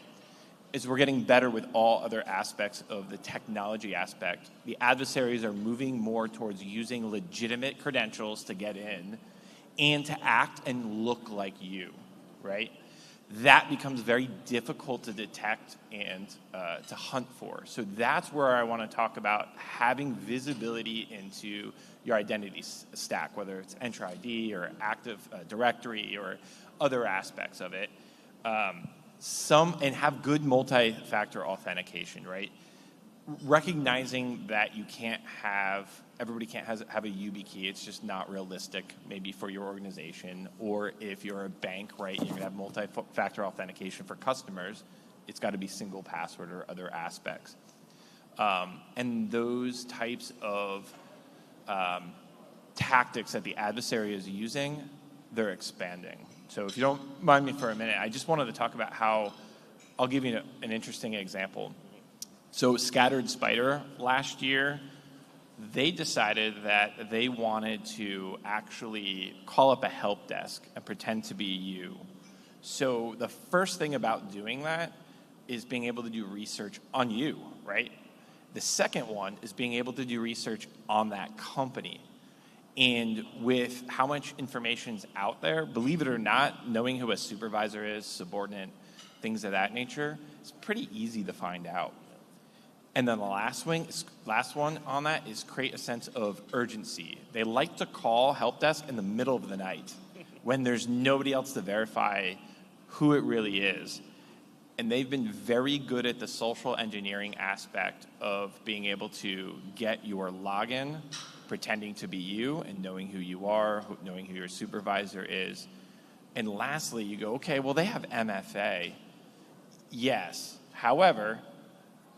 As we're getting better with all other aspects of the technology aspect, the adversaries are moving more towards using legitimate credentials to get in and to act and look like you, right? That becomes very difficult to detect and to hunt for. So that's where I want to talk about having visibility into your identity stack, whether it's Entra ID or Active Directory or other aspects of it. And have good multi-factor authentication, right? Recognizing that everybody can't have a YubiKey. It's just not realistic, maybe for your organization. Or if you're a bank, right, you're gonna have multi-factor authentication for customers. It's got to be single password or other aspects. And those types of tactics that the adversary is using, they're expanding. So if you don't mind me for a minute, I just wanted to talk about how, I'll give you an interesting example. So Scattered Spider last year, they decided that they wanted to actually call up a help desk and pretend to be you. So the first thing about doing that is being able to do research on you, right? The second one is being able to do research on that company. And with how much information's out there, believe it or not, knowing who a supervisor is, subordinate, things of that nature, it's pretty easy to find out. And then the last one on that is create a sense of urgency. They like to call help desk in the middle of the night when there's nobody else to verify who it really is. And they've been very good at the social engineering aspect of being able to get your login, pretending to be you and knowing who you are, knowing who your supervisor is. And lastly, you go, okay, well, they have MFA. Yes. However,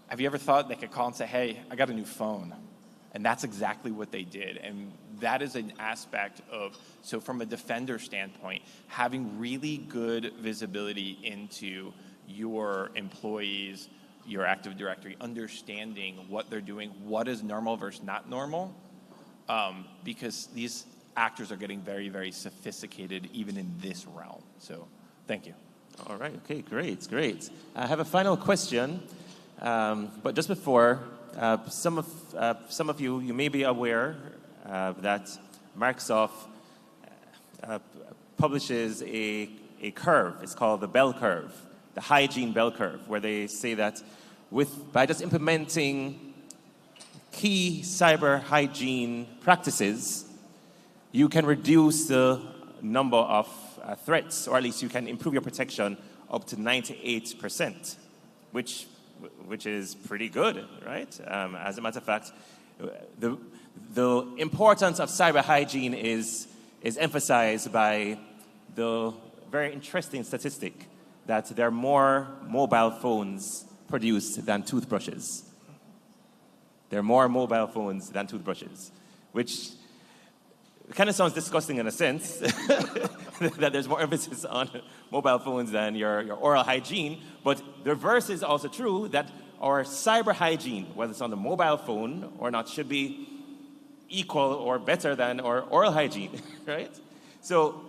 have you ever thought they could call and say, hey, I got a new phone? And that's exactly what they did. And that is an aspect of, so from a defender standpoint, having really good visibility into your employees, your Active Directory, understanding what they're doing, what is normal versus not normal, because these actors are getting very, very sophisticated even in this realm. So thank you. All right, okay, great. I have a final question, but just before, some of you may be aware that Microsoft publishes a curve. It's called the bell curve. hygiene bell curve, where they say that by just implementing key cyber hygiene practices, you can reduce the number of threats, or at least you can improve your protection up to 98%, which is pretty good, right? As a matter of fact, the importance of cyber hygiene is emphasized by the very interesting statistic that there are more mobile phones produced than toothbrushes. There are more mobile phones than toothbrushes, which kind of sounds disgusting in a sense, that there's more emphasis on mobile phones than your oral hygiene. But the reverse is also true, that our cyber hygiene, whether it's on the mobile phone or not, should be equal or better than our oral hygiene, right? So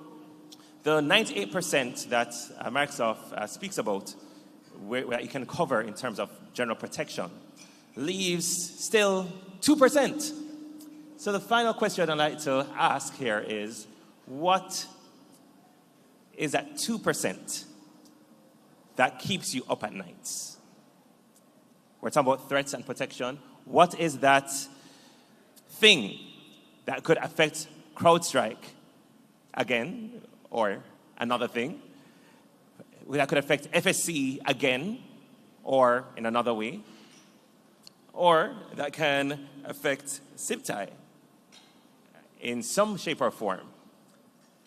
the 98% that Microsoft speaks about, where you can cover in terms of general protection, leaves still 2%. So the final question I'd like to ask here is, what is that 2% that keeps you up at night? We're talking about threats and protection. What is that thing that could affect CrowdStrike again, or another thing that could affect FSC again, or in another way, or that can affect SIPTI in some shape or form,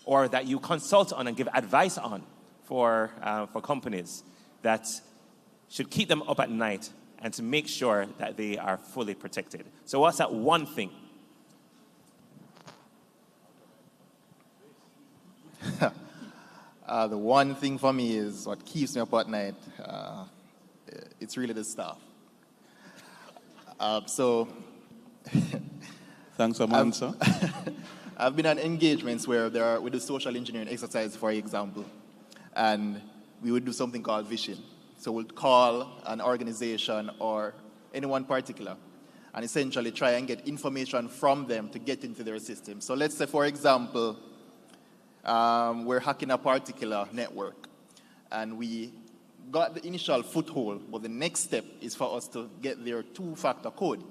or that you consult on and give advice on for companies that should keep them up at night and to make sure that they are fully protected. So what's that one thing? The one thing for me is what keeps me up at night. It's really the staff. Thanks for my answer. I've been on engagements where we do social engineering exercise, for example, and we would do something called vision. So we'll call an organization or anyone particular and essentially try and get information from them to get into their system. So let's say, for example, we're hacking a particular network and we got the initial foothold, but the next step is for us to get their two-factor code.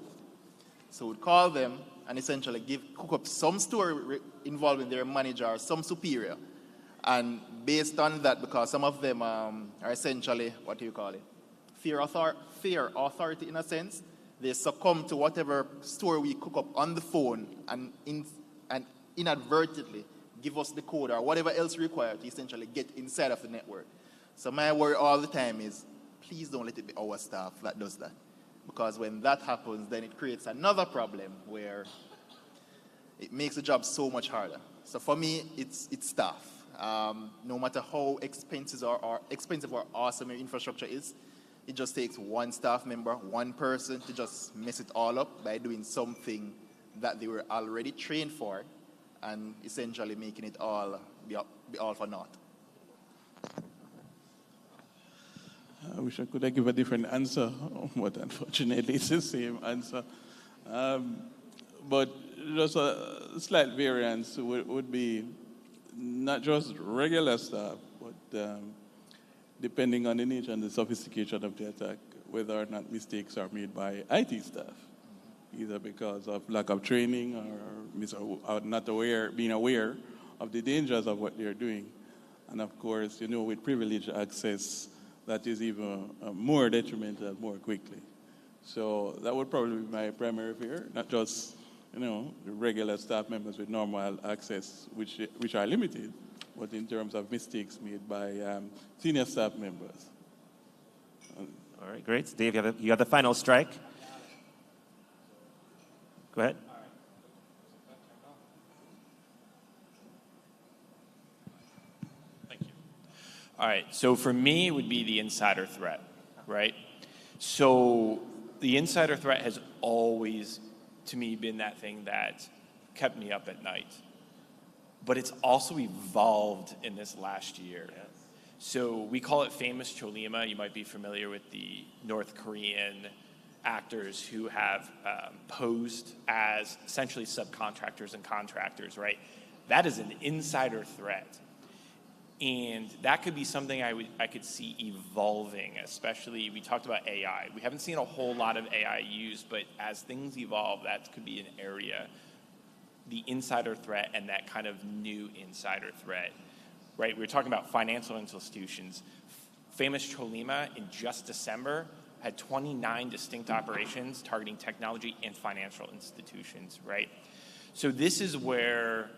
So we'd call them and essentially cook up some story involving their manager or some superior. And based on that, because some of them are essentially, what do you call it? Fear authority in a sense. They succumb to whatever story we cook up on the phone and inadvertently give us the code or whatever else required to essentially get inside of the network. So my worry all the time is, please don't let it be our staff that does that. Because when that happens, then it creates another problem where it makes the job so much harder. So for me, it's staff. No matter how expensive or awesome your infrastructure is, it just takes one staff member, one person to just mess it all up by doing something that they were already trained for and essentially making it all be all for naught. I wish I could have given a different answer, but unfortunately it's the same answer. But just a slight variance would be not just regular staff, but depending on the nature and the sophistication of the attack, whether or not mistakes are made by IT staff, either because of lack of training or not being aware of the dangers of what they're doing. And of course, with privileged access, that is even more detrimental more quickly. So that would probably be my primary fear, not just the regular staff members with normal access, which are limited, but in terms of mistakes made by senior staff members. All right, great. Dave, you have the final strike. Go ahead. All right, so for me, it would be the insider threat, right? So the insider threat has always, to me, been that thing that kept me up at night. But it's also evolved in this last year. Yes. So we call it famous Cholima. You might be familiar with the North Korean actors who have posed as essentially subcontractors and contractors, right? That is an insider threat. And that could be something I could see evolving, especially, we talked about AI. We haven't seen a whole lot of AI used, but as things evolve, that could be an area, the insider threat and that kind of new insider threat, right? We were talking about financial institutions. Famous Cholima in just December had 29 distinct operations targeting technology and financial institutions, right? So this is where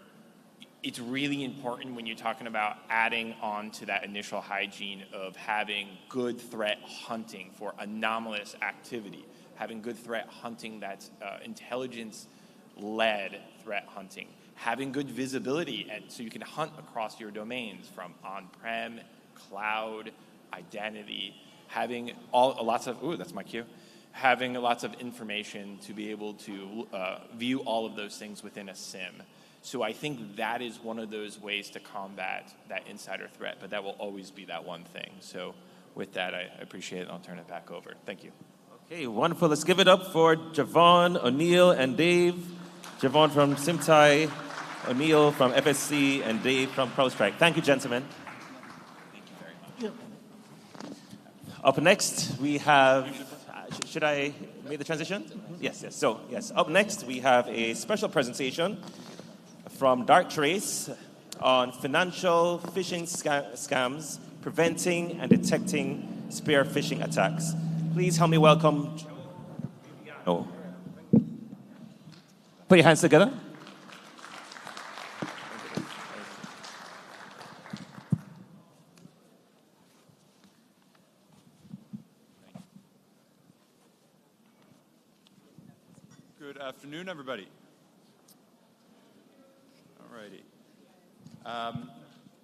it's really important when you're talking about adding on to that initial hygiene of having good threat hunting for anomalous activity, having good threat hunting that's intelligence-led threat hunting, having good visibility, and so you can hunt across your domains from on-prem, cloud, identity, having lots of, ooh, that's my cue, having lots of information to be able to view all of those things within a SIM. So I think that is one of those ways to combat that insider threat, but that will always be that one thing. So with that, I appreciate it, and I'll turn it back over. Thank you. Okay, wonderful. Let's give it up for Javon, O'Neill, and Dave. Javon from Simtai, O'Neill from FSC, and Dave from CrowdStrike. Thank you, gentlemen. Thank you very much. Up next, we have, should I make the transition? Yes. So, yes, up next, we have a special presentation from Darktrace on financial phishing scams, preventing and detecting spear phishing attacks. Please help me welcome. Oh. Put your hands together. Good afternoon, everybody.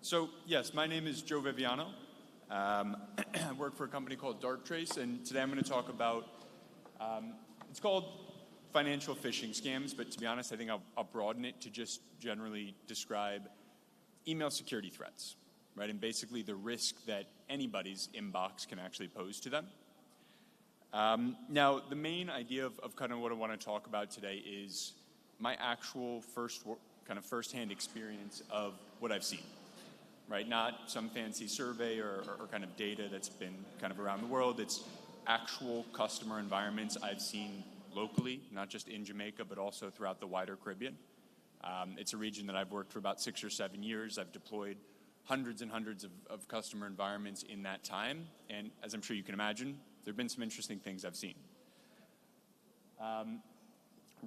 So, yes, my name is Joe Viviano. I work for a company called Darktrace, and today I'm going to talk about, it's called financial phishing scams, but to be honest, I think I'll broaden it to just generally describe email security threats, right? And basically the risk that anybody's inbox can actually pose to them. Now, the main idea of kind of what I want to talk about today is my actual first-hand experience of what I've seen, right? Not some fancy survey or kind of data that's been kind of around the world. It's actual customer environments I've seen locally, not just in Jamaica, but also throughout the wider Caribbean. It's a region that I've worked for about 6 or 7 years. I've deployed hundreds and hundreds of customer environments in that time. And as I'm sure you can imagine, there have been some interesting things I've seen.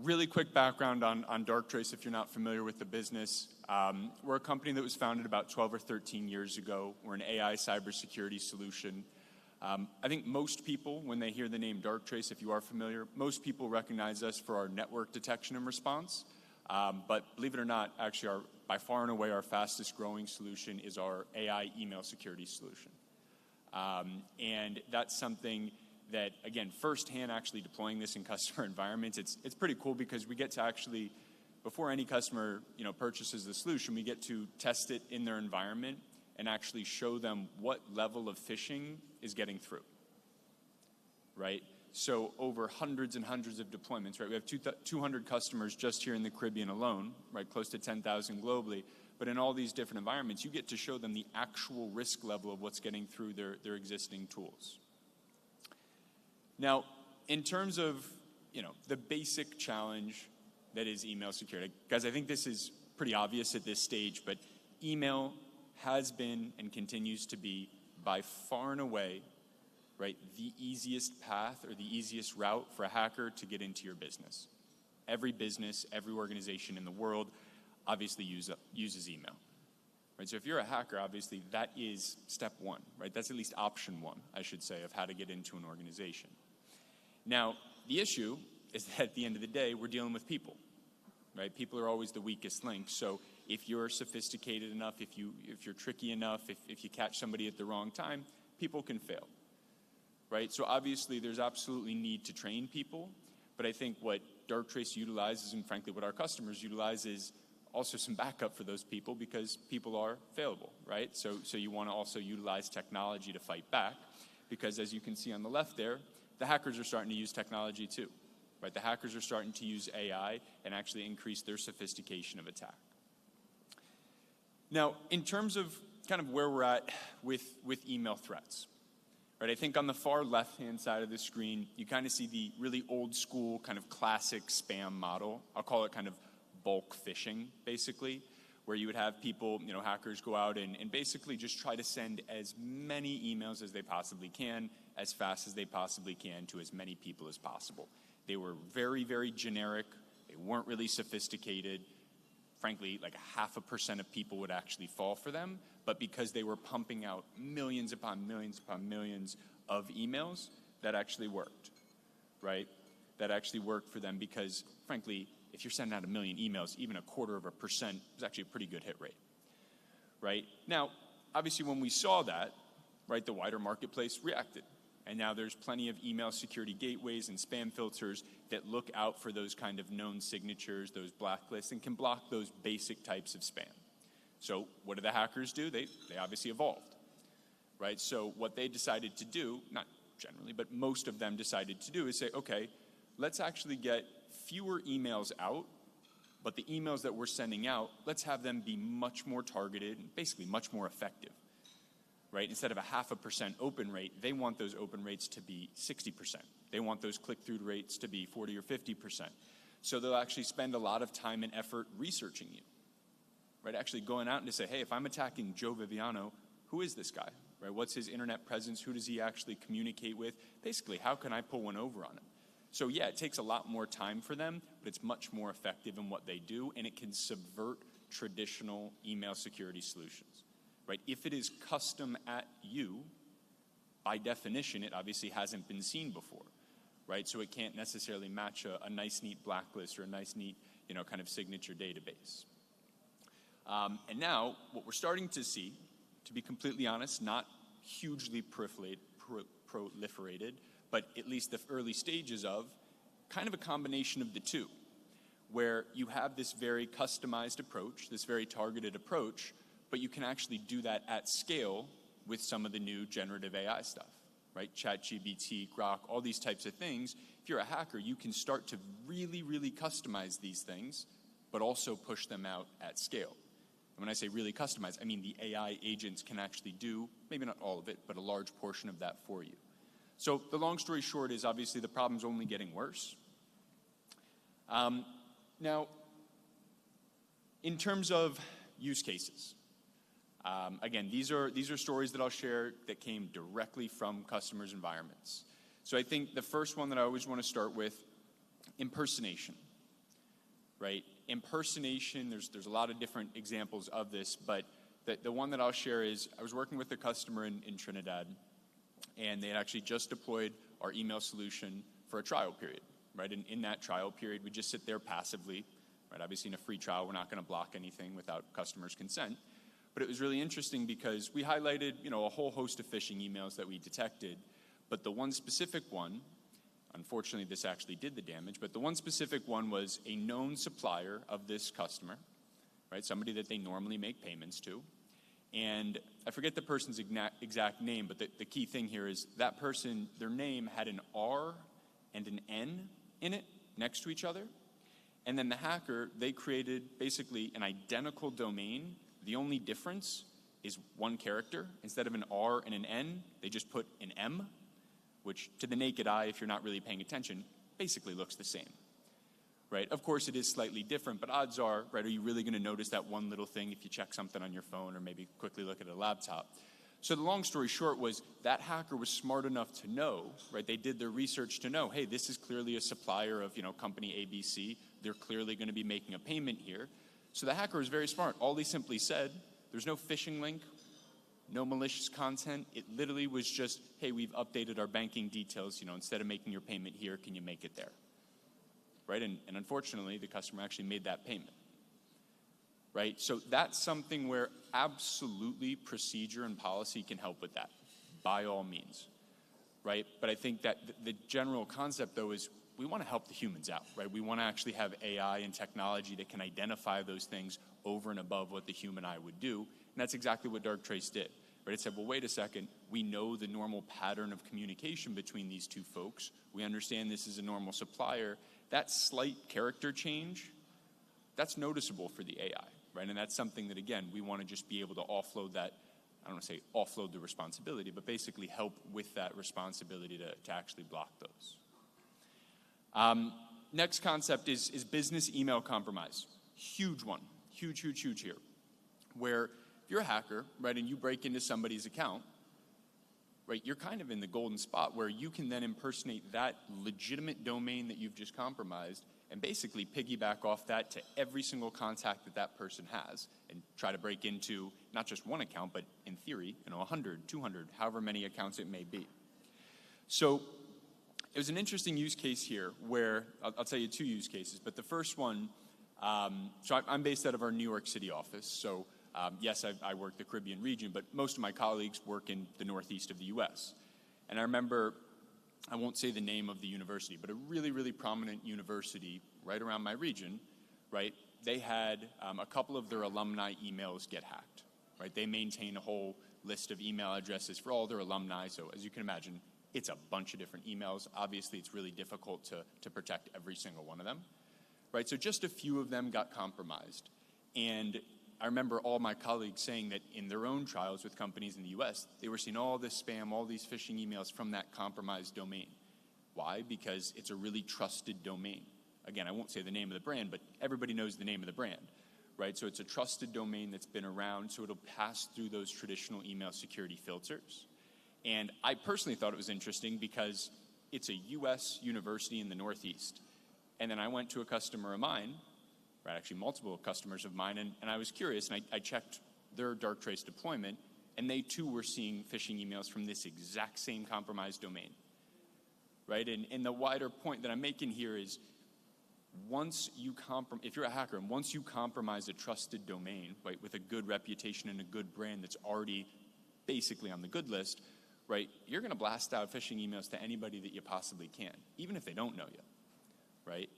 Really quick background on Darktrace if you're not familiar with the business. We're a company that was founded about 12 or 13 years ago. We're an AI cybersecurity solution. I think most people, when they hear the name Darktrace, if you are familiar, most people recognize us for our network detection and response. But believe it or not, actually, by far and away, our fastest growing solution is our AI email security solution. And that's something that, again, firsthand actually deploying this in customer environments, it's pretty cool because we get to actually, before any customer purchases the solution, we get to test it in their environment and actually show them what level of phishing is getting through, right? So over hundreds and hundreds of deployments, right? We have 200 customers just here in the Caribbean alone, right? Close to 10,000 globally. But in all these different environments, you get to show them the actual risk level of what's getting through their existing tools. Now, in terms of, the basic challenge that is email security, guys, I think this is pretty obvious at this stage, but email has been and continues to be by far and away, right, the easiest path or the easiest route for a hacker to get into your business. Every business, every organization in the world obviously uses email. Right, so if you're a hacker, obviously that is step one, right? That's at least option one, I should say, of how to get into an organization. Now, the issue is that at the end of the day, we're dealing with people, right? People are always the weakest link. So if you're sophisticated enough, if you're tricky enough, if you catch somebody at the wrong time, people can fail, right? So obviously there's absolutely need to train people, but I think what Darktrace utilizes, and frankly what our customers utilize, is also some backup for those people because people are failable, right? So you want to also utilize technology to fight back because as you can see on the left there, the hackers are starting to use technology too, right? The hackers are starting to use AI and actually increase their sophistication of attack. Now, in terms of kind of where we're at with email threats. Right, I think on the far left-hand side of the screen, you kind of see the really old school kind of classic spam model. I'll call it kind of bulk phishing, basically, where you would have people, hackers go out and basically just try to send as many emails as they possibly can, as fast as they possibly can to as many people as possible. They were very, very generic. They weren't really sophisticated. Frankly, like 0.5% of people would actually fall for them, but because they were pumping out millions upon millions upon millions of emails, that actually worked, right? That actually worked for them because, frankly, if you're sending out 1 million emails, even 0.25% is actually a pretty good hit rate, right? Now, obviously, when we saw that, right, the wider marketplace reacted. And now there's plenty of email security gateways and spam filters that look out for those kind of known signatures, those blacklists, and can block those basic types of spam. So what do the hackers do? They obviously evolved, right? So what they decided to do, not generally, but most of them decided to do is say, okay, let's actually get fewer emails out, but the emails that we're sending out, let's have them be much more targeted and basically much more effective. Right? Instead of a 0.5% open rate, they want those open rates to be 60%. They want those click-through rates to be 40 or 50%. So they'll actually spend a lot of time and effort researching you, right? Actually going out and to say, hey, if I'm attacking Joe Viviano, who is this guy, right? What's his internet presence? Who does he actually communicate with? Basically, how can I pull one over on him? So yeah, it takes a lot more time for them, but it's much more effective in what they do, and it can subvert traditional email security solutions. Right? If it is custom at you, by definition, it obviously hasn't been seen before, right? So it can't necessarily match a nice, neat blacklist or a nice, neat, kind of signature database. And now, what we're starting to see, to be completely honest, not hugely proliferated, but at least the early stages of, kind of a combination of the two, where you have this very customized approach, this very targeted approach, but you can actually do that at scale with some of the new generative AI stuff, right? ChatGPT, Grok, all these types of things. If you're a hacker, you can start to really, really customize these things, but also push them out at scale. And when I say really customize, I mean the AI agents can actually do, maybe not all of it, but a large portion of that for you. So the long story short is obviously the problem's only getting worse. Now, in terms of use cases, again, these are stories that I'll share that came directly from customers' environments. So I think the first one that I always want to start with, impersonation, right? Impersonation, there's a lot of different examples of this, but the one that I'll share is I was working with a customer in Trinidad, and they had actually just deployed our email solution for a trial period, right? And in that trial period, we just sit there passively, right? Obviously in a free trial, we're not going to block anything without customers' consent. But it was really interesting because we highlighted, a whole host of phishing emails that we detected, but the one specific one, unfortunately this actually did the damage, but the one specific one was a known supplier of this customer, right? Somebody that they normally make payments to. And I forget the person's exact name, but the key thing here is that person, their name had an R and an N in it next to each other. And then the hacker, they created basically an identical domain. The only difference is one character. Instead of an R and an N, they just put an M, which to the naked eye, if you're not really paying attention, basically looks the same, right? Of course, it is slightly different, but odds are, right, are you really going to notice that one little thing if you check something on your phone or maybe quickly look at a laptop? So the long story short was that hacker was smart enough to know, right, they did their research to know, hey, this is clearly a supplier of, company ABC. They're clearly going to be making a payment here. So the hacker was very smart. All he simply said, there's no phishing link, no malicious content. It literally was just, hey, we've updated our banking details. Instead of making your payment here, can you make it there? Right? And unfortunately, the customer actually made that payment. Right? So that's something where absolutely procedure and policy can help with that, by all means. Right? But I think that the general concept, though, is we want to help the humans out, right? We want to actually have AI and technology that can identify those things over and above what the human eye would do. And that's exactly what Darktrace did, right? It said, well, wait a second. We know the normal pattern of communication between these two folks. We understand this is a normal supplier. That slight character change, that's noticeable for the AI, right? And that's something that, again, we want to just be able to offload that I don't want to say offload the responsibility, but basically help with that responsibility to actually block those. Next concept is business email compromise. Huge one. Huge, huge, huge here. Where if you're a hacker, right, and you break into somebody's account, right, you're kind of in the golden spot where you can then impersonate that legitimate domain that you've just compromised and basically piggyback off that to every single contact that that person has and try to break into not just one account, but in theory, 100, 200, however many accounts it may be. So it was an interesting use case here where, I'll tell you two use cases, but the first one, so I'm based out of our New York City office, so yes, I work the Caribbean region, but most of my colleagues work in the northeast of the US. And I remember, I won't say the name of the university, but a really, really prominent university right around my region, right? They had a couple of their alumni emails get hacked, right? They maintain a whole list of email addresses for all their alumni, so as you can imagine, it's a bunch of different emails. Obviously, it's really difficult to protect every single one of them, right? So just a few of them got compromised. And I remember all my colleagues saying that in their own trials with companies in the US, they were seeing all this spam, all these phishing emails from that compromised domain. Why? Because it's a really trusted domain. Again, I won't say the name of the brand, but everybody knows the name of the brand, right? So it's a trusted domain that's been around, so it'll pass through those traditional email security filters. And I personally thought it was interesting because it's a US university in the Northeast. And then I went to a customer of mine, right, actually multiple customers of mine, and I was curious, and I checked their Darktrace deployment, and they too were seeing phishing emails from this exact same compromised domain, right? And the wider point that I'm making here is once you if you're a hacker, and once you compromise a trusted domain, right, with a good reputation and a good brand that's already basically on the good list, right, you're going to blast out phishing emails to anybody that you possibly can, even if they don't know you, right?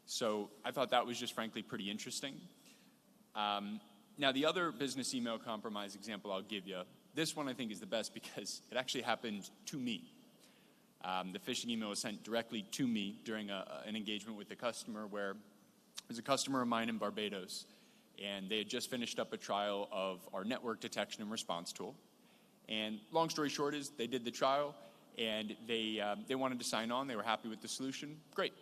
So I thought that was just frankly pretty interesting. Now the other business email compromise example I'll give you, this one I think is the best because it actually happened to me. The phishing email was sent directly to me during an engagement with a customer where it was a customer of mine in Barbados, and they had just finished up a trial of our network detection and response tool. And long story short is they did the trial, and they wanted to sign on. They were happy with the solution. Great.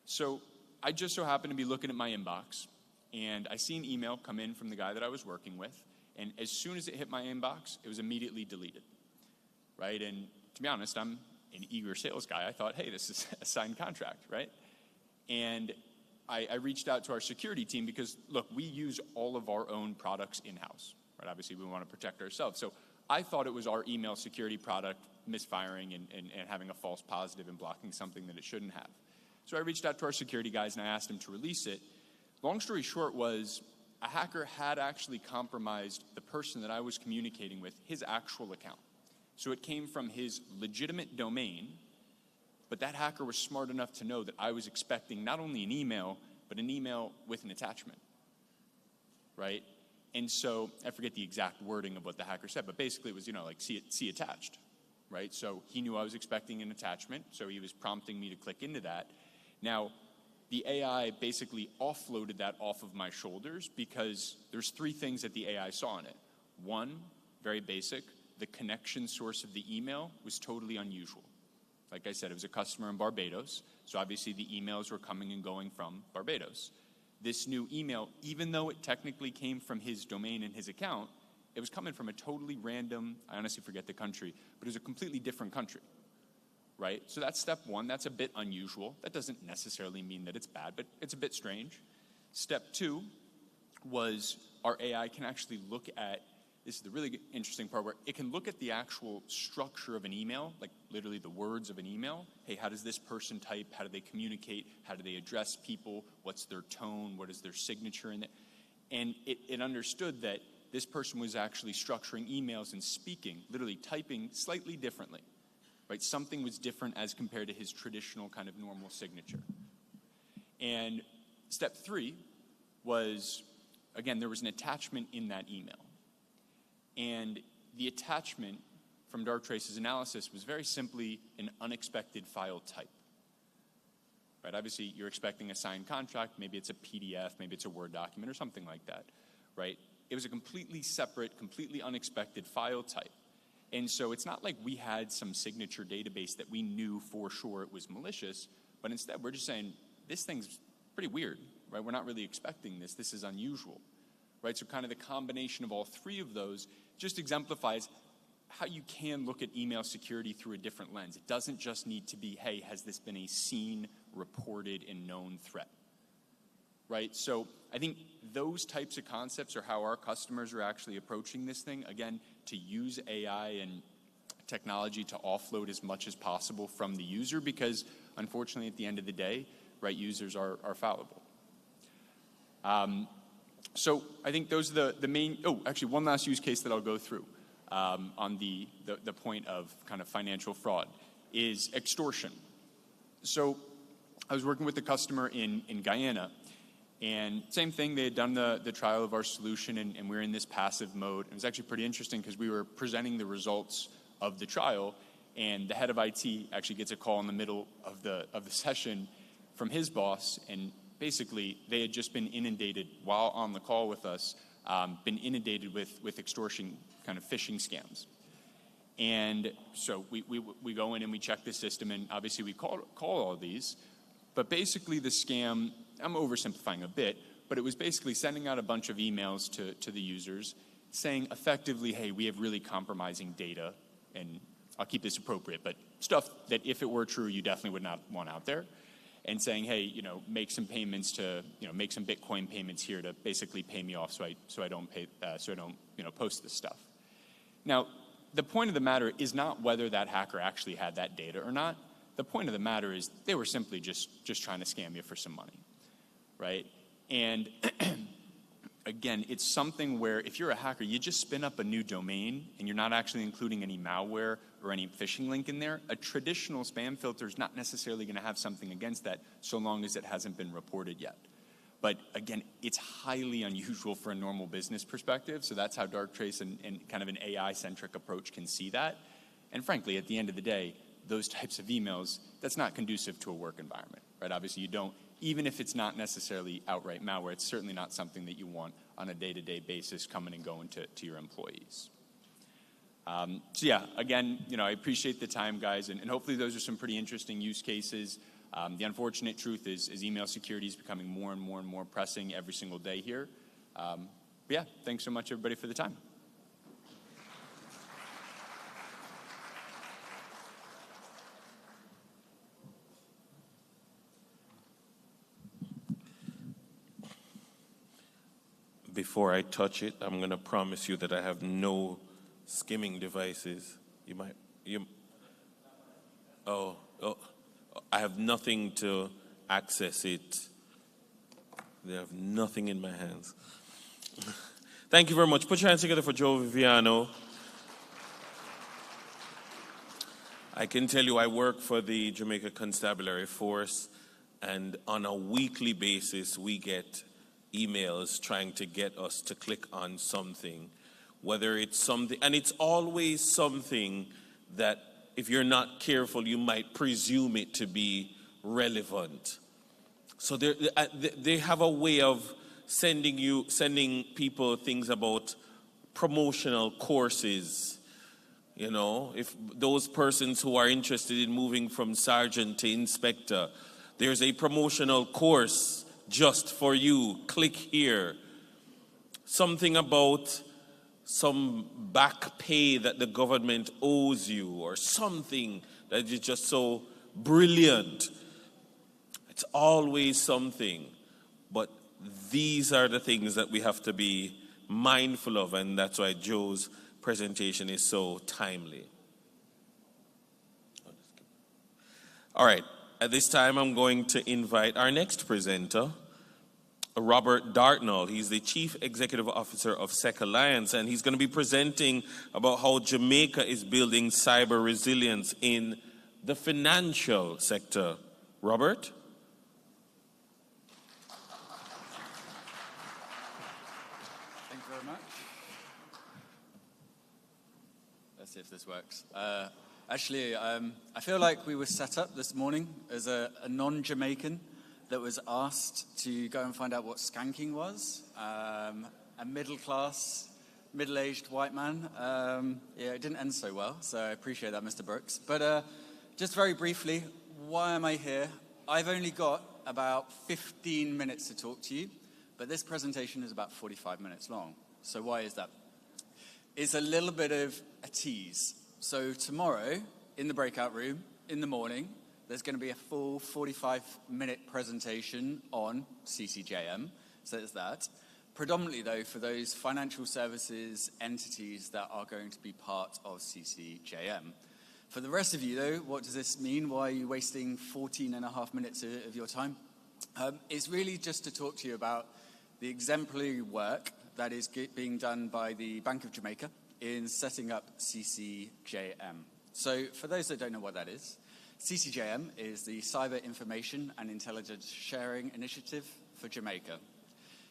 So I just so happened to be looking at my inbox, and I see an email come in from the guy that I was working with, and as soon as it hit my inbox, it was immediately deleted, right? And to be honest, I'm an eager sales guy. I thought, hey, this is a signed contract, right? And I reached out to our security team because, look, we use all of our own products in-house, right? Obviously, we want to protect ourselves. So I thought it was our email security product misfiring and having a false positive and blocking something that it shouldn't have. So I reached out to our security guys and I asked them to release it. Long story short was a hacker had actually compromised the person that I was communicating with, his actual account. So it came from his legitimate domain, but that hacker was smart enough to know that I was expecting not only an email, but an email with an attachment, right? And so I forget the exact wording of what the hacker said, but basically it was, like see attached, right? So he knew I was expecting an attachment, so he was prompting me to click into that. Now, the AI basically offloaded that off of my shoulders because there's three things that the AI saw in it. One, very basic, the connection source of the email was totally unusual. Like I said, it was a customer in Barbados, so obviously the emails were coming and going from Barbados. This new email, even though it technically came from his domain and his account, it was coming from a totally random, I honestly forget the country, but it was a completely different country. Right? So that's step one. That's a bit unusual. That doesn't necessarily mean that it's bad, but it's a bit strange. Step two was our AI can actually look at, this is the really interesting part, where it can look at the actual structure of an email, like literally the words of an email. Hey, how does this person type? How do they communicate? How do they address people? What's their tone? What is their signature in it? And it understood that this person was actually structuring emails and speaking, literally typing slightly differently. Right? Something was different as compared to his traditional kind of normal signature. And step three was, again, there was an attachment in that email. And the attachment from Darktrace's analysis was very simply an unexpected file type. Right? Obviously, you're expecting a signed contract. Maybe it's a PDF, maybe it's a Word document or something like that. Right? it was a completely separate, completely unexpected file type. And so it's not like we had some signature database that we knew for sure it was malicious, but instead we're just saying, this thing's pretty weird, right? We're not really expecting this. This is unusual, right? So kind of the combination of all three of those just exemplifies how you can look at email security through a different lens. It doesn't just need to be, hey, has this been a seen, reported, and known threat, right? So I think those types of concepts are how our customers are actually approaching this thing. Again, to use AI and technology to offload as much as possible from the user, because unfortunately at the end of the day, right, users are fallible. So I think those are the main, actually one last use case that I'll go through on the point of kind of financial fraud is extortion. So I was working with a customer in Guyana, and same thing, they had done the trial of our solution, and we were in this passive mode. It was actually pretty interesting because we were presenting the results of the trial, and the head of IT actually gets a call in the middle of the session from his boss, and basically they had just been inundated while on the call with us, been inundated with extortion kind of phishing scams. And so we go in and we check the system, and obviously we call all of these, but basically the scam, I'm oversimplifying a bit, but it was basically sending out a bunch of emails to the users saying effectively, hey, we have really compromising data, and I'll keep this appropriate, but stuff that if it were true, you definitely would not want out there, and saying, hey, you know, make some payments to, you know, make some Bitcoin payments here to basically pay me off so I don't post this stuff. Now, the point of the matter is not whether that hacker actually had that data or not. The point of the matter is they were simply just trying to scam you for some money, right? And again, it's something where if you're a hacker, you just spin up a new domain and you're not actually including any malware or any phishing link in there. A traditional spam filter is not necessarily going to have something against that so long as it hasn't been reported yet. But again, it's highly unusual for a normal business perspective, so that's how Darktrace and kind of an AI-centric approach can see that. And frankly, at the end of the day, those types of emails, that's not conducive to a work environment, right? Obviously, you don't, even if it's not necessarily outright malware, it's certainly not something that you want on a day-to-day basis coming and going to your employees. So yeah, again, you know, I appreciate the time, guys, and hopefully those are some pretty interesting use cases. The unfortunate truth is email security is becoming more and more and more pressing every single day here. But yeah, thanks so much, everybody, for the time. Before I touch it, I'm going to promise you that I have no skimming devices. I have nothing to access it. They have nothing in my hands. Thank you very much. Put your hands together for Joe Viviano. I can tell you I work for the Jamaica Constabulary Force, and on a weekly basis we get emails trying to get us to click on something, whether it's something, and it's always something that if you're not careful, you might presume it to be relevant. So they have a way of sending people things about promotional courses. You know, if those persons who are interested in moving from sergeant to inspector, there's a promotional course just for you. Click here. Something about some back pay that the government owes you, or something that is just so brilliant. It's always something. But these are the things that we have to be mindful of, and that's why Joe's presentation is so timely. All right, at this time I'm going to invite our next presenter, Robert Dartnall. He's the Chief Executive Officer of SEC Alliance, and he's going to be presenting about how Jamaica is building cyber resilience in the financial sector. Robert? Thank you very much. Let's see if this works. Actually, I feel like we were set up this morning as a non-Jamaican that was asked to go and find out what skanking was. a middle-class, middle-aged white man. Yeah, it didn't end so well, so I appreciate that, Mr. Brooks. But just very briefly, why am I here? I've only got about 15 minutes to talk to you, but this presentation is about 45 minutes long. So why is that? It's a little bit of a tease. So tomorrow, in the breakout room, in the morning, there's going to be a full 45-minute presentation on CCJM. So there's that. Predominantly, though, for those financial services entities that are going to be part of CCJM. For the rest of you, though, what does this mean? Why are you wasting 14 and a half minutes of your time? It's really just to talk to you about the exemplary work that is being done by the Bank of Jamaica in setting up CCJM. So for those that don't know what that is, CCJM is the Cyber Information and Intelligence Sharing Initiative for Jamaica.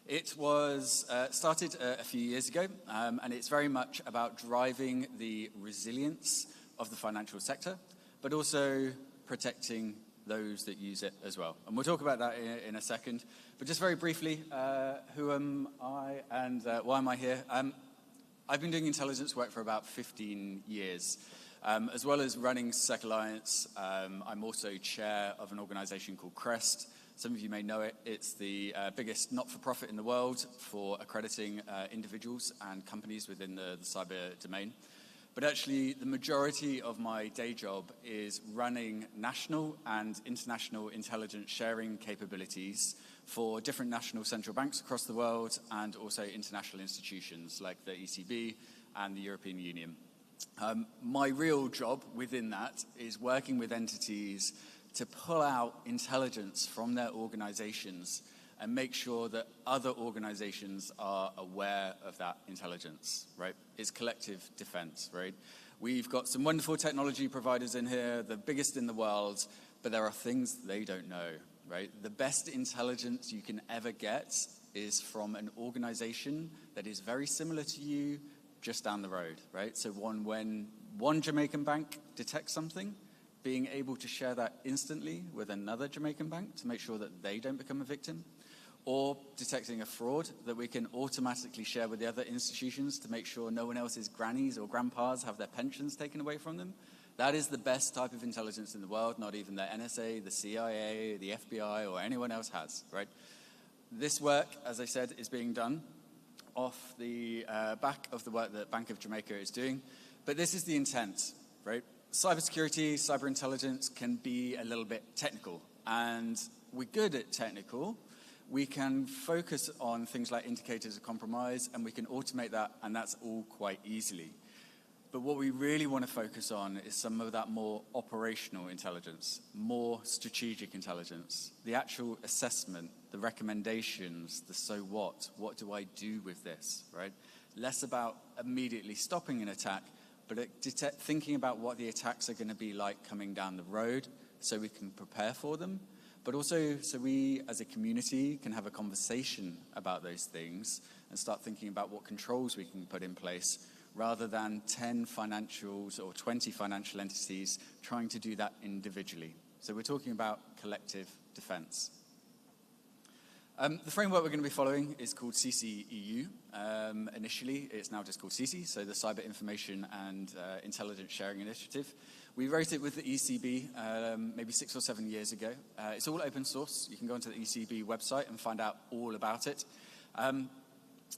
It was started a few years ago, and it's very much about driving the resilience of the financial sector, but also protecting those that use it as well. And we'll talk about that in a second. But just very briefly, who am I and why am I here? I've been doing intelligence work for about 15 years. As well as running SEC Alliance, I'm also chair of an organization called CREST. Some of you may know it. It's the biggest not-for-profit in the world for accrediting individuals and companies within the cyber domain. But actually, the majority of my day job is running national and international intelligence sharing capabilities for different national central banks across the world and also international institutions like the ECB and the European Union. My real job within that is working with entities to pull out intelligence from their organizations and make sure that other organizations are aware of that intelligence, right? It's collective defense, right? We've got some wonderful technology providers in here, the biggest in the world, but there are things they don't know, right? The best intelligence you can ever get is from an organization that is very similar to you just down the road, right? So when one Jamaican bank detects something, being able to share that instantly with another Jamaican bank to make sure that they don't become a victim, or detecting a fraud that we can automatically share with the other institutions to make sure no one else's grannies or grandpas have their pensions taken away from them. That is the best type of intelligence in the world, not even the NSA, the CIA, the FBI, or anyone else has, right? This work, as I said, is being done off the back of the work that Bank of Jamaica is doing. But this is the intent, right? Cybersecurity, cyber intelligence can be a little bit technical. And we're good at technical. We can focus on things like indicators of compromise, and we can automate that, and that's all quite easily. But what we really want to focus on is some of that more operational intelligence, more strategic intelligence, the actual assessment, the recommendations, the so what do I do with this, right? Less about immediately stopping an attack, but thinking about what the attacks are going to be like coming down the road so we can prepare for them, but also so we as a community can have a conversation about those things and start thinking about what controls we can put in place rather than 10 financials or 20 financial entities trying to do that individually. So we're talking about collective defense. The framework we're going to be following is called CCEU. Initially, it's now just called CC, so the Cyber Information and Intelligence Sharing Initiative. We wrote it with the ECB maybe 6 or 7 years ago. It's all open source. You can go onto the ECB website and find out all about it.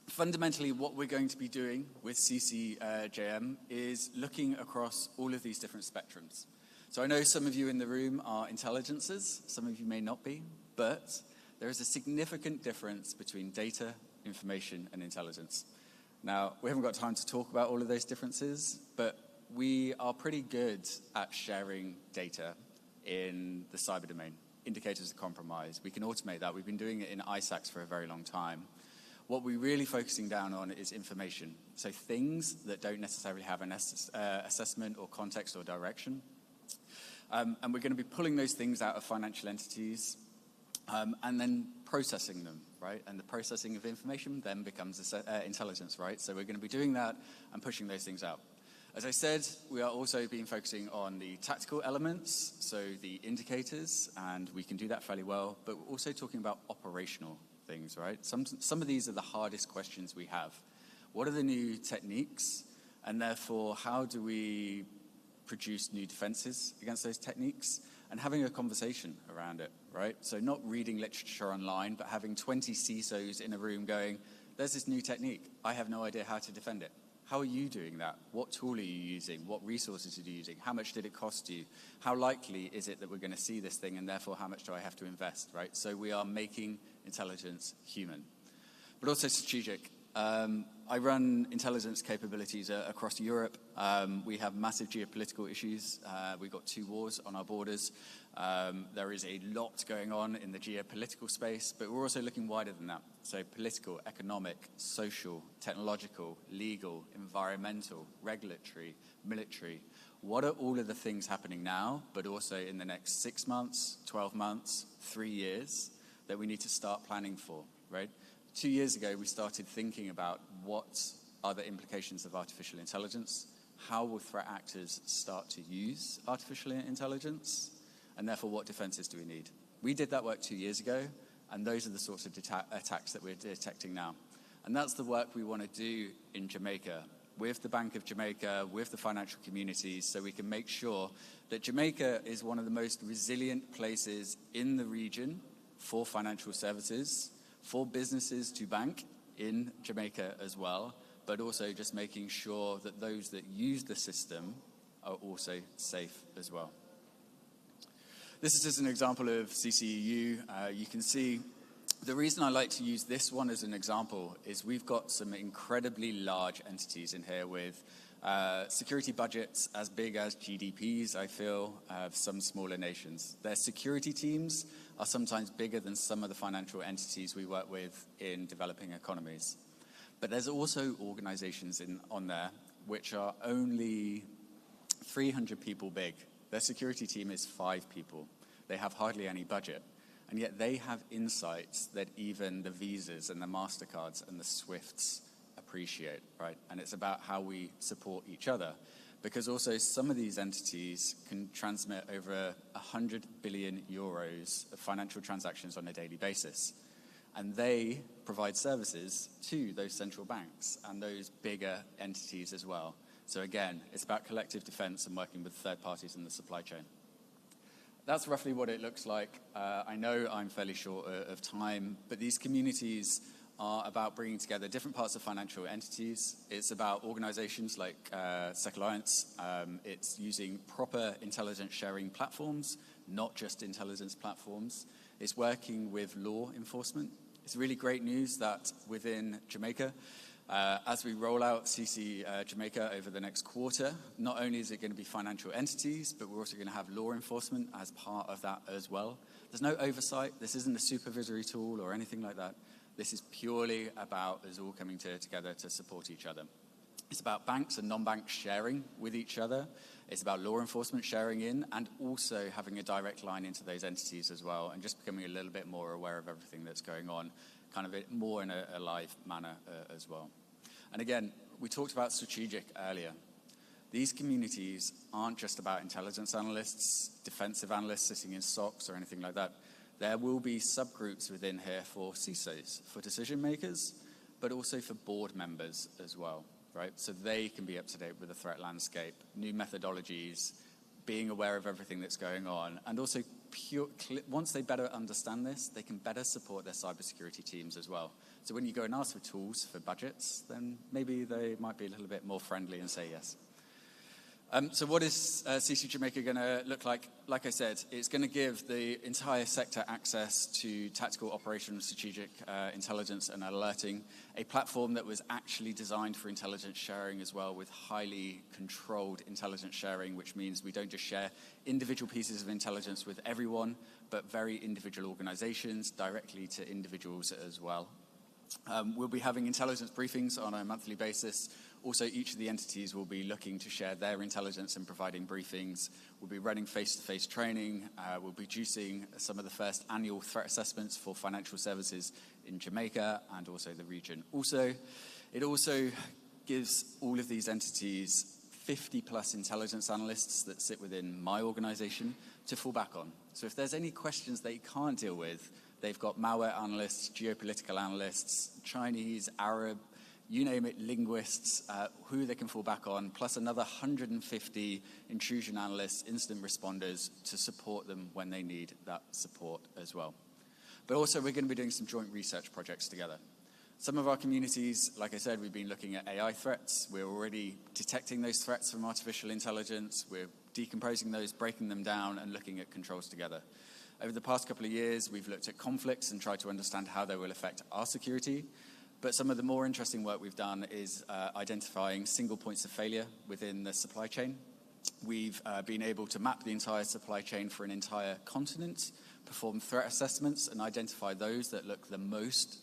Fundamentally, what we're going to be doing with CCJM is looking across all of these different spectrums. So I know some of you in the room are intelligencers, some of you may not be, but there is a significant difference between data, information, and intelligence. Now, we haven't got time to talk about all of those differences, but we are pretty good at sharing data in the cyber domain, indicators of compromise. We can automate that. We've been doing it in ISACs for a very long time. What we're really focusing down on is information. So things that don't necessarily have an assessment or context or direction. And we're going to be pulling those things out of financial entities and then processing them, right? And the processing of information then becomes intelligence, right? So we're going to be doing that and pushing those things out. As I said, we are also been focusing on the tactical elements, so the indicators, and we can do that fairly well, but we're also talking about operational things, right? Some of these are the hardest questions we have. What are the new techniques? And therefore, how do we produce new defenses against those techniques? And having a conversation around it, right? So not reading literature online, but having 20 CISOs in a room going, there's this new technique. I have no idea how to defend it. How are you doing that? What tool are you using? What resources are you using? How much did it cost you? How likely is it that we're going to see this thing, and therefore how much do I have to invest, right? So we are making intelligence human, but also strategic. I run intelligence capabilities across Europe. We have massive geopolitical issues. We've got 2 wars on our borders. There is a lot going on in the geopolitical space, but we're also looking wider than that. So political, economic, social, technological, legal, environmental, regulatory, military. What are all of the things happening now, but also in the next 6 months, 12 months, 3 years that we need to start planning for, right? 2 years ago, we started thinking about what are the implications of artificial intelligence, how will threat actors start to use artificial intelligence, and therefore what defenses do we need. We did that work 2 years ago, and those are the sorts of attacks that we're detecting now. And that's the work we want to do in Jamaica, with the Bank of Jamaica, with the financial communities, so we can make sure that Jamaica is one of the most resilient places in the region for financial services, for businesses to bank in Jamaica as well, but also just making sure that those that use the system are also safe as well. This is just an example of CCEU. You can see the reason I like to use this one as an example is we've got some incredibly large entities in here with security budgets as big as GDPs, I feel, of some smaller nations. Their security teams are sometimes bigger than some of the financial entities we work with in developing economies. But there's also organizations on there which are only 300 people big. Their security team is 5 people. They have hardly any budget. And yet they have insights that even the Visas and the MasterCards and the Swifts appreciate, right? And it's about how we support each other. Because also some of these entities can transmit over 100 billion euros of financial transactions on a daily basis. And they provide services to those central banks and those bigger entities as well. So again, it's about collective defense and working with third parties in the supply chain. That's roughly what it looks like. I know I'm fairly short of time, but these communities are about bringing together different parts of financial entities. It's about organizations like SEC Alliance. It's using proper intelligence sharing platforms, not just intelligence platforms. It's working with law enforcement. It's really great news that within Jamaica, as we roll out CC Jamaica over the next quarter, not only is it going to be financial entities, but we're also going to have law enforcement as part of that as well. There's no oversight. This isn't a supervisory tool or anything like that. This is purely about us all coming together to support each other. It's about banks and non-banks sharing with each other. It's about law enforcement sharing in and also having a direct line into those entities as well and just becoming a little bit more aware of everything that's going on, kind of more in a live manner as well. And again, we talked about strategic earlier. These communities aren't just about intelligence analysts, defensive analysts sitting in SOCs or anything like that. There will be subgroups within here for CISOs, for decision makers, but also for board members as well, right? So they can be up to date with the threat landscape, new methodologies, being aware of everything that's going on, and also once they better understand this, they can better support their cybersecurity teams as well. So when you go and ask for tools for budgets, then maybe they might be a little bit more friendly and say yes. So what is CC Jamaica going to look like? Like I said, it's going to give the entire sector access to tactical, operational, strategic intelligence and alerting, a platform that was actually designed for intelligence sharing as well, with highly controlled intelligence sharing, which means we don't just share individual pieces of intelligence with everyone, but very individual organizations directly to individuals as well. We'll be having intelligence briefings on a monthly basis. Also, each of the entities will be looking to share their intelligence and providing briefings. We'll be running face-to-face training. We'll be producing some of the first annual threat assessments for financial services in Jamaica and also the region. It also gives all of these entities 50-plus intelligence analysts that sit within my organization to fall back on. So if there's any questions they can't deal with They've got malware analysts, geopolitical analysts, Chinese, Arab, you name it, linguists, who they can fall back on, plus another 150 intrusion analysts, incident responders to support them when they need that support as well. But also we're going to be doing some joint research projects together. Some of our communities, like I said, we've been looking at AI threats. We're already detecting those threats from artificial intelligence. We're decomposing those, breaking them down, and looking at controls together. Over the past couple of years, we've looked at conflicts and tried to understand how they will affect our security. But some of the more interesting work we've done is identifying single points of failure within the supply chain. We've been able to map the entire supply chain for an entire continent, perform threat assessments, and identify those that look the most,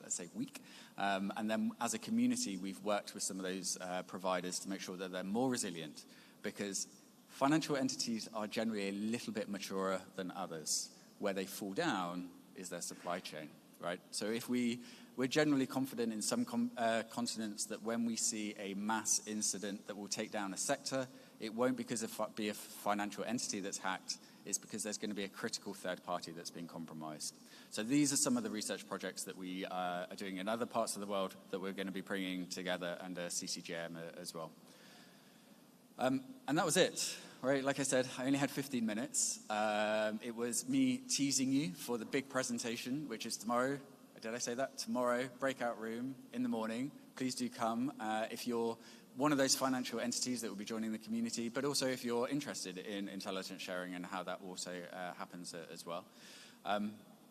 let's say, weak. And then as a community, we've worked with some of those providers to make sure that they're more resilient, because financial entities are generally a little bit maturer than others. Where they fall down is their supply chain, right? So if we're generally confident in some continents that when we see a mass incident that will take down a sector, it won't be a financial entity that's hacked. It's because there's going to be a critical third party that's been compromised. So these are some of the research projects that we are doing in other parts of the world that we're going to be bringing together under CCJM as well. And that was it, right? Like I said, I only had 15 minutes. It was me teasing you for the big presentation, which is tomorrow. Did I say that? Tomorrow, breakout room in the morning. Please do come if you're one of those financial entities that will be joining the community, but also if you're interested in intelligence sharing and how that also happens as well.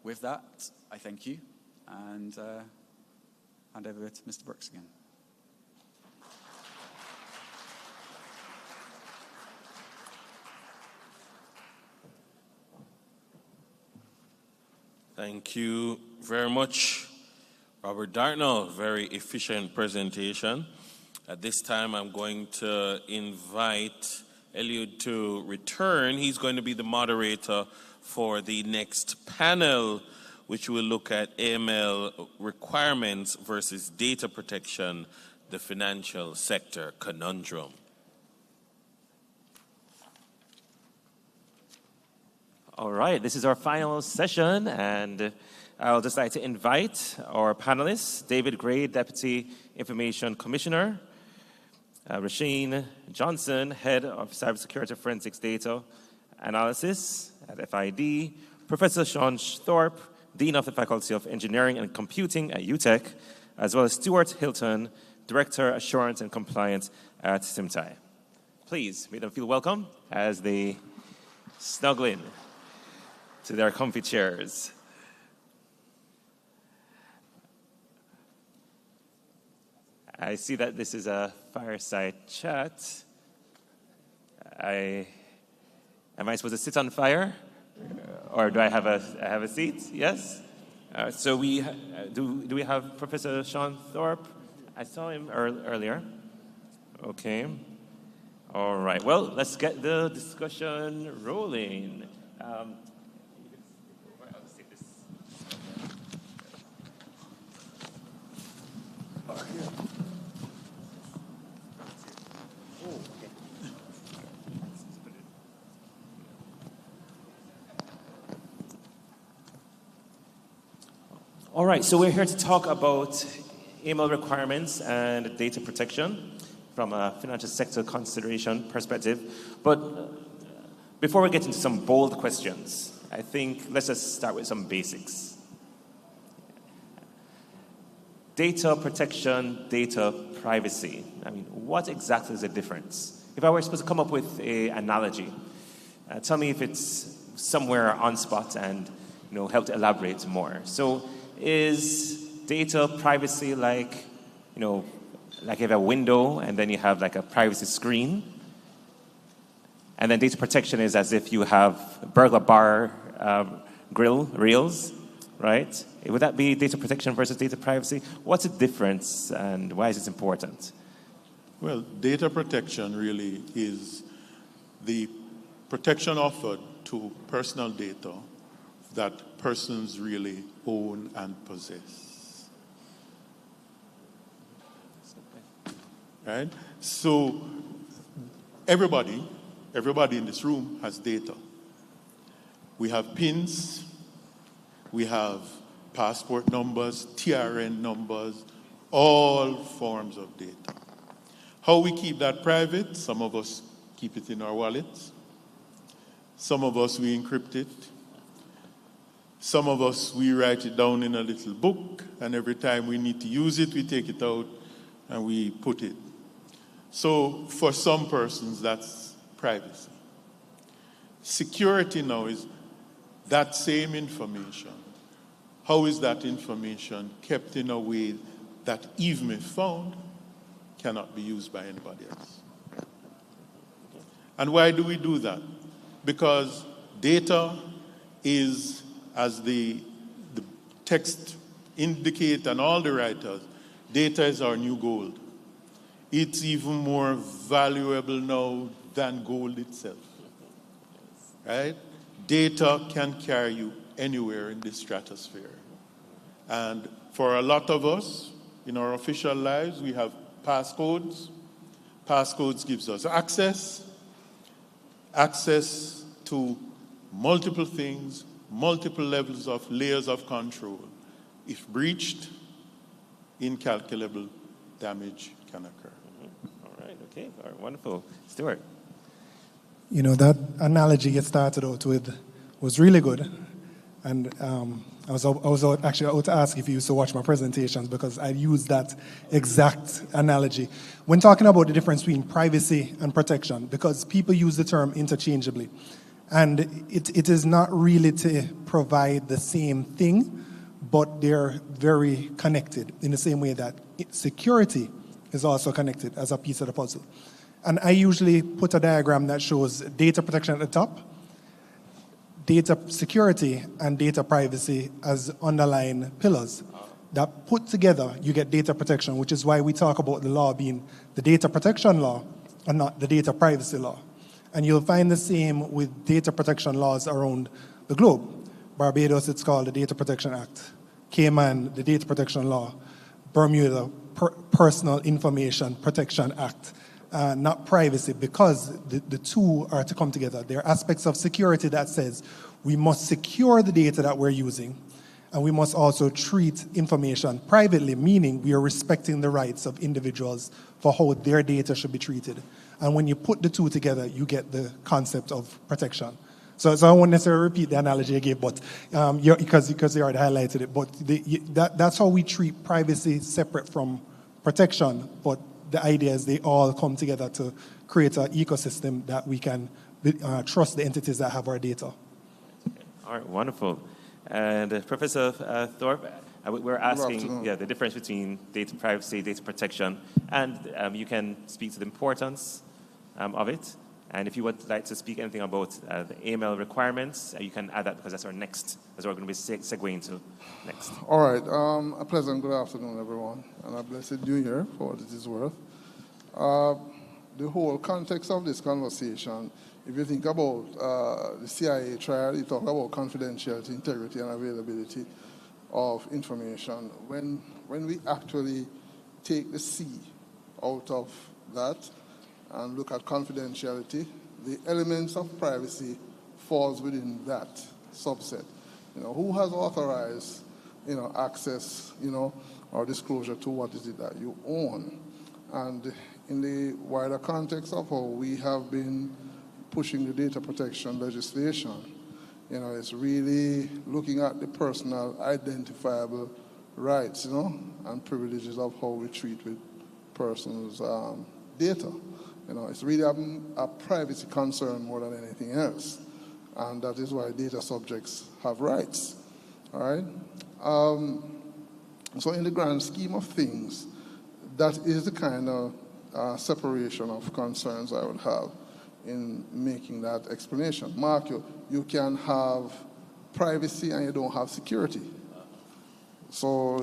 With that, I thank you and hand over to Mr. Brooks again. Thank you very much, Robert Dartnell. Very efficient presentation. At this time, I'm going to invite Eliud to return. He's going to be the moderator for the next panel, which will look at AML requirements versus data protection, the financial sector conundrum. All right, this is our final session, and I'll just like to invite our panelists, David Gray, Deputy Information Commissioner, Rasheen Johnson, Head of Cybersecurity Forensics Data Analysis at FID, Professor Sean Thorpe, Dean of the Faculty of Engineering and Computing at UTech, as well as Stuart Hilton, Director, Assurance and Compliance at SIMTAI. Please make them feel welcome as they snuggle in to their comfy chairs. I see that this is a fireside chat. Am I supposed to sit on fire? Or do I have a seat? Yes? So do we have Professor Sean Thorpe? I saw him earlier. Okay. All right. Well, let's get the discussion rolling. All right, so we're here to talk about AML requirements and data protection from a financial sector consideration perspective. But before we get into some bold questions, I think let's just start with some basics. Data protection, data privacy. I mean, what exactly is the difference? If I were supposed to come up with an analogy, tell me if it's somewhere on spot and help to elaborate more. So is data privacy like you have a window and then you have like a privacy screen? And then data protection is as if you have burglar bar grill rails, right? Would that be data protection versus data privacy? What's the difference and why is it important? Well, data protection really is the protection offered to personal data that persons really own and possess. Right? So everybody in this room has data. We have pins, we have passport numbers, TRN numbers, all forms of data. How we keep that private? Some of us keep it in our wallets. Some of us, we encrypt it. Some of us, we write it down in a little book, and every time we need to use it, we take it out and we put it. So for some persons, that's privacy. Security now is that same information. How is that information kept in a way that, even if found, cannot be used by anybody else? And why do we do that? Because data is, as the text indicate and all the writers, data is our new gold. It's even more valuable now than gold itself, right? Data can carry you anywhere in the stratosphere. And for a lot of us, in our official lives, we have passcodes. Passcodes gives us access to multiple things, multiple levels of layers of control. If breached, incalculable damage can occur. All right, okay, all right, wonderful. Stuart. You know, that analogy you started out with was really good. And I was actually out to ask if you used to watch my presentations, because I use that exact analogy. When talking about the difference between privacy and protection, because people use the term interchangeably. And it is not really to provide the same thing, but they're very connected in the same way that security is also connected as a piece of the puzzle. And I usually put a diagram that shows data protection at the top, data security and data privacy as underlying pillars. That put together, you get data protection, which is why we talk about the law being the data protection law and not the data privacy law. And you'll find the same with data protection laws around the globe. Barbados, it's called the Data Protection Act. Cayman, the Data Protection Law. Bermuda, Personal Information Protection Act. Not privacy, because the two are to come together. There are aspects of security that says we must secure the data that we're using, and we must also treat information privately, meaning we are respecting the rights of individuals for how their data should be treated. And when you put the two together, you get the concept of protection. So I won't necessarily repeat the analogy I gave, but because you already highlighted it. But that's how we treat privacy separate from protection. But the idea is they all come together to create an ecosystem that we can trust the entities that have our data. All right, wonderful. And Professor Thorpe, we're asking the difference between data privacy, data protection, and you can speak to the importance of it. And if you would like to speak anything about the AML requirements, you can add that, because that's our next, as we're going to be segueing to next. All right. A pleasant good afternoon, everyone, and a blessed new year for what it is worth. The whole context of this conversation, if you think about the CIA trial, you talk about confidentiality, integrity, and availability of information. When we actually take the C out of that and look at confidentiality, the elements of privacy falls within that subset. Who has authorized, access, or disclosure to what is it that you own? And in the wider context of how we have been pushing the data protection legislation, it's really looking at the personal identifiable rights, and privileges of how we treat with persons' data. It's really a privacy concern more than anything else. And that is why data subjects have rights, all right? So in the grand scheme of things, that is the kind of separation of concerns I would have in making that explanation. Mark, you can have privacy and you don't have security. So,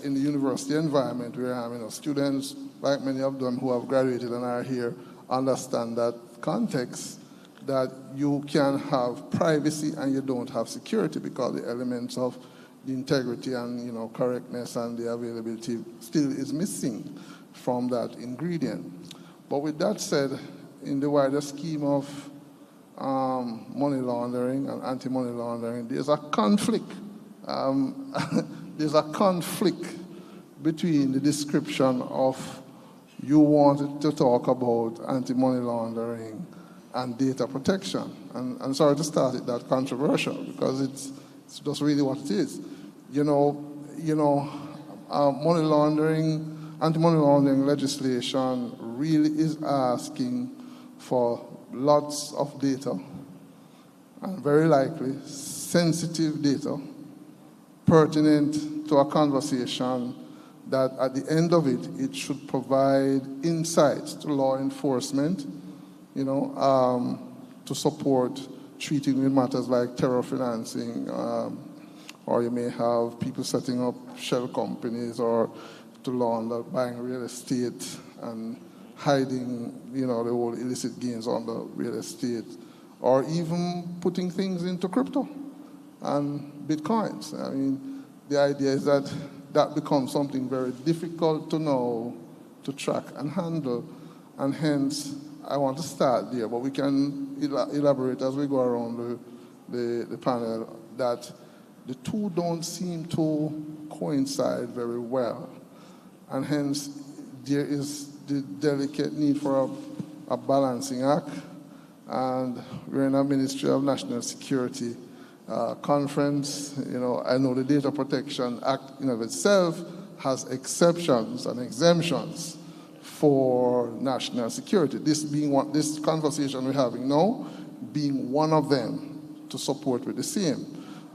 in the university environment where students, like many of them who have graduated and are here, understand that context, that you can have privacy and you don't have security, because the elements of the integrity and, correctness and the availability still is missing from that ingredient. But with that said, in the wider scheme of money laundering and anti-money laundering, there's a conflict there's a conflict between the description of you wanted to talk about anti-money laundering and data protection. And sorry to start it that controversial, because it's just really what it is. Money laundering, anti-money laundering legislation really is asking for lots of data, and very likely sensitive data, pertinent to a conversation that at the end of it, it should provide insights to law enforcement, to support treating with matters like terror financing, or you may have people setting up shell companies or to launder buying real estate and hiding, the whole illicit gains on the real estate, or even putting things into crypto and bitcoins. I mean, the idea is that becomes something very difficult to know, to track and handle, and hence I want to start there, but we can elaborate as we go around the panel that the two don't seem to coincide very well, and hence there is the delicate need for a balancing act, and we're in a Ministerial of National Security conference. I know the Data Protection Act in of itself has exceptions and exemptions for national security. This conversation we're having now being one of them to support with the same.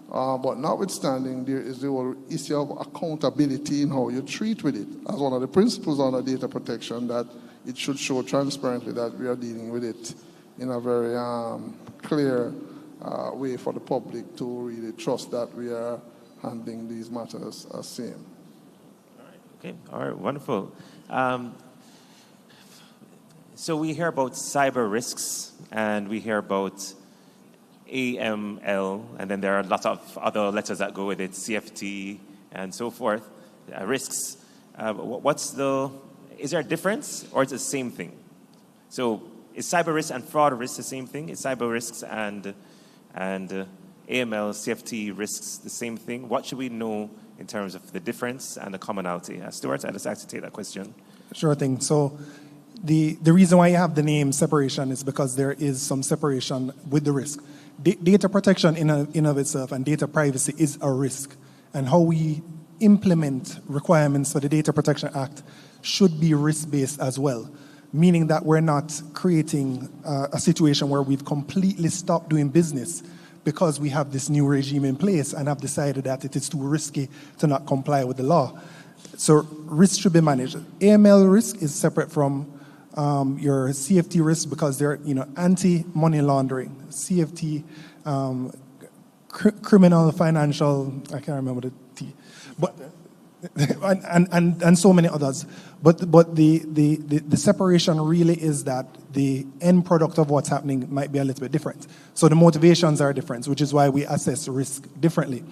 But notwithstanding, there is the whole issue of accountability in how you treat with it as one of the principles on data protection, that it should show transparently that we are dealing with it in a very clear way for the public to really trust that we are handling these matters as same. Okay, all right, wonderful. So we hear about cyber risks, and we hear about AML, and then there are lots of other letters that go with it, CFT, and so forth, risks. Is there a difference, or is it the same thing? So is cyber risk and fraud risk the same thing? Is cyber risks and AML, CFT risks the same thing? What should we know in terms of the difference and the commonality? Stuart, I'd just like to take that question. Sure thing. So the reason why you have the name separation is because there is some separation with the risk. Data protection in of itself and data privacy is a risk, and how we implement requirements for the Data Protection Act should be risk-based as well, meaning that we're not creating a situation where we've completely stopped doing business because we have this new regime in place and have decided that it is too risky to not comply with the law. So risk should be managed. AML risk is separate from your CFT risk because they're anti-money laundering, CFT, criminal, financial, I can't remember the T, but and so many others. But the separation really is that the end product of what's happening might be a little bit different. So the motivations are different, which is why we assess risk differently.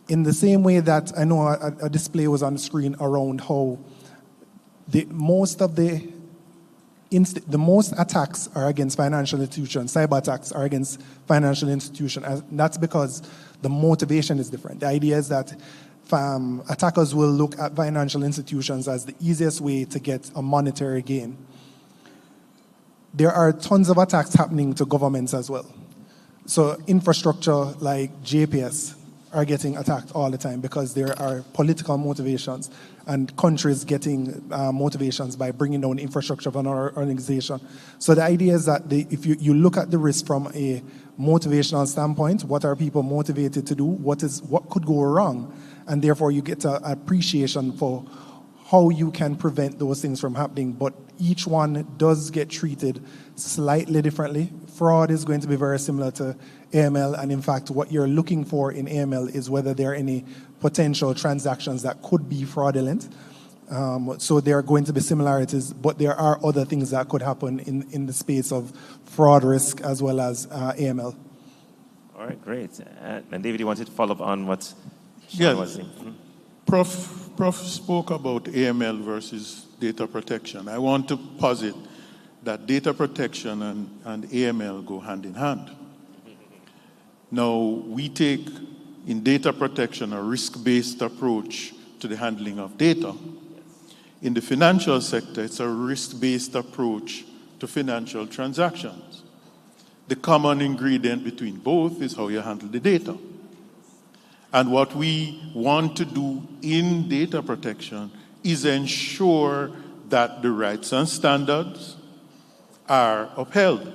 In the same way that I know a display was on the screen around how most attacks are against financial institutions, cyber attacks are against financial institutions, and that's because the motivation is different. The idea is that attackers will look at financial institutions as the easiest way to get a monetary gain. There are tons of attacks happening to governments as well. So infrastructure like JPS are getting attacked all the time because there are political motivations and countries getting motivations by bringing down infrastructure of an organization. So the idea is that if you look at the risk from a motivational standpoint, what are people motivated to do? What could go wrong? And therefore you get an appreciation for how you can prevent those things from happening. But each one does get treated slightly differently. Fraud is going to be very similar to AML, and in fact, what you're looking for in AML is whether there are any potential transactions that could be fraudulent. So there are going to be similarities, but there are other things that could happen in the space of fraud risk as well as AML. All right, great. And David, you wanted to follow up on what Sean was saying? Mm-hmm. Prof spoke about AML versus data protection. I want to posit that data protection and AML go hand in hand. Now, we take in data protection a risk-based approach to the handling of data. In the financial sector, it's a risk-based approach to financial transactions. The common ingredient between both is how you handle the data. And what we want to do in data protection is ensure that the rights and standards are upheld.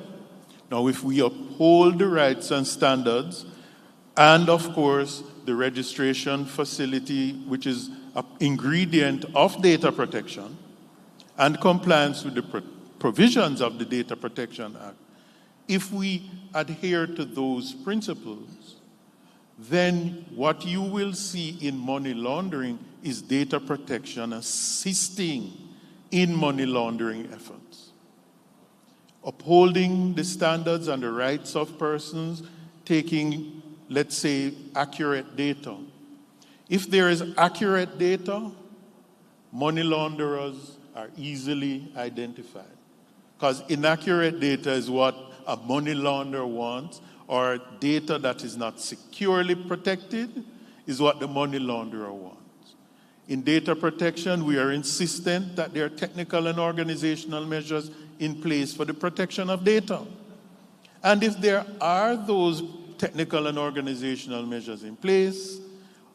Now, if we uphold the rights and standards, and of course, the registration facility, which is an ingredient of data protection, and compliance with the provisions of the Data Protection Act, if we adhere to those principles, then what you will see in money laundering is data protection assisting in money laundering efforts. Upholding the standards and the rights of persons, taking, let's say, accurate data. If there is accurate data, money launderers are easily identified. Because inaccurate data is what a money launderer wants, or data that is not securely protected is what the money launderer wants. In data protection, we are insistent that there are technical and organizational measures in place for the protection of data. And if there are those technical and organizational measures in place,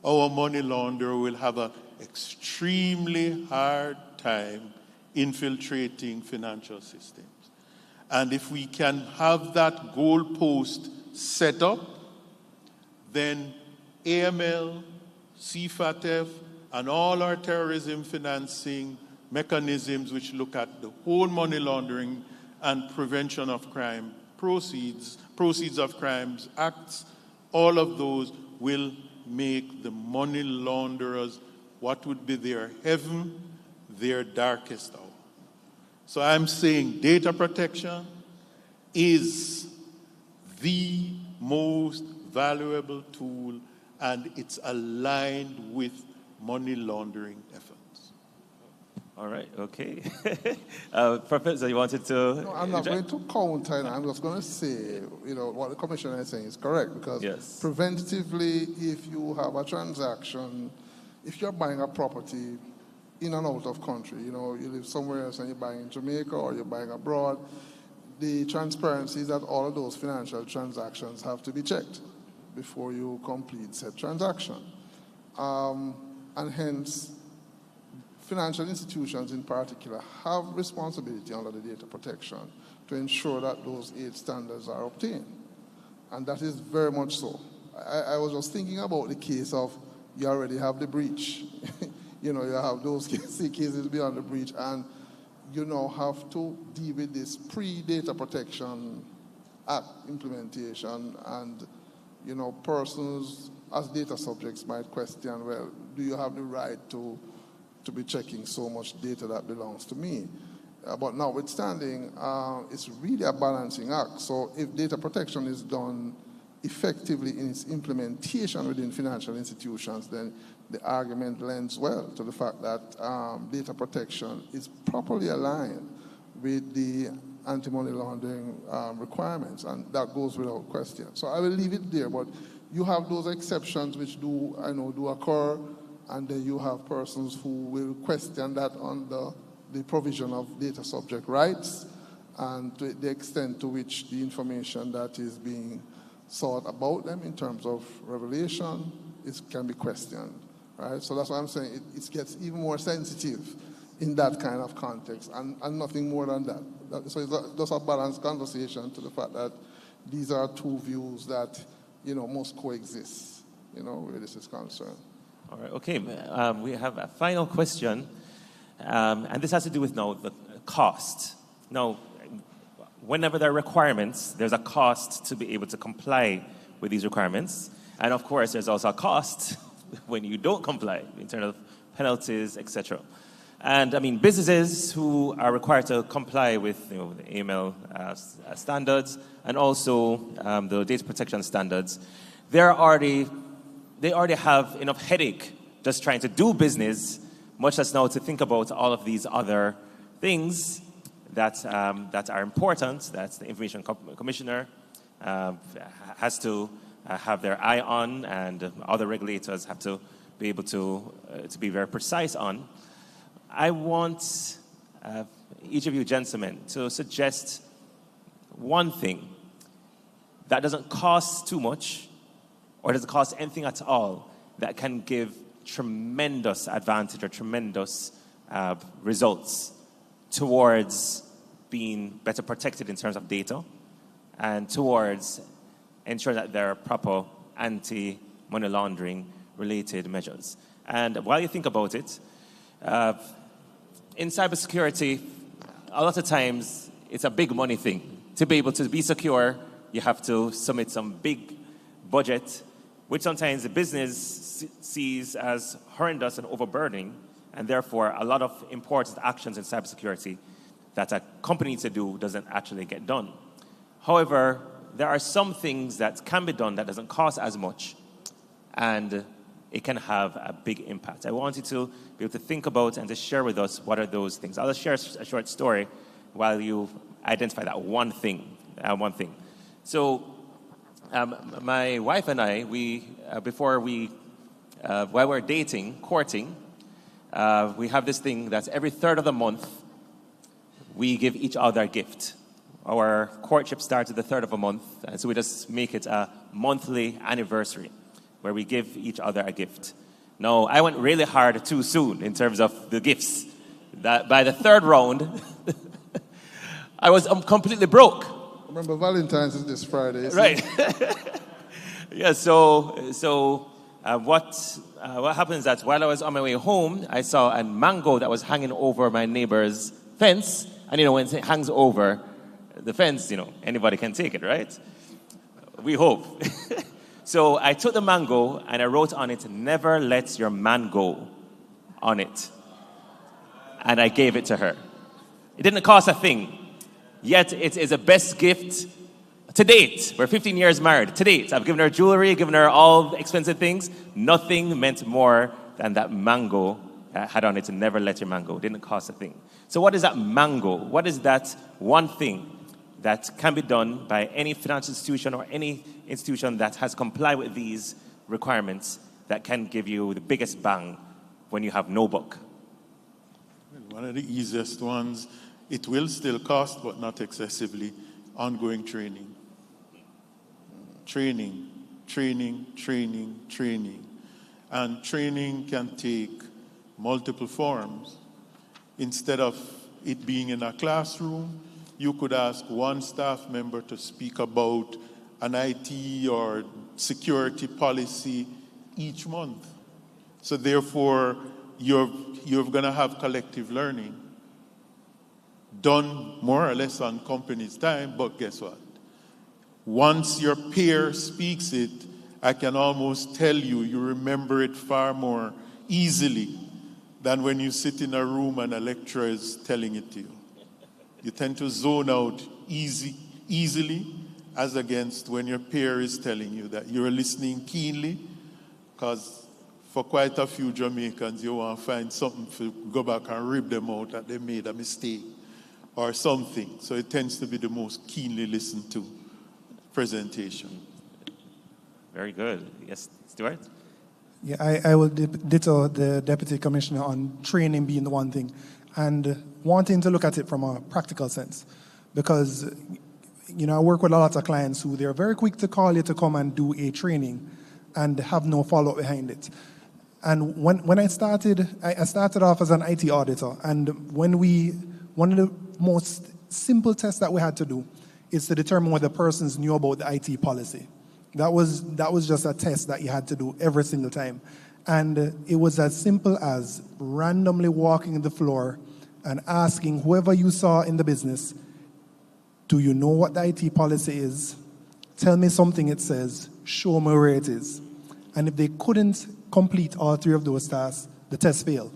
our money launderer will have an extremely hard time infiltrating financial systems. And if we can have that goalpost set up, then AML, CFATF, and all our terrorism financing mechanisms which look at the whole money laundering and prevention of crime, proceeds of crimes, acts, all of those will make the money launderers what would be their heaven, their darkest hour. So I'm saying data protection is the most valuable tool, and it's aligned with money laundering efforts. All right, okay. Professor, you wanted to... No, I'm not going to counter, and I'm just going to say, what the commissioner is saying is correct, because preventatively, if you have a transaction, if you're buying a property in and out of country, you live somewhere else and you're buying in Jamaica or you're buying abroad, the transparency is that all of those financial transactions have to be checked before you complete said transaction. And hence, financial institutions in particular have responsibility under the data protection to ensure that those 8 standards are obtained. And that is very much so. I was just thinking about the case of you already have the breach. You have those cases beyond the breach, and you now have to deal with this pre-Data Protection Act implementation, and persons as data subjects might question, well, do you have the right to be checking so much data that belongs to me? But notwithstanding, it's really a balancing act. So if data protection is done effectively in its implementation within financial institutions, then the argument lends well to the fact that data protection is properly aligned with the anti-money laundering requirements, and that goes without question. So I will leave it there, but you have those exceptions which do occur, and then you have persons who will question that under the provision of data subject rights, and to the extent to which the information that is being sought about them in terms of revelation can be questioned, right? So that's why I'm saying it gets even more sensitive in that kind of context, and nothing more than that. So it's just a balanced conversation to the fact that these are two views that, must coexist, where this is concerned. All right, okay. We have a final question, and this has to do with now the cost. Now, whenever there are requirements, there's a cost to be able to comply with these requirements. And of course, there's also a cost when you don't comply in terms of penalties, etc. And I mean, businesses who are required to comply with the AML standards and also the data protection standards, they already have enough headache just trying to do business, much less now to think about all of these other things that are important, that the Information Commissioner has to have their eye on, and other regulators have to be able to be very precise on. I want each of you gentlemen to suggest one thing that doesn't cost too much or doesn't cost anything at all that can give tremendous advantage or tremendous results towards being better protected in terms of data and towards ensuring that there are proper anti-money laundering related measures. And while you think about it, in cybersecurity, a lot of times it's a big money thing. To be able to be secure, you have to submit some big budget, which sometimes the business sees as horrendous and overburdening, and therefore a lot of important actions in cybersecurity that a company needs to do doesn't actually get done. However, there are some things that can be done that doesn't cost as much, and it can have a big impact. I want you to be able to think about and to share with us what are those things. I'll share a short story while you identify that one thing. So my wife and I, while we're dating, courting, we have this thing that's every third of the month, we give each other a gift. Our courtship starts at the third of a month, and so we just make it a monthly anniversary where we give each other a gift. Now, I went really hard too soon in terms of the gifts. That by the third round, I was completely broke. Remember, Valentine's is this Friday. Right. Yeah, so what happened is that while I was on my way home, I saw a mango that was hanging over my neighbor's fence. And, when it hangs over the fence, anybody can take it, right? We hope. So I took the mango and I wrote on it, "Never let your man go," on it. And I gave it to her. It didn't cost a thing. Yet it is the best gift to date. We're 15 years married. To date, I've given her jewelry, given her all the expensive things. Nothing meant more than that mango that had on it, "Never let your man go." It didn't cost a thing. So what is that mango? What is that one thing that can be done by any financial institution or any institution that has complied with these requirements that can give you the biggest bang when you have no buck? One of the easiest ones, it will still cost, but not excessively, ongoing training. Training. And training can take multiple forms. Instead of it being in a classroom, you could ask one staff member to speak about an IT or security policy each month. So therefore, you're going to have collective learning done more or less on company's time, but guess what? Once your peer speaks it, I can almost tell you remember it far more easily than when you sit in a room and a lecturer is telling it to you. You tend to zone out easily as against when your peer is telling you that you're listening keenly, because for quite a few Jamaicans, you want to find something to go back and rib them out that they made a mistake or something. So it tends to be the most keenly listened to presentation. Very good. Yes, Stuart? Yeah, I will ditto the Deputy Commissioner on training being the one thing and wanting to look at it from a practical sense. Because, I work with a lot of clients who they're very quick to call you to come and do a training and have no follow-up behind it. And when I started off as an IT auditor, and one of the most simple tests that we had to do is to determine whether persons knew about the IT policy. That was just a test that you had to do every single time. And it was as simple as randomly walking the floor and asking whoever you saw in the business, do you know what the IT policy is? Tell me something it says, show me where it is. And if they couldn't complete all three of those tasks, the test failed.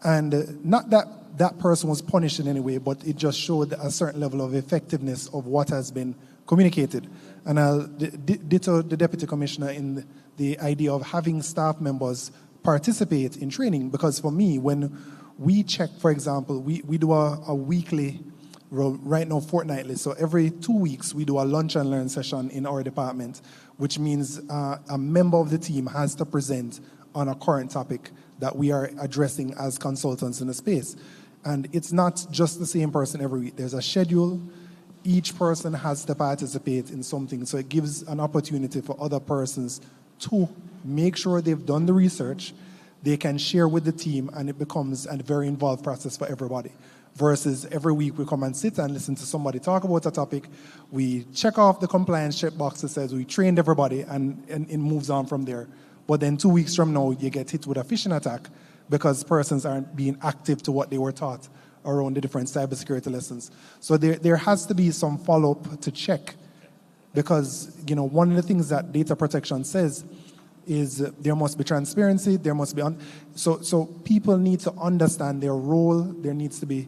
And not that person was punished in any way, but it just showed a certain level of effectiveness of what has been communicated. And I'll ditto the Deputy Commissioner in the idea of having staff members participate in training, because for me, when we check, for example, we do a weekly, right now fortnightly, so every 2 weeks we do a lunch and learn session in our department which means a member of the team has to present on a current topic that we are addressing as consultants in the space. And it's not just the same person every week. There's a schedule. Each person has to participate in something. So it gives an opportunity for other persons to make sure they've done the research, they can share with the team, and it becomes a very involved process for everybody. Versus every week we come and sit and listen to somebody talk about a topic, we check off the compliance checkbox that says we trained everybody, and it moves on from there. But then 2 weeks from now, you get hit with a phishing attack because persons aren't being active to what they were taught around the different cybersecurity lessons. So there has to be some follow-up to check, because one of the things that data protection says is there must be transparency, there must be so people need to understand their role. There needs to be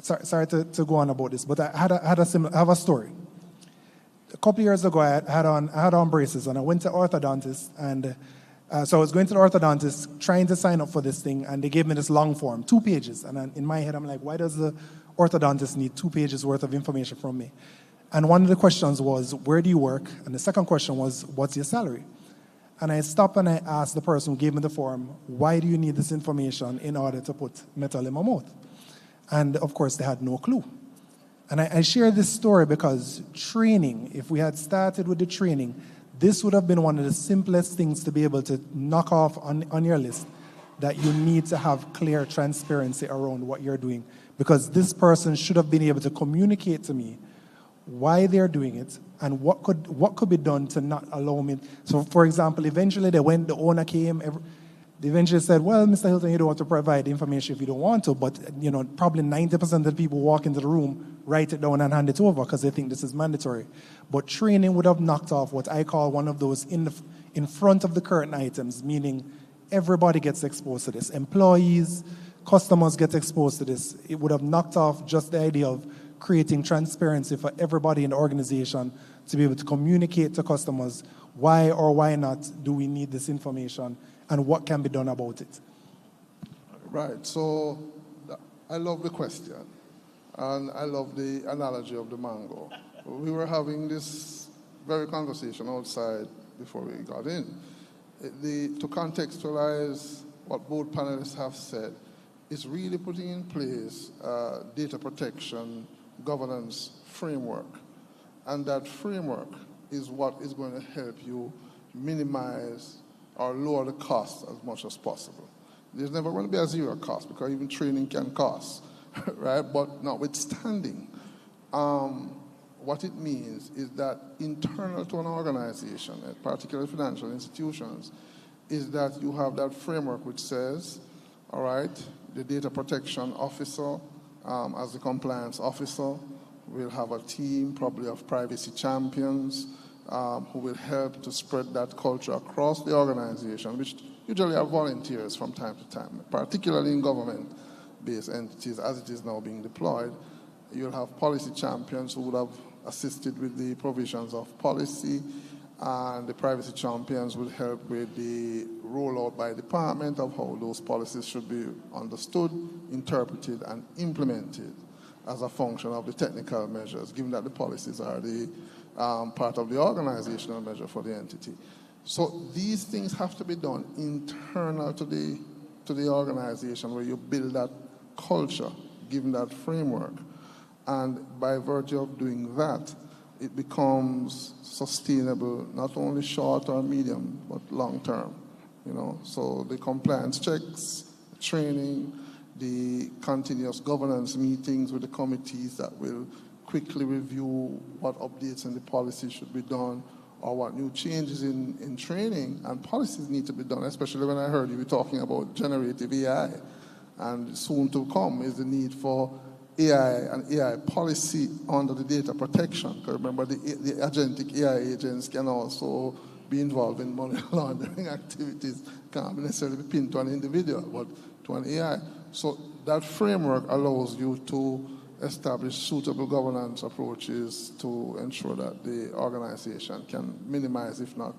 sorry to go on about this, but I have a story. A couple of years ago, I had on braces, and I went to orthodontist, and so I was going to the orthodontist trying to sign up for this thing, and they gave me this long form, 2 pages. And in my head, I'm like, why does the orthodontist need 2 pages worth of information from me? And one of the questions was, where do you work? And the second question was, what's your salary? And I stopped and I asked the person who gave me the form, why do you need this information in order to put metal in my mouth? And of course, they had no clue. And I share this story because training, if we had started with the training, this would have been one of the simplest things to be able to knock off on your list, that you need to have clear transparency around what you're doing. Because this person should have been able to communicate to me why they're doing it and what could be done to not allow me. So, for example, eventually the owner came, they eventually said, well, Mr. Hilton, you don't want to provide information if you don't want to, but probably 90% of the people walk into the room, write it down and hand it over because they think this is mandatory. But training would have knocked off what I call one of those in front of the curtain items, meaning everybody gets exposed to this. Employees, customers get exposed to this. It would have knocked off just the idea of creating transparency for everybody in the organization to be able to communicate to customers why or why not do we need this information and what can be done about it. Right, so I love the question, and I love the analogy of the mango. We were having this very conversation outside before we got in. To contextualize what both panelists have said, it's really putting in place data protection governance framework. And that framework is what is going to help you minimize or lower the cost as much as possible. There's never going to be a zero cost, because even training can cost, right? But notwithstanding, what it means is that internal to an organization, particularly financial institutions, is that you have that framework which says, all right, the data protection officer, as the compliance officer, will have a team probably of privacy champions who will help to spread that culture across the organization, which usually are volunteers from time to time, particularly in government-based entities as it is now being deployed. You'll have policy champions who would have assisted with the provisions of policy, and the privacy champions will help with the rollout by department of how those policies should be understood, interpreted, and implemented as a function of the technical measures, given that the policies are the part of the organizational measure for the entity. So these things have to be done internal to the organization, where you build that culture, given that framework. And by virtue of doing that, it becomes sustainable, not only short or medium, but long term. So the compliance checks, training, the continuous governance meetings with the committees that will quickly review what updates in the policy should be done, or what new changes in training and policies need to be done, especially when I heard you were talking about generative AI. And soon to come is the need for AI and AI policy under the data protection. Because remember, the agentic AI agents can also be involved in money laundering activities. Can't necessarily be pinned to an individual, but to an AI. So that framework allows you to establish suitable governance approaches to ensure that the organization can minimize, if not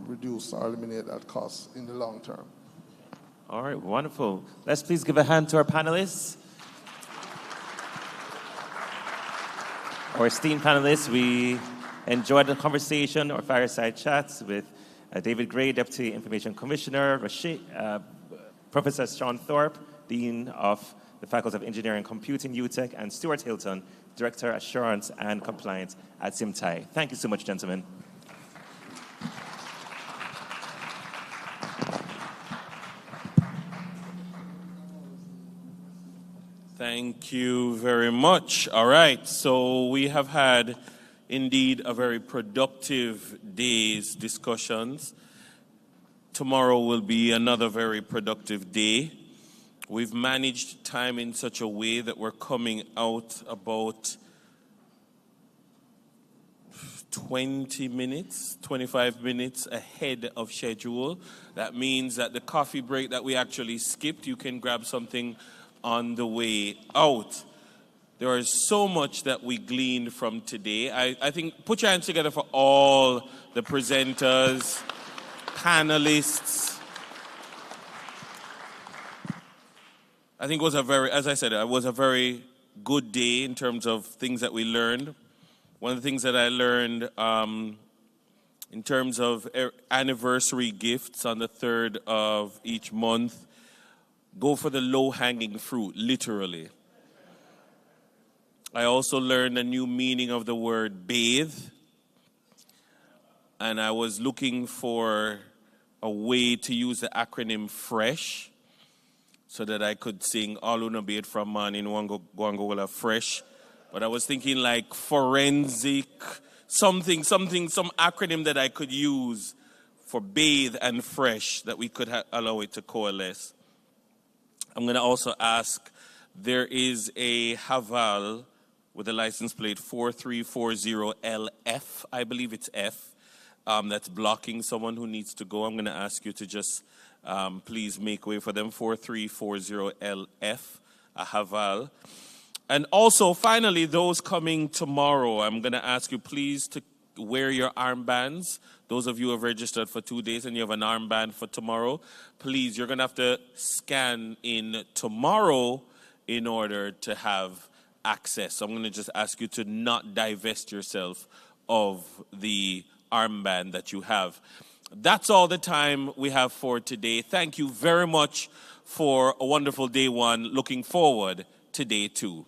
reduce or eliminate that cost in the long term. All right, wonderful. Let's please give a hand to our panelists. Our esteemed panelists, we enjoyed the conversation or fireside chats with David Gray, Deputy Information Commissioner, Professor Sean Thorpe, Dean of the Faculty of Engineering and Computing, UTech, and Stuart Hilton, Director, Assurance and Compliance at SIMTAI. Thank you so much, gentlemen. Thank you very much. All right, so we have had indeed a very productive day's discussions. Tomorrow will be another very productive day. We've managed time in such a way that we're coming out about 20 minutes, 25 minutes ahead of schedule. That means that the coffee break that we actually skipped, you can grab something on the way out. There is so much that we gleaned from today. I think, put your hands together for all the presenters, panelists. I think it was as I said, it was a very good day in terms of things that we learned. One of the things that I learned in terms of anniversary gifts on the 3rd of each month, go for the low-hanging fruit, literally. I also learned a new meaning of the word bathe. And I was looking for a way to use the acronym FRESH so that I could sing All Una Bathe from Morning Wango Fresh. But I was thinking like forensic, some acronym that I could use for bathe and fresh that we could allow it to coalesce. I'm going to also ask, there is a Haval with a license plate 4340LF, I believe it's F, that's blocking someone who needs to go. I'm going to ask you to just please make way for them, 4340LF, a Haval. And also, finally, those coming tomorrow, I'm going to ask you please to wear your armbands. Those of you who have registered for 2 days and you have an armband for tomorrow, please, you're going to have to scan in tomorrow in order to have access. So I'm going to just ask you to not divest yourself of the armband that you have. That's all the time we have for today. Thank you very much for a wonderful day one. Looking forward to day 2.